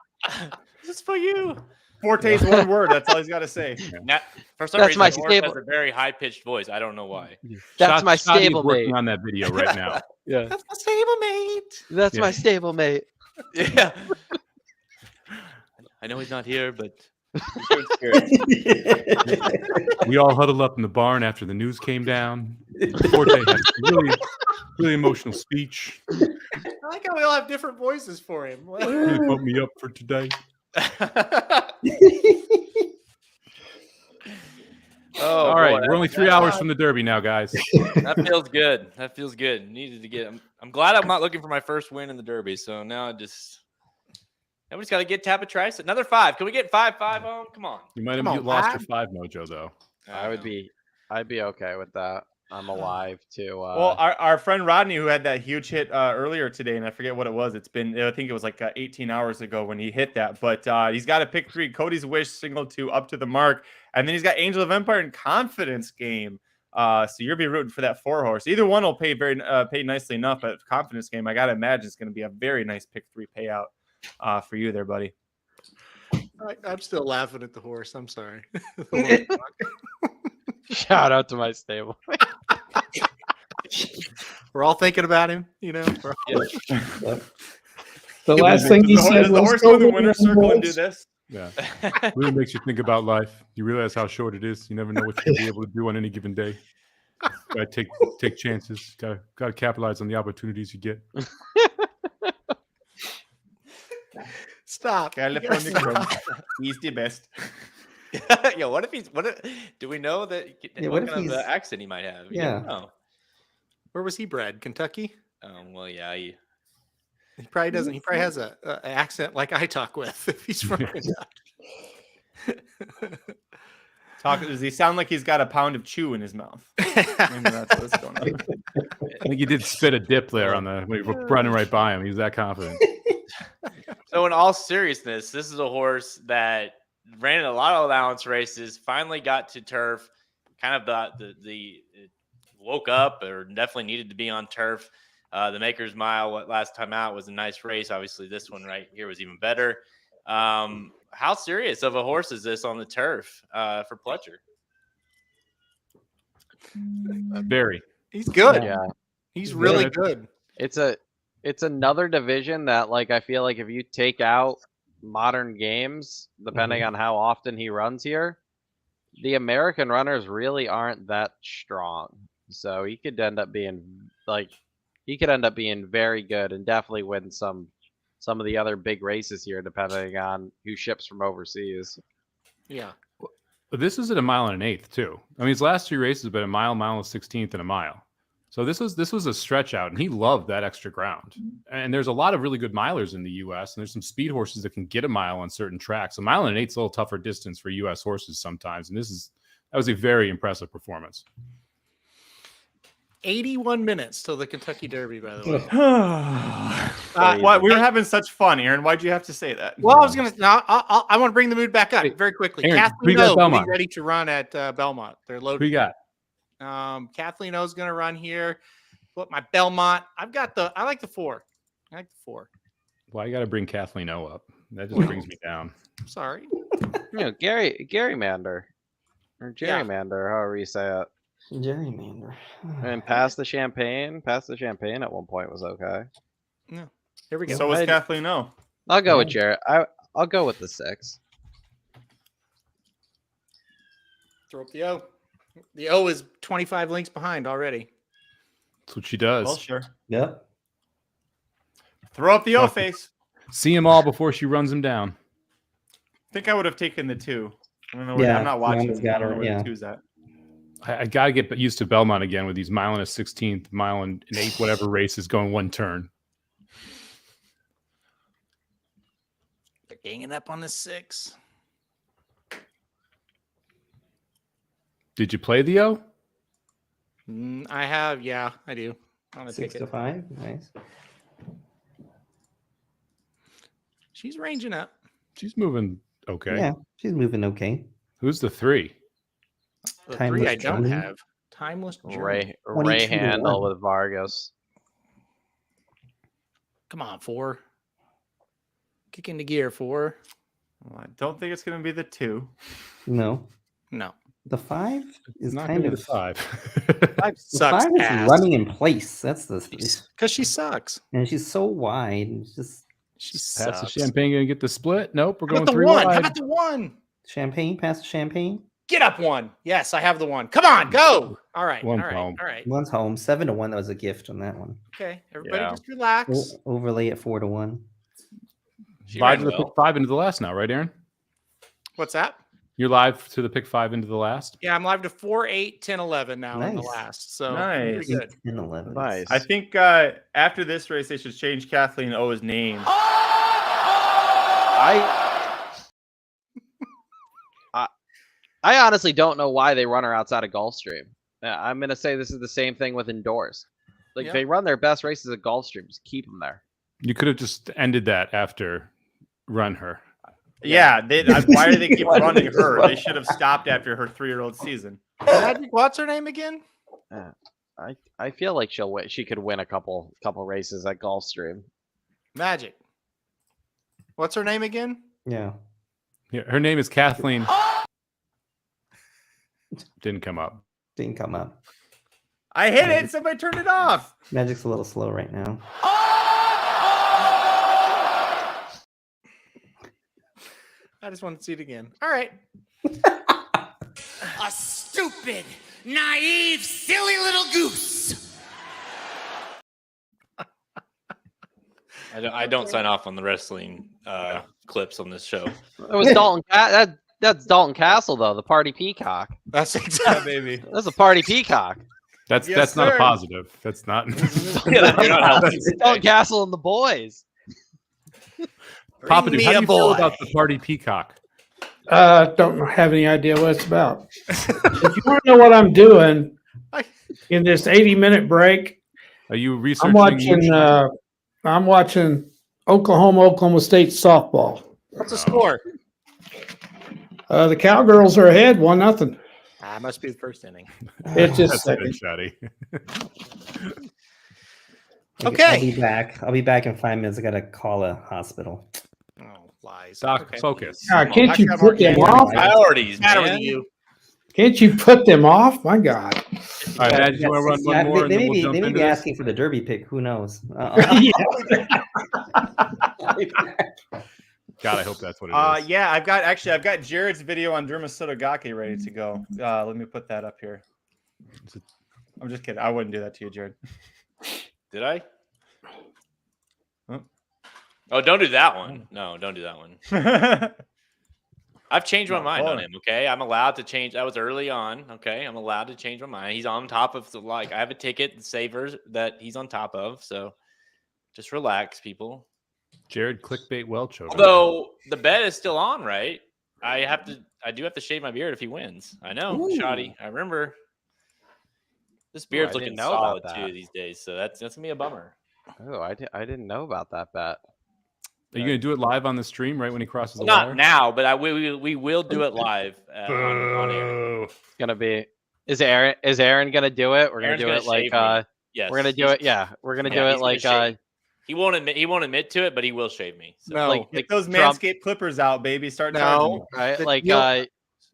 This is for you. Forte's one word. That's all he's got to say. Now, for some That's reason, my the horse has stable- a very high pitched voice. I don't know why. That's my Shotty is stablemate. working on that video right now. Yeah. That's my stablemate. That's Yeah. my stablemate. Yeah. I know he's not here, but he's good spirit. We all huddled up in the barn after the news came down. Forte had a really emotional speech. I like how we all have different voices for him. Really put me up for today. Oh, All right, boy, we're only 3 hours from the Derby now, guys. that feels good. That feels good. Needed to get. I'm glad I'm not looking for my first win in the Derby. So now everybody's got to get tap a trice. Another 5. Can we get 5-5 home? Come on. You might Come have on, lost your lad. 5 mojo though. I'd be okay with that. I'm alive to. Well, our friend Rodney, who had that huge hit earlier today, and I forget what it was. I think it was like 18 hours ago when he hit that. But he's got a pick 3, Cody's Wish, single 2 up to the mark, and then he's got Angel of Empire and Confidence Game. So you'll be rooting for that 4 horse. Either one will pay pay nicely enough. But Confidence Game, I gotta imagine it's going to be a very nice pick 3 payout for you there, buddy. I'm still laughing at the horse. I'm sorry. Shout out to my stable. We're all thinking about him, you know. The last thing he said Does the was, horse go in the winner's circle and do this? Yeah, really makes you think about life. You realize how short it is. You never know what you'll be able to do on any given day. Gotta take chances. Gotta capitalize on the opportunities you get. Stop. California Chrome. He's the best. Yo, do we know that? Yeah, what what if kind of he's- accent he might have? You Yeah. don't know. Where was he bred? Kentucky? Well, yeah. He probably doesn't. He probably has a accent like I talk with. If he's from Kentucky. Does he sound like he's got a pound of chew in his mouth? Maybe that's what's going on. I think he did spit a dip there when we were running right by him. He was that confident. So in all seriousness, this is a horse that ran in a lot of allowance races, finally got to turf, kind of the woke up or definitely needed to be on turf. The Maker's Mile last time out was a nice race. Obviously, this one right here was even better. How serious of a horse is this on the turf for Pletcher? Very. He's good. Yeah. He's really good. It's another division that, like, I feel like if you take out modern games, depending on how often he runs here, the American runners really aren't that strong. So he could end up being very good and definitely win some of the other big races here, depending on who ships from overseas. Yeah. But this is at 1 1/8 miles too. I mean, his last 3 races have been a mile and 16th, and a mile. So this was a stretch out, and he loved that extra ground. And there's a lot of really good milers in the U.S., and there's some speed horses that can get a mile on certain tracks. 1 1/8 miles is a little tougher distance for U.S. horses sometimes, and that was a very impressive performance. 81 minutes till the Kentucky Derby, by the way. We were having such fun, Aaron. Why'd you have to say that? Well, I was gonna. No, I want to bring the mood back up very quickly. Aaron, who Kathleen you got O Belmont? ready to run at Belmont. They're Who loaded. you got? Kathleen O's going to run here. Put my Belmont. I like the 4. I like the 4. Well, you got to bring Kathleen O up. That just brings me down. I'm sorry. Gerrymander or gerrymander, however you say it. Gerrymander. And pass the champagne at one point was okay. No. Here we go. So was Kathleen O. I'll go with Jarrett. I'll go with the 6. Throw up the O. The O is 25 links behind already. That's what she does. Well, sure. Yep. Throw up the O face. See them all before she runs them down. I think I would have taken the 2. I don't know Yeah, I'm not watching. Miranda's got I don't know her, where yeah. the 2's at. I got to get used to Belmont again with these 1 16th, 1 8 whatever races going one turn. They're ganging up on the 6. Did you play the O? I have. Yeah, I do. I'm gonna 6 take to it. 5. Nice. She's ranging up. She's moving okay. Yeah, she's moving okay. Who's the 3? The Timeless 3 I don't Journey. have. Timeless Journey. Ray 22 to Handle 1. with Vargas. Come on, 4. Kick into gear, 4. Well, I don't think it's going to be the 2. No, No. the 5 is Not kind going of to be the 5. 5 the sucks 5 is ass. running in place. That's the Because she sucks. and she's so wide. And it's just She Pass sucks. the champagne, going to get the split? Nope, we're How going about the 3 1? How wide. about the 1? champagne past the champagne. Get up 1. Yes, I have the 1. Come on, go. All right. One's all right. home. All right. One's home. 7 to 1. That was a gift on that one. Okay. Everybody Yeah. just relax. Overlay at 4 to 1. She 5 ran to the well. 5 into the last now, right, Aaron? What's that? You're live to the pick 5 into the last. Yeah, I'm live to 4, 8, 10, 11 now in the Nice. last. So Nice. pretty good. 10, 11. Nice. I think after this race, they should change Kathleen O's name. I honestly don't know why they run her outside of Gulfstream. I'm gonna say this is the same thing with indoors. Like Yeah. they run their best races at Gulfstream, just keep them there. You could have just ended that after run her. Yeah, why do they keep running her? They should have stopped after her 3-year-old season. Magic, what's her name again? I feel like she could win a couple races at Gulfstream. Magic. What's her name again? Yeah. Her name is Kathleen. Didn't come up. Didn't come up. I hit it. Somebody turned it off. Magic's a little slow right now. I just want to see it again. All right. A stupid, naive, silly little goose. I don't sign off on the wrestling clips on this show. It was Dalton. That's Dalton Castle though, the party peacock. That's exactly, baby. That's a party peacock. That's Yes, not a sir. positive. That's not. You're not helping. Dalton Castle and the boys. Papa, dude, me how do a you feel boy. about the party peacock? Don't have any idea what it's about. If you want to know what I'm doing in this 80-minute break, Are you I'm researching? watching Oklahoma State softball. What's the score? The Cowgirls are ahead, 1-0. Must be the first inning. It's just That's a bit second. shoddy. I'll be back. I'll be back in 5 minutes. I gotta call a hospital. Oh, lies. Doc, Okay. focus. God, can't you put them off? Priorities, Matter man. with you. Can't you put them off? My God. All right, Matt, you want to run one more? They and then may we'll be, jump they may into be this? asking for the Derby pick. Who knows? God, I hope that's what it is. Yeah, I've got Jared's video on Derma Sotogake ready to go. Let me put that up here. I'm just kidding. I wouldn't do that to you, Jared. Did I? Huh? Oh, don't do that one. No, don't do that one. I've changed my No, mind hold on on. him. Okay, I'm allowed to change. That was early on. Okay, I'm allowed to change my mind. He's on top of I have a ticket savers that he's on top of. So just relax, people. Jared clickbait Welch over Although the bet is still on, right? I do have to shave my beard if he wins. I know, Ooh. Shoddy. I remember. This beard's I looking didn't know about solid that. too these days. So that's gonna be a bummer. Oh, I didn't know about that bet. Are you going to do it live on the stream right when he crosses the Not wire? now, but we will do it live on air. It's gonna be. Is Aaron gonna do it? We're gonna Aaron's do gonna it like shave me. Yes, we're gonna do it. Yeah, we're gonna do he's it gonna like shave. He won't admit to it, but he will shave me. So. No. like Get those Trump. Manscaped clippers out, baby. Start charging me. No. Right, The like deal-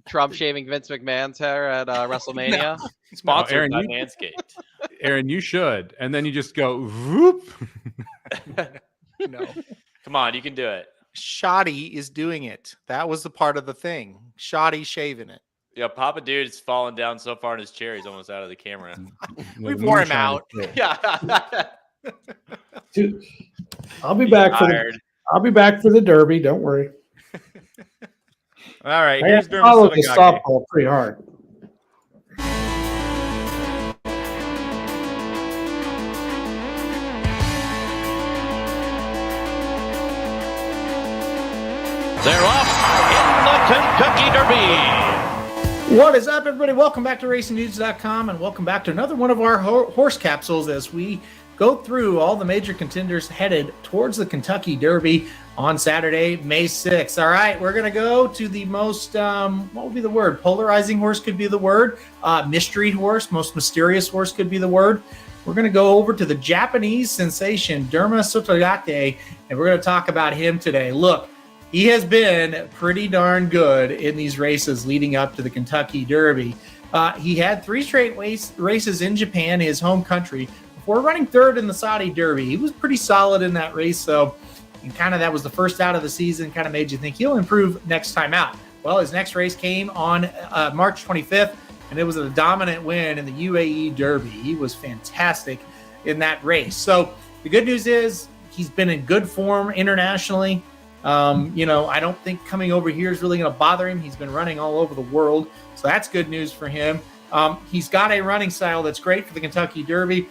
Trump shaving Vince McMahon's hair at WrestleMania. Sponsored Aaron, by you- Manscaped. Aaron, you should. And then you just go, whoop. No. Come on, you can do it. Shoddy is doing it. That was the part of the thing. Shoddy shaving it. Yeah, Papa Dude's fallen down so far in his chair, he's almost out of the camera. We wore him out. Yeah. Dude, I'll be back for the Derby. Don't worry. All right, I here's have to Derma follow this Sotogake. softball pretty hard. They're off in the Kentucky Derby. What is up, everybody? Welcome back to RacingNews.com and welcome back to another one of our horse capsules as we go through all the major contenders headed towards the Kentucky Derby on Saturday, May 6th. All right, we're going to go to the most, what would be the word? Polarizing horse could be the word. Mystery horse, most mysterious horse could be the word. We're going to go over to the Japanese sensation, Derma Sotogake, and we're going to talk about him today. Look, he has been pretty darn good in these races leading up to the Kentucky Derby. He had 3 straight races in Japan, his home country, before running third in the Saudi Derby. He was pretty solid in that race, so and kind of that was the first out of the season, kind of made you think he'll improve next time out. Well, his next race came on March 25th, and it was a dominant win in the UAE Derby. He was fantastic in that race. So the good news is he's been in good form internationally. I don't think coming over here is really going to bother him. He's been running all over the world, so that's good news for him. He's got a running style that's great for the Kentucky Derby.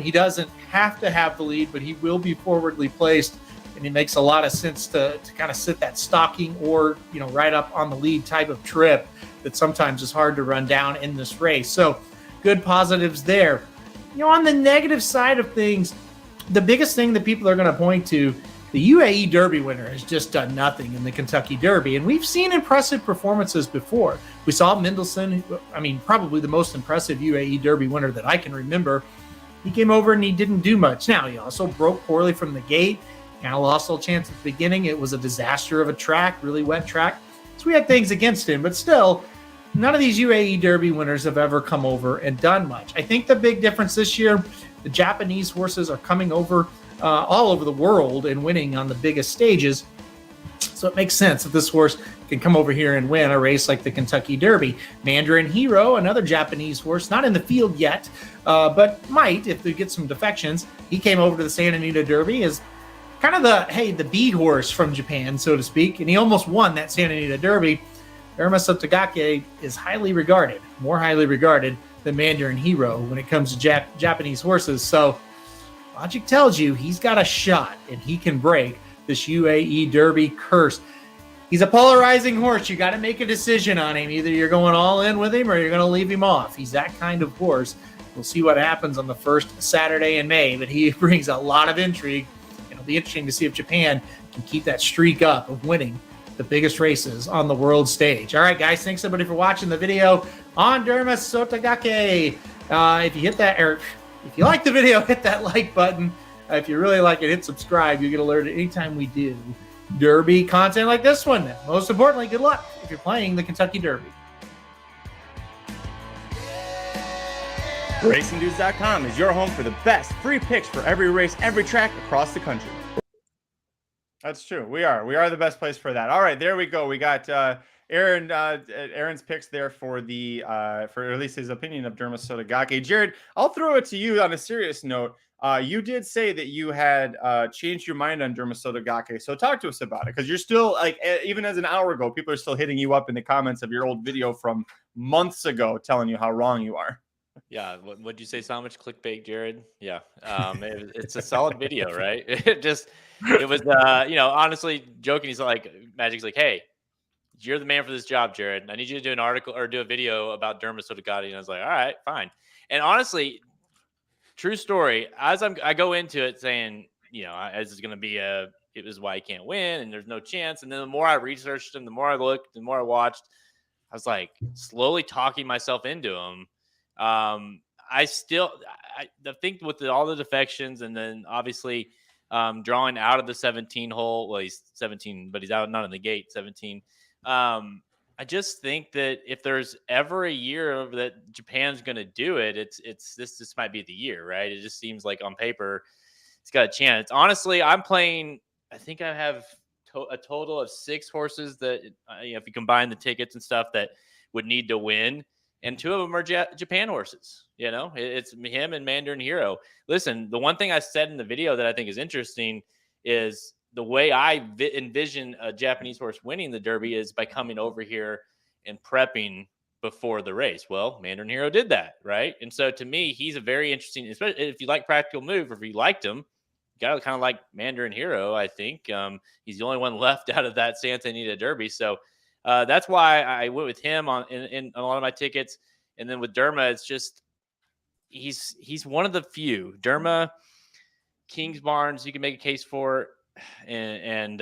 He doesn't have to have the lead, but he will be forwardly placed, and it makes a lot of sense to kind of sit that stalking or, right up on the lead type of trip that sometimes is hard to run down in this race. So good positives there. On the negative side of things, the biggest thing that people are going to point to, the UAE Derby winner has just done nothing in the Kentucky Derby, and we've seen impressive performances before. We saw Mendelssohn, probably the most impressive UAE Derby winner that I can remember. He came over and he didn't do much. Now, he also broke poorly from the gate, kind of lost all chance at the beginning. It was a disaster of a track, really wet track. So we had things against him, but still, none of these UAE Derby winners have ever come over and done much. I think the big difference this year, the Japanese horses are coming over all over the world and winning on the biggest stages. So it makes sense that this horse can come over here and win a race like the Kentucky Derby. Mandarin Hero, another Japanese horse, not in the field yet, but might if they get some defections. He came over to the Santa Anita Derby as kind of the B horse from Japan, so to speak, and he almost won that Santa Anita Derby. Irma Sotogake is more highly regarded than Mandarin Hero when it comes to Japanese horses. So logic tells you he's got a shot and he can break this UAE Derby curse. He's a polarizing horse. You got to make a decision on him. Either you're going all in with him or you're going to leave him off. He's that kind of horse. We'll see what happens on the first Saturday in May, but he brings a lot of intrigue. It'll be interesting to see if Japan can keep that streak up of winning the biggest races on the world stage. All right, guys, thanks everybody for watching the video on Irma Sotogake. If you hit that, or if you like the video, hit that like button. If you really like it, hit subscribe. You get alerted anytime we do Derby content like this one. Most importantly, good luck if you're playing the Kentucky Derby. RacingDudes.com is your home for the best free picks for every race, every track across the country. That's true. We are the best place for that. All right, there we go. We got Aaron's picks there for for at least his opinion of Irma Sotogake. Jared, I'll throw it to you on a serious note. You did say that you had changed your mind on Irma Sotogake. So talk to us about it, because you're still, like, even as an hour ago, people are still hitting you up in the comments of your old video from months ago telling you how wrong you are. Yeah, what'd you say, Somich? Clickbait, Jared? Yeah, it's a solid video, right? It was, honestly, joking. He's like, Magic's like, hey, you're the man for this job, Jared. I need you to do an article or do a video about Irma Sotogake. And I was like, all right, fine. And honestly, true story. As I go into it saying, this is going to be it is why he can't win and there's no chance. And then the more I researched him, the more I looked, the more I watched, I was like slowly talking myself into him. I think with all the defections and then obviously drawing out of the 17 hole, well, he's 17, but he's out, not in the gate, 17. I just think that if there's ever a year that Japan's going to do it, this might be the year, right? It just seems like on paper, it's got a chance. Honestly, I'm playing, I think I have a total of 6 horses that, if you combine the tickets and stuff, that would need to win. And 2 of them are Japan horses. It's him and Mandarin Hero. Listen, the one thing I said in the video that I think is interesting is the way I envision a Japanese horse winning the Derby is by coming over here and prepping before the race. Well, Mandarin Hero did that, right? And so to me, he's a very interesting, especially if you like Practical Move, or if you liked him, you got to kind of like Mandarin Hero, I think. He's the only one left out of that Santa Anita Derby. So that's why I went with him in a lot of my tickets. And then with Irma, it's just he's one of the few. Irma, Kings Barnes, you can make a case for, and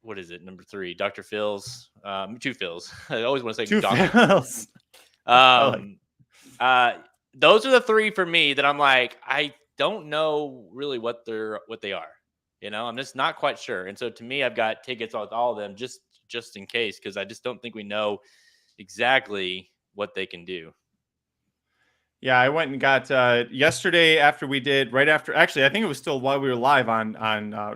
what is it? Number 3, Dr. Phil's, 2 Phil's. I always want to say Dr. Phil's. Those are the 3 for me that I'm like, I don't know really what they are. I'm just not quite sure. And so to me, I've got tickets with all of them just in case, because I just don't think we know exactly what they can do. Yeah, I went and got yesterday actually, I think it was still while we were live on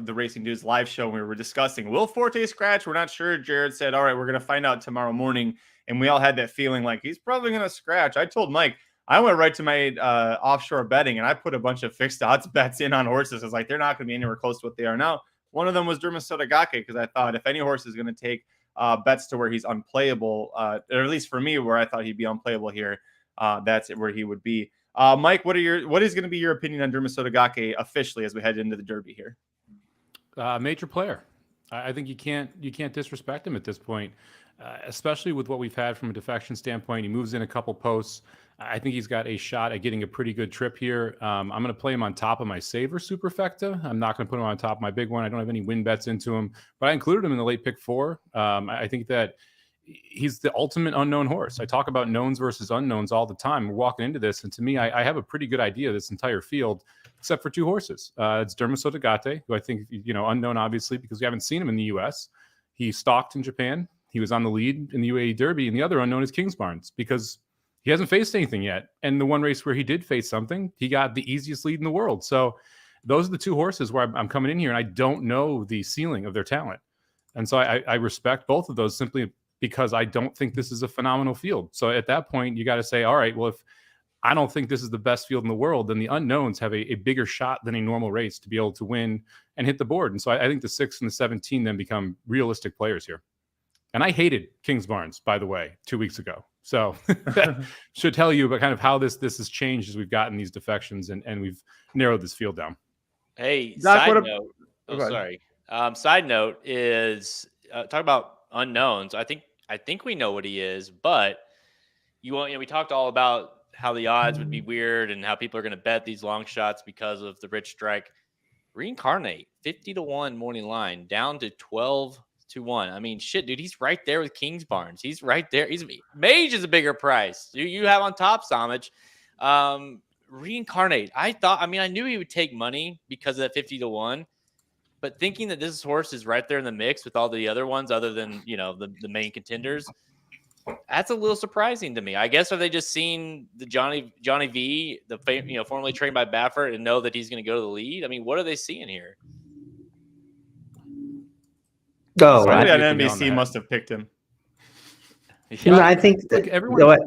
the Racing Dudes live show. We were discussing, will Forte scratch? We're not sure. Jared said, all right, we're going to find out tomorrow morning. And we all had that feeling like he's probably going to scratch. I told Mike, I went right to my offshore betting and I put a bunch of fixed odds bets in on horses. I was like, they're not going to be anywhere close to what they are now. One of them was Dermisotogake, because I thought if any horse is going to take bets to where he's unplayable, or at least for me, where I thought he'd be unplayable here, that's where he would be. Mike, what is going to be your opinion on Dermisotogake officially as we head into the Derby here? Major player. I think you can't disrespect him at this point, especially with what we've had from a defection standpoint. He moves in a couple posts. I think he's got a shot at getting a pretty good trip here. I'm going to play him on top of my Saver Superfecta. I'm not going to put him on top of my big one. I don't have any win bets into him, but I included him in the late pick 4. I think that he's the ultimate unknown horse. I talk about knowns versus unknowns all the time. We're walking into this, and to me, I have a pretty good idea of this entire field, except for 2 horses. It's Dermisotogake, who I think, unknown, obviously, because we haven't seen him in the U.S. He stalked in Japan. He was on the lead in the UAE Derby, and the other unknown is Kingsbarns, because he hasn't faced anything yet. And the one race where he did face something, he got the easiest lead in the world. So those are the 2 horses where I'm coming in here, and I don't know the ceiling of their talent. And so I respect both of those simply because I don't think this is a phenomenal field. So at that point, you got to say, all right, well, if I don't think this is the best field in the world, then the unknowns have a bigger shot than a normal race to be able to win and hit the board. And so I think the 6 and the 17 then become realistic players here. And I hated Kingsbarns, by the way, 2 weeks ago. So that should tell you about kind of how this has changed as we've gotten these defections and we've narrowed this field down. Hey, Doc, side note. Sorry. Side note is talk about unknowns. I think we know what he is, but we talked all about how the odds would be weird and how people are going to bet these long shots because of the rich strike. Reincarnate 50-1 morning line down to 12-1. I mean, shit, dude, he's right there with Kingsbarns. He's right there. Mage is a bigger price. You have on top Somich. Reincarnate. I knew he would take money because of that 50-1. But thinking that this horse is right there in the mix with all the other ones, other than the main contenders, that's a little surprising to me. I guess, are they just seeing the Johnny V, formerly trained by Baffert, and know that he's going to go to the lead? I mean, what are they seeing here? Oh, somebody on NBC must have picked him. Yeah, I think that, everyone.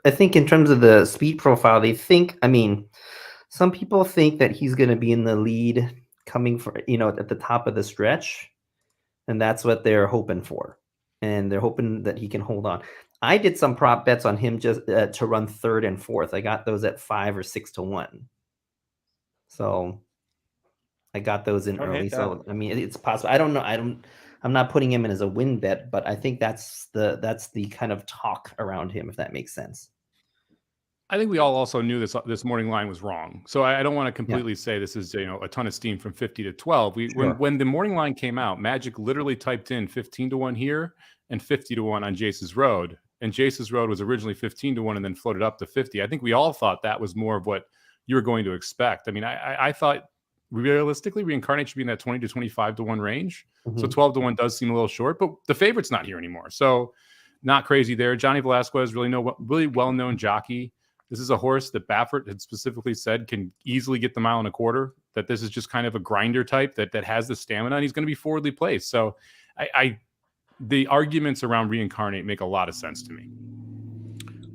I think in terms of the speed profile, they think. I mean, some people think that he's going to be in the lead, coming for at the top of the stretch, and that's what they're hoping for, and they're hoping that he can hold on. I did some prop bets on him just to run 3rd and 4th. I got those at 5 or 6-1. So I got those in early. So I mean, it's possible. I don't know. I'm not putting him in as a win bet, but I think that's the kind of talk around him, if that makes sense. I think we all also knew this morning line was wrong. So I don't want to completely say this is a ton of steam from 50 to 12. When the morning line came out, Magic literally typed in 15-1 here and 50-1 on Jace's Road. And Jace's Road was originally 15-1 and then floated up to 50. I think we all thought that was more of what you were going to expect. I mean, I thought realistically Reincarnate should be in that 20 to 25-1 range. Mm-hmm. So 12-1 does seem a little short, but the favorite's not here anymore. So not crazy there. Johnny Velasquez, really well-known jockey. This is a horse that Baffert had specifically said can easily get the 1.25 miles, that this is just kind of a grinder type that has the stamina, and he's going to be forwardly placed. So the arguments around Reincarnate make a lot of sense to me.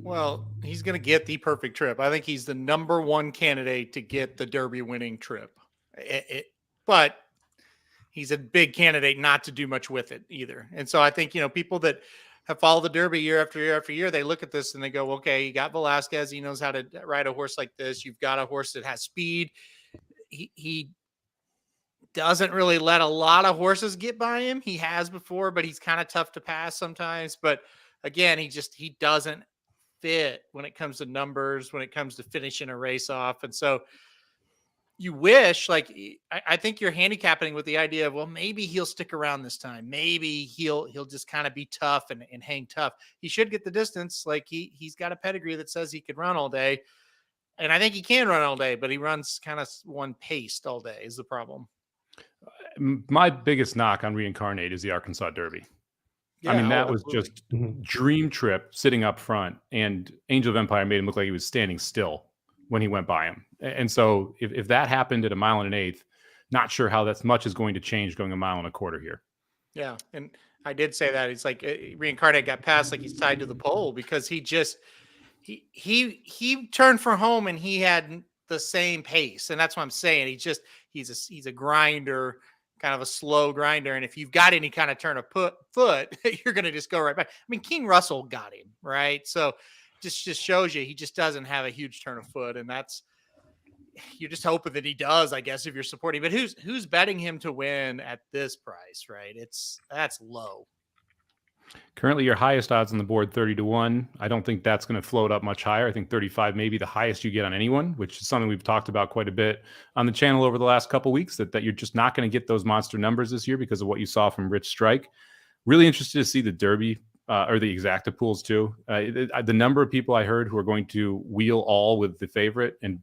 Well, he's going to get the perfect trip. I think he's the number 1 candidate to get the Derby winning trip. But he's a big candidate not to do much with it either. And so I think, people that have followed the Derby year after year after year, they look at this and they go, okay, you got Velasquez. He knows how to ride a horse like this. You've got a horse that has speed. He doesn't really let a lot of horses get by him. He has before, but he's kind of tough to pass sometimes. But again, he doesn't fit when it comes to numbers, when it comes to finishing a race off. And so you wish, I think you're handicapping with the idea of, well, maybe he'll stick around this time. Maybe he'll just kind of be tough and hang tough. He should get the distance. He's got a pedigree that says he could run all day. And I think he can run all day, but he runs kind of one paced all day is the problem. My biggest knock on Reincarnate is the Arkansas Derby. Yeah, I mean, that was just dream trip sitting up front, and Angel of Empire made him look like he was standing still when he went by him. And so if that happened at 1 1/8 miles, not sure how that much is going to change going 1.25 miles here. Yeah. And I did say that it's like Reincarnate got passed like he's tied to the pole, because he turned for home and he had the same pace. And that's what I'm saying. He's a grinder kind of a slow grinder. And if you've got any kind of turn of foot, you're going to just go right back. I mean, King Russell got him, right? So just shows you he just doesn't have a huge turn of foot. And you're just hoping that he does, I guess, if you're supporting. But who's betting him to win at this price, right? That's low. Currently, your highest odds on the board, 30-1. I don't think that's going to float up much higher. I think 35 may be the highest you get on anyone, which is something we've talked about quite a bit on the channel over the last couple of weeks, that you're just not going to get those monster numbers this year because of what you saw from Rich Strike. Really interested to see the Derby or the exacta pools too. The number of people I heard who are going to wheel all with the favorite and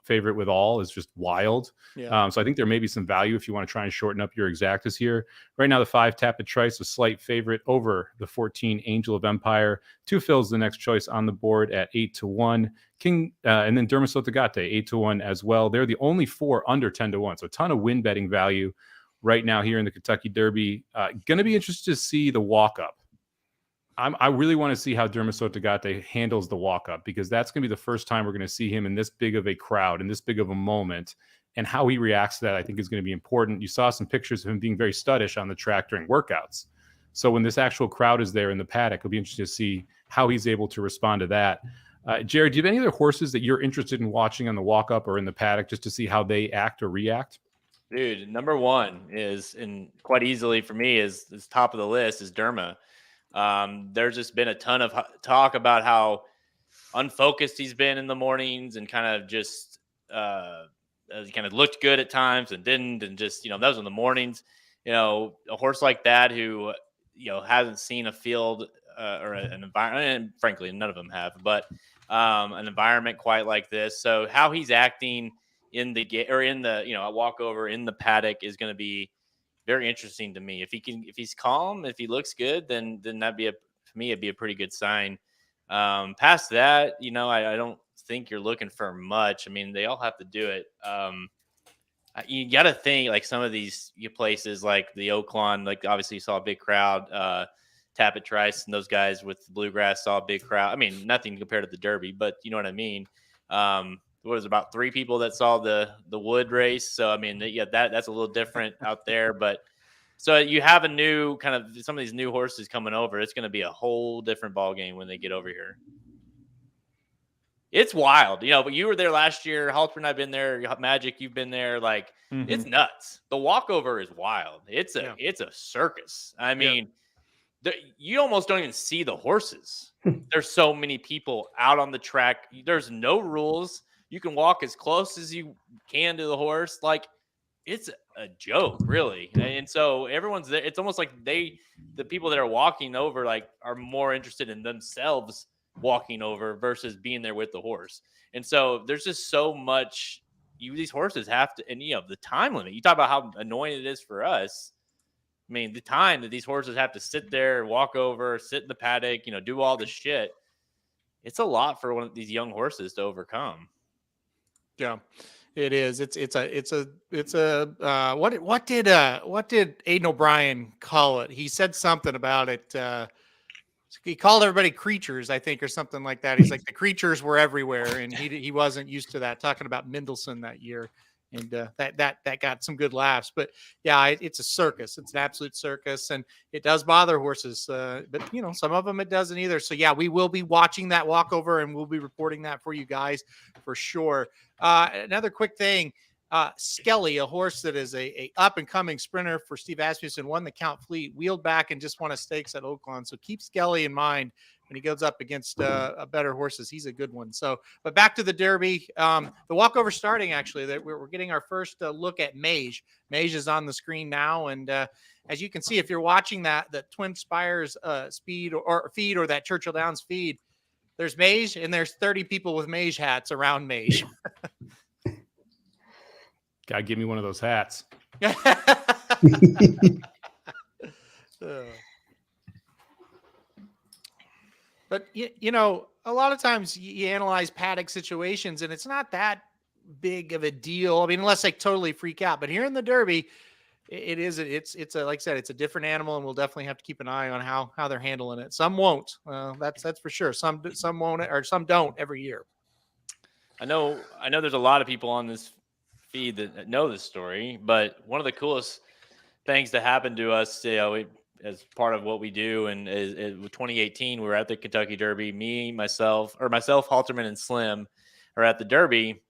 favorite with all is just wild. Yeah. So I think there may be some value if you want to try and shorten up your exactas here. Right now, the 5 Tapit Trice, a slight favorite over the 14 Angel of Empire. 2 Fills the next choice on the board at 8-1. King and then Dermisotagate 8-1 as well. They're the only 4 under 10-1. So a ton of win betting value right now here in the Kentucky Derby. Going to be interested to see the walk up. I really want to see how Dermisotagate handles the walk-up, because that's going to be the first time we're going to see him in this big of a crowd, in this big of a moment, and how he reacts to that, I think, is going to be important. You saw some pictures of him being very studdish on the track during workouts. So when this actual crowd is there in the paddock, it'll be interesting to see how he's able to respond to that. Jared, do you have any other horses that you're interested in watching on the walk-up or in the paddock just to see how they act or react? Dude, number one is, and quite easily for me, is top of the list, is Derma. There's just been a ton of talk about how unfocused he's been in the mornings and kind of just he kind of looked good at times and didn't, and just, you know, those in the mornings. You know, a horse like that who, you know, hasn't seen a field or an environment, and frankly none of them have, but an environment quite like this. So how he's acting in the you know, a walkover in the paddock is going to be very interesting to me. If he's calm, if he looks good, then that'd be for me, it'd be a pretty good sign. Past that, you know, I don't think you're looking for much. I mean, they all have to do it. You got to think like some of these places like the Oaklawn, like obviously you saw a big crowd, Tapit Trice and those guys with the Bluegrass saw a big crowd. I mean, nothing compared to the Derby, but you know what I mean? What was about 3 people that saw the Wood race. So, I mean, yeah, that's a little different out there, but so you have a new kind of, some of these new horses coming over. It's going to be a whole different ball game when they get over here. It's wild, you know, but you were there last year. Halter and I've been there. Magic, you've been there. Like, It's nuts. The walkover is wild. It's a circus. I mean, you almost don't even see the horses. There's so many people out on the track. There's no rules. You can walk as close as you can to the horse. Like, it's a joke, really. And so everyone's there. It's almost like the people that are walking over, like, are more interested in themselves walking over versus being there with the horse. And so there's just so much these horses have to, and you know, the time limit. You talk about how annoying it is for us. I mean, the time that these horses have to sit there, walk over, sit in the paddock, you know, do all this shit. It's a lot for one of these young horses to overcome. Yeah, it is. What did Aidan O'Brien call it? He said something about it. He called everybody creatures, I think, or something like that. He's like, the creatures were everywhere, and he wasn't used to that. Talking about Mendelssohn that year, and that got some good laughs. But yeah, it's a circus. It's an absolute circus, and it does bother horses. But you know, some of them it doesn't either. So yeah, we will be watching that walkover, and we'll be reporting that for you guys for sure. Another quick thing. Skelly, a horse that is a up-and-coming sprinter for Steve Asmussen, won the Count Fleet, wheeled back and just won a stakes at Oaklawn. So keep Skelly in mind when he goes up against better horses. He's a good one. So, but back to the Derby. The walkover starting, actually. We're getting our first look at Mage. Mage is on the screen now, and as you can see, if you're watching that Twin Spires speed or feed, or that Churchill Downs feed, there's Mage, and there's 30 people with Mage hats around Mage. God, give me one of those hats. But, you know, a lot of times you analyze paddock situations, and it's not that big of a deal. I mean, unless they totally freak out. But here in the Derby, it's like I said, it's a different animal, and we'll definitely have to keep an eye on how they're handling it. Some won't. That's for sure. Some won't, or some don't every year. I know there's a lot of people on this feed that know this story, but one of the coolest things that happened to us, as part of what we do. And with 2018, we were at the Kentucky Derby. Myself, Halterman, and Slim are at the Derby.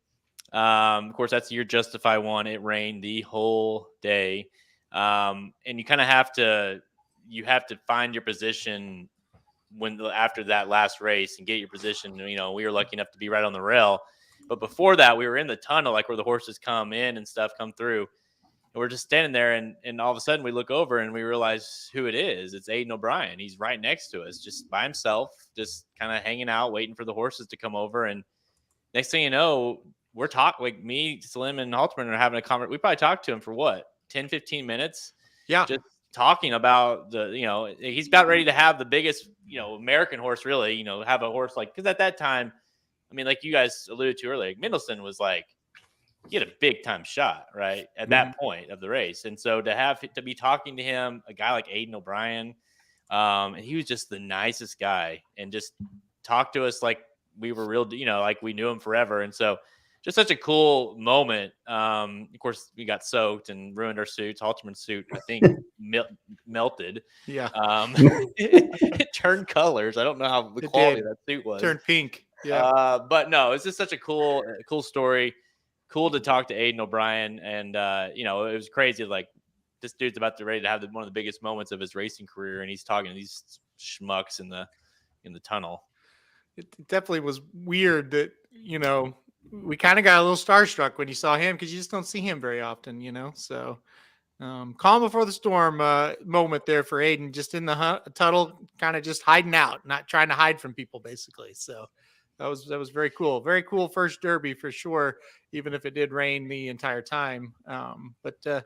Of course, that's the year Justify won. It rained the whole day, and you kind of have to find your position after that last race and get your position. We were lucky enough to be right on the rail, but before that, we were in the tunnel, like where the horses come in and stuff come through. And we're just standing there, and all of a sudden we look over and we realize who it is. It's Aiden O'Brien. He's right next to us, just by himself, just kind of hanging out, waiting for the horses to come over. And next thing you know, we're talking, like me, Slim, and Halterman are having a conversation. We probably talked to him for what, 10, 15 minutes? Yeah. Just talking about he's about ready to have the biggest, American horse, really, have a horse because at that time, I mean, like you guys alluded to earlier, Mendelssohn was he had a big time shot, right, at that point of the race. And so to be talking to him, a guy like Aiden O'Brien, and he was just the nicest guy and just talked to us like we were real, like we knew him forever. And so just such a cool moment. Of course, we got soaked and ruined our suits. Halterman's suit, I think, melted. Yeah. It turned colors. I don't know how the quality of that suit was. Turned pink. Yeah. But no, it's just such a cool story. Cool to talk to Aiden O'Brien. And, it was crazy. Like, this dude's about to ready to have one of the biggest moments of his racing career. And he's talking to these schmucks in the tunnel. It definitely was weird that, we kind of got a little starstruck when you saw him because you just don't see him very often, So calm before the storm moment there for Aiden, just in the tunnel, kind of just hiding out, not trying to hide from people, basically. So that was very cool. Very cool first Derby for sure, even if it did rain the entire time. But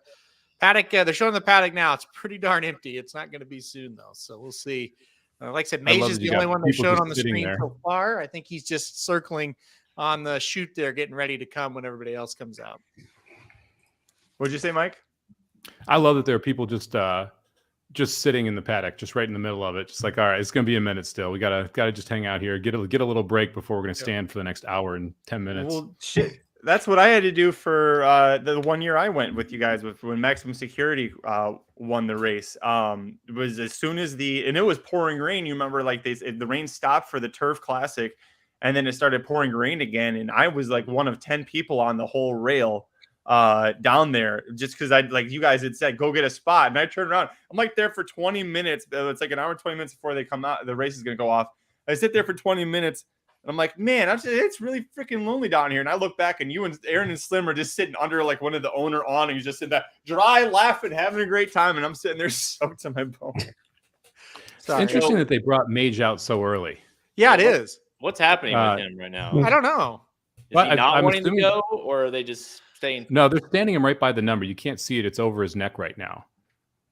paddock, they're showing the paddock now. It's pretty darn empty. It's not going to be soon, though. So we'll see. Like I said, Mage is the only one they've shown on the screen so far. I think he's just circling on the chute there, getting ready to come when everybody else comes out. What'd you say, Mike? I love that there are people just sitting in the paddock, just right in the middle of it. Just like, all right, it's going to be a minute still. We gotta just hang out here, get a little break before we're going to stand for the next hour and 10 minutes. Well, shit. That's what I had to do for the 1 year I went with you guys when Maximum Security won the race. It was as soon as and it was pouring rain. You remember, the rain stopped for the Turf Classic, and then it started pouring rain again. And I was like one of 10 people on the whole rail down there, just because you guys had said, go get a spot. And I turned around. I'm there for 20 minutes. It's like an hour and 20 minutes before they come out. The race is going to go off. I sit there for 20 minutes. And I'm like, man, it's really freaking lonely down here. And I look back, and you and Aaron and Slim are just sitting under one of the owner awnings, just in that dry, laughing, having a great time. And I'm sitting there soaked to my bone. It's interesting that they brought Mage out so early. Yeah, it is. What's happening with him right now? I don't know. Is he not wanting to go, or are they just staying? No, they're standing him right by the number. You can't see it. It's over his neck right now.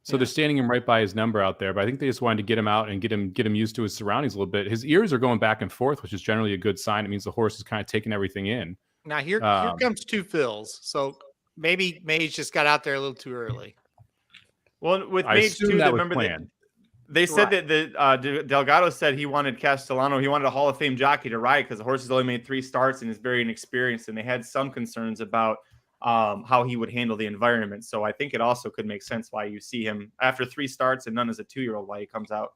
So they're standing him right by his number out there. But I think they just wanted to get him out and get him used to his surroundings a little bit. His ears are going back and forth, which is generally a good sign. It means the horse is kind of taking everything in. Now here comes two fills. So maybe Mage just got out there a little too early. Well, with Mage too, remember they said that Delgado said he wanted Castellano. He wanted a Hall of Fame jockey to ride because the horse has only made 3 starts and is very inexperienced. And they had some concerns about how he would handle the environment. So I think it also could make sense why you see him after 3 starts and none as a 2-year-old, why he comes out.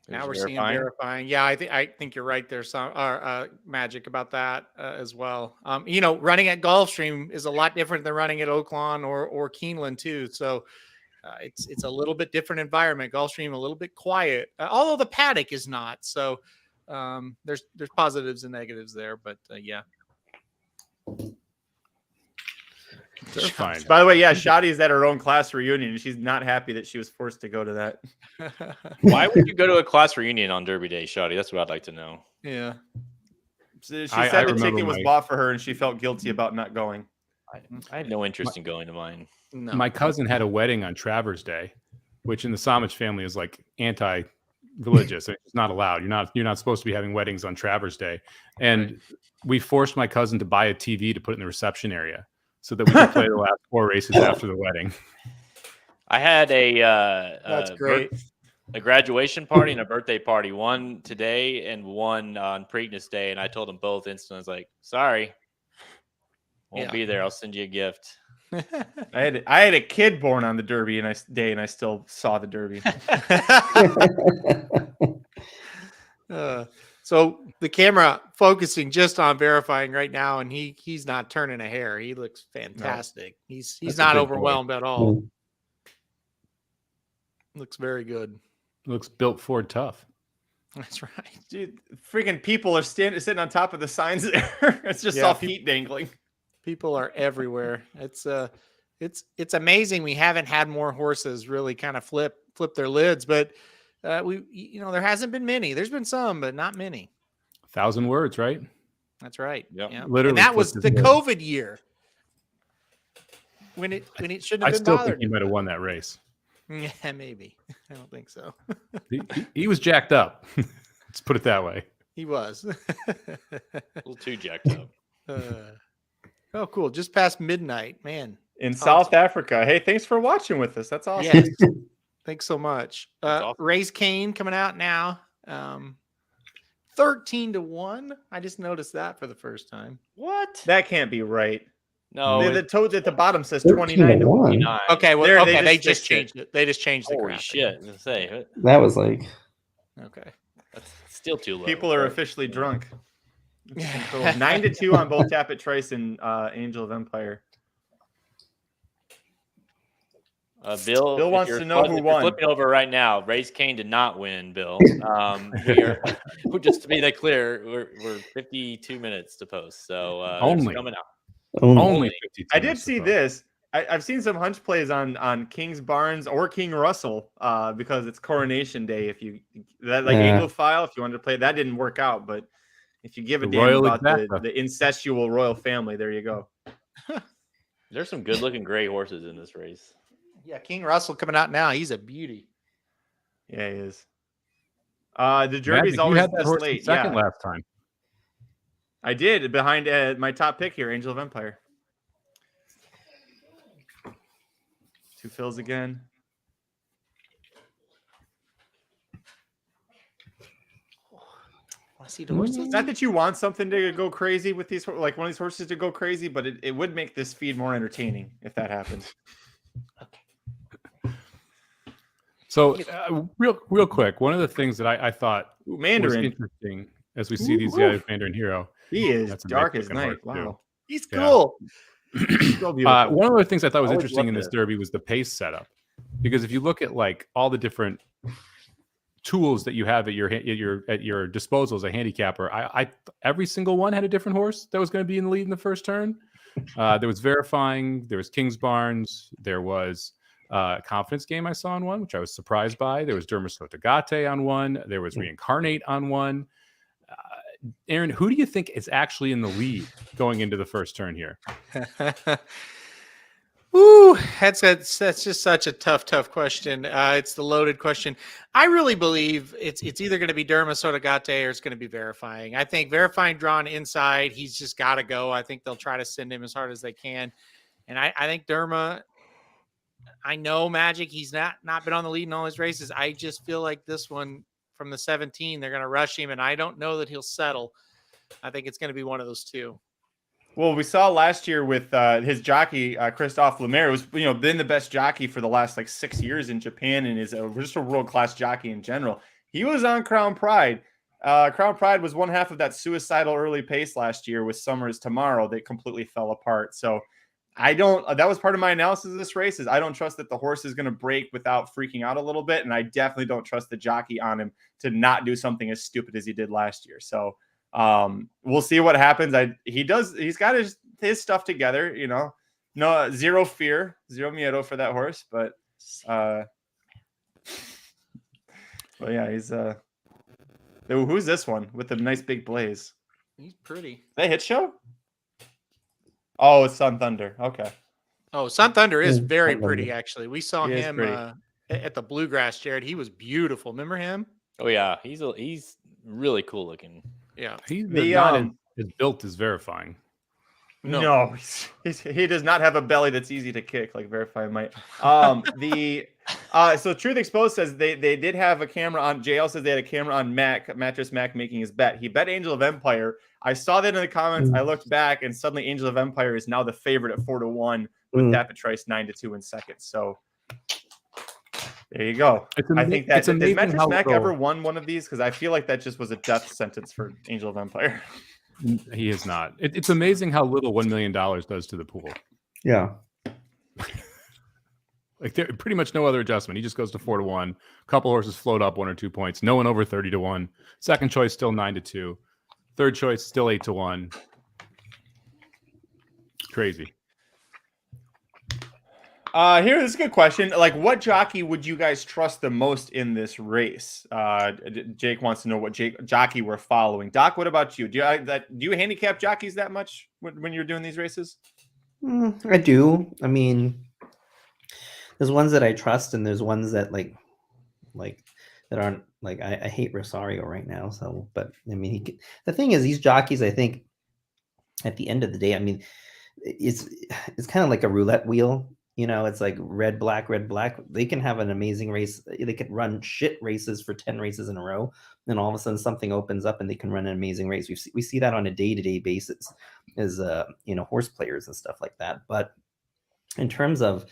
Now we're seeing verifying. Yeah, I think you're right there, Magic, about that as well. Running at Gulfstream is a lot different than running at Oaklawn or Keeneland too. So it's a little bit different environment. Gulfstream a little bit quiet, although the paddock is not. So there's positives and negatives there, but yeah. They're fine. By the way, Shadi is at her own class reunion, and she's not happy that she was forced to go to that. Why would you go to a class reunion on Derby Day, Shadi? That's what I'd like to know. Yeah. She said the ticket was bought for her, and she felt guilty about not going. I had no interest in going to mine. No. My cousin had a wedding on Travers Day, which in the Somich family is anti-religious. It's not allowed. You're not supposed to be having weddings on Travers Day. And we forced my cousin to buy a TV to put in the reception area, so that we could play the last 4 races after the wedding. I had That's great. A graduation party and a birthday party, one today and one on Preakness Day, and I told them both instantly. I was like, sorry, won't be there. I'll send you a gift. I had a kid born on the Derby and I still saw the Derby. So the camera focusing just on verifying right now, and he's not turning a hair. He looks fantastic. No. He's That's not overwhelmed at all. Looks very good. Looks built Ford tough. That's right. Dude, freaking people are sitting on top of the signs there. It's just all feet dangling. People are everywhere. It's amazing we haven't had more horses really kind of flip their lids, but there hasn't been many. There's been some, but not many. 1,000 words, right? That's right. Yep. Yeah. Literally, and that was the COVID year when it shouldn't have I been still bothered. think he might have won that race. Yeah, maybe. I don't think so. He was jacked up. Let's put it that way. He was. A little too jacked up. Oh, cool. Just past midnight, man. In South Africa. Hey, thanks for watching with us. That's awesome. Yes. Thanks so much. Awesome. Race Cane coming out now. 13-1. I just noticed that for the first time. What? That can't be right. No. The toad at the bottom says 29-1. Okay, well, they just just changed it. They just changed the Holy graphic. shit. I was gonna say, That was like Okay. that's still too low. People are officially drunk. 9-2 on both Tapit Trice and Angel of Empire. Bill wants to know who won. Flipping over right now. Race Cane did not win, Bill. Just to be that clear, we're 52 minutes to post, so Only. it's coming out. Only 52 I did minutes see to this. I've seen some hunch plays on King's Barnes or King Russell because it's Coronation Day. If you Anglophile, if you wanted to play, that didn't work out. But if you give a The damn royal about exacta. the incestual royal family, there you go. There's some good-looking gray horses in this race. Yeah, King Russell coming out now. He's a beauty. Yeah, he is. The Magic, Derby's you always had that this horse late. second Yeah, last time. I did behind my top pick here, Angel of Empire. Two fills again. I see the horses. Not that you want something to go crazy with these, like one of these horses to go crazy, but it would make this feed more entertaining if that happens. So real quick, one of the things that I thought Ooh, was Mandarin. interesting as we see these guys, Mandarin Hero. He is That's a dark nice as looking night. horse, too. Wow. He's Yeah. cool. So beautiful. One of the things I thought was Always interesting in loved this it. derby was the pace setup, because if you look at like all the different tools that you have at your disposal as a handicapper, I every single one had a different horse that was going to be in the lead in the first turn. There was Verifying, there was King's Barnes, there was Confidence Game I saw on one, which I was surprised by. There was Dermisotagate on one. There was Reincarnate on one. Aaron, who do you think is actually in the lead going into the first turn here? Ooh, that's just such a tough question. It's the loaded question. I really believe it's either going to be Dermisotagate or it's going to be Verifying. I think Verifying drawn inside, he's just got to go. I think they'll try to send him as hard as they can. And I think Derma, I know Magic, he's not been on the lead in all his races. I just feel like this one from the 17, they're going to rush him, and I don't know that he'll settle. I think it's going to be one of those two. Well, we saw last year with his jockey Christophe Lemaire, was been the best jockey for the last 6 years in Japan, and is just a world class jockey in general. He was on Crown Pride. Crown Pride was one half of that suicidal early pace last year with Summers Tomorrow that completely fell apart. So that was part of my analysis of this race, is I don't trust that the horse is going to break without freaking out a little bit. And I definitely don't trust the jockey on him to not do something as stupid as he did last year. So we'll see what happens. He's got his stuff together, no, zero fear, zero miedo for that horse. But yeah, he's who's this one with the nice big blaze? He's pretty. Is that Hit Show? Oh, it's Sun Thunder. Okay. Oh, Sun Thunder is very pretty, actually. We saw He is him pretty. at the Bluegrass, Jared. He was beautiful. Remember him? Oh yeah, he's really cool looking. Yeah. He's The, not as built as Verifying. No, he does not have a belly that's easy to kick like Verify might. So Truth Exposed says they did have a camera on. JL says they had a camera on Mattress Mac making his bet. He bet Angel of Empire. I saw that in the comments. I looked back, and suddenly Angel of Empire is now the favorite at 4-1 with Mm. Tapit Trice 9-2 in second. So there you go. It's I think that it's does amazing Mattress how Mac little- ever won one of these? Because I feel like that just was a death sentence for Angel of Empire. He is not. It's amazing how little $1 million does to the pool. Yeah. Like there pretty much no other adjustment. He just goes to 4-1. Couple horses float up 1 or 2 points. No one over 30-1. Second choice still 9-2. Third choice still 8-1. Crazy. Here's a good question. Like, what jockey would you guys trust the most in this race? Jake wants to know what jockey we're following. Doc, what about you? Do you handicap jockeys that much when you're doing these races? I do. I mean, there's ones that I trust, and there's ones that like that aren't like I hate Rosario right now. So, but I mean, the thing is, these jockeys, I think, at the end of the day, I mean, it's kind of like a roulette wheel. You know, it's like red, black. They can have an amazing race. They could run shit races for 10 races in a row. Then all of a sudden something opens up and they can run an amazing race. We see that on a day-to-day basis as, horse players and stuff like that. But in terms of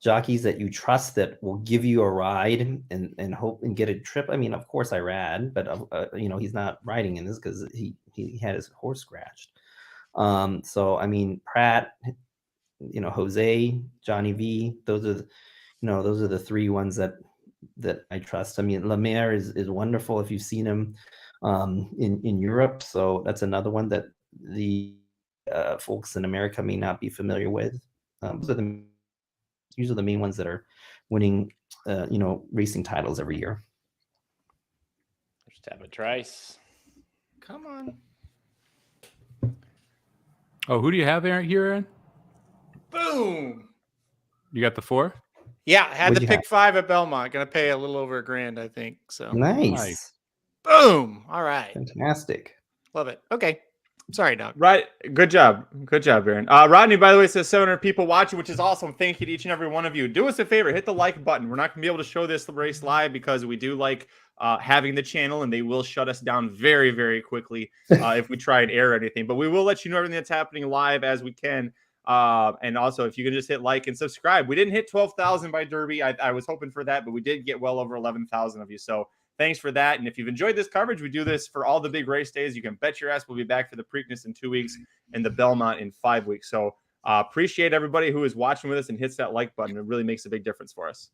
jockeys that you trust that will give you a ride and hope and get a trip. I mean, of course Irad, but he's not riding in this because he had his horse scratched. So I mean, Pratt, Jose, Johnny V, those are the three ones that I trust. I mean, Lemaire is wonderful if you've seen him in Europe. So that's another one that the folks in America may not be familiar with. These are the main ones that are winning, racing titles every year. There's Tapit Trice. Come on. Oh, who do you have here, Aaron? Boom. You got the 4? Yeah, I had What'd the you pick have? 5 at Belmont. Going to pay a little over $1,000, I think. So Nice. boom. All right. Fantastic. Love it. Okay. Sorry, Doc. Right. Good job, Aaron. Rodney, by the way, says 700 people watching, which is awesome. Thank you to each and every one of you. Do us a favor, hit the like button. We're not going to be able to show this race live because we do like having the channel, and they will shut us down very, very quickly if we try and air anything. But we will let you know everything that's happening live as we can. And also, if you can just hit like and subscribe. We didn't hit 12,000 by Derby. I was hoping for that, but we did get well over 11,000 of you. So thanks for that. And if you've enjoyed this coverage, we do this for all the big race days. You can bet your ass we'll be back for the Preakness in 2 weeks and the Belmont in 5 weeks. So appreciate everybody who is watching with us and hits that like button. It really makes a big difference for us.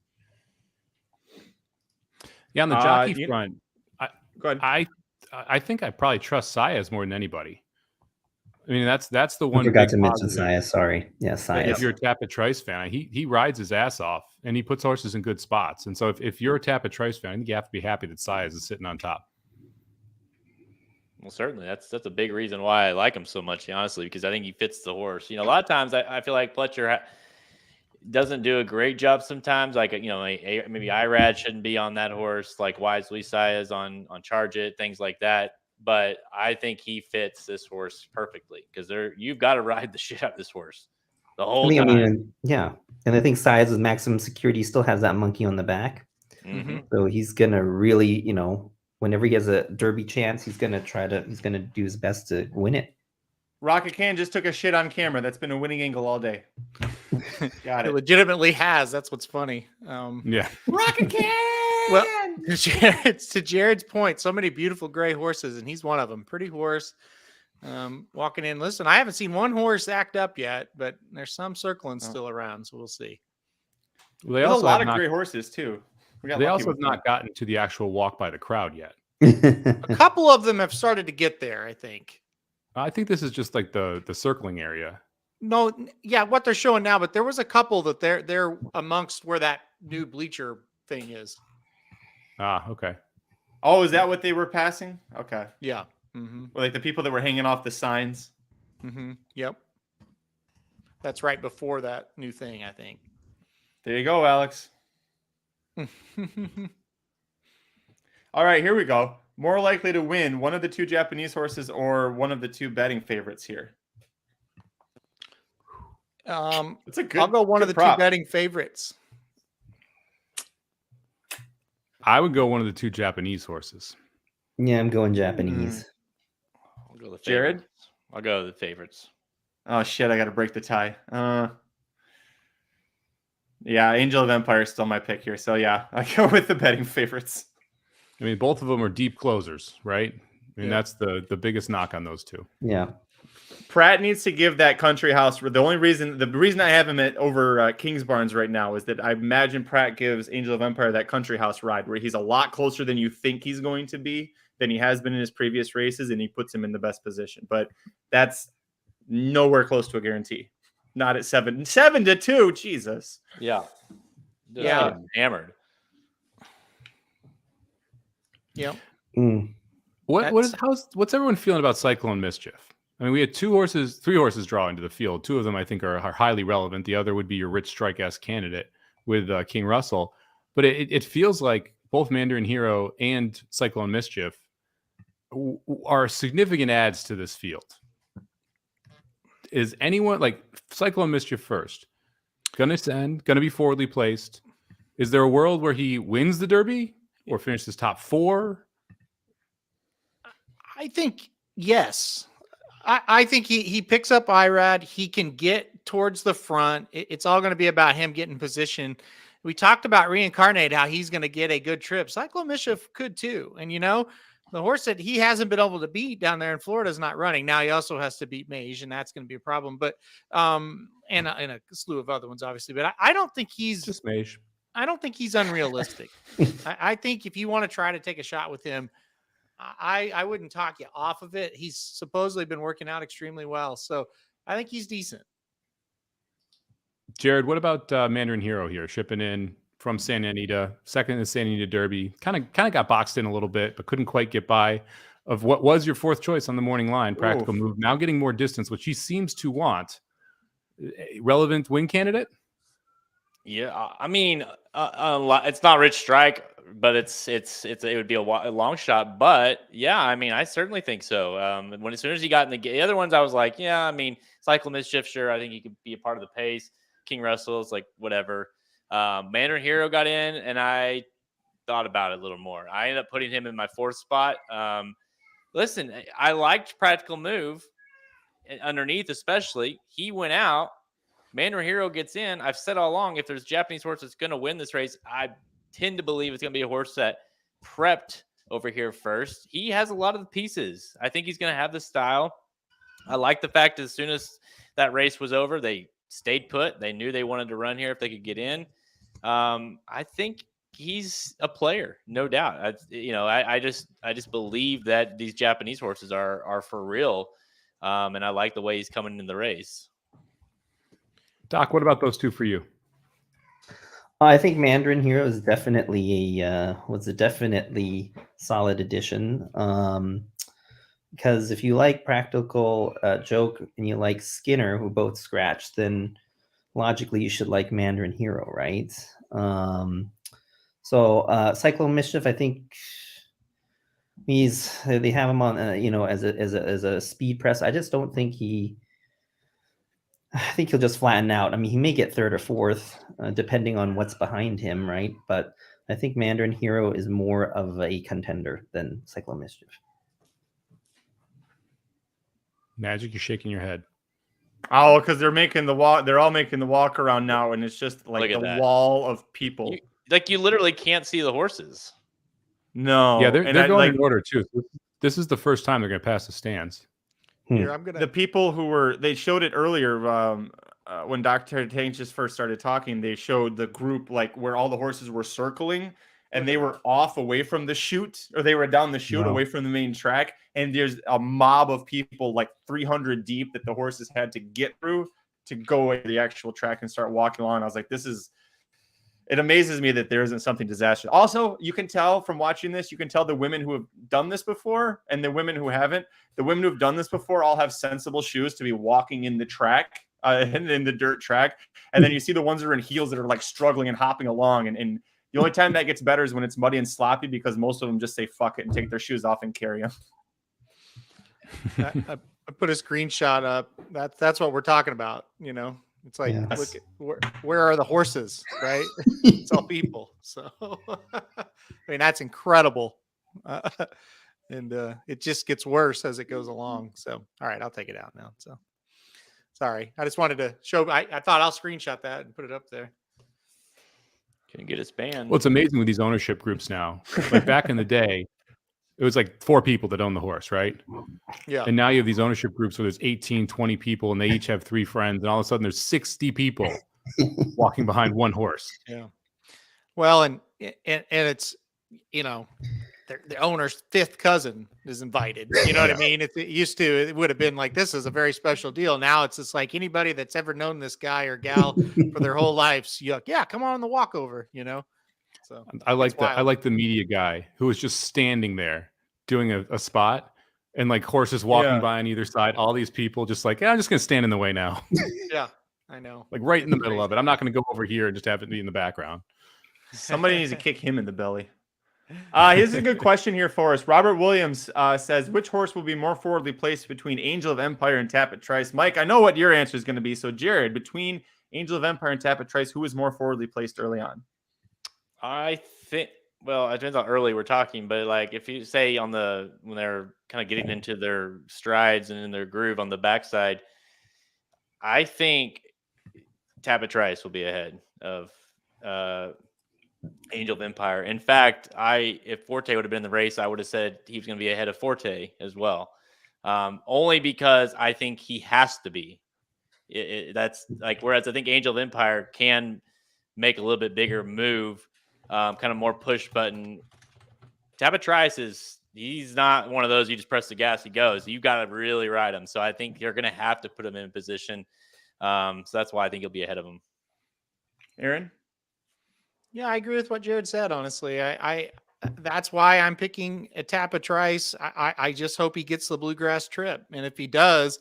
Yeah, on the jockey front, go ahead. I think I probably trust Saez more than anybody. I mean, that's the one. I forgot big to mention positive. Saez. Sorry. Yeah, Saez. If you're a Tapit Trice fan, he rides his ass off and he puts horses in good spots. And so if you're a Tapit Trice fan, I think you have to be happy that Saez is sitting on top. Well, certainly. That's a big reason why I like him so much, honestly, because I think he fits the horse. A lot of times I feel like Pletcher doesn't do a great job sometimes. Like, maybe Irad shouldn't be on that horse, like Wisely Saez on Charge It, things like that. But I think he fits this horse perfectly because you've got to ride the shit out of this horse the whole time. I mean, yeah. And I think Saez with maximum security still has that monkey on the back. Mm-hmm. So he's going to really, whenever he has a Derby chance, he's going to do his best to win it. Rocket Can just took a shit on camera. That's been a winning angle all day. Got It it. legitimately has. That's what's funny. Yeah. Rocket Can! Well, to Jared's point, so many beautiful gray horses, and he's one of them. Pretty horse. Walking in. Listen, I haven't seen one horse act up yet, but there's some circling still around, so we'll see. Well, they There's also a lot have of not, great horses, too. they also have not gotten to the actual walk by the crowd yet. A couple of them have started to get there, I think. I think this is just like the circling area. No, yeah, what they're showing now, but there was a couple that they're amongst where that new bleacher thing is. Ah, okay. Oh, is that what they were passing? Okay. Yeah. Mm-hmm. Like the people that were hanging off the signs. Mm-hmm. Yep. That's right before that new thing, I think. There you go, Alex. All right, here we go. More likely to win, one of the two Japanese horses or one of the two betting favorites here. It's a good. I'll go one of the prop. two betting favorites. I would go one of the two Japanese horses. Yeah, I'm going Japanese. I'll go the Jared? favorites. I'll go the favorites. Oh shit! I got to break the tie. Yeah, Angel of Empire is still my pick here. So yeah, I go with the betting favorites. I mean, both of them are deep closers, right? I mean, Yeah. that's the biggest knock on those two. Yeah. Pratt needs to give that country house. The reason I have him at over Kings Barnes right now is that I imagine Pratt gives Angel of Empire that country house ride where he's a lot closer than you think he's going to be than he has been in his previous races, and he puts him in the best position. But that's nowhere close to a guarantee. Not at 7-2. Jesus. Yeah. Yeah. Hammered. Yep. Mm. What's everyone feeling about Cyclone Mischief? I mean, we had three horses draw into the field. Two of them I think are highly relevant. The other would be your Rich Strike-esque candidate with King Russell. But it feels like both Mandarin Hero and Cyclone Mischief are significant adds to this field. Is anyone like Cyclone Mischief first? Gonna be forwardly placed. Is there a world where he wins the Derby or finishes top 4? I think yes. I think he picks up IRAD. He can get towards the front. It's all going to be about him getting position. We talked about Reincarnate, how he's going to get a good trip. Cyclone Mischief could too. And the horse that he hasn't been able to beat down there in Florida is not running. Now he also has to beat Mage, and that's going to be a problem. But and a slew of other ones, obviously. But I don't think he's just Mage. I don't think he's unrealistic. I think if you want to try to take a shot with him, I wouldn't talk you off of it. He's supposedly been working out extremely well. So I think he's decent. Jared, what about Mandarin Hero here? Shipping in from Santa Anita, second in the Santa Anita Derby. Kind of got boxed in a little bit, but couldn't quite get by. Of what was your fourth choice on the morning line, Practical Move. Now getting more distance, which he seems to want. Relevant win candidate? Yeah, I mean, it's not Rich Strike, but it would be a long shot. But yeah, I mean, I certainly think so. As soon as he got in the other ones, I was like, yeah, I mean, Cycle Mischief, sure, I think he could be a part of the pace. King Russell's like whatever. Mandarin Hero got in, and I thought about it a little more. I ended up putting him in my fourth spot. Listen, I liked Practical Move underneath, especially. He went out. Mandarin Hero gets in. I've said all along, if there's a Japanese horse that's going to win this race, I tend to believe it's going to be a horse that prepped over here first. He has a lot of the pieces. I think he's going to have the style. I like the fact that as soon as that race was over, they stayed put. They knew they wanted to run here if they could get in. I think he's a player, no doubt. I just believe that these Japanese horses are for real, and I like the way he's coming in the race. Doc, what about those two for you? I think Mandarin Hero is definitely was a definitely solid addition. Because if you like Practical Joke and you like Skinner, who both scratched, then logically you should like Mandarin Hero, right? So Cyclone Mischief, I think they have him on as a speed press. I just don't think I think he'll just flatten out. I mean, he may get third or fourth, depending on what's behind him, right? But I think Mandarin Hero is more of a contender than Cyclone Mischief. Magic, you're shaking your head. Oh, because they're making the walk. They're all making the walk around now, and it's just like the wall of people. You literally can't see the horses. No. Yeah, they're going in order too. This is the first time they're going to pass the stands. Here, The people they showed it earlier when Dr. Tank just first started talking. They showed the group like where all the horses were circling, and they were off away from the chute, or they were down the chute away from the main track. And there's a mob of people like 300 deep that the horses had to get through to go to the actual track and start walking along. I was like, it amazes me that there isn't something disastrous. Also, you can tell from watching this, you can tell the women who have done this before and the women who haven't. The women who have done this before all have sensible shoes to be walking in the track, in the dirt track. And then you see the ones that are in heels that are like struggling and hopping along. And the only time that gets better is when it's muddy and sloppy, because most of them just say fuck it and take their shoes off and carry them. I put a screenshot up. That's what we're talking about. It's like, look at, where are the horses, right? It's all people. So, I mean, that's incredible. And it just gets worse as it goes along. So, all right, I'll take it out now. So, sorry. I just wanted to show. I thought I'll screenshot that and put it up there. Couldn't get us banned. Well, it's amazing with these ownership groups now. Like back in the day, it was like 4 people that own the horse, right? Yeah. And now you have these ownership groups where there's 18, 20 people, and they each have 3 friends, and all of a sudden there's 60 people walking behind one horse. Yeah. Well, and it's, you know, the owner's 5th cousin is invited. You know what I mean? It used to, it would have been like, this is a very special deal. Now it's just like anybody that's ever known this guy or gal for their whole lives. You're like, yeah, come on the walkover, you know? So I like that. I like the media guy who was just standing there doing a spot, and like horses walking by on either side. All these people just like, yeah, I'm just going to stand in the way now. Yeah, I know. Like right in the middle of it. I'm not going to go over here and just have it be in the background. Somebody needs to kick him in the belly. Here's a good question here for us. Robert Williams says, which horse will be more forwardly placed between Angel of Empire and Tapit Trice? Mike, I know what your answer is going to be. So, Jared, between Angel of Empire and Tapit Trice, who was more forwardly placed early on? I think, well, it depends on early we're talking, but like if you say when they're kind of getting into their strides and in their groove on the backside, I think Tapit Trice will be ahead of Angel of Empire. In fact, if Forte would have been in the race, I would have said he was going to be ahead of Forte as well. Only because I think he has to be. That's like, whereas I think Angel of Empire can make a little bit bigger move, kind of more push button. Tapit Trice he's not one of those you just press the gas, he goes. You got to really ride him. So I think you're going to have to put him in position. So that's why I think he'll be ahead of him. Aaron? Yeah, I agree with what Jared said, honestly. I that's why I'm picking a Tapit Trice. I just hope he gets the bluegrass trip. And if he does,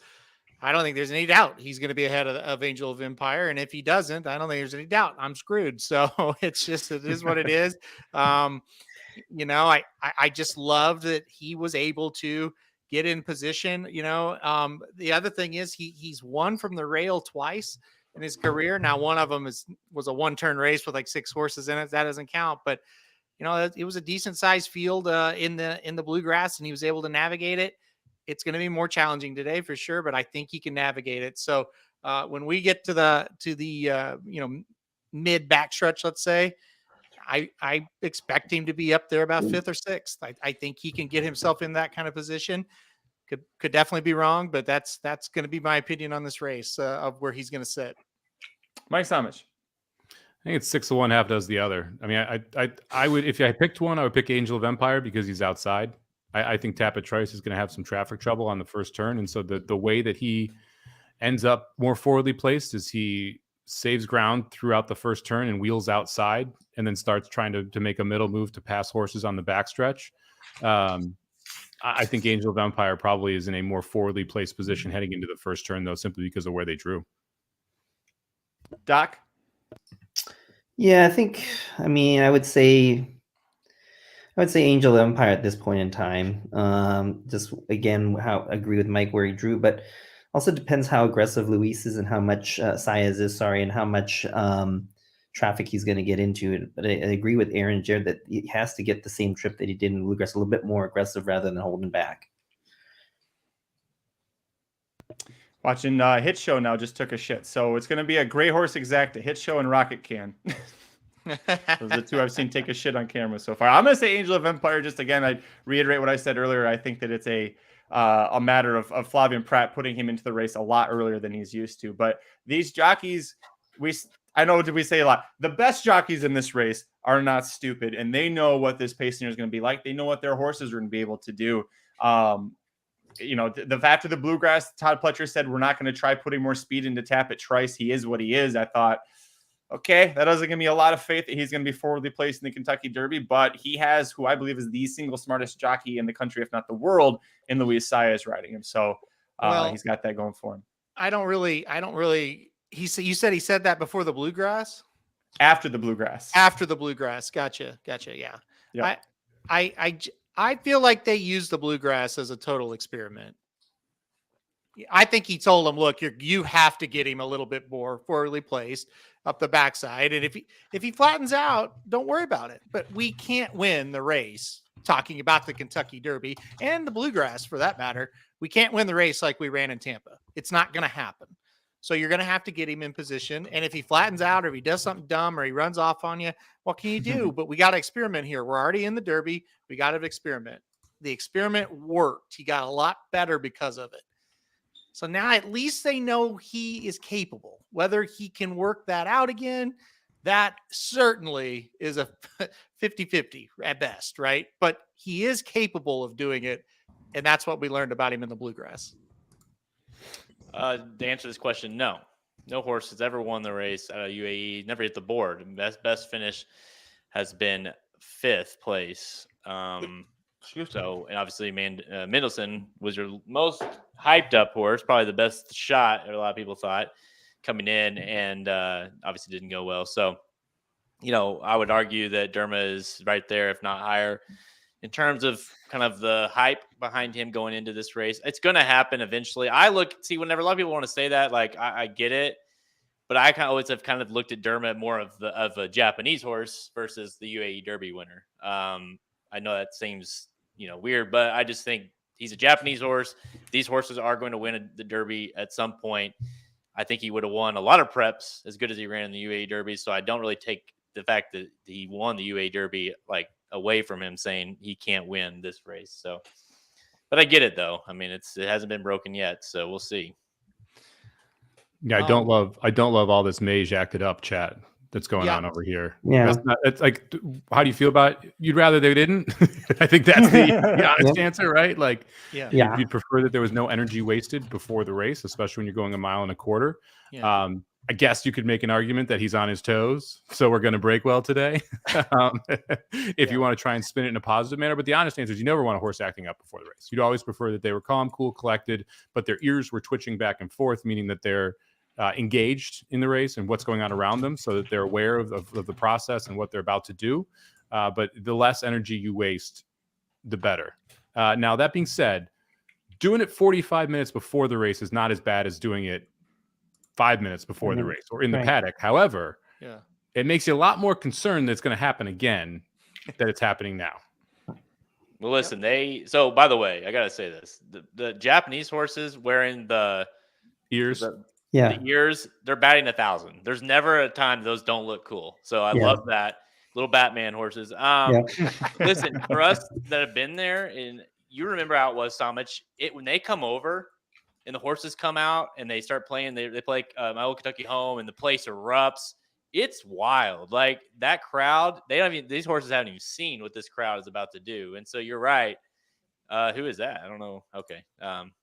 I don't think there's any doubt he's going to be ahead of Angel of Empire. And if he doesn't, I don't think there's any doubt I'm screwed. So it is what it is. You know, I just love that he was able to get in position. You know, the other thing is he's won from the rail twice in his career. Now, one of them was a 1-turn race with like 6 horses in it. That doesn't count, but you know, it was a decent sized field in the bluegrass, and he was able to navigate it. It's going to be more challenging today for sure, but I think he can navigate it. So when we get to the you know, mid backstretch, let's say, I expect him to be up there about 5th or 6th. I think he can get himself in that kind of position. Could definitely be wrong, but that's going to be my opinion on this race of where he's going to sit. Mike Somich. I think it's 6 to 1, half does the other. I mean, I would, if I picked one, I would pick Angel of Empire because he's outside. I think Tapit Trice is going to have some traffic trouble on the first turn, and so the way that he ends up more forwardly placed is he saves ground throughout the first turn and wheels outside, and then starts trying to make a middle move to pass horses on the backstretch. I think Angel of Empire probably is in a more forwardly placed position heading into the first turn, though, simply because of where they drew. Doc? Yeah, I mean, I would say Angel of Empire at this point in time. Just again, agree with Mike where he drew, but also depends how aggressive Luis is and how much Saez is, and how much traffic he's going to get into it. But I agree with Aaron and Jared that he has to get the same trip that he did in Bluegrass, a little bit more aggressive rather than holding back. Watching Hit Show now just took a shit. So it's going to be a Gray Horse Exacta, Hit Show, and Rocket Can. Those are the 2 I've seen take a shit on camera so far. I'm going to say Angel of Empire. Just again, I reiterate what I said earlier. I think that it's a matter of Flavien Prat putting him into the race a lot earlier than he's used to. But these jockeys, I know, did we say a lot? The best jockeys in this race are not stupid, and they know what this pacing is going to be like. They know what their horses are going to be able to do. You know, after the Bluegrass, Todd Pletcher said, we're not going to try putting more speed into Tapit Trice. He is what he is. I thought, okay, that doesn't give me a lot of faith that he's going to be forwardly placed in the Kentucky Derby, but he has who I believe is the single smartest jockey in the country, if not the world, in Luis Saez riding him. So he's got that going for him. I don't really. You said he said that before the Bluegrass? After the Bluegrass. After the Bluegrass. Gotcha. Yeah. Yep. I feel like they used the Bluegrass as a total experiment. I think he told him, look, you have to get him a little bit more forwardly placed up the backside. And if he flattens out, don't worry about it. But we can't win the race, talking about the Kentucky Derby and the Bluegrass for that matter. We can't win the race like we ran in Tampa. It's not going to happen. So you're going to have to get him in position. And if he flattens out or if he does something dumb or he runs off on you, what can you do? But we got to experiment here. We're already in the Derby. We got to experiment. The experiment worked. He got a lot better because of it. So now at least they know he is capable. Whether he can work that out again, that certainly is a 50-50 at best, right? But he is capable of doing it. And that's what we learned about him in the Bluegrass. To answer this question, no horse has ever won the race out of UAE. Never hit the board. Best finish has been 5th place. So, and obviously, Mendelssohn was your most hyped up horse, probably the best shot. A lot of people thought coming in, and obviously didn't go well. So, I would argue that Derma is right there, if not higher, in terms of kind of the hype behind him going into this race. It's going to happen eventually. Whenever a lot of people want to say that, like I get it, but I always have kind of looked at Derma more of a Japanese horse versus the UAE Derby winner. I know that seems weird, but I just think he's a Japanese horse. These horses are going to win the Derby at some point. I think he would have won a lot of preps as good as he ran in the UAE Derby. So I don't really take the fact that he won the UAE Derby like away from him saying he can't win this race. So, but I get it though. I mean, it hasn't been broken yet, so we'll see. Yeah, I don't love all this Mage acted up chat that's going on over here. Yeah. It's like, how do you feel about it? You'd rather they didn't? I think that's the honest answer, right? Like, you'd prefer that there was no energy wasted before the race, especially when you're going 1.25 miles. Yeah. I guess you could make an argument that he's on his toes, so we're going to break well today. If you want to try and spin it in a positive manner. But the honest answer is you never want a horse acting up before the race. You'd always prefer that they were calm, cool, collected, but their ears were twitching back and forth, meaning that they're engaged in the race and what's going on around them so that they're aware of the process and what they're about to do. But the less energy you waste, the better. Now, that being said, doing it 45 minutes before the race is not as bad as doing it 5 minutes before the race or in the paddock. However, it makes you a lot more concerned that it's going to happen again, that it's happening now. Well, listen, so by the way, I got to say this, the Japanese horses wearing the ears, the ears, they're batting 1,000. There's never a time those don't look cool. So I love that. Little Batman horses. Listen, for us that have been there, and you remember how it was, Somich, when they come over and the horses come out and they start playing, they play My Old Kentucky Home and the place erupts. It's wild. Like that crowd, these horses haven't even seen what this crowd is about to do. And so you're right. Who is that? I don't know. Okay.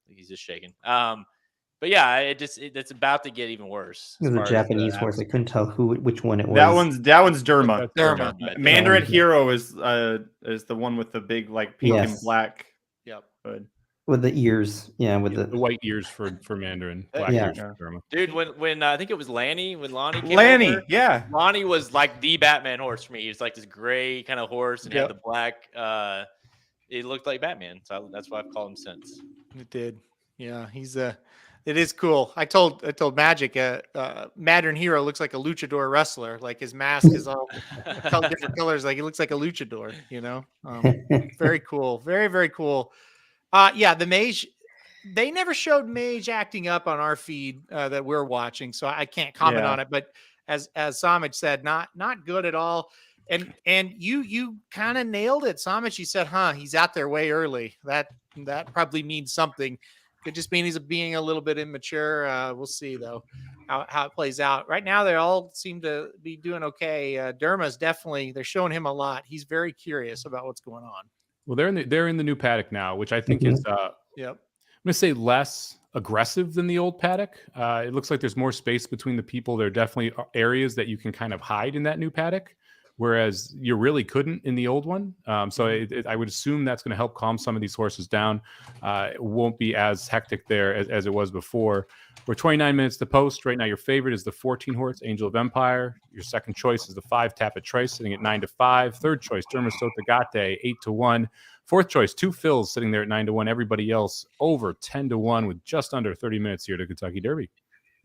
He's just shaking. But yeah, it's about to get even worse. It was a Japanese horse. I couldn't tell which one it was. That one's Derma. Derma. Mandarin Hero is the one with the big like pink and black. Yep. Hood. With the ears, with the white ears for Mandarin, black ears for Derma. Dude, when I think it was Lanny, when Lonnie came over, Lonnie was like the Batman horse for me. He was like this gray kind of horse and had the black. It looked like Batman, so that's why I've called him since. It did, yeah. It is cool. I told Magic, Mandarin Hero looks like a luchador wrestler. Like his mask is all different colors. Like he looks like a luchador. Very cool. Very, very cool. The Mage, they never showed Mage acting up on our feed that we're watching, so I can't comment on it. But as Somich said, not good at all. And you kind of nailed it, Somich. You said, he's out there way early. That probably means something. Could just mean he's being a little bit immature. We'll see though how it plays out. Right now, they all seem to be doing okay. Derma's they're showing him a lot. He's very curious about what's going on. Well, they're in the new paddock now, which I think is I'm going to say less aggressive than the old paddock. It looks like there's more space between the people. There are definitely areas that you can kind of hide in that new paddock, whereas you really couldn't in the old one. So I would assume that's going to help calm some of these horses down. It won't be as hectic there as it was before. We're 29 minutes to post. Right now, your favorite is the 14 horse, Angel of Empire. Your second choice is the 5 Tapit Trice, sitting at 9-5. Third choice, Derma Sotagate, 8-1. Fourth choice, 2 Phils, sitting there at 9-1. Everybody else over 10-1 with just under 30 minutes here to Kentucky Derby.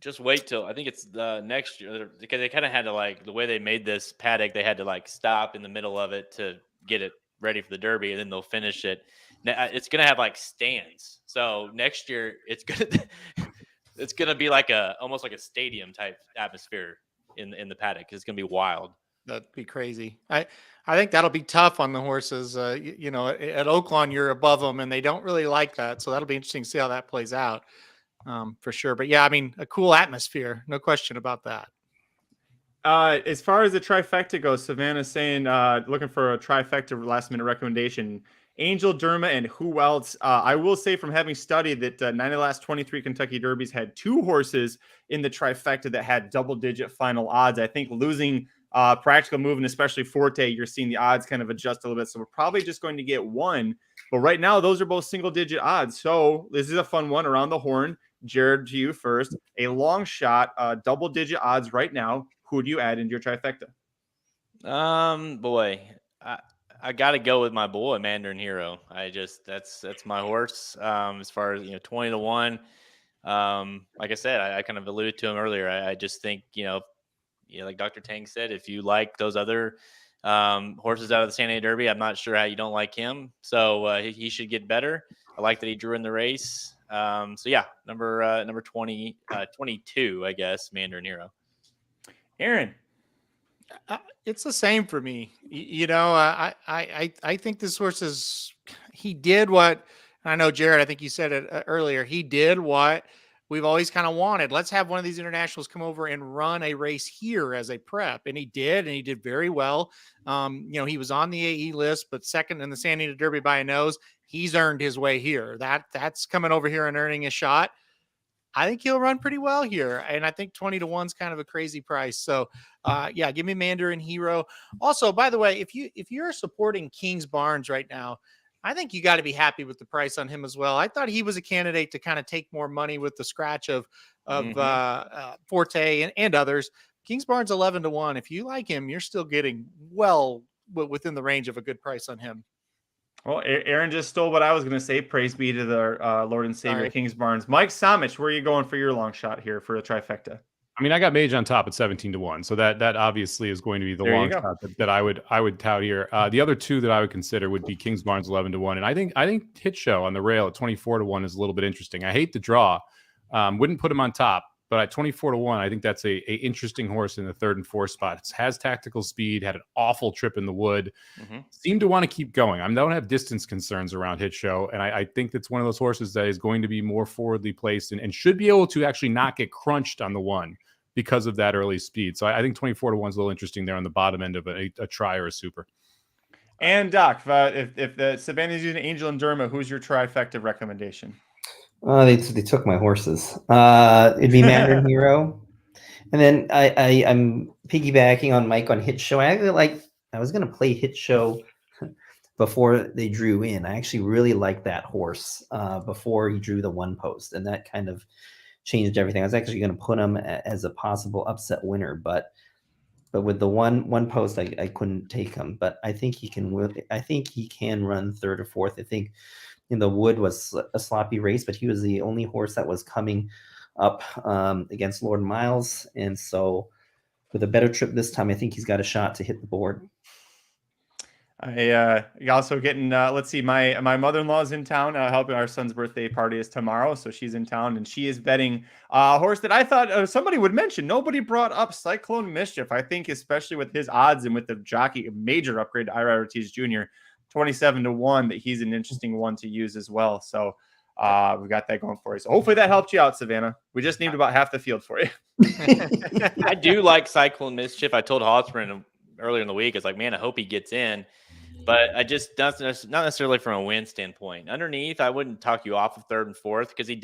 Just wait till I think it's the next year, because they kind of had to the way they made this paddock, they had to stop in the middle of it to get it ready for the Derby, and then they'll finish it. Now, it's going to have stands. So next year it's going to it's gonna be like almost like a stadium type atmosphere in the paddock. It's gonna be wild. That'd be crazy. I think that'll be tough on the horses. At Oaklawn, you're above them, and they don't really like that. So that'll be interesting to see how that plays out, for sure. But yeah, I mean, a cool atmosphere, no question about that. As far as the trifecta goes, Savannah's saying looking for a trifecta last minute recommendation. Angel, Derma, and who else? I will say from having studied that 9 of the last 23 Kentucky Derbies had 2 horses in the trifecta that had double-digit final odds. I think losing Practical Move and especially Forte, you're seeing the odds kind of adjust a little bit. So we're probably just going to get 1. But right now, those are both single-digit odds. So this is a fun one around the horn. Jared, to you first. A long shot, double-digit odds right now. Who do you add into your trifecta? Boy, I got to go with my boy Mandarin Hero. That's my horse. As far as 20 to 1. Like I said, I kind of alluded to him earlier. I just think like Dr. Tang said, if you like those other horses out of the San Diego Derby, I'm not sure how you don't like him. So he should get better. I like that he drew in the race. So yeah, number 22, I guess, Mandarin Hero. Aaron. It's the same for me. I think this horse he did what, I know Jared, I think you said it earlier. He did what we've always kind of wanted. Let's have one of these internationals come over and run a race here as a prep. And he did very well. He was on the AE list, but second in the San Diego Derby by a nose. He's earned his way here. That's coming over here and earning a shot. I think he'll run pretty well here. And I think 20 to 1 is kind of a crazy price. So give me Mandarin Hero. Also, by the way, if you're supporting Kings Barnes right now, I think you got to be happy with the price on him as well. I thought he was a candidate to kind of take more money with the scratch of Forte and others. Kings Barnes 11 to 1. If you like him, you're still getting well within the range of a good price on him. Well, Aaron just stole what I was going to say. Praise be to the Lord and Savior, Kings Barnes. Mike Somich, where are you going for your long shot here for a trifecta? I mean, I got Mage on top at 17 to 1, so that obviously is going to be the long shot that I would tout here. The other 2 that I would consider would be Kings Barnes 11 to 1, and I think Hit Show on the rail at 24 to 1 is a little bit interesting. I hate the draw, wouldn't put him on top, but at 24 to 1, I think that's a interesting horse in the 3rd and 4th spot. It has tactical speed, had an awful trip in the wood, seemed to want to keep going. I don't have distance concerns around Hit Show, and I think that's one of those horses that is going to be more forwardly placed and should be able to actually not get crunched on the 1 because of that early speed. So I think 24 to 1 is a little interesting there on the bottom end of a try or a super. And Doc, if the Savannah's using Angel and Derma, who's your trifecta recommendation? They took my horses. It'd be Mandarin Hero, and then I'm piggybacking on Mike on Hit Show. I was gonna play Hit Show before they drew in. I actually really liked that horse before he drew the 1 post, and that kind of changed everything. I was actually gonna put him as a possible upset winner, but with the one post, I couldn't take him. But I think he can. I think he can run 3rd or 4th. I think. In the wood was a sloppy race, but he was the only horse that was coming up against Lord Miles. And so with a better trip this time, I think he's got a shot to hit the board. Also getting, let's see, my mother-in-law's in town helping. Our son's birthday party is tomorrow. So she's in town and she is betting a horse that I thought somebody would mention. Nobody brought up Cyclone Mischief. I think especially with his odds and with the jockey, a major upgrade to Ira Ortiz Jr., 27 to 1, that he's an interesting one to use as well. So we got that going for you. So hopefully that helped you out, Savannah. We just named about half the field for you. I do like Cyclone Mischief. I told Hosmer earlier in the week, it's like, man, I hope he gets in. But I just not necessarily from a win standpoint. Underneath, I wouldn't talk you off of 3rd and 4th because he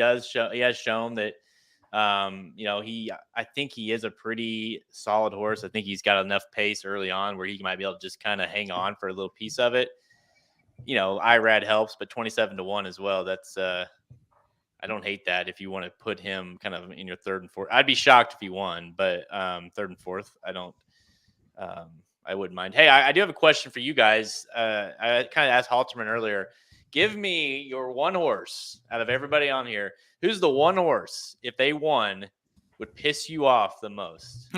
has shown that I think he is a pretty solid horse. I think he's got enough pace early on where he might be able to just kind of hang on for a little piece of it. IRAD helps, but 27 to 1 as well. That's I don't hate that if you want to put him kind of in your 3rd and 4th. I'd be shocked if he won, but 3rd and 4th, I wouldn't mind. Hey, I do have a question for you guys. I kind of asked Halterman earlier. Give me your 1 horse out of everybody on here. Who's the 1 horse, if they won, would piss you off the most?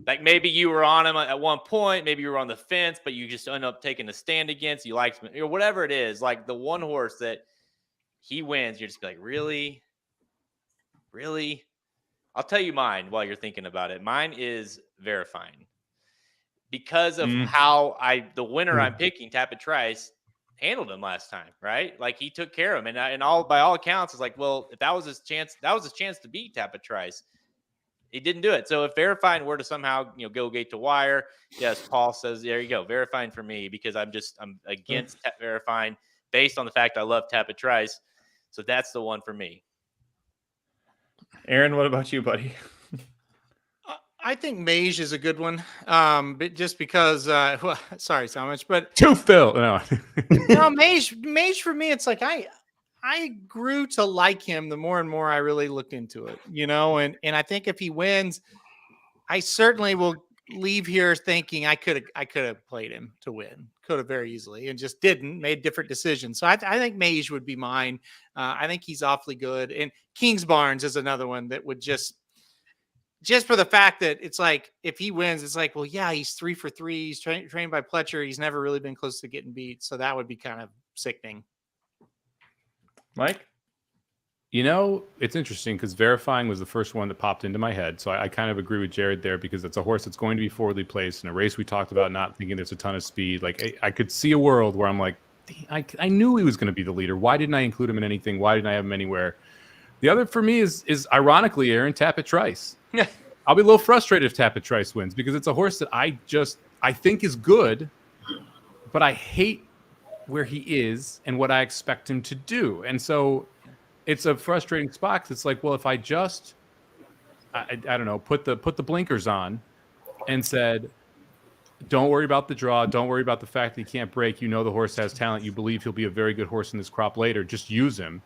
Like maybe you were on him at one point, maybe you were on the fence, but you just end up taking a stand against, you liked him, or whatever it is. Like the 1 horse that he wins, you're just like, really? Really? I'll tell you mine while you're thinking about it. Mine is Verifying. Because of how the winner I'm picking, Tapit Trice, handled him last time, right? Like he took care of him, and all by all accounts, it's like, well, if that was his chance to beat Tapit Trice. He didn't do it. So if Verifying were to somehow, go gate to wire, yes, Paul says, there you go, Verifying for me, because I'm against Verifying based on the fact I love Tapit Trice. So that's the one for me. Aaron, what about you, buddy? I think Mage is a good one, but just because. Sorry, Somich, but To Phil. No. no, Mage for me, it's like I grew to like him the more and more I really looked into it, and I think if he wins, I certainly will leave here thinking I could have played him to win, could have very easily, and just didn't, made different decisions. So I think Mage would be mine. I think he's awfully good, and Kings Barnes is another one that would just for the fact that it's like, if he wins, it's like, well, yeah, he's 3 for 3. He's trained by Pletcher. He's never really been close to getting beat. So that would be kind of sickening. Mike? It's interesting because Verifying was the first one that popped into my head. So I kind of agree with Jared there, because it's a horse that's going to be forwardly placed in a race we talked about, not thinking there's a ton of speed. Like I could see a world where I'm like, I knew he was going to be the leader. Why didn't I include him in anything? Why didn't I have him anywhere? The other for me is ironically Aaron, Tapit Trice. I'll be a little frustrated if Tapit Trice wins, because it's a horse that I think is good, but I hate where he is and what I expect him to do. And so it's a frustrating spot, because it's like, well, if I just I don't know, put the blinkers on and said, don't worry about the draw, don't worry about the fact that he can't break, the horse has talent, you believe he'll be a very good horse in this crop later, just use him,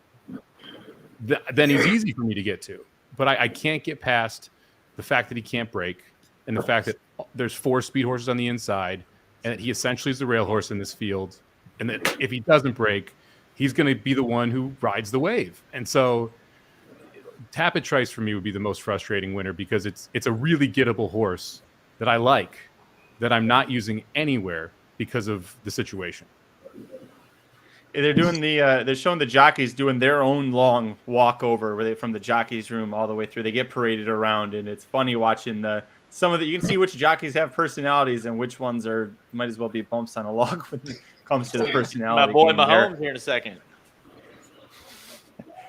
then he's easy for me to get to. But I can't get past the fact that he can't break, and the fact that there's 4 speed horses on the inside, and that he essentially is the rail horse in this field, and that if he doesn't break, he's going to be the one who rides the wave. And so Tapit Trice for me would be the most frustrating winner, because it's a really gettable horse that I like, that I'm not using anywhere because of the situation. They're doing they're showing the jockeys doing their own long walkover where they from the jockeys room all the way through. They get paraded around, and it's funny watching you can see which jockeys have personalities and which ones might as well be bumps on a log when it comes to the personality. My boy game Mahomes there. here in a second.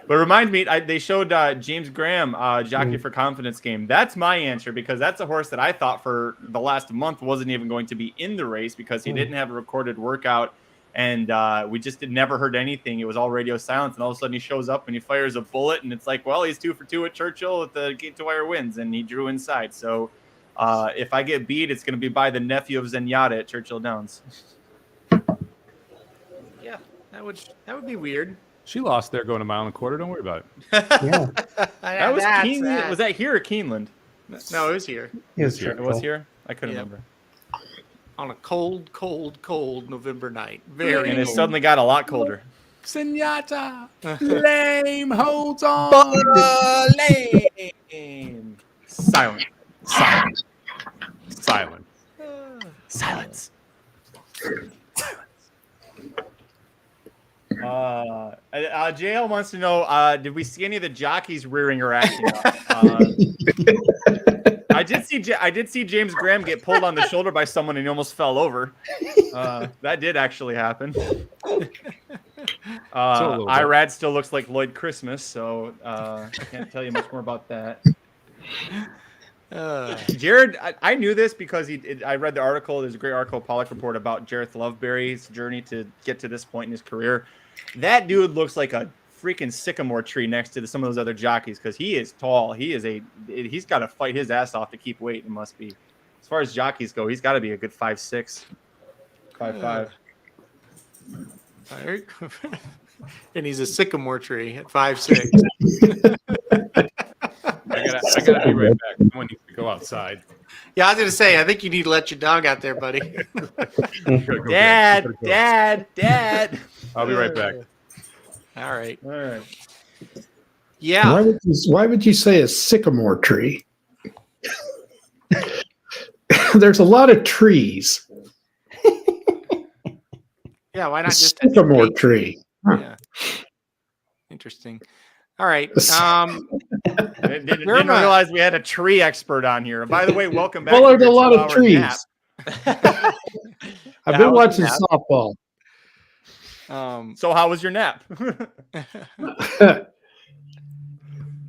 But remind me, they showed James Graham, Jockey for Confidence game. That's my answer, because that's a horse that I thought for the last month wasn't even going to be in the race, because he didn't have a recorded workout. And we just never heard anything. It was all radio silence. And all of a sudden he shows up and he fires a bullet. And it's like, well, he's 2 for 2 at Churchill with the gate to wire wins. And he drew inside. So if I get beat, it's going to be by the nephew of Zenyatta at Churchill Downs. Yeah, that would be weird. She lost there going a mile and a quarter. Don't worry about it. Yeah. That was Keeneland. Was that here or Keeneland? No, it was here. It was here. It was here? I couldn't remember. On a cold, cold, cold November night. Very And it cold. suddenly got a lot colder. Zenyatta, lame, holds on. Lame. Silent. Silent. Silent. Silence. JL wants to know, did we see any of the jockeys rearing or acting up? I did see James Graham get pulled on the shoulder by someone and he almost fell over. That did actually happen. Irad still looks like Lloyd Christmas, so I can't tell you much more about that. Jared, I knew this because I read the article. There's a great article, Pollock Report, about Jareth Loveberry's journey to get to this point in his career. That dude looks like a freaking sycamore tree next to some of those other jockeys, because he is tall. He's got to fight his ass off to keep weight. It must be, as far as jockeys go, he's got to be a good 5'6", 5'5". And he's a sycamore tree at 5'6". I gotta be right back. Someone needs to go outside. Yeah, I was gonna say, I think you need to let your dog out there, buddy. Dad. I'll be right back. All right. Yeah. Why would you say a sycamore tree? There's a lot of trees. Yeah, why not just sycamore tree? Yeah. Interesting. All right. Didn't realize we had a tree expert on here. And by the way, welcome back. Well, to there's a your lot of 2-hour nap. trees. I've been watching softball. So how was your nap?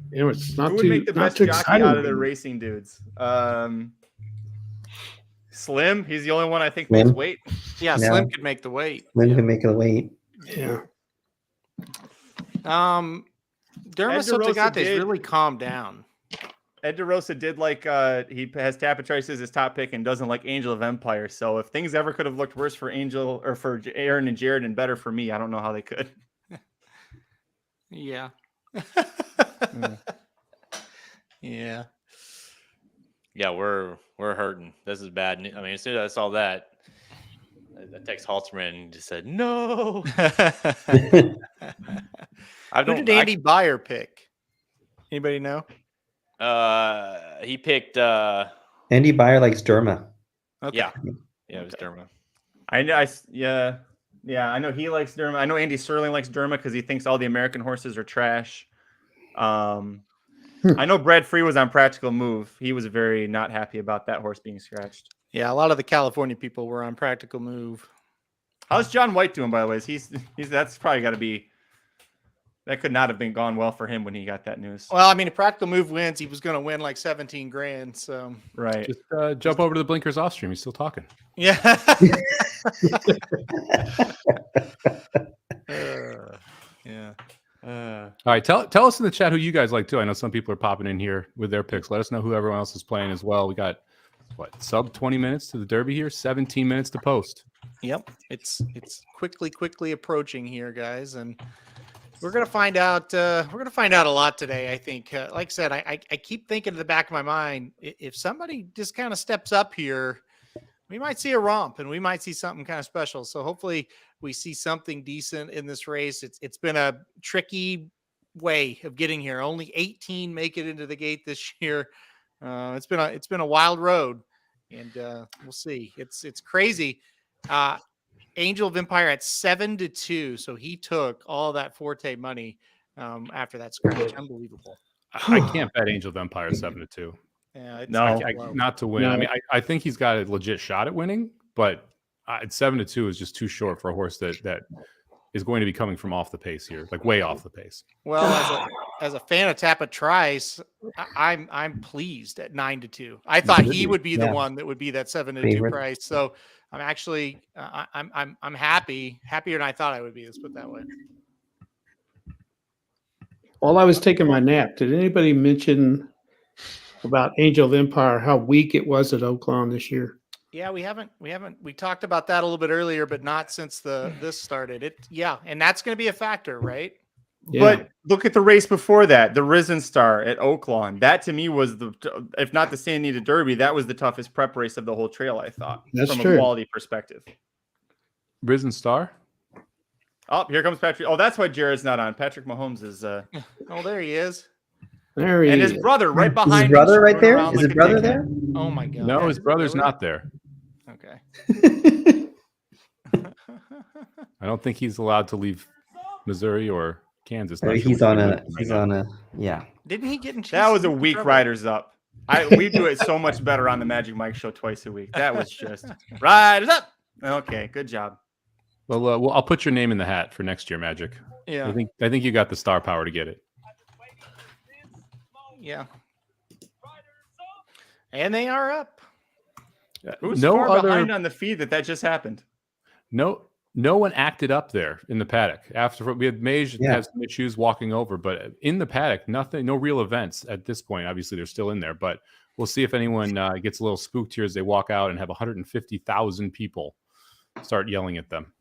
It's not Who would too make the not best too jockey exciting. out of the racing dudes? Slim. He's the only one I think Slim? makes weight. Yeah, No. Slim could make the weight. Slim can make a weight. Yeah. Dermis DeRosa Otogate's did- really calmed down. Ed DeRosa did like he has Tapatrice as his top pick and doesn't like Angel of Empire. So if things ever could have looked worse for Angel or for Aaron and Jared and better for me, I don't know how they could. Yeah. Yeah. Yeah, we're hurting. This is bad news. I mean, as soon as I saw that, I text Halterman and just said no. Who did Andy Byer pick? Anybody know? He picked. Andy Byer likes Derma. Okay. Yeah, it was Derma. I know. I know he likes Derma. I know Andy Sterling likes Derma because he thinks all the American horses are trash. I know Brad Free was on Practical Move. He was very not happy about that horse being scratched. Yeah, a lot of the California people were on Practical Move. How's John White doing, by the way? He's that's probably got to be. That could not have been gone well for him when he got that news. Well, I mean, if Practical Move wins, he was going to win like 17 grand. So Right. Just jump over to the Blinkers off stream. He's still talking. yeah. Yeah. All right, tell us in the chat who you guys like too. I know some people are popping in here with their picks. Let us know who everyone else is playing as well. We got sub 20 minutes to the Derby here, 17 minutes to post. Yep. It's quickly approaching here, guys, and we're gonna find out. We're gonna find out a lot today. I think. Like I said, I keep thinking in the back of my mind, if somebody just kind of steps up here, we might see a romp and we might see something kind of special. So hopefully we see something decent in this race. It's been a tricky way of getting here. Only 18 make it into the gate this year. It's been a wild road, and we'll see. It's crazy. Angel of Empire at 7-2, so he took all that Forte money after that scratch. Unbelievable. I can't bet Angel of Empire 7-2. Yeah, it's No. Not to win. No. I mean, I think he's got a legit shot at winning, but 7-2 is just too short for a horse that is going to be coming from off the pace here, like way off the pace. Well, as a fan of Tapatrice, I'm pleased at 9-2. I thought he would be the one that would be that 7-2 Favorite. price. So I'm actually I'm happier than I thought I would be. Let's put it that way. While I was taking my nap, did anybody mention about Angel of Empire, how weak it was at Oaklawn this year? Yeah, we talked about that a little bit earlier, but not since this started. And that's going to be a factor, right? Yeah. But look at the race before that, the Risen Star at Oaklawn. That to me was if not the San Anita Derby, that was the toughest prep race of the whole trail, I thought, That's from true. a quality perspective. Risen Star? Oh, here comes Patrick. Oh, that's why Jared's not on. Patrick Mahomes is Oh, there he is. There he and is. his brother right Is behind his brother him, right running there? around Is like his a brother dickhead. there? Oh my god. No, his brother's Really? not there. Okay. I don't think he's allowed to leave Missouri or Kansas. Not sure He's which on one a right he's now. on a yeah. Didn't he get in? That was a chase with weak brother? Riders Up. We do it so much better on the Magic Mike show twice a week. That was just Riders Up. Okay, good job. Well, I'll put your name in the hat for next year, Magic. Yeah. I think you got the star power to get it. Yeah. And they are up. Who's No far other behind on the feed that just happened? no one acted up there in the paddock. After we had Mage Yeah. had some issues walking over, but in the paddock, no real events at this point. Obviously, they're still in there, but we'll see if anyone gets a little spooked here as they walk out and have 150,000 people start yelling at them.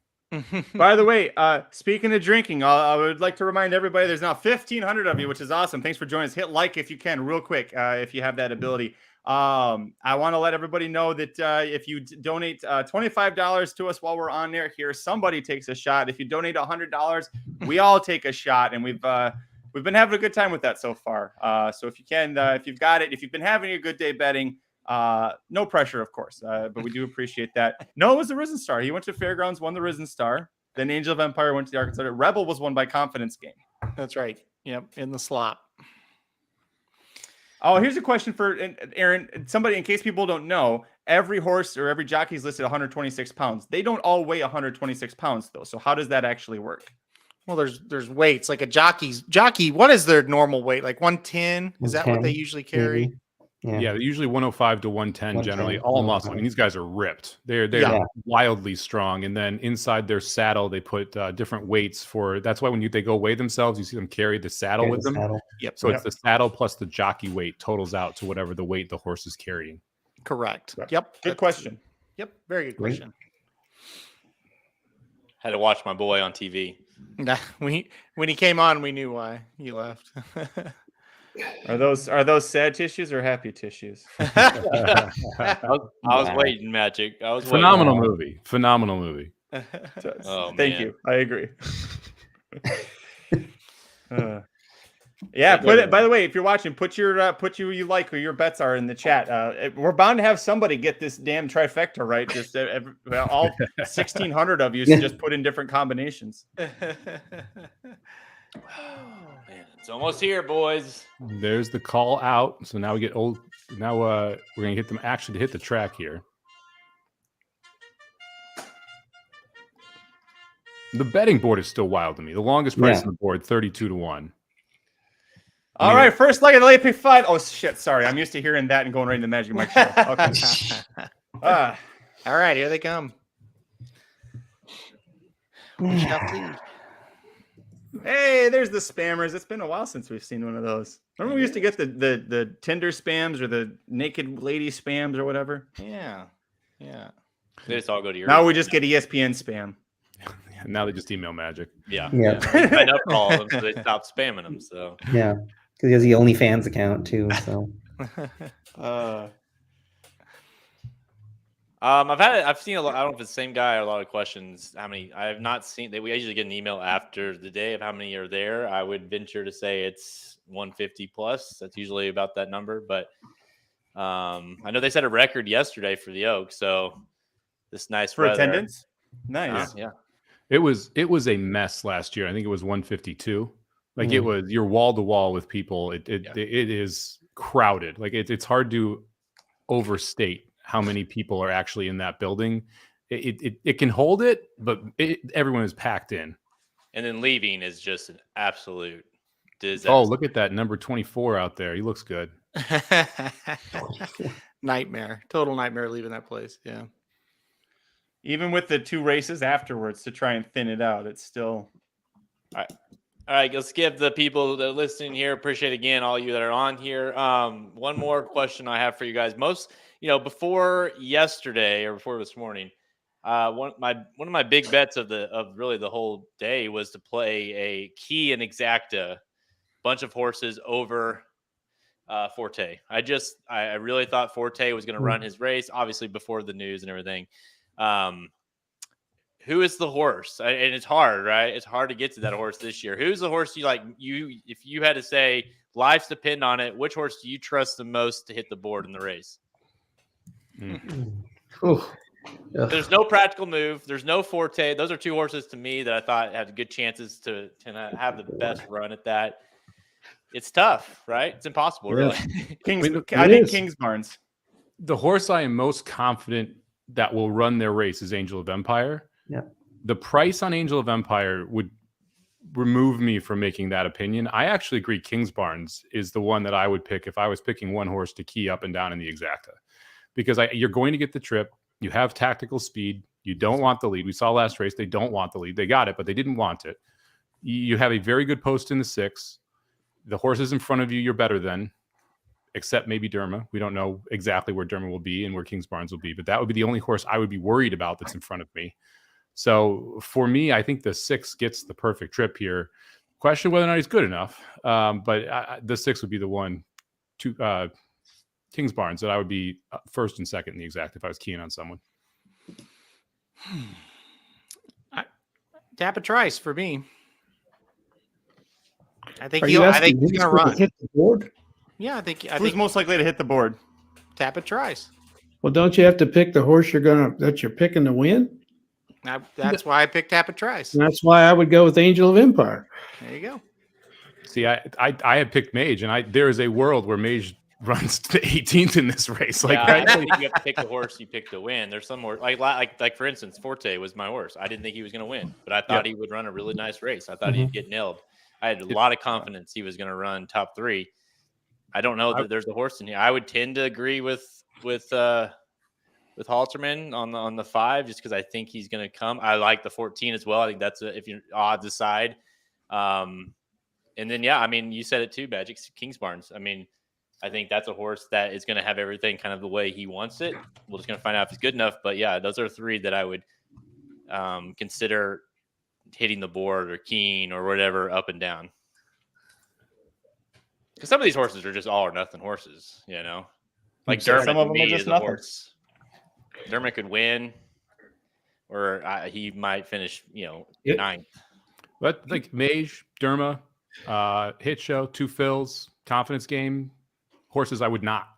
By the way, speaking of drinking, I would like to remind everybody there's now 1,500 of you, which is awesome. Thanks for joining us. Hit like if you can, real quick, if you have that ability. I want to let everybody know that if you donate $25 to us while we're on there, here somebody takes a shot. If you donate $100, we all take a shot, and we've been having a good time with that so far. So if you can, if you've got it, if you've been having a good day betting. No pressure, of course, but we do appreciate that. No, it was the Risen Star. He went to Fairgrounds, won the Risen Star. Then Angel of Empire went to the Arkansas. Rebel was won by Confidence Game. That's right. Yep, in the slot. Oh, here's a question for Aaron. Somebody, in case people don't know, every horse or every jockey is listed 126 pounds. They don't all weigh 126 pounds, though. So how does that actually work? Well, there's weights. Like a jockey, what is their normal weight? Like 110? Is that what they usually carry? Maybe. Yeah, they're usually 105 to 110 generally, 110, all muscle. I mean, these guys are ripped. They're wildly strong. And then inside their saddle, they put different weights for. That's why when they go weigh themselves, you see them carry the saddle with them. Yep. So it's the saddle plus the jockey weight totals out to whatever the weight the horse is carrying. Correct. Yep. Good question. Yep. Very good question. Had to watch my boy on TV. Nah, when he came on, we knew why he left. Are those sad tissues or happy tissues? I was waiting, Magic. I was Phenomenal movie. Phenomenal movie. Oh, Thank man. you. I agree. Yeah, put it. By the way, if you're watching, put who you like, who your bets are in the chat. We're bound to have somebody get this damn trifecta right. Just all 1,600 of you just put in different combinations. Man, it's almost here, boys. There's the call out. So now we get old. Now we're gonna get them actually to hit the track here. The betting board is still wild to me. The longest price on the board, 32 to 1. All right, first leg of the late pick 5. Oh shit, sorry. I'm used to hearing that and going right into Magic Mike show. Okay. All right, here they come. We shall see. Hey, there's the spammers. It's been a while since we've seen one of those. Remember we used to get the Tinder spams or the naked lady spams or whatever? Yeah. They just all go to your. Now we just get ESPN spam. And now they just email Magic. Yeah. Sign up for all of them, so they stop spamming them. So yeah, because he has the OnlyFans account too. So I've seen a lot. I don't know if it's the same guy or a lot of questions. How many? I have not seen. We usually get an email after the day of how many are there. I would venture to say it's 150 plus. That's usually about that number. But I know they set a record yesterday for the Oak. So this nice for weather. attendance. Nice. Yeah. It was a mess last year. I think it was 152. Like it was, you're wall to wall with people. It is crowded. Like it's hard to overstate how many people are actually in that building. It can hold it, but everyone is packed in. And then leaving is just an absolute disaster. Oh, look at that number 24 out there. He looks good. Nightmare. Total nightmare leaving that place. Yeah. Even with the 2 races afterwards to try and thin it out, it's still. All right, let's give the people that are listening here. Appreciate again all you that are on here. One more question I have for you guys. Before yesterday or before this morning, one of my big bets of really the whole day was to play a key and exacta bunch of horses over Forte. I really thought Forte was going to run his race, obviously before the news and everything. Who is the horse? And it's hard, right? It's hard to get to that horse this year. Who's the horse you like? If you had to say lives depend on it, which horse do you trust the most to hit the board in the race? There's no practical move. There's no Forte. Those are 2 horses to me that I thought had good chances to have the best run at that. It's tough, right? It's impossible, really. I think Kingsbarns. The horse I am most confident that will run their race is Angel of Empire. Yeah. The price on Angel of Empire would remove me from making that opinion. I actually agree Kingsbarns is the one that I would pick if I was picking one horse to key up and down in the exacta. Because you're going to get the trip. You have tactical speed. You don't want the lead. We saw last race, they don't want the lead. They got it, but they didn't want it. You have a very good post in the 6. The horses in front of you, you're better than, except maybe Derma. We don't know exactly where Derma will be and where Kingsbarns will be, but that would be the only horse I would be worried about that's in front of me. So for me, I think the 6 gets the perfect trip here. Question whether or not he's good enough, but the 6 would be the one to Kingsbarns that I would be first and second in the exact if I was keying on someone. Tap a Trice for me. I think he's going to run. Hit the board? Yeah, I think Who's most likely to hit the board? Tap a Trice. Well, don't you have to pick the horse that you're picking to win? That's why I picked Tap a Trice. And that's why I would go with Angel of Empire. There you go. See, I had picked Mage, and there is a world where Mage runs to 18th in this race. Like, I don't think you have to pick the horse you pick to win. There's some more like for instance, Forte was my horse. I didn't think he was going to win, but I thought he would run a really nice race. I thought he'd get nailed. I had a lot of confidence he was going to run top 3. I don't know that there's a horse in here. I would tend to agree with Halterman on the 5, just because I think he's going to come. I like the 14 as well. I think that's if you're odds aside. And then I mean, you said it too, Magic Kingsbarns. I mean, I think that's a horse that is going to have everything kind of the way he wants it. We're just going to find out if he's good enough. But yeah, those are 3 that I would consider hitting the board or keying or whatever up and down. Because some of these horses are just all or nothing horses, you know. Like Dermot, some of them are just nothing. Horse. Dermot could win, or he might finish, 9th. But like Mage, Derma, Hit Show, 2 fills, confidence game, horses I would not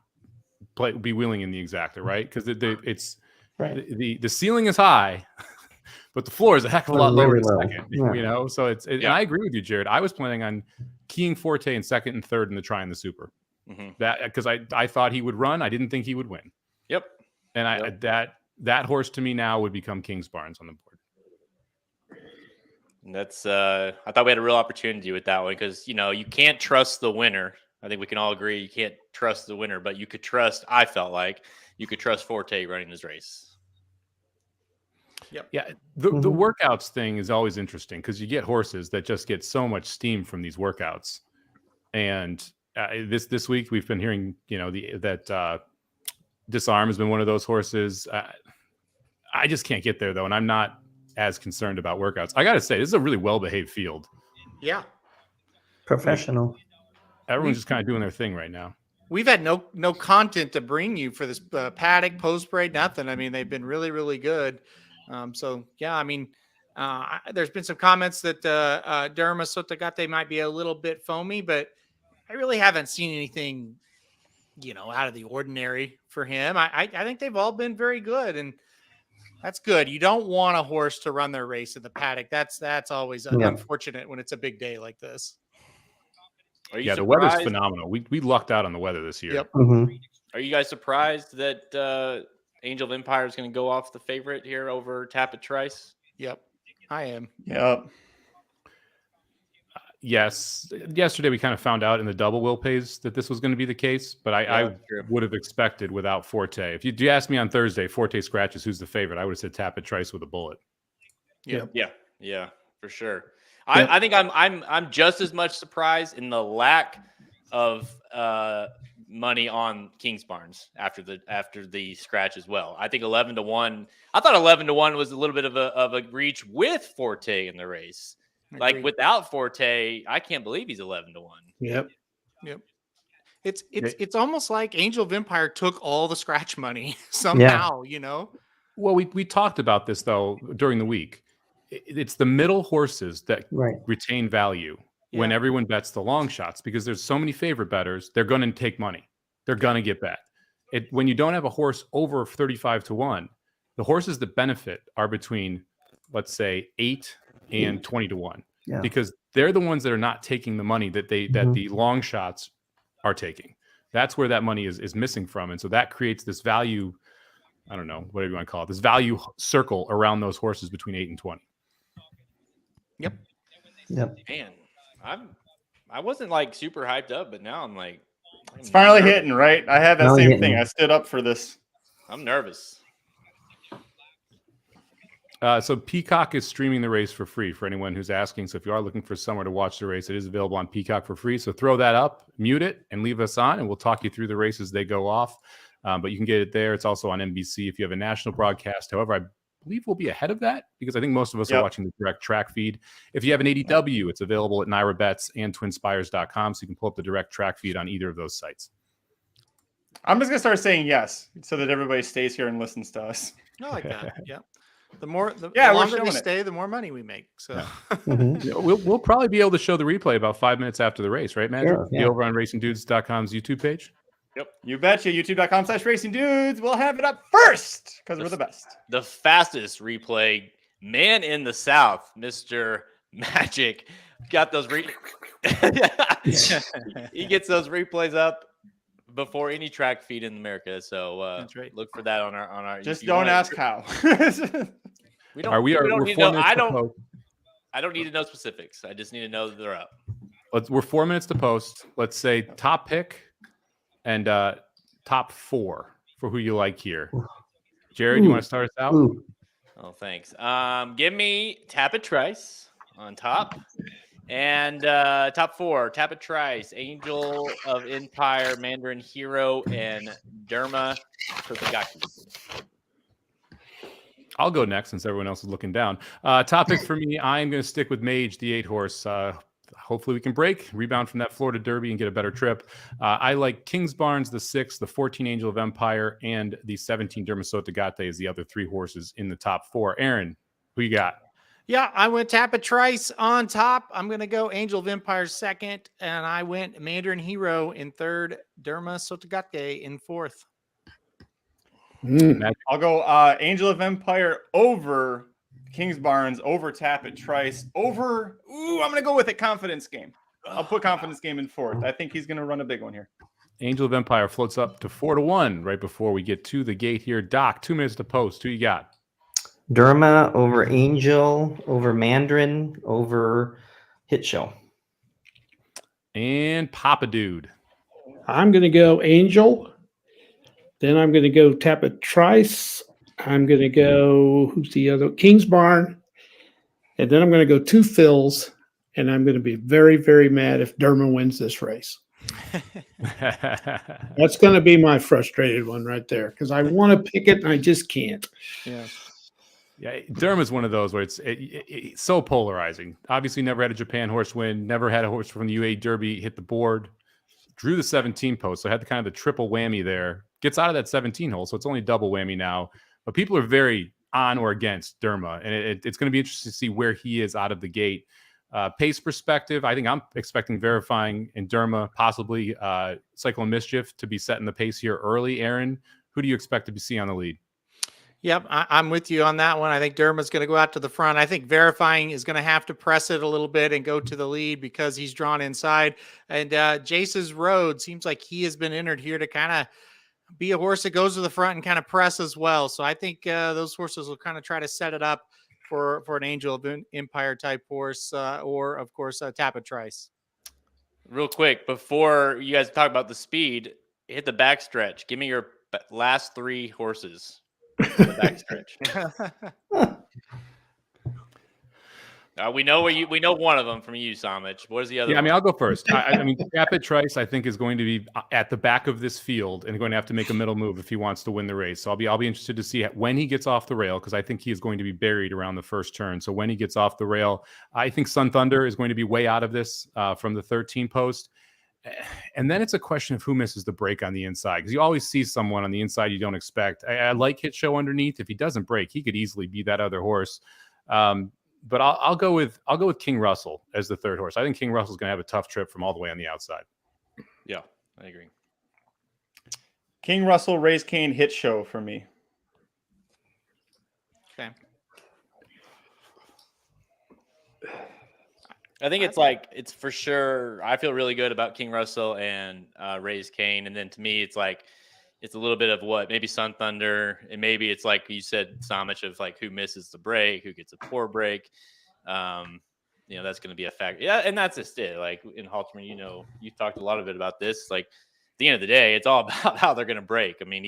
be wheeling in the exacta, right? Because it's the ceiling is high, but the floor is a heck of a lot lower in second. Yeah. You know, so and I agree with you, Jared. I was planning on keying Forte in 2nd and 3rd in the try and the super. That because I thought he would run. I didn't think he would win. Yep. And that horse to me now would become Kingsbarns on the board. And that's I thought we had a real opportunity with that one because you can't trust the winner. I think we can all agree you can't trust the winner, but you could trust. I felt like you could trust Forte running this race. Yep. Yeah. The workouts thing is always interesting because you get horses that just get so much steam from these workouts, and this week we've been hearing that Disarm has been one of those horses. I just can't get there though, and I'm not as concerned about workouts. I got to say, this is a really well-behaved field. Yeah. Professional. Everyone's just kind of doing their thing right now. We've had no content to bring you for this paddock, post parade, nothing. I mean, they've been really, really good. So yeah, I mean, there's been some comments that Derma Sotagate might be a little bit foamy, but I really haven't seen anything, out of the ordinary for him. I think they've all been very good, and that's good. You don't want a horse to run their race in the paddock. That's always unfortunate when it's a big day like this. The weather's phenomenal. We lucked out on the weather this year. Yep. Are you guys surprised that Angel of Empire is going to go off the favorite here over Tapit Trice? Yep, I am. Yep. Yes. Yesterday we kind of found out in the double will pays that this was going to be the case, but I would have expected without Forte. If you asked me on Thursday, Forte scratches, who's the favorite? I would have said Tapit Trice with a bullet. Yeah, for sure. I think I'm just as much surprised in the lack of money on Kingsbarns after the scratch as well. I think 11-1. I thought 11-1 was a little bit of a reach with Forte in the race. Like without Forte, I can't believe he's 11-1. Yep. It's almost like Angel of Empire took all the scratch money somehow. Well, we talked about this though during the week. It's the middle horses that retain value when everyone bets the long shots because there's so many favorite bettors. They're going to take money. They're going to get bet. When you don't have a horse over 35-1, the horses that benefit are between, let's say, 8 and 20-1, because they're the ones that are not taking the money that the long shots are taking. That's where that money is missing from, and so that creates this value. I don't know, whatever you want to call it, this value circle around those horses between 8 and 20. Yep. Man, I wasn't like super hyped up, but now I'm like, it's finally hitting, right? I had that same thing. I stood up for this. I'm nervous. So Peacock is streaming the race for free for anyone who's asking. So if you are looking for somewhere to watch the race, it is available on Peacock for free. So throw that up, mute it, and leave us on, and we'll talk you through the races as they go off. But you can get it there. It's also on NBC if you have a national broadcast. However, I believe we'll be ahead of that because I think most of us are watching the direct track feed. If you have an ADW, it's available at Naira Bets and twinspires.com, so you can pull up the direct track feed on either of those sites. I'm just going to start saying yes so that everybody stays here and listens to us. I like that. Yeah. The longer we stay, the more money we make. So we'll probably be able to show the replay about 5 minutes after the race, right, Magic? Be over on RacingDudes.com's YouTube page. Yep. You betcha. YouTube.com/RacingDudes. We'll have it up first because we're the best. The fastest replay man in the South, Mr. Magic. Got those He gets those replays up before any track feed in America. So That's right. look for that on our. Just if you don't wanna- ask how. We don't. We're need to 4 know. minutes to post. I don't need to know specifics. I just need to know that they're up. We're 4 minutes to post. Let's say top pick and top 4 for who you like here. Jared, you want to start us out? Ooh. Oh, thanks. Give me Tapit Trice on top. And top 4, Tapit Trice, Angel of Empire, Mandarin Hero, and Derma Kotagaki. I'll go next since everyone else is looking down. Topic for me, I'm going to stick with Mage, the 8 horse. Hopefully we can break, rebound from that Florida Derby and get a better trip. I like Kings Barnes, the 6, the 14 Angel of Empire, and the 17 Dermasota Gate as the other 3 horses in the top 4. Aaron, who you got? Yeah, I went Tapit Trice on top. I'm going to go Angel of Empire second, and I went Mandarin Hero in third, Derma Sotogate in fourth. I'll go Angel of Empire over Kings Barnes, over Tapit Trice, over. Ooh, I'm going to go with it. Confidence Game. I'll put Confidence Game in fourth. I think he's going to run a big one here. Angel of Empire floats up to 4-1 right before we get to the gate here. Doc, 2 minutes to post. Who you got? Derma over Angel, over Mandarin, over Hit Show. And Papa Dude. I'm going to go Angel. Then I'm going to go Tapit Trice. I'm going to go, who's the other? Kings Barn. And then I'm going to go 2 Phils. And I'm going to be very, very mad if Derma wins this race. That's going to be my frustrated one right there because I want to pick it and I just can't. Yeah, Derma's one of those where it's so polarizing. Obviously, never had a Japan horse win, never had a horse from the UA Derby hit the board, drew the 17 post, so I had the kind of the triple whammy there. Gets out of that 17 hole, so it's only double whammy now. But people are very on or against Derma, and it's going to be interesting to see where he is out of the gate. Pace perspective, I think I'm expecting Verifying and Derma, possibly Cyclone Mischief to be setting the pace here early. Aaron, who do you expect to see on the lead? Yep, I'm with you on that one. I think Derma's going to go out to the front. I think Verifying is going to have to press it a little bit and go to the lead because he's drawn inside. And Jace's Road seems like he has been entered here to kind of be a horse that goes to the front and kind of press as well. So I think those horses will kind of try to set it up for an Angel of Empire type horse or, of course, Tapit Trice. Real quick, before you guys talk about the speed, hit the backstretch. Give me your last 3 horses. The backstretch. We know one of them from you, Somich. What is the other? Yeah, I mean, I'll go first. I mean, Tapit Trice, I think, is going to be at the back of this field and going to have to make a middle move if he wants to win the race. So I'll be interested to see when he gets off the rail because I think he is going to be buried around the first turn. So when he gets off the rail, I think Sun Thunder is going to be way out of this from the 13 post. And then it's a question of who misses the break on the inside because you always see someone on the inside you don't expect. I like Hit Show underneath. If he doesn't break, he could easily be that other horse. But I'll go with King Russell as the third horse. I think King Russell's going to have a tough trip from all the way on the outside. Yeah, I agree. King Russell, Race Cane, Hit Show for me. Okay. I think it's for sure. I feel really good about King Russell and Raise Cane. And then to me, it's like, it's a little bit of what maybe Sun Thunder, and maybe it's like you said, Somich, of like who misses the break, who gets a poor break. That's going to be a factor. Yeah, and that's just it. Like in Halterman, you talked a lot of it about this. Like at the end of the day, it's all about how they're going to break. I mean,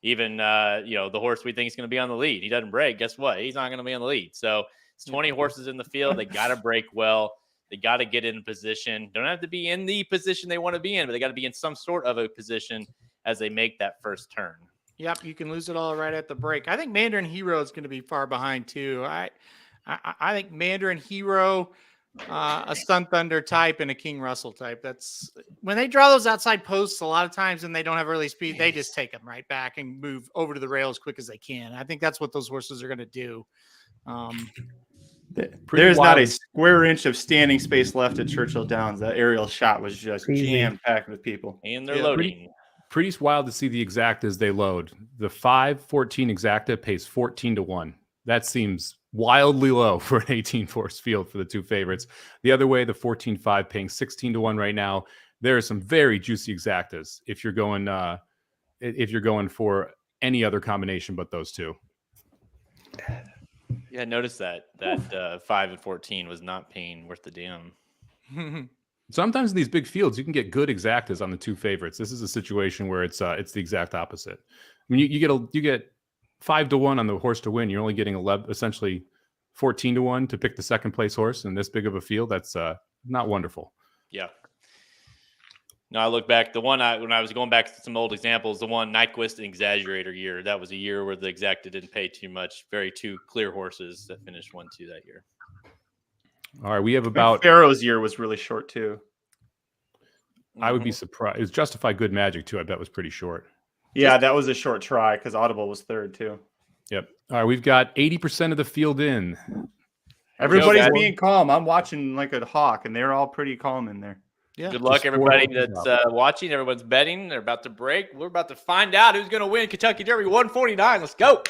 even the horse we think is going to be on the lead, he doesn't break. Guess what? He's not going to be on the lead. So it's 20 horses in the field. They got to break well. They got to get in position. Don't have to be in the position they want to be in, but they got to be in some sort of a position as they make that first turn. Yep, you can lose it all right at the break. I think Mandarin Hero is going to be far behind too. I think Mandarin Hero, a Sun Thunder type, and a King Russell type. That's when they draw those outside posts. A lot of times, and they don't have early speed, they just take them right back and move over to the rail as quick as they can. I think that's what those horses are going to do. There's not a square inch of standing space left at Churchill Downs. That aerial shot was just jam-packed with people. And they're loading. Pretty wild to see the exactas they load. The 5-14 exacta pays 14-1. That seems wildly low for an 18-horse field for the two favorites. The other way, the 14-5 paying 16-1 right now. There are some very juicy exactas if you're going for any other combination but those two. Yeah, I noticed that 5 and 14 was not paying worth the damn. Sometimes in these big fields, you can get good exactas on the two favorites. This is a situation where it's the exact opposite. I mean, you get 5-1 on the horse to win. You're only getting essentially 14-1 to pick the second place horse in this big of a field. That's not wonderful. Yeah. No, I look back. The one when I was going back to some old examples, the one Nyquist and Exaggerator year. That was a year where the exacta didn't pay too much. Very two clear horses that finished 1-2 that year. All right, we have about Pharaoh's year was really short too. I would be surprised. It was Justified Good Magic too. I bet was pretty short. Yeah, that was a short try because Audible was third too. Yep. All right, we've got 80% of the field in. Everybody's being calm. I'm watching like a hawk, and they're all pretty calm in there. Yeah. Good luck, everybody that's watching. Everyone's betting. They're about to break. We're about to find out who's going to win Kentucky Derby 149. Let's go.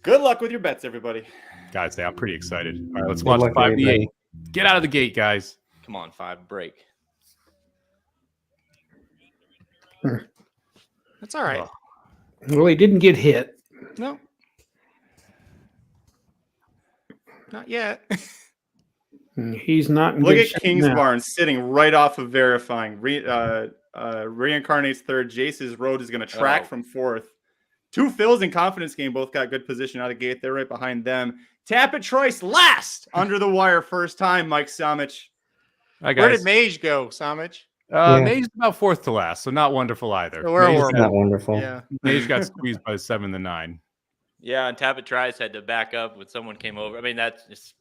Good luck with your bets, everybody. Guys, I'm pretty excited. All right, let's watch 5-8. Get out of the gate, guys. Come on, 5 break. That's all right. Well, he didn't get hit. No. Not yet. He's not in Look good at shape King's now. Barn sitting right off of verifying. Reincarnate's third. Jace's Road is going to track from fourth. Two Phils in Confidence Game both got good position out of the gate. They're right behind them. Tapit Trice last under the wire first time, Mike Somich. Hi, guys. Where did Mage go, Somich? Mage's about fourth to last, so not wonderful either. So we're It's not wonderful. Yeah. Mage got squeezed by 7-9. Yeah, and Tapit Trice had to back up when someone came over. I mean, that's just.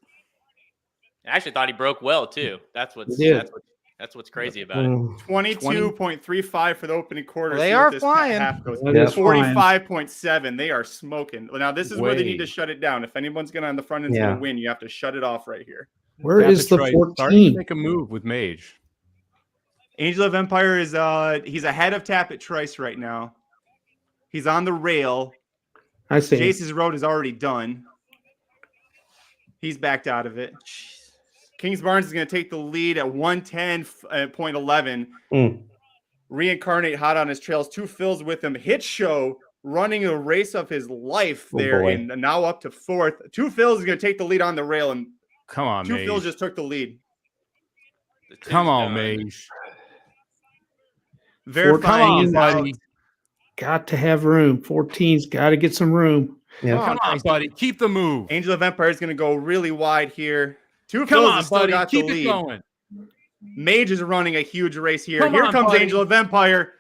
I actually thought he broke well too. That's what's crazy about it. 22.35 for the opening quarter. They See are what this flying. half goes. Yeah. 45.7. They are smoking. Now this is where they need to Way. shut it down. If anyone's gonna on the front end's gonna win, you have to shut it off right here. Where is the Tapit Trice starting to 14? make a move with Mage. Angel of Empire is he's ahead of Tapit Trice right now. He's on the rail. I see. Jace's Road is already done. He's backed out of it. Kings Barnes is going to take the lead at 110.11. Reincarnate hot on his trails. Two Phils with him. Hit Show running a race of his life there, and now up to fourth. Two Phils is going to take the lead on the rail, and Come on, Two Mage. Phils just took the lead. Come on, Mage. Verifying is out. Got to have room. 14's got to get some room. Yeah. Come on, buddy. Keep the move. Angel of Empire is going to go really wide here. Two Come Phils on, has still buddy. got Keep the it lead. going. Mage is running a huge race here. Come Here on, comes buddy. Angel of Empire.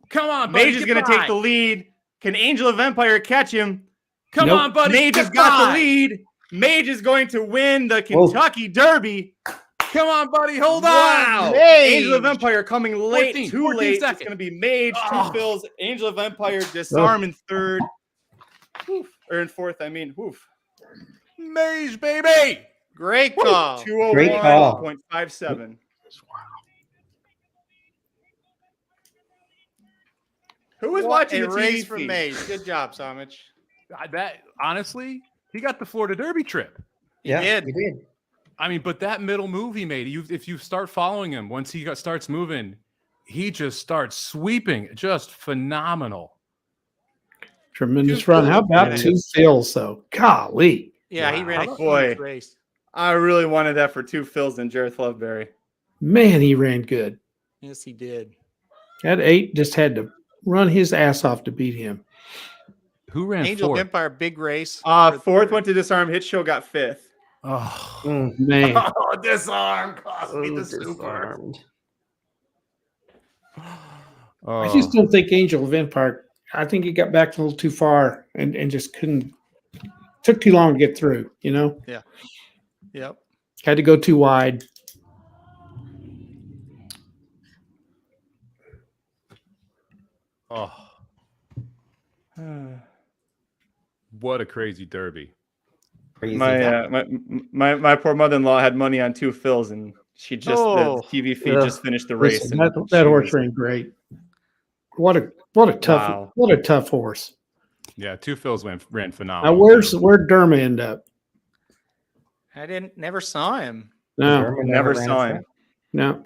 Come on, buddy. Mage is going to take the lead. Can Angel of Empire catch him? Come Nope. on, buddy. Mage has got the lead. Mage is going to win the Kentucky Derby. Come on, buddy. Hold Wow. on. Angel of Empire coming late, 14 too late. seconds. It's going to be Mage, Oh. Two Phils, Angel of Empire, Disarm in third. Or in fourth, I mean. Woof. Mage, baby. Great call. Great call. 201.57. Who was watching a the race TV from feed? Mage? Good job, Somich. That honestly, he got the Florida Derby trip. Yeah, did. he did. I mean, but that middle move he made, if you start following him, once he starts moving, he just starts sweeping. Just phenomenal. Tremendous run. How about Two Phils, though? Golly. Yeah, he ran a Boy. huge race. I really wanted that for Two Phils and Jareth Loveberry. Man, he ran good. Yes, he did. That 8 just had to run his ass off to beat him. Who ran Angel fourth? of Empire, big race. Fourth went to Disarm. Hit Show got fifth. Oh, Man. oh, Disarm cost me the super. Disarmed. Oh. I just don't think Angel of Empire, I think he got back a little too far and just couldn't, took too long to get through, you know? Yep. Had to go too wide. Oh. What a crazy derby. Crazy. My poor mother-in-law had money on Two Phils, and she just the TV feed Yeah. just finished the race. Listen, and that she horse was- ran great. What a tough horse. Yeah, Two Phils ran Now phenomenal. where'd Derma end up? never saw him. No, German Never ran saw a him. track. no.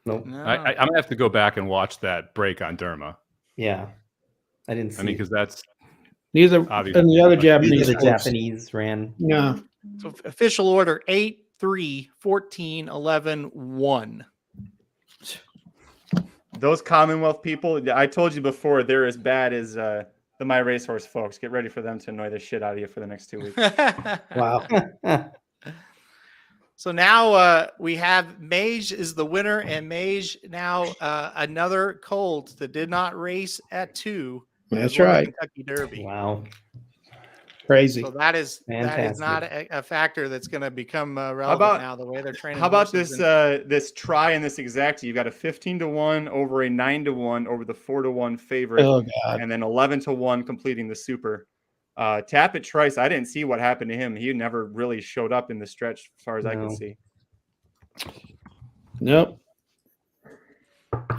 Nope. No. I'm gonna have to go back and watch that break on Derma. Yeah, I didn't see. I mean, because that's Neither obviously and the other like, Japanese the folks. Japanese ran. No. So official order 8, 3, 14, 11, 1. Those Commonwealth people, I told you before, they're as bad as the My Racehorse folks. Get ready for them to annoy the shit out of you for the next 2 weeks. Wow. So now we have Mage is the winner, and Mage now another Colt that did not race at 2. That's as well as right. Kentucky Derby. Wow. Crazy. So that is Fantastic. not a factor that's going to become relevant about- now. The way they're training. How about horses this this try and this exacta? You got a 15-1 over a 9-1 over the 4-1 favorite, Oh God. and then 11-1 completing the super. Tappet Trice, I didn't see what happened to him. He never really showed up in the stretch as far as I No. could see. Nope.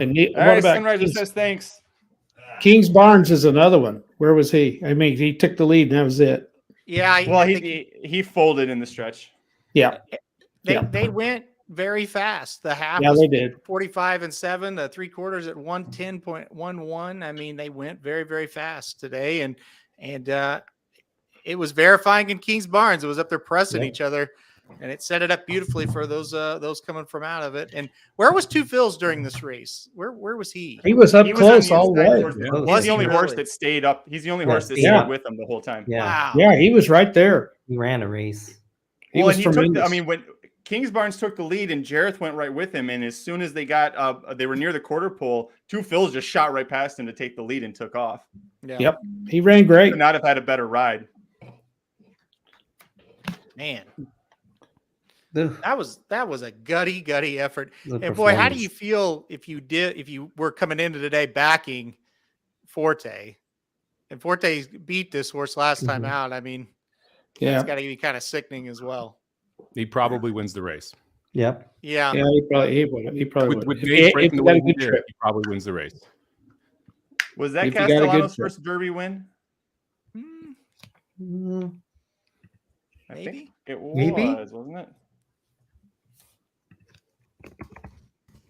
And All what right, about Sunriser Kings, says thanks. Kings Barnes is another one. Where was he? I mean, he took the lead and that was it. Yeah, Well, I think he folded in the stretch. Yeah. they went very fast. The half Yeah, was they did. 45 and 7, the 3/4 at 110.11. I mean, they went very, very fast today, and it was verifying in Kings Barnes. It was up there pressing Yep. each other, and it set it up beautifully for those coming from out of it. And where was Two Phils during this race? Where was he? He was up He was on close the all the inside way. towards the- Yeah. He's Was the he only horse really? that stayed up. He's the only Yeah, horse that yeah. stayed with him the whole time. Yeah. Wow. Yeah, he was right there. He ran a race. He Well, was and he took the, tremendous. I mean, when Kings Barnes took the lead and Jareth went right with him, and as soon as they got they were near the quarter pole, Two Phils just shot right past him to take the lead and took off. Yeah. Yep. He ran great. Could not have had a better ride. Man, Ugh, that was a gutty effort. the And boy, how do performance. you feel if you were coming into today backing Forte, and Forte beat this horse last time Mhm. out? I mean, Yeah. it's got to be kind of sickening as well. he probably wins the race. Yep. Yeah. Yeah, he probably With would. Gage breaking the way got a he good did, trip. he probably wins the race. Was that If you got a good Castellano's trip. first Derby win? Hmm, Mm, I Maybe. think it Maybe. was, wasn't it?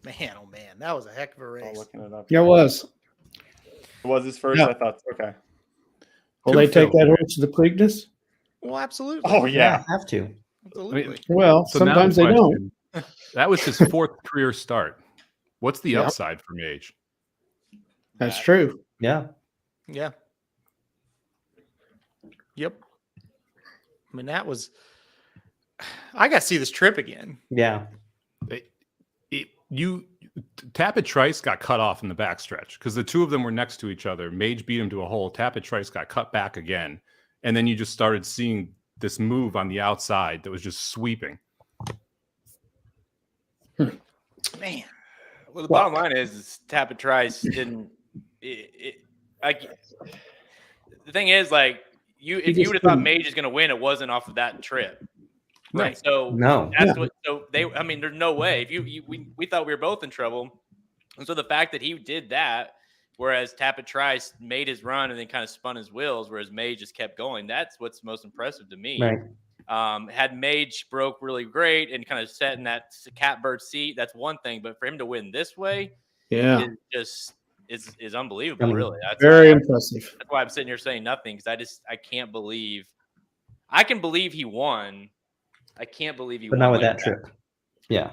man, oh man, that was a heck of a Oh, race. looking it up. Yeah, it was. It was his first. Yeah. I thought, okay. Will Two they take Phils, that right? horse to the Preakness? Well, absolutely. Oh yeah. have to. Absolutely. Well, So now sometimes the they don't. question, that was his 4th career start. What's the Yeah. upside for Mage? That's true. Yeah. Yeah. Yep. I mean, that was. I got to see this trip again. Yeah. Tappet Trice got cut off in the backstretch because the two of them were next to each other. Mage beat him to a hole. Tappet Trice got cut back again, and then you just started seeing this move on the outside that was just sweeping. Man. Well, the bottom line is Tappet Trice didn't. The thing is, like, if you just would have thought couldn't. Mage is going to win, it wasn't off of that trip. Right. So No. that's what. So I mean, there's no way. If we thought we were both in trouble, and so the fact that he did that, whereas Tappet Trice made his run and then kind of spun his wheels, whereas Mage just kept going. That's what's most impressive to me. Right. Had Mage broke really great and kind of sat in that catbird seat, that's one thing. But for him to win this way, Yeah. is unbelievable. I mean, Really, that's Very why, impressive. that's why I'm sitting here saying nothing, because I can't believe. I can believe he won. I can't believe he But won. not with like that trip. Yeah.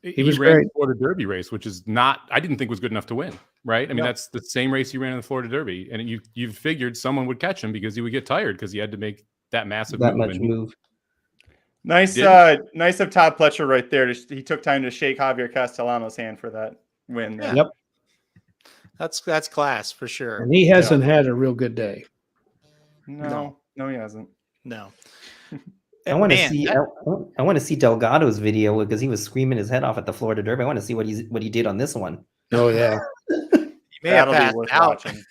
He was ran great. the Florida Derby race, which is not, I didn't think was good enough to win, right? I mean, No. that's the same race he ran in the Florida Derby. And you figured someone would catch him because he would get tired because he had to make that massive That move. much And he- move. Nice, Did- nice of Todd Pletcher right there. He took time to shake Javier Castellano's hand for that win. there. Yep. That's class for sure. And he hasn't had a real good day. No, he hasn't. No. I want to Man, see. that- I want to see Delgado's video because he was screaming his head off at the Florida Derby. I want to see what he did on this one. Oh yeah. he may have That'll be passed worth out. watching.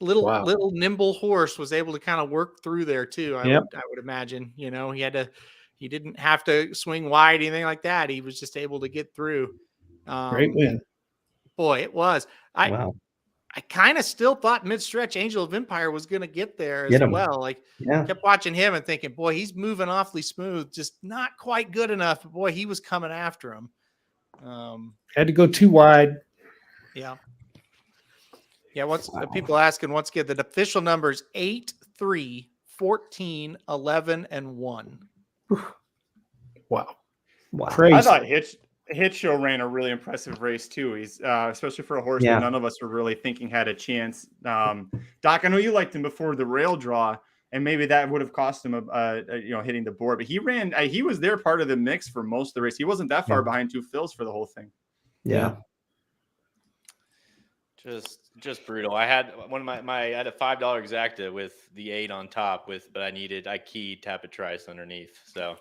Wow. Little nimble horse was able to kind of work through there too. I Yep. would imagine. You know, he didn't have to swing wide, anything like that. He was just able to get through. Great win. Boy, it was. Wow. I kind of still thought mid-stretch Angel of Empire was going to get there Get as him. well. Like, Yeah. kept watching him and thinking, boy, he's moving awfully smooth, just not quite good enough. But boy, he was coming after him. Had to go too wide. Yeah. Yeah. Once people asking, once again, the official numbers 8, 3, 14, 11, and 1. Wow. Wow. Crazy. I thought Hitcho ran a really impressive race too. He's especially for a horse Yeah. that none of us were really thinking had a chance. Doc, I know you liked him before the rail draw, and maybe that would have cost him hitting the board. But he ran. He was there part of the mix for most of the race. He wasn't that far behind two fills for the whole thing. Yeah. Just brutal. I had one of I had a $5 exacta with the 8 on top but I keyed tap a trice underneath. So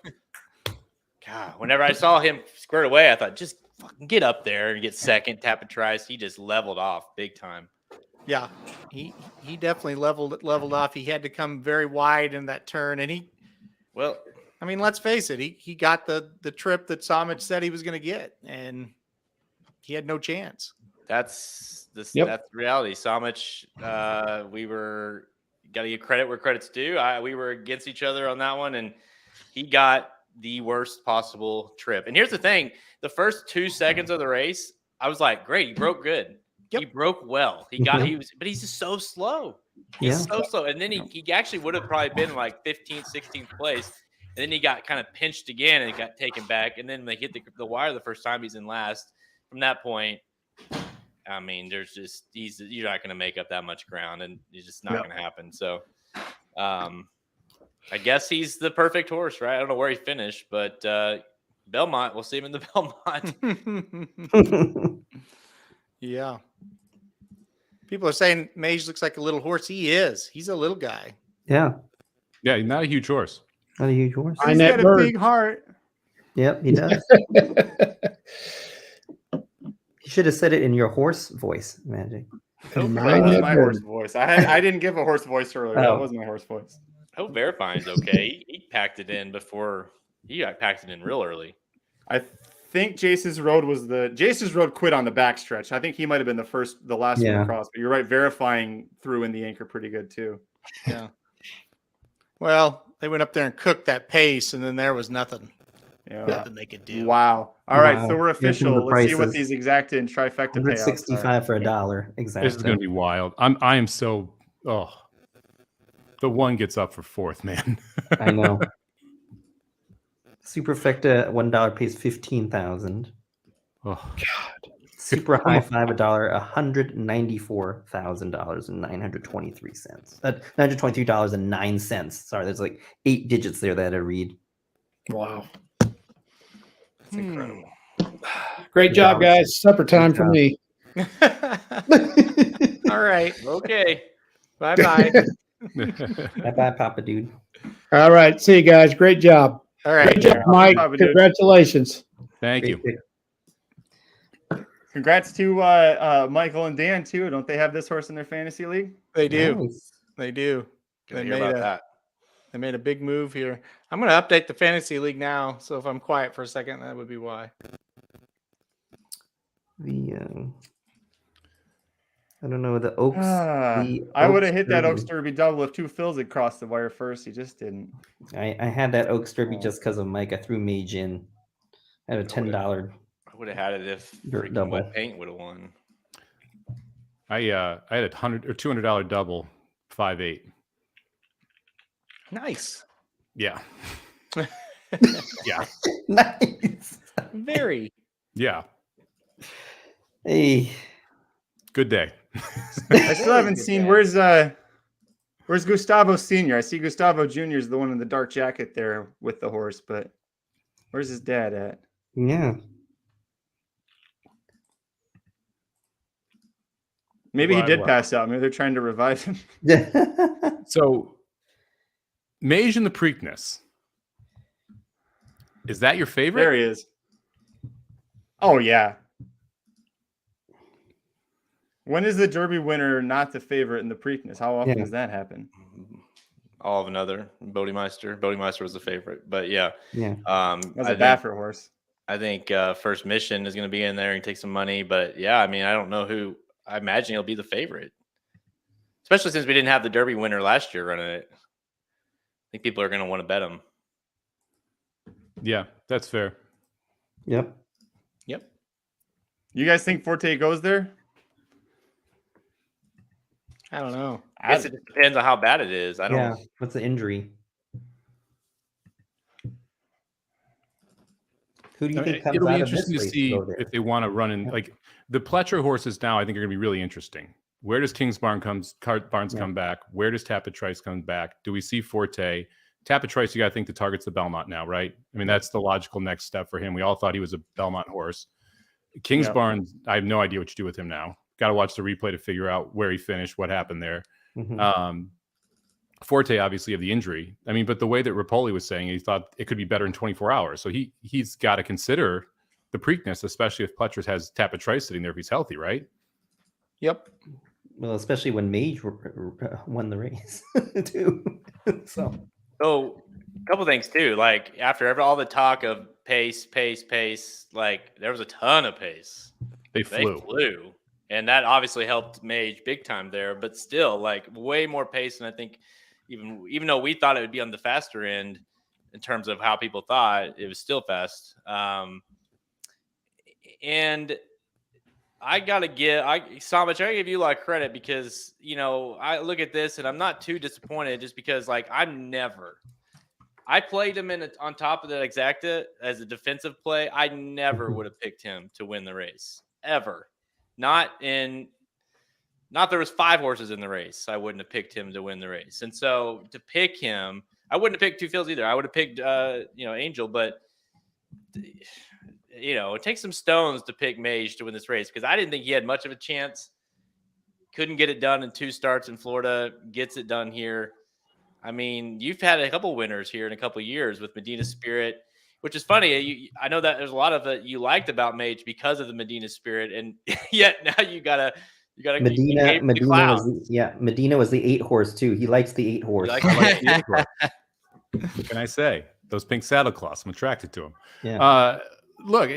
God, whenever I saw him squared away, I thought, just fucking get up there and get second, tap a trice. He just leveled off big time. Yeah, he definitely leveled off. He had to come very wide in that turn, and I mean, let's face it, he got the trip that Somich said he was going to get, and he had no chance. That's the reality. Somich, we were got to give credit where credit's due. We were against each other on that one, and he got the worst possible trip. And here's the thing: the first 2 seconds of the race, I was like, "Great, he broke good. Yep. He broke well. But he's just so slow. He's so slow." And then he actually would have probably been like 15th, 16th place. And then he got kind of pinched again and got taken back. And then when they hit the wire the first time, he's in last. From that point, I mean, you're not going to make up that much ground, and it's just not going to happen. So, I guess he's the perfect horse, right? I don't know where he finished, but Belmont, we'll see him in the Belmont. Yeah. People are saying Mage looks like a little horse. He is. He's a little guy. Yeah. Yeah, not a huge horse. Not a huge horse. He's got a big heart. Yep, he does. You should have said it in your horse voice, Magic. That was my horse voice. I didn't give a horse voice earlier. That wasn't my horse voice. I hope Verifying's okay. He packed it in before he got packed it in real early. I think Jace's road quit on the backstretch. I think he might have been the last one across. But you're right, Verifying threw in the anchor pretty good too. Yeah. Well, they went up there and cooked that pace, and then there was nothing. Yeah. Nothing they could do. Wow. All right, so we're official. Let's see what these exacta and trifecta payouts are. 165 for $1. Exactly. This is going to be wild. I am so. Oh, the one gets up for fourth, man. I know. Superfecta $1 pays 15,000. Oh God. Super high five $1, $194,000 and 923 cents. $923.09. Sorry, there's like 8 digits there that I read. Wow. That's incredible. Great job, guys. Supper time for me. All right. Okay. Bye-bye. Bye-bye, Papa Dude. All right. See you guys. Great job. All right. Great job, Mike. Congratulations. Thank you. Congrats to Michael and Dan too. Don't they have this horse in their fantasy league? They do. Nice. They do. They made a big move here. I'm going to update the fantasy league now. So if I'm quiet for a second, that would be why. I don't know, the Oaks. I would have hit that Oaks Derby double if 2 fills had crossed the wire first. He just didn't. I had that Oaks Derby just because of Mike. I threw Mage in. I had a $10. I would have had it if double. Wet Paint would have won. I had a $100 or $200 double 5-8. Nice. Yeah. Yeah. Nice. Very. Yeah. Hey. Good day. I still haven't seen where's Gustavo Senior. I see Gustavo Jr. is the one in the dark jacket there with the horse, but where's his dad at? Yeah. Maybe he did pass out. Maybe they're trying to revive him. So, Mage in the Preakness. Is that your favorite? There he is. Oh, yeah. When is the Derby winner not the favorite in the Preakness? How often does that happen? All of another. Bodemeister. Bodemeister was the favorite. But yeah. Yeah. That's a Baffert horse. I think First Mission is going to be in there and take some money. But yeah, I mean, I don't know who. I imagine he'll be the favorite, especially since we didn't have the Derby winner last year running it. I think people are going to want to bet him. Yeah, that's fair. Yep. You guys think Forte goes there? I don't know. I guess it just depends on how bad it is. I don't. Yeah. What's the injury? Who do you think comes It'll be out of this interesting to race see go there? if they want to run in like the Pletcher horses now. I think are going to be really interesting. Where does Barnes come back? Where does Tapatrice come back? Do we see Forte? Tapatrice, you got to think the target's the Belmont now, right? I mean, that's the logical next step for him. We all thought he was a Belmont horse. Barnes, I have no idea what to do with him now. Got to watch the replay to figure out where he finished, what happened there. Forte, obviously, of the injury. I mean, but the way that Rapoli was saying, he thought it could be better in 24 hours. So he's got to consider the Preakness, especially if Pletcher has Tapatrice sitting there if he's healthy, right? Yep. Well, especially when Mage won the race too. So a couple things too. Like after all the talk of pace, like there was a ton of pace. They flew. And that obviously helped Mage big time there, but still like way more pace. And I think even though we thought it would be on the faster end in terms of how people thought, it was still fast. And I gotta Somich, I give you a lot of credit because I look at this and I'm not too disappointed just because like I played him on top of the exacta as a defensive play. I never would have picked him to win the race ever. Not there was 5 horses in the race. I wouldn't have picked him to win the race. And so to pick him, I wouldn't have picked Two Fields either. I would have picked Angel, but it takes some stones to pick Mage to win this race because I didn't think he had much of a chance. Couldn't get it done in 2 starts in Florida. Gets it done here. I mean, you've had a couple winners here in a couple of years with Medina Spirit, which is funny. I know that there's a lot of it you liked about Mage because of the Medina Spirit, and yet now you gotta Medina was the 8 horse too. He likes the 8 horse. What can I say? Those pink saddle cloths. I'm attracted to them. Yeah. Look,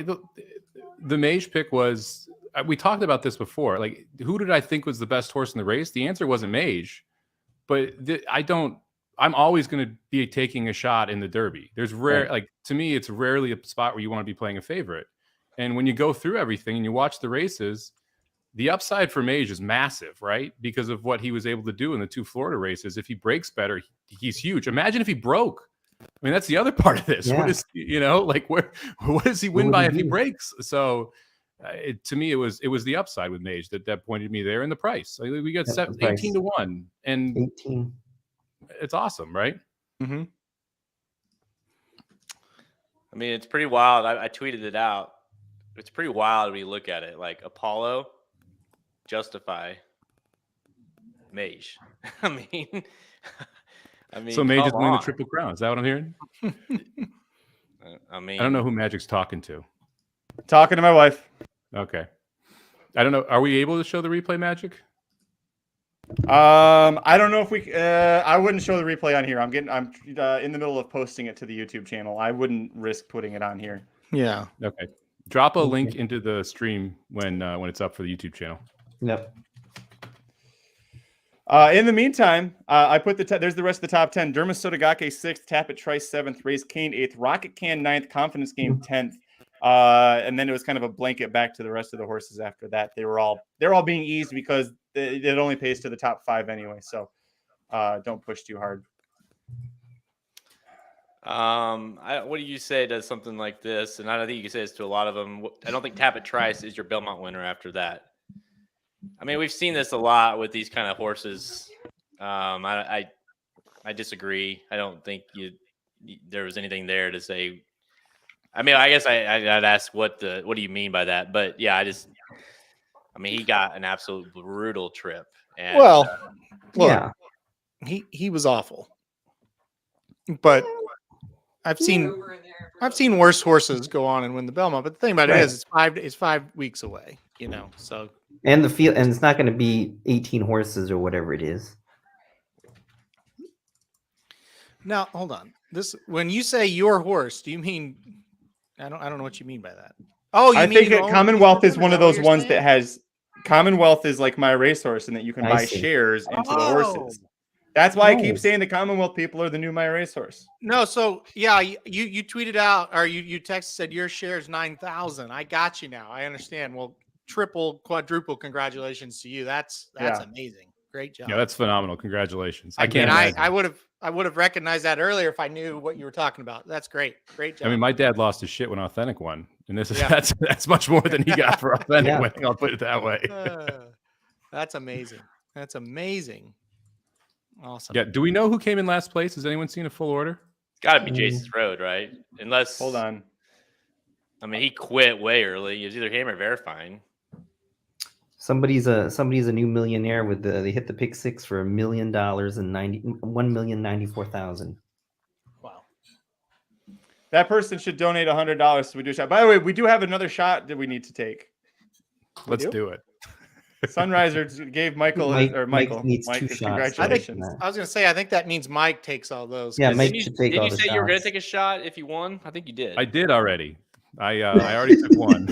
the Mage pick was. We talked about this before. Like, who did I think was the best horse in the race? The answer wasn't Mage, but I'm always going to be taking a shot in the Derby. There's to me, it's rarely a spot where you want to be playing a favorite. And when you go through everything and you watch the races, the upside for Mage is massive, right? Because of what he was able to do in the 2 Florida races. If he breaks better, he's huge. Imagine if he broke. I mean, that's the other part of this. Yeah. What is, what does he win by if he breaks? So to me, it was the upside with Mage that pointed me there in the price. We got 18 to 1 and 18. It's awesome, right? Mm-hmm. I mean, it's pretty wild. I tweeted it out. It's pretty wild when you look at it. Like Apollo, Justify, Mage. I mean, so Mage is winning the Triple Crown. Is that what I'm hearing? I mean, I don't know who Magic's talking to. Talking to my wife. Okay. I don't know. Are we able to show the replay, Magic? I don't know if we. I wouldn't show the replay on here. I'm in the middle of posting it to the YouTube channel. I wouldn't risk putting it on here. Yeah. Okay. Drop a link into the stream when it's up for the YouTube channel. Yep. In the meantime, I put there's the rest of the top 10. Dermis Sotogake 6th, Tapatrice 7th, Race Cane 8th, Rocket Can 9th, Confidence Game 10th. And then it was kind of a blanket back to the rest of the horses after that. They're all being eased because it only pays to the top 5 anyway. So don't push too hard. What do you say to something like this? And I don't think you can say this to a lot of them. I don't think Tapatrice is your Belmont winner after that. I mean, we've seen this a lot with these kind of horses. I disagree. I don't think there was anything there to say. I mean, I guess I'd ask what do you mean by that? But yeah, he got an absolute brutal trip. And, look, he was awful. But I've seen worse horses go on and win the Belmont. But the thing about it is, it's 5 weeks away. So and it's not going to be 18 horses or whatever it is. Now, hold on. When you say your horse, do you mean? I don't know what you mean by that. Oh, I think Commonwealth is one of those ones that has. Commonwealth is like my racehorse, in that you can I buy see. shares into the Oh. horses. That's why I keep Nice. saying the Commonwealth people are the new my racehorse. No, so yeah, you tweeted out, or you texted, said your share's 9,000. I got you now. I understand. Well, triple, quadruple congratulations to you. That's Yeah. amazing. Great job. Yeah, that's phenomenal. Congratulations. I I can't mean, imagine. I would have recognized that earlier if I knew what you were talking about. That's great. Great job. I mean, my dad lost his shit when Authentic won, and this is Yeah. that's much more than he got for Authentic Yeah. winning. I'll put it that way. That's amazing. That's amazing. Awesome. Yeah. Do we know who came in last place? Has anyone seen a full order? Got to be Jason's Road, right? Unless, Hold on. I mean, he quit way early. It was either him or Verifying. Somebody's a new millionaire with they hit the pick six for $1 million and 1,094,000. Wow. That person should donate $100 so we do a shot. By the way, we do have another shot that we need to take. Let's do? do it. Sunriser gave Michael Mike his needs 2 his shots. congratulations. I was going to say, I think that means Mike takes all those. Yeah, 'cause Mike Did should take all you the say you were going to shots. take a shot if you won? I think you did. I did already. I already took one.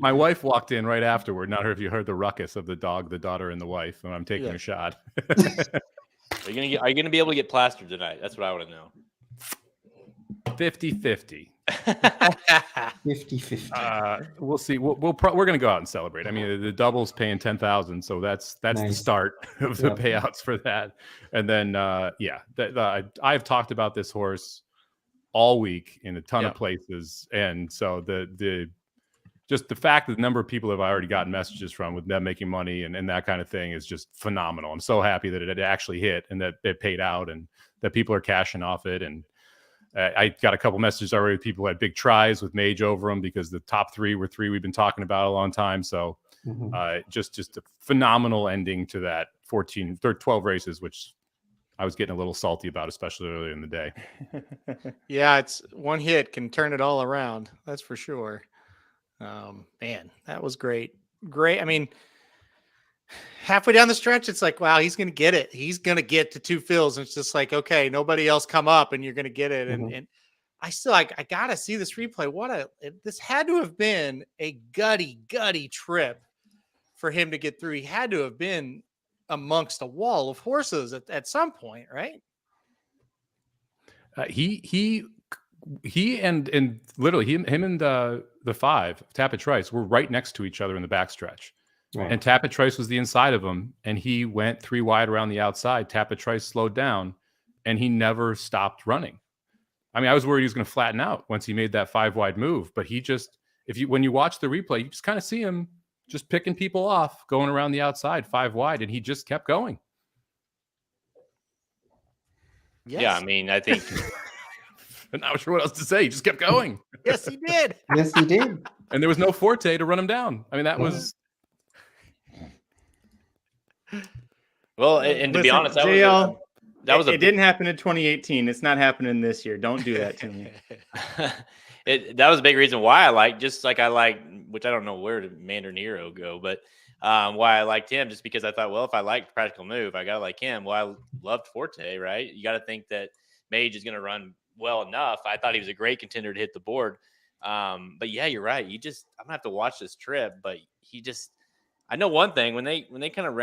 My wife walked in right afterward. Not sure if you heard the ruckus of the dog, the daughter, and the wife, and I'm taking Yeah. a shot. Are you gonna be able to get plastered tonight? That's what I want to know. 50-50. 50-50. We'll see. We're going to go out and celebrate. I mean, the double's paying 10,000, so that's the Nice. start of the Yep. payouts for that. And then, I've talked about this horse all week in a ton Yep. of places, and so just the fact that the number of people have already gotten messages from with them making money and that kind of thing is just phenomenal. I'm so happy that it actually hit and that it paid out and that people are cashing off it. And I got a couple messages already. People who had big tries with Mage over them because the top three were 3 we've been talking about a long time. So just a phenomenal ending to that 12 races, which I was getting a little salty about, especially earlier in the day. Yeah, it's one hit can turn it all around. That's for sure. Man, that was great. Great. I mean, halfway down the stretch, it's like, wow, he's going to get it. He's going to get to 2 fills. And it's just like, okay, nobody else come up and you're going to get it. And I still, I got to see this replay. This had to have been a gutty trip for him to get through. He had to have been amongst a wall of horses at some point, right? He and literally him and the 5 Tapit Trice were right next to each other in the backstretch. Right. And Tapit Trice was the inside of him, and he went 3 wide around the outside. Tapit Trice slowed down, and he never stopped running. I mean, I was worried he was going to flatten out once he made that 5 wide move, but he just, when you watch the replay, you just kind of see him just picking people off, going around the outside 5 wide, and he just kept going. Yes. Yeah, I mean, I think I'm not sure what else to say. He just kept going. Yes, he did. Yes, he did. And there was no Forte to run him down. I mean, that was... well, and to be Listen, honest, it didn't happen in 2018. It's not happening this year. Don't do that to me. that was a big reason why I like, which I don't know where did Mandarin Hero go, but why I liked him, just because I thought, well, if I liked Practical Move, I gotta like him. Well, I loved Forte, right? You got to think that Mage is going to run well enough. I thought he was a great contender to hit the board. But yeah, you're right. I'm gonna have to watch this trip, but I know one thing, when they kind of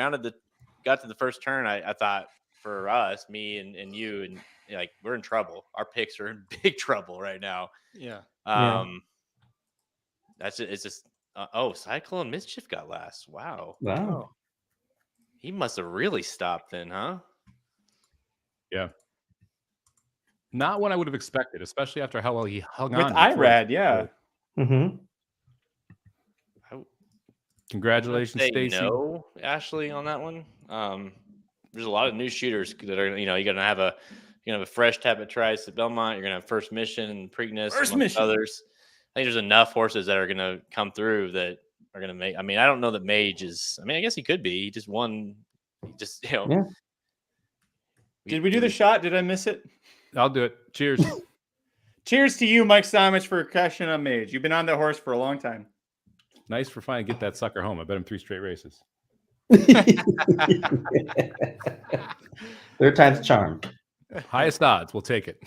got to the first turn, I thought for us, me and you, and like, we're in trouble. Our picks are in big trouble right now. Yeah. It's just, Cyclone Mischief got last. Wow. Wow. He must have really stopped then, huh? Yeah. Not what I would have expected, especially after how well he hung With on. IRAD, yeah. Mm-hmm. Congratulations, Say Stacy. no, Ashley, on that one. There's a lot of new shooters that are, you're gonna have a fresh Tapit Trice at Belmont. You're gonna have First Mission and Preakness, amongst others. I think there's enough horses that are gonna come through that are gonna make. I mean, I don't know that Mage is. I mean, I guess he could be. He just won. Yeah. Did we do the shot? Did I miss it? I'll do it. Cheers. Cheers to you, Mike Somich, for cashing on Mage. You've been on that horse for a long time. Nice for finally get that sucker home. I bet him 3 straight races. 3rd time's charm. Highest odds. We'll take it.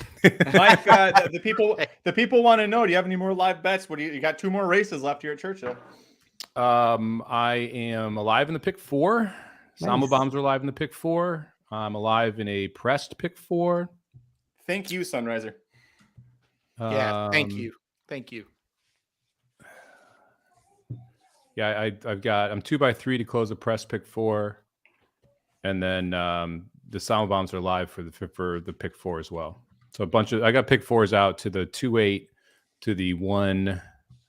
Mike, the people want to know, do you have any more live bets? You got 2 more races left here at Churchill. I am alive in the pick 4. Nice. Somobombs are alive in the pick 4. I'm alive in a pressed pick 4. Thank you, Sunriser. Yeah, thank you. Yeah, I'm 2x3 to close a press pick 4, and then the Somobombs are live for the pick 4 as well. So I got pick 4s out to the 2-8, to the 1,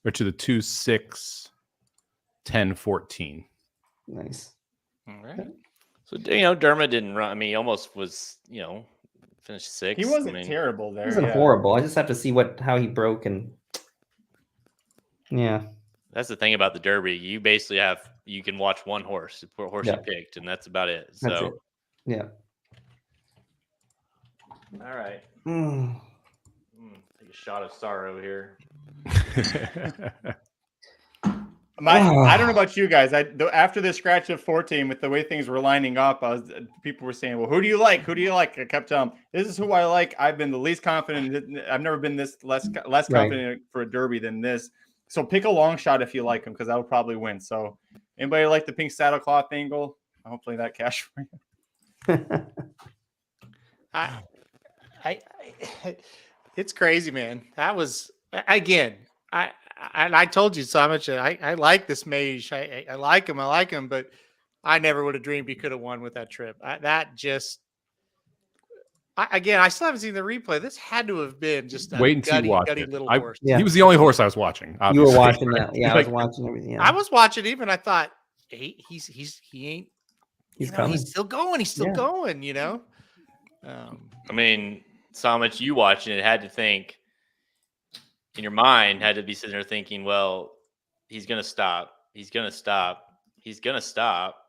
or to the 2-6, 10, 14. Nice. All right. So Dermot didn't run. I mean, he almost was. Finished 6th. He wasn't terrible there. He wasn't horrible. I just have to see how he broke, and yeah. That's the thing about the Derby. You basically you can watch one horse, the horse you picked, and that's about it. So That's it. Yeah. All right. Take a shot of sorrow here. I don't know about you guys. After the scratch of 14, with the way things were lining up, people were saying, "Well, who do you like? Who do you like?" I kept telling them, "This is who I like. I've been the least confident. I've never been this less confident for a Derby than this. So pick a long shot if you like him, because that will probably win." So, anybody like the pink saddlecloth angle? Hopefully that cash for you. It's crazy, man. That was again. I told you so much. I like this mage. I like him, but I never would have dreamed he could have won with that trip. I still haven't seen the replay. This had to have been just a wait until you watch gutty it. little horse. He was the only horse I was watching. You Obviously. were watching that. Yeah, I was watching everything. Yeah. I was watching him, and I thought, he ain't. He's coming. He's still going. He's still going. I mean, Somich, you watching it had to think in your mind, had to be sitting there thinking, well, he's gonna stop. He's gonna stop. He's gonna stop.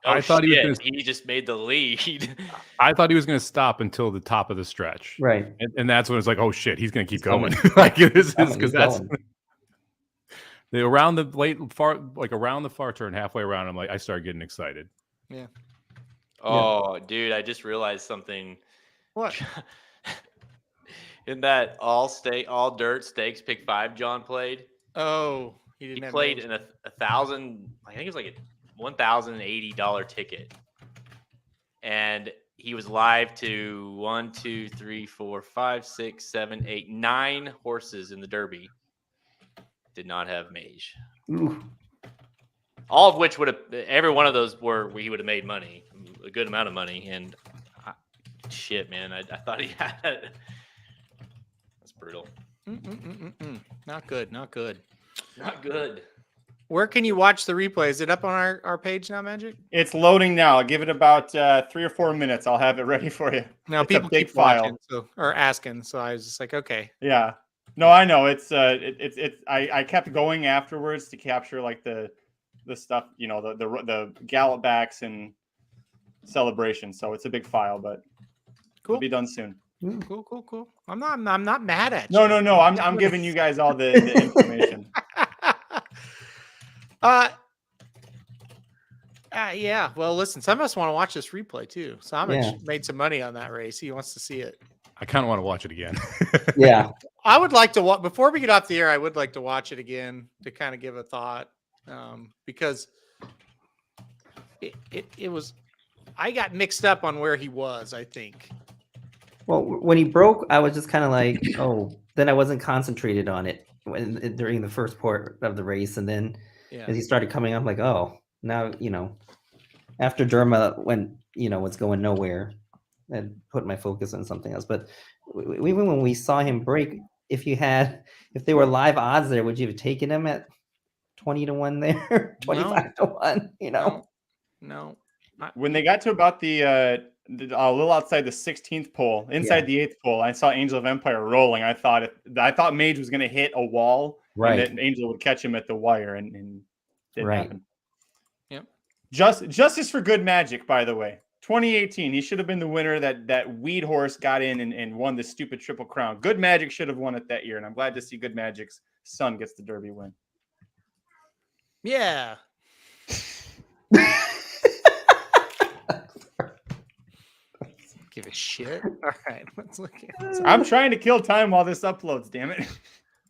I thought he was going to. He just made the lead. I thought he was going to stop until the top of the stretch, right? And that's when it's like, oh shit, he's going to keep going. Like this is because that's around the far turn, halfway around. I started getting excited. Yeah. Oh, dude, I just realized something. What? In that all dirt stakes pick 5 John played. Oh, he played in a 1,000. I think it was like a $1,080 ticket, and he was live to 1, 2, 3, 4, 5, 6, 7, 8, 9 horses in the Derby. Did not have mage. Ooh. All of which every one of those were where he would have made money, a good amount of money. And shit, man, I thought he had it. That's brutal. Not good. Not good. Where can you watch the replay? Is it up on our page now, Magic? It's loading now. I'll give it about 3 or 4 minutes. I'll have it ready for you. Now people keep watching or asking, so I was just like, okay. Yeah. No, I know. I kept going afterwards to capture like the stuff, the gallop backs and celebrations. So it's a big file, but it'll be done soon. Cool. I'm not mad at you. No. I'm giving you guys all the information. Yeah. Well, listen, some of us want to watch this replay too. Somich made some money on that race. He wants to see it. I kind of want to watch it again. Yeah. I would like to watch before we get off the air. I would like to watch it again to kind of give a thought, because it was. I got mixed up on where he was, I think. Well, when he broke, I was just kind of like, oh. Then I wasn't concentrated on it during the first part of the race, and then as he started coming up, like, oh, now after Derma went, was going nowhere, and put my focus on something else. But even when we saw him break, if they were live odds there, would you have taken him at 20-1 there, 25-1? No. When they got to about a little outside the 16th pole, inside the 8th pole, I saw Angel of Empire rolling. I thought Mage was going to hit a wall, right? And that Angel would catch him at the wire, and didn't happen. Yep. Justice for Good Magic, by the way. 2018, he should have been the winner. That weed horse got in and won the stupid Triple Crown. Good Magic should have won it that year, and I'm glad to see Good Magic's son gets the Derby win. Yeah. Give a shit. All right, let's look at this. I'm trying to kill time while this uploads, damn it.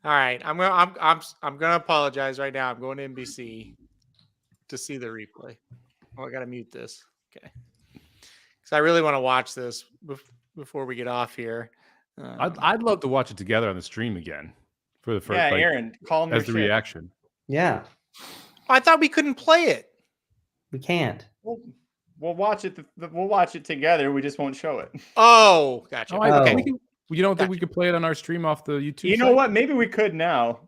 All right, I'm gonna apologize right now. I'm going to NBC to see the replay. Oh, I gotta mute this. Okay, because I really want to watch this before we get off here. I'd love to watch it together on the stream again for the first. Yeah, like, Aaron, calm your as the shit. reaction. Yeah, I thought we couldn't play it. we can't. We'll watch it. We'll watch it together. We just won't show it. Oh, gotcha. Oh, Okay. we can, you don't think we could play it on our stream off the YouTube? You know site? what? Maybe we could now.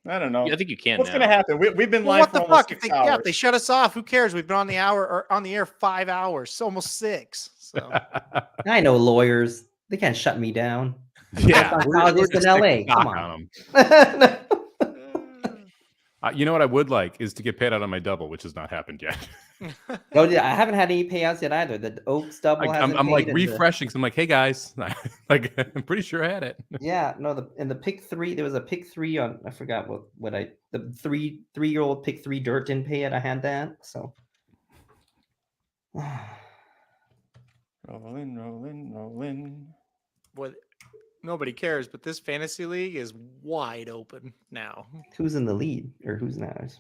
I don't know. I think you can. What's now. going to happen? We've been Well, live what for the almost fuck? If 6 they, hours. yeah, if they shut us off, who cares? We've been on the air 5 hours, so almost 6. So I know lawyers. They can't shut me down. Yeah, I'm just in LA. Come on. on. You know what I would like is to get paid out on my double, which has not happened yet. Oh, yeah, I haven't had any payouts yet either. The Oaks double hasn't I'm like paid, and the- refreshing. So I'm like, hey guys, like I'm pretty sure I had it. Yeah, no, the pick 3, there was a pick 3 on, I forgot the 3-year-old pick 3 dirt didn't pay it. I had that. So rolling. what? Nobody cares, but this fantasy league is wide open now. who's in the lead or who's not?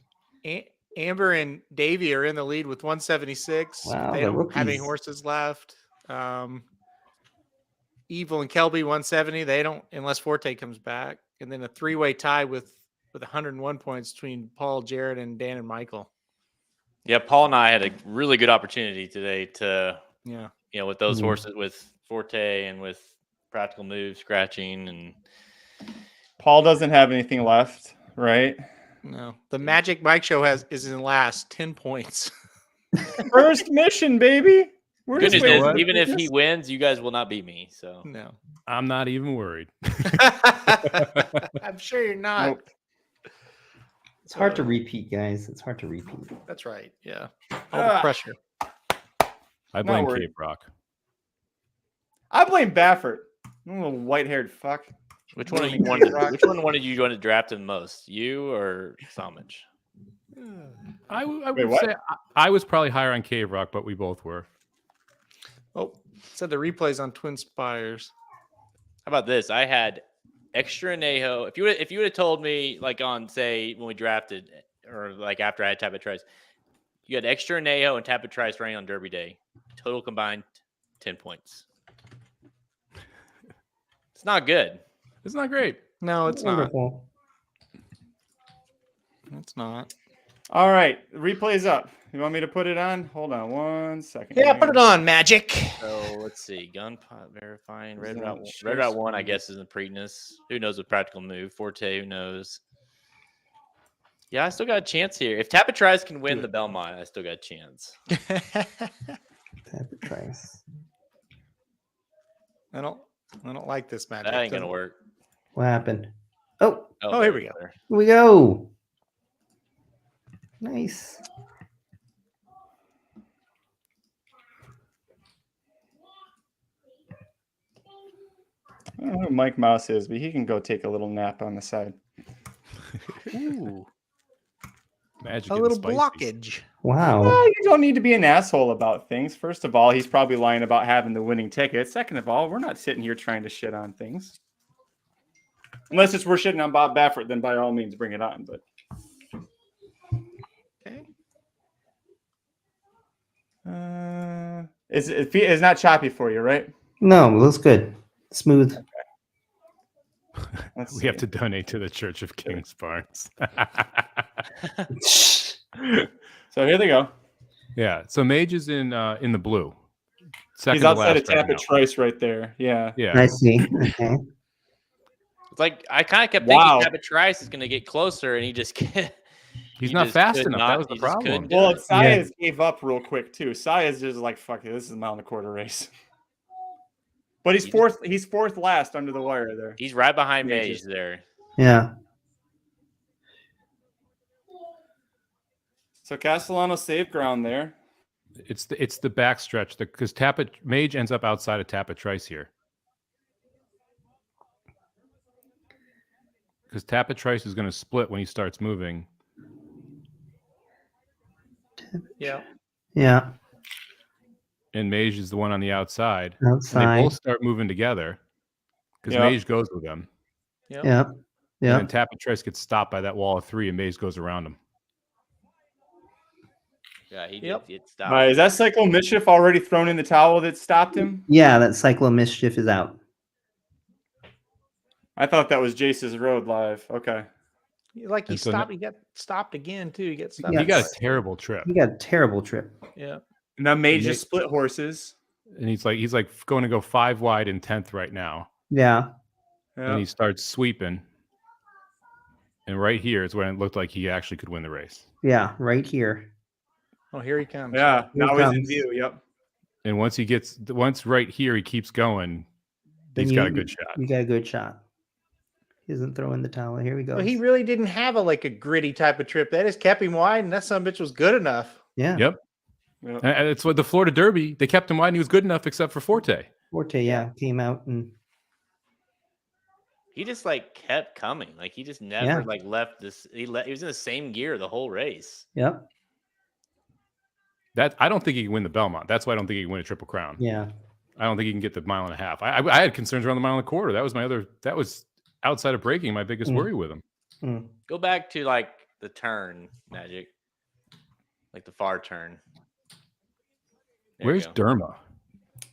Amber and Davey are in the lead with 176. Wow, They the don't have any rookies. horses left. Evil and Kelby 170. They don't unless Forte comes back, and then a 3-way tie with 101 points between Paul, Jared, and Dan and Michael. Yeah, Paul and I had a really good opportunity today to, Yeah, with those Mhm. horses, with Forte and with Practical Move, scratching, and Paul doesn't have anything left, right? no. The Magic Mike show is in last 10 points. First mission, baby. We're good just news is, waiting. even if he wins, you guys will not beat me. So No, I'm not even worried. I'm sure you're not. Nope. It's hard to repeat, guys. It's hard to repeat. That's right. Yeah, all the pressure. I blame worried. Cape Rock. I blame Baffert. Little white-haired fuck. which one of you Cape wanted? Rock. Which one wanted you to draft him most? You or Somich? I Wait, would what? say I was probably higher on Cave Rock, but we both were. Oh, said the replays on Twin Spires. How about this? I had extra Anejo. If you would have told me, like on say when we drafted, or like after I had Tapit Trice, you had extra Anejo and Tapit Trice running on Derby Day. Total combined 10 points. It's not good. It's not great. No, it's not. Wonderful. It's not. All right, replay's up. You want me to put it on? Hold on 1 second. Yeah, put it on, Magic. So let's see. Gunpot verifying. Red Is that Route sure 1, I guess, is in Preakness. Who knows with Practical Move? Forte, who knows? Yeah, I still got a chance here. If Tapit Trice can win the Belmont, I still got a chance. Tapit Trice. I don't like this Magic. That ain't gonna work. What happened? Oh, Oh, here we go. here we go. Nice. I don't know who Mike Mouse is, but he can go take a little nap on the side. Ooh, Magic a getting little spicy. blockage. Wow. Well, you don't need to be an asshole about things. First of all, he's probably lying about having the winning ticket. Second of all, we're not sitting here trying to shit on things. Unless it's we're shitting on Bob Baffert, then by all means bring it on. But Okay. it's not choppy for you, right? No, it looks good. Smooth. Let's We have see. to donate to the Church of Kings Barnes. So here they go. Yeah. So Mage is in the blue. Second He's to outside of last right Tapit now. Trice right there. Yeah. Yeah. I see. Okay. It's like I kind of kept Wow. thinking Tapit Trice is gonna get closer, and he just can't. He's he not just fast could enough. not- That was the he just couldn't problem. do Well, it. Saez gave up real quick too. Saez just like fuck it. This is a mile and a quarter race. But he's He just- fourth. He's fourth last under the wire there. He's right behind Yeah, Mage just- there. Yeah. So Castellano saved ground there. It's the backstretch because Mage ends up outside of Tapit Trice here. Because Tapit Trice is going to split when he starts moving. Yeah. Yeah. And Mage is the one on the outside. And they Outside. both start moving together because Yeah. Mage goes with them. Yep. Yeah. Yeah. And then Tappan tries to get stopped by that wall of 3, and Mays goes around him. Yeah, he Yep. did stop. Is that Cyclo Mischief already thrown in the towel that stopped him? Yeah, that Cyclo Mischief is out. I thought that was Jace's Road live. Okay. Like he And so stopped. He got stopped again too. He got stopped. Yeah. He got a twice. terrible trip. He got a terrible trip. Yeah. And now May And just split horses. And he's like going to go 5 wide in 10th right now. Yeah. And he starts sweeping. And right here is when it looked like he actually could win the race. Yeah, right here. Oh, here he comes. Yeah, Here now he he's in comes. view. Yep. And once right here he keeps going, Then he's got a good shot. You got a good shot. He isn't throwing the towel. Here we go. Well, he really didn't have a gritty type of trip. That just kept him wide, and that son of a bitch was good enough. Yeah. Yep. Yep. And it's what the Florida Derby, they kept him wide and he was good enough except for Forte. Forte, yeah, came out and He just kept coming. He just never left this. He was in the same gear the whole race. yep. I don't think he can win the Belmont. That's why I don't think he can win a Triple Crown. Yeah. I don't think he can get the 1.5 miles. I had concerns around the 1.25 miles. That was outside of braking my biggest worry with him. Go back to the turn, Magic. The far turn. There you Where's go. Derma?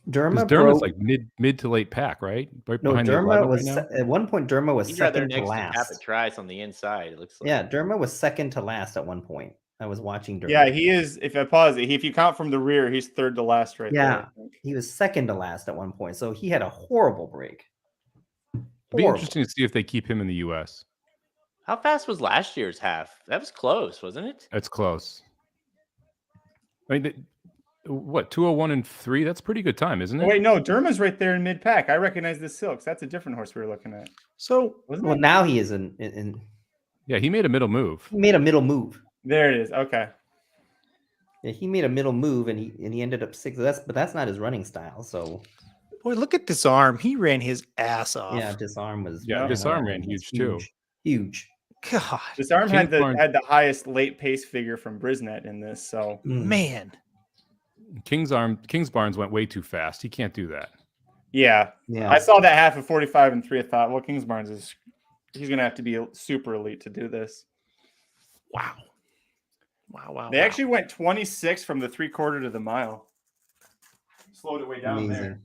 Derma Derma's broke. mid to late pack, right? Right No, behind the Derma 11 was right now? at one point. Derma was He's right there second to next to Tappan last. Trice on the inside. It looks like. Yeah, Derma was second to last at one point. I was watching Derma. Yeah, he is. If I pause it, if you count from the rear, he's third to last right there. Yeah, he was second to last at one point. So he had a horrible break. It'd be Horrible. interesting to see if they keep him in the U.S. How fast was last year's half? That was close, wasn't it? That's close. I mean, what 2:01 and 3? That's a pretty good time, isn't it? Oh, wait, no, Derma's right there in mid pack. I recognize the Silks. That's a different horse we were looking at. So, Wasn't Well, it? now he is in. Yeah, he made a middle move. He made a middle move. There it is. Okay. Yeah, he made a middle move, and he ended up sixth. But that's not his running style. So boy, look at this arm. He ran his ass off. yeah, disarm was. Yeah, disarm ran was huge, too. Huge. God, This arm had Kingsbarn- the highest late pace figure from Brisnet in this. So man. Kingsbarns went way too fast. He can't do that. yeah, Yeah. I saw that half of 45 and 3. I thought, well, Kingsbarns he's gonna have to be super elite to do this. Wow. Wow. They actually went 26 from the 3/4 to the mile. Slowed it way down Amazing. there.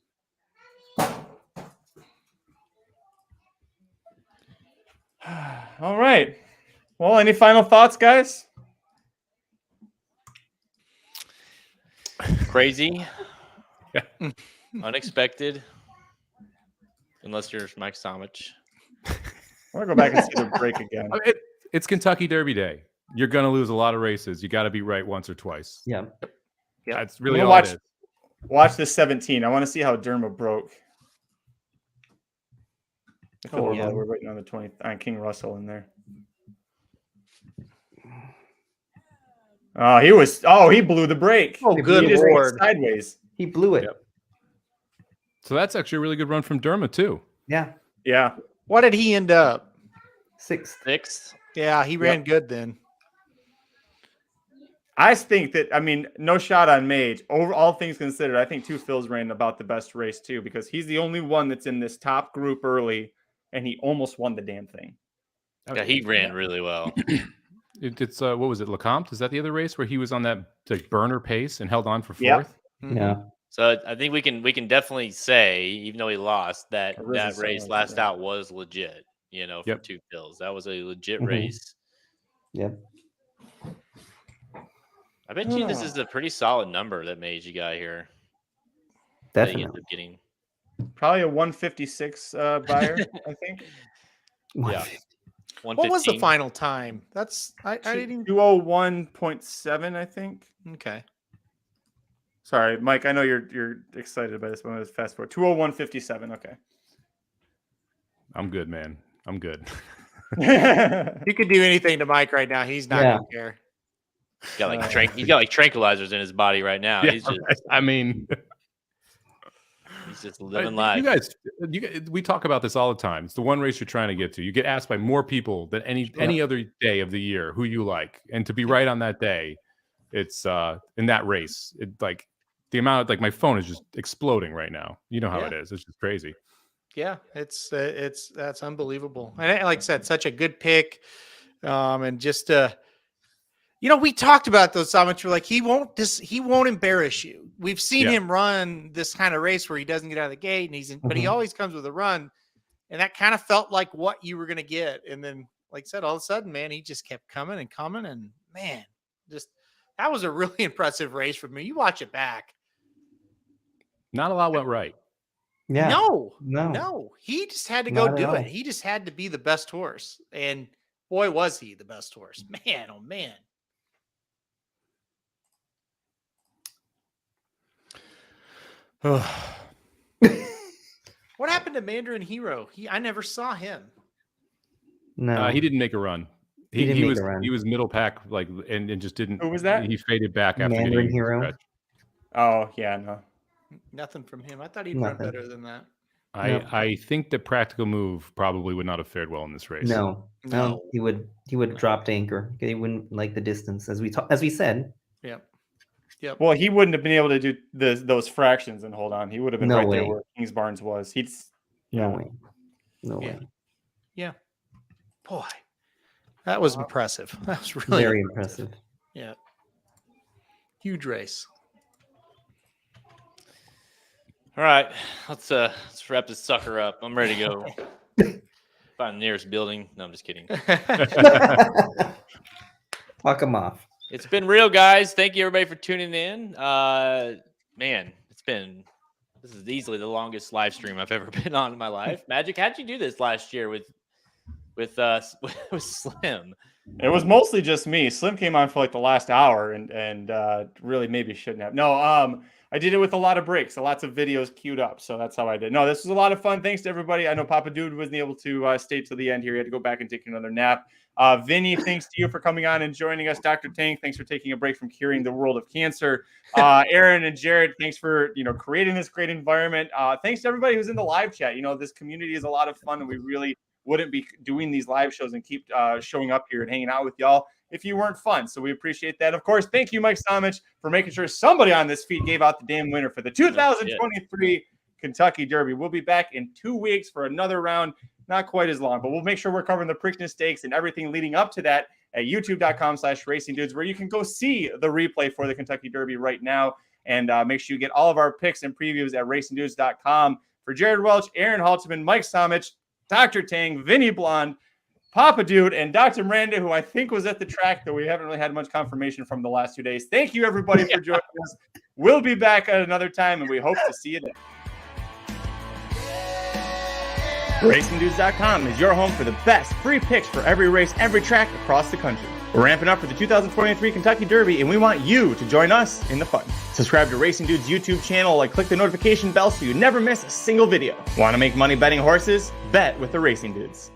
All right. Well, any final thoughts, guys? Crazy. Unexpected. Unless you're Mike Somich. I want to go back and see the break again. I mean, it's Kentucky Derby Day. You're going to lose a lot of races. You got to be right once or twice. Yeah. That's really I'm all gonna it is. Watch this 17. I want to see how Derma broke. Oh, Yeah, yeah. we're waiting on the 20 on King Russell in there. He blew the brake. Oh, good He just went Lord. sideways. He blew it. Yep. So that's actually a really good run from Derma too. Yeah. Yeah. What did he end up? Sixth. Yeah, he ran good then. I think that, no shot on Mage. Over all things considered, I think Two Phil's ran about the best race too, because he's the only one that's in this top group early, and he almost won the damn thing. Yeah, he ran really well. It's what was it, Lecomte? Is that the other race where he was on that burner pace and held on for Yeah. fourth? Yeah. So I think we can definitely say, even though he lost, that Arisen that so race much, last yeah. out was legit. For Yep. Two Phils, that was a legit Mhm. race. Yep. I bet you this is a pretty solid number that Mage you got here. That you end Definitely. up getting. Probably a 156 buyer, I think. Yeah. What was the 115. final time? That's I didn't even 201.7, I think. okay. Sorry, Mike. I know you're excited by this one. Let's fast forward. 201.57. Okay. Mm-hmm. I'm good, man. I'm good. You could do anything to Mike right now. He's not Yeah. gonna care. He's got he's got tranquilizers in his body right now. Yeah, He's just right. I mean, living life. You guys, we talk about this all the time. It's the one race you're trying to get to. You get asked by more people than any other day of the year who you like, and to be right on that day, it's in that race. It like the amount of my phone is just exploding right now. You know how it is. It's just crazy. Yeah, that's unbelievable. And like I said, such a good pick. And just we talked about those Somich. We're like, he won't embarrass you. We've seen him run this kind of race where he doesn't get out of the gate, and but he always comes with a run, and that kind of felt like what you were going to get. And then, like I said, all of a sudden, man, he just kept coming, and man, just that was a really impressive race for me. You watch it back. Not a lot went right. Yeah. No. He just had to go Not at do all. it. He just had to be the best horse, and boy, was he the best horse. Man, oh man. What happened to Mandarin Hero? I never saw him. No, He didn't make a run. He didn't make a run. He was middle pack, and just didn't. Who was that? He faded back after Mandarin getting Hero. stretched. Oh yeah, no. Nothing from him. I thought he'd run Nothing. better than that. I think the Practical Move probably would not have fared well in this race. No, he would drop anchor. He wouldn't like the distance, as we said. Yep. Well, he wouldn't have been able to do those fractions and hold on. He would have been No right way. there where Kings Barnes was. No way. Yeah. Boy, that was impressive. That was really Very impressive. Yeah. Huge race. All right, let's wrap this sucker up. I'm ready to go. Find the nearest building. No, I'm just kidding. Talk him off. It's been real, guys. Thank you everybody for tuning in. Man, this is easily the longest live stream I've ever been on in my life. Magic, how'd you do this last year with Slim? It was mostly just me. Slim came on for like the last hour and really maybe shouldn't have. No, I did it with a lot of breaks, lots of videos queued up. So that's how I did. No, this was a lot of fun. Thanks to everybody. I know Papa Dude wasn't able to stay till the end here. He had to go back and take another nap. Vinny, thanks to you for coming on and joining us. Dr. Tank, thanks for taking a break from curing the world of cancer. Aaron and Jared, thanks for creating this great environment. Thanks to everybody who's in the live chat. This community is a lot of fun, and we really wouldn't be doing these live shows and keep showing up here and hanging out with y'all if you weren't fun. So we appreciate that. Of course, thank you, Mike Somich, for making sure somebody on this feed gave out the damn winner for the 2023 Kentucky Derby. We'll be back in 2 weeks for another round. Not quite as long, but we'll make sure we're covering the Preakness Stakes and everything leading up to that at youtube.com/racingdudes, where you can go see the replay for the Kentucky Derby right now. And make sure you get all of our picks and previews at racingdudes.com. For Jared Welch, Aaron Haltman, Mike Somich, Dr. Tang, Vinny Blonde, Papa Dude, and Dr. Miranda, who I think was at the track, though we haven't really had much confirmation from the last 2 days. Thank you, everybody, for joining us. We'll be back at another time, and we hope to see you then. RacingDudes.com is your home for the best free picks for every race, every track across the country. We're ramping up for the 2023 Kentucky Derby, and we want you to join us in the fun. Subscribe to Racing Dudes YouTube channel and click the notification bell so you never miss a single video. Want to make money betting horses? Bet with the Racing Dudes.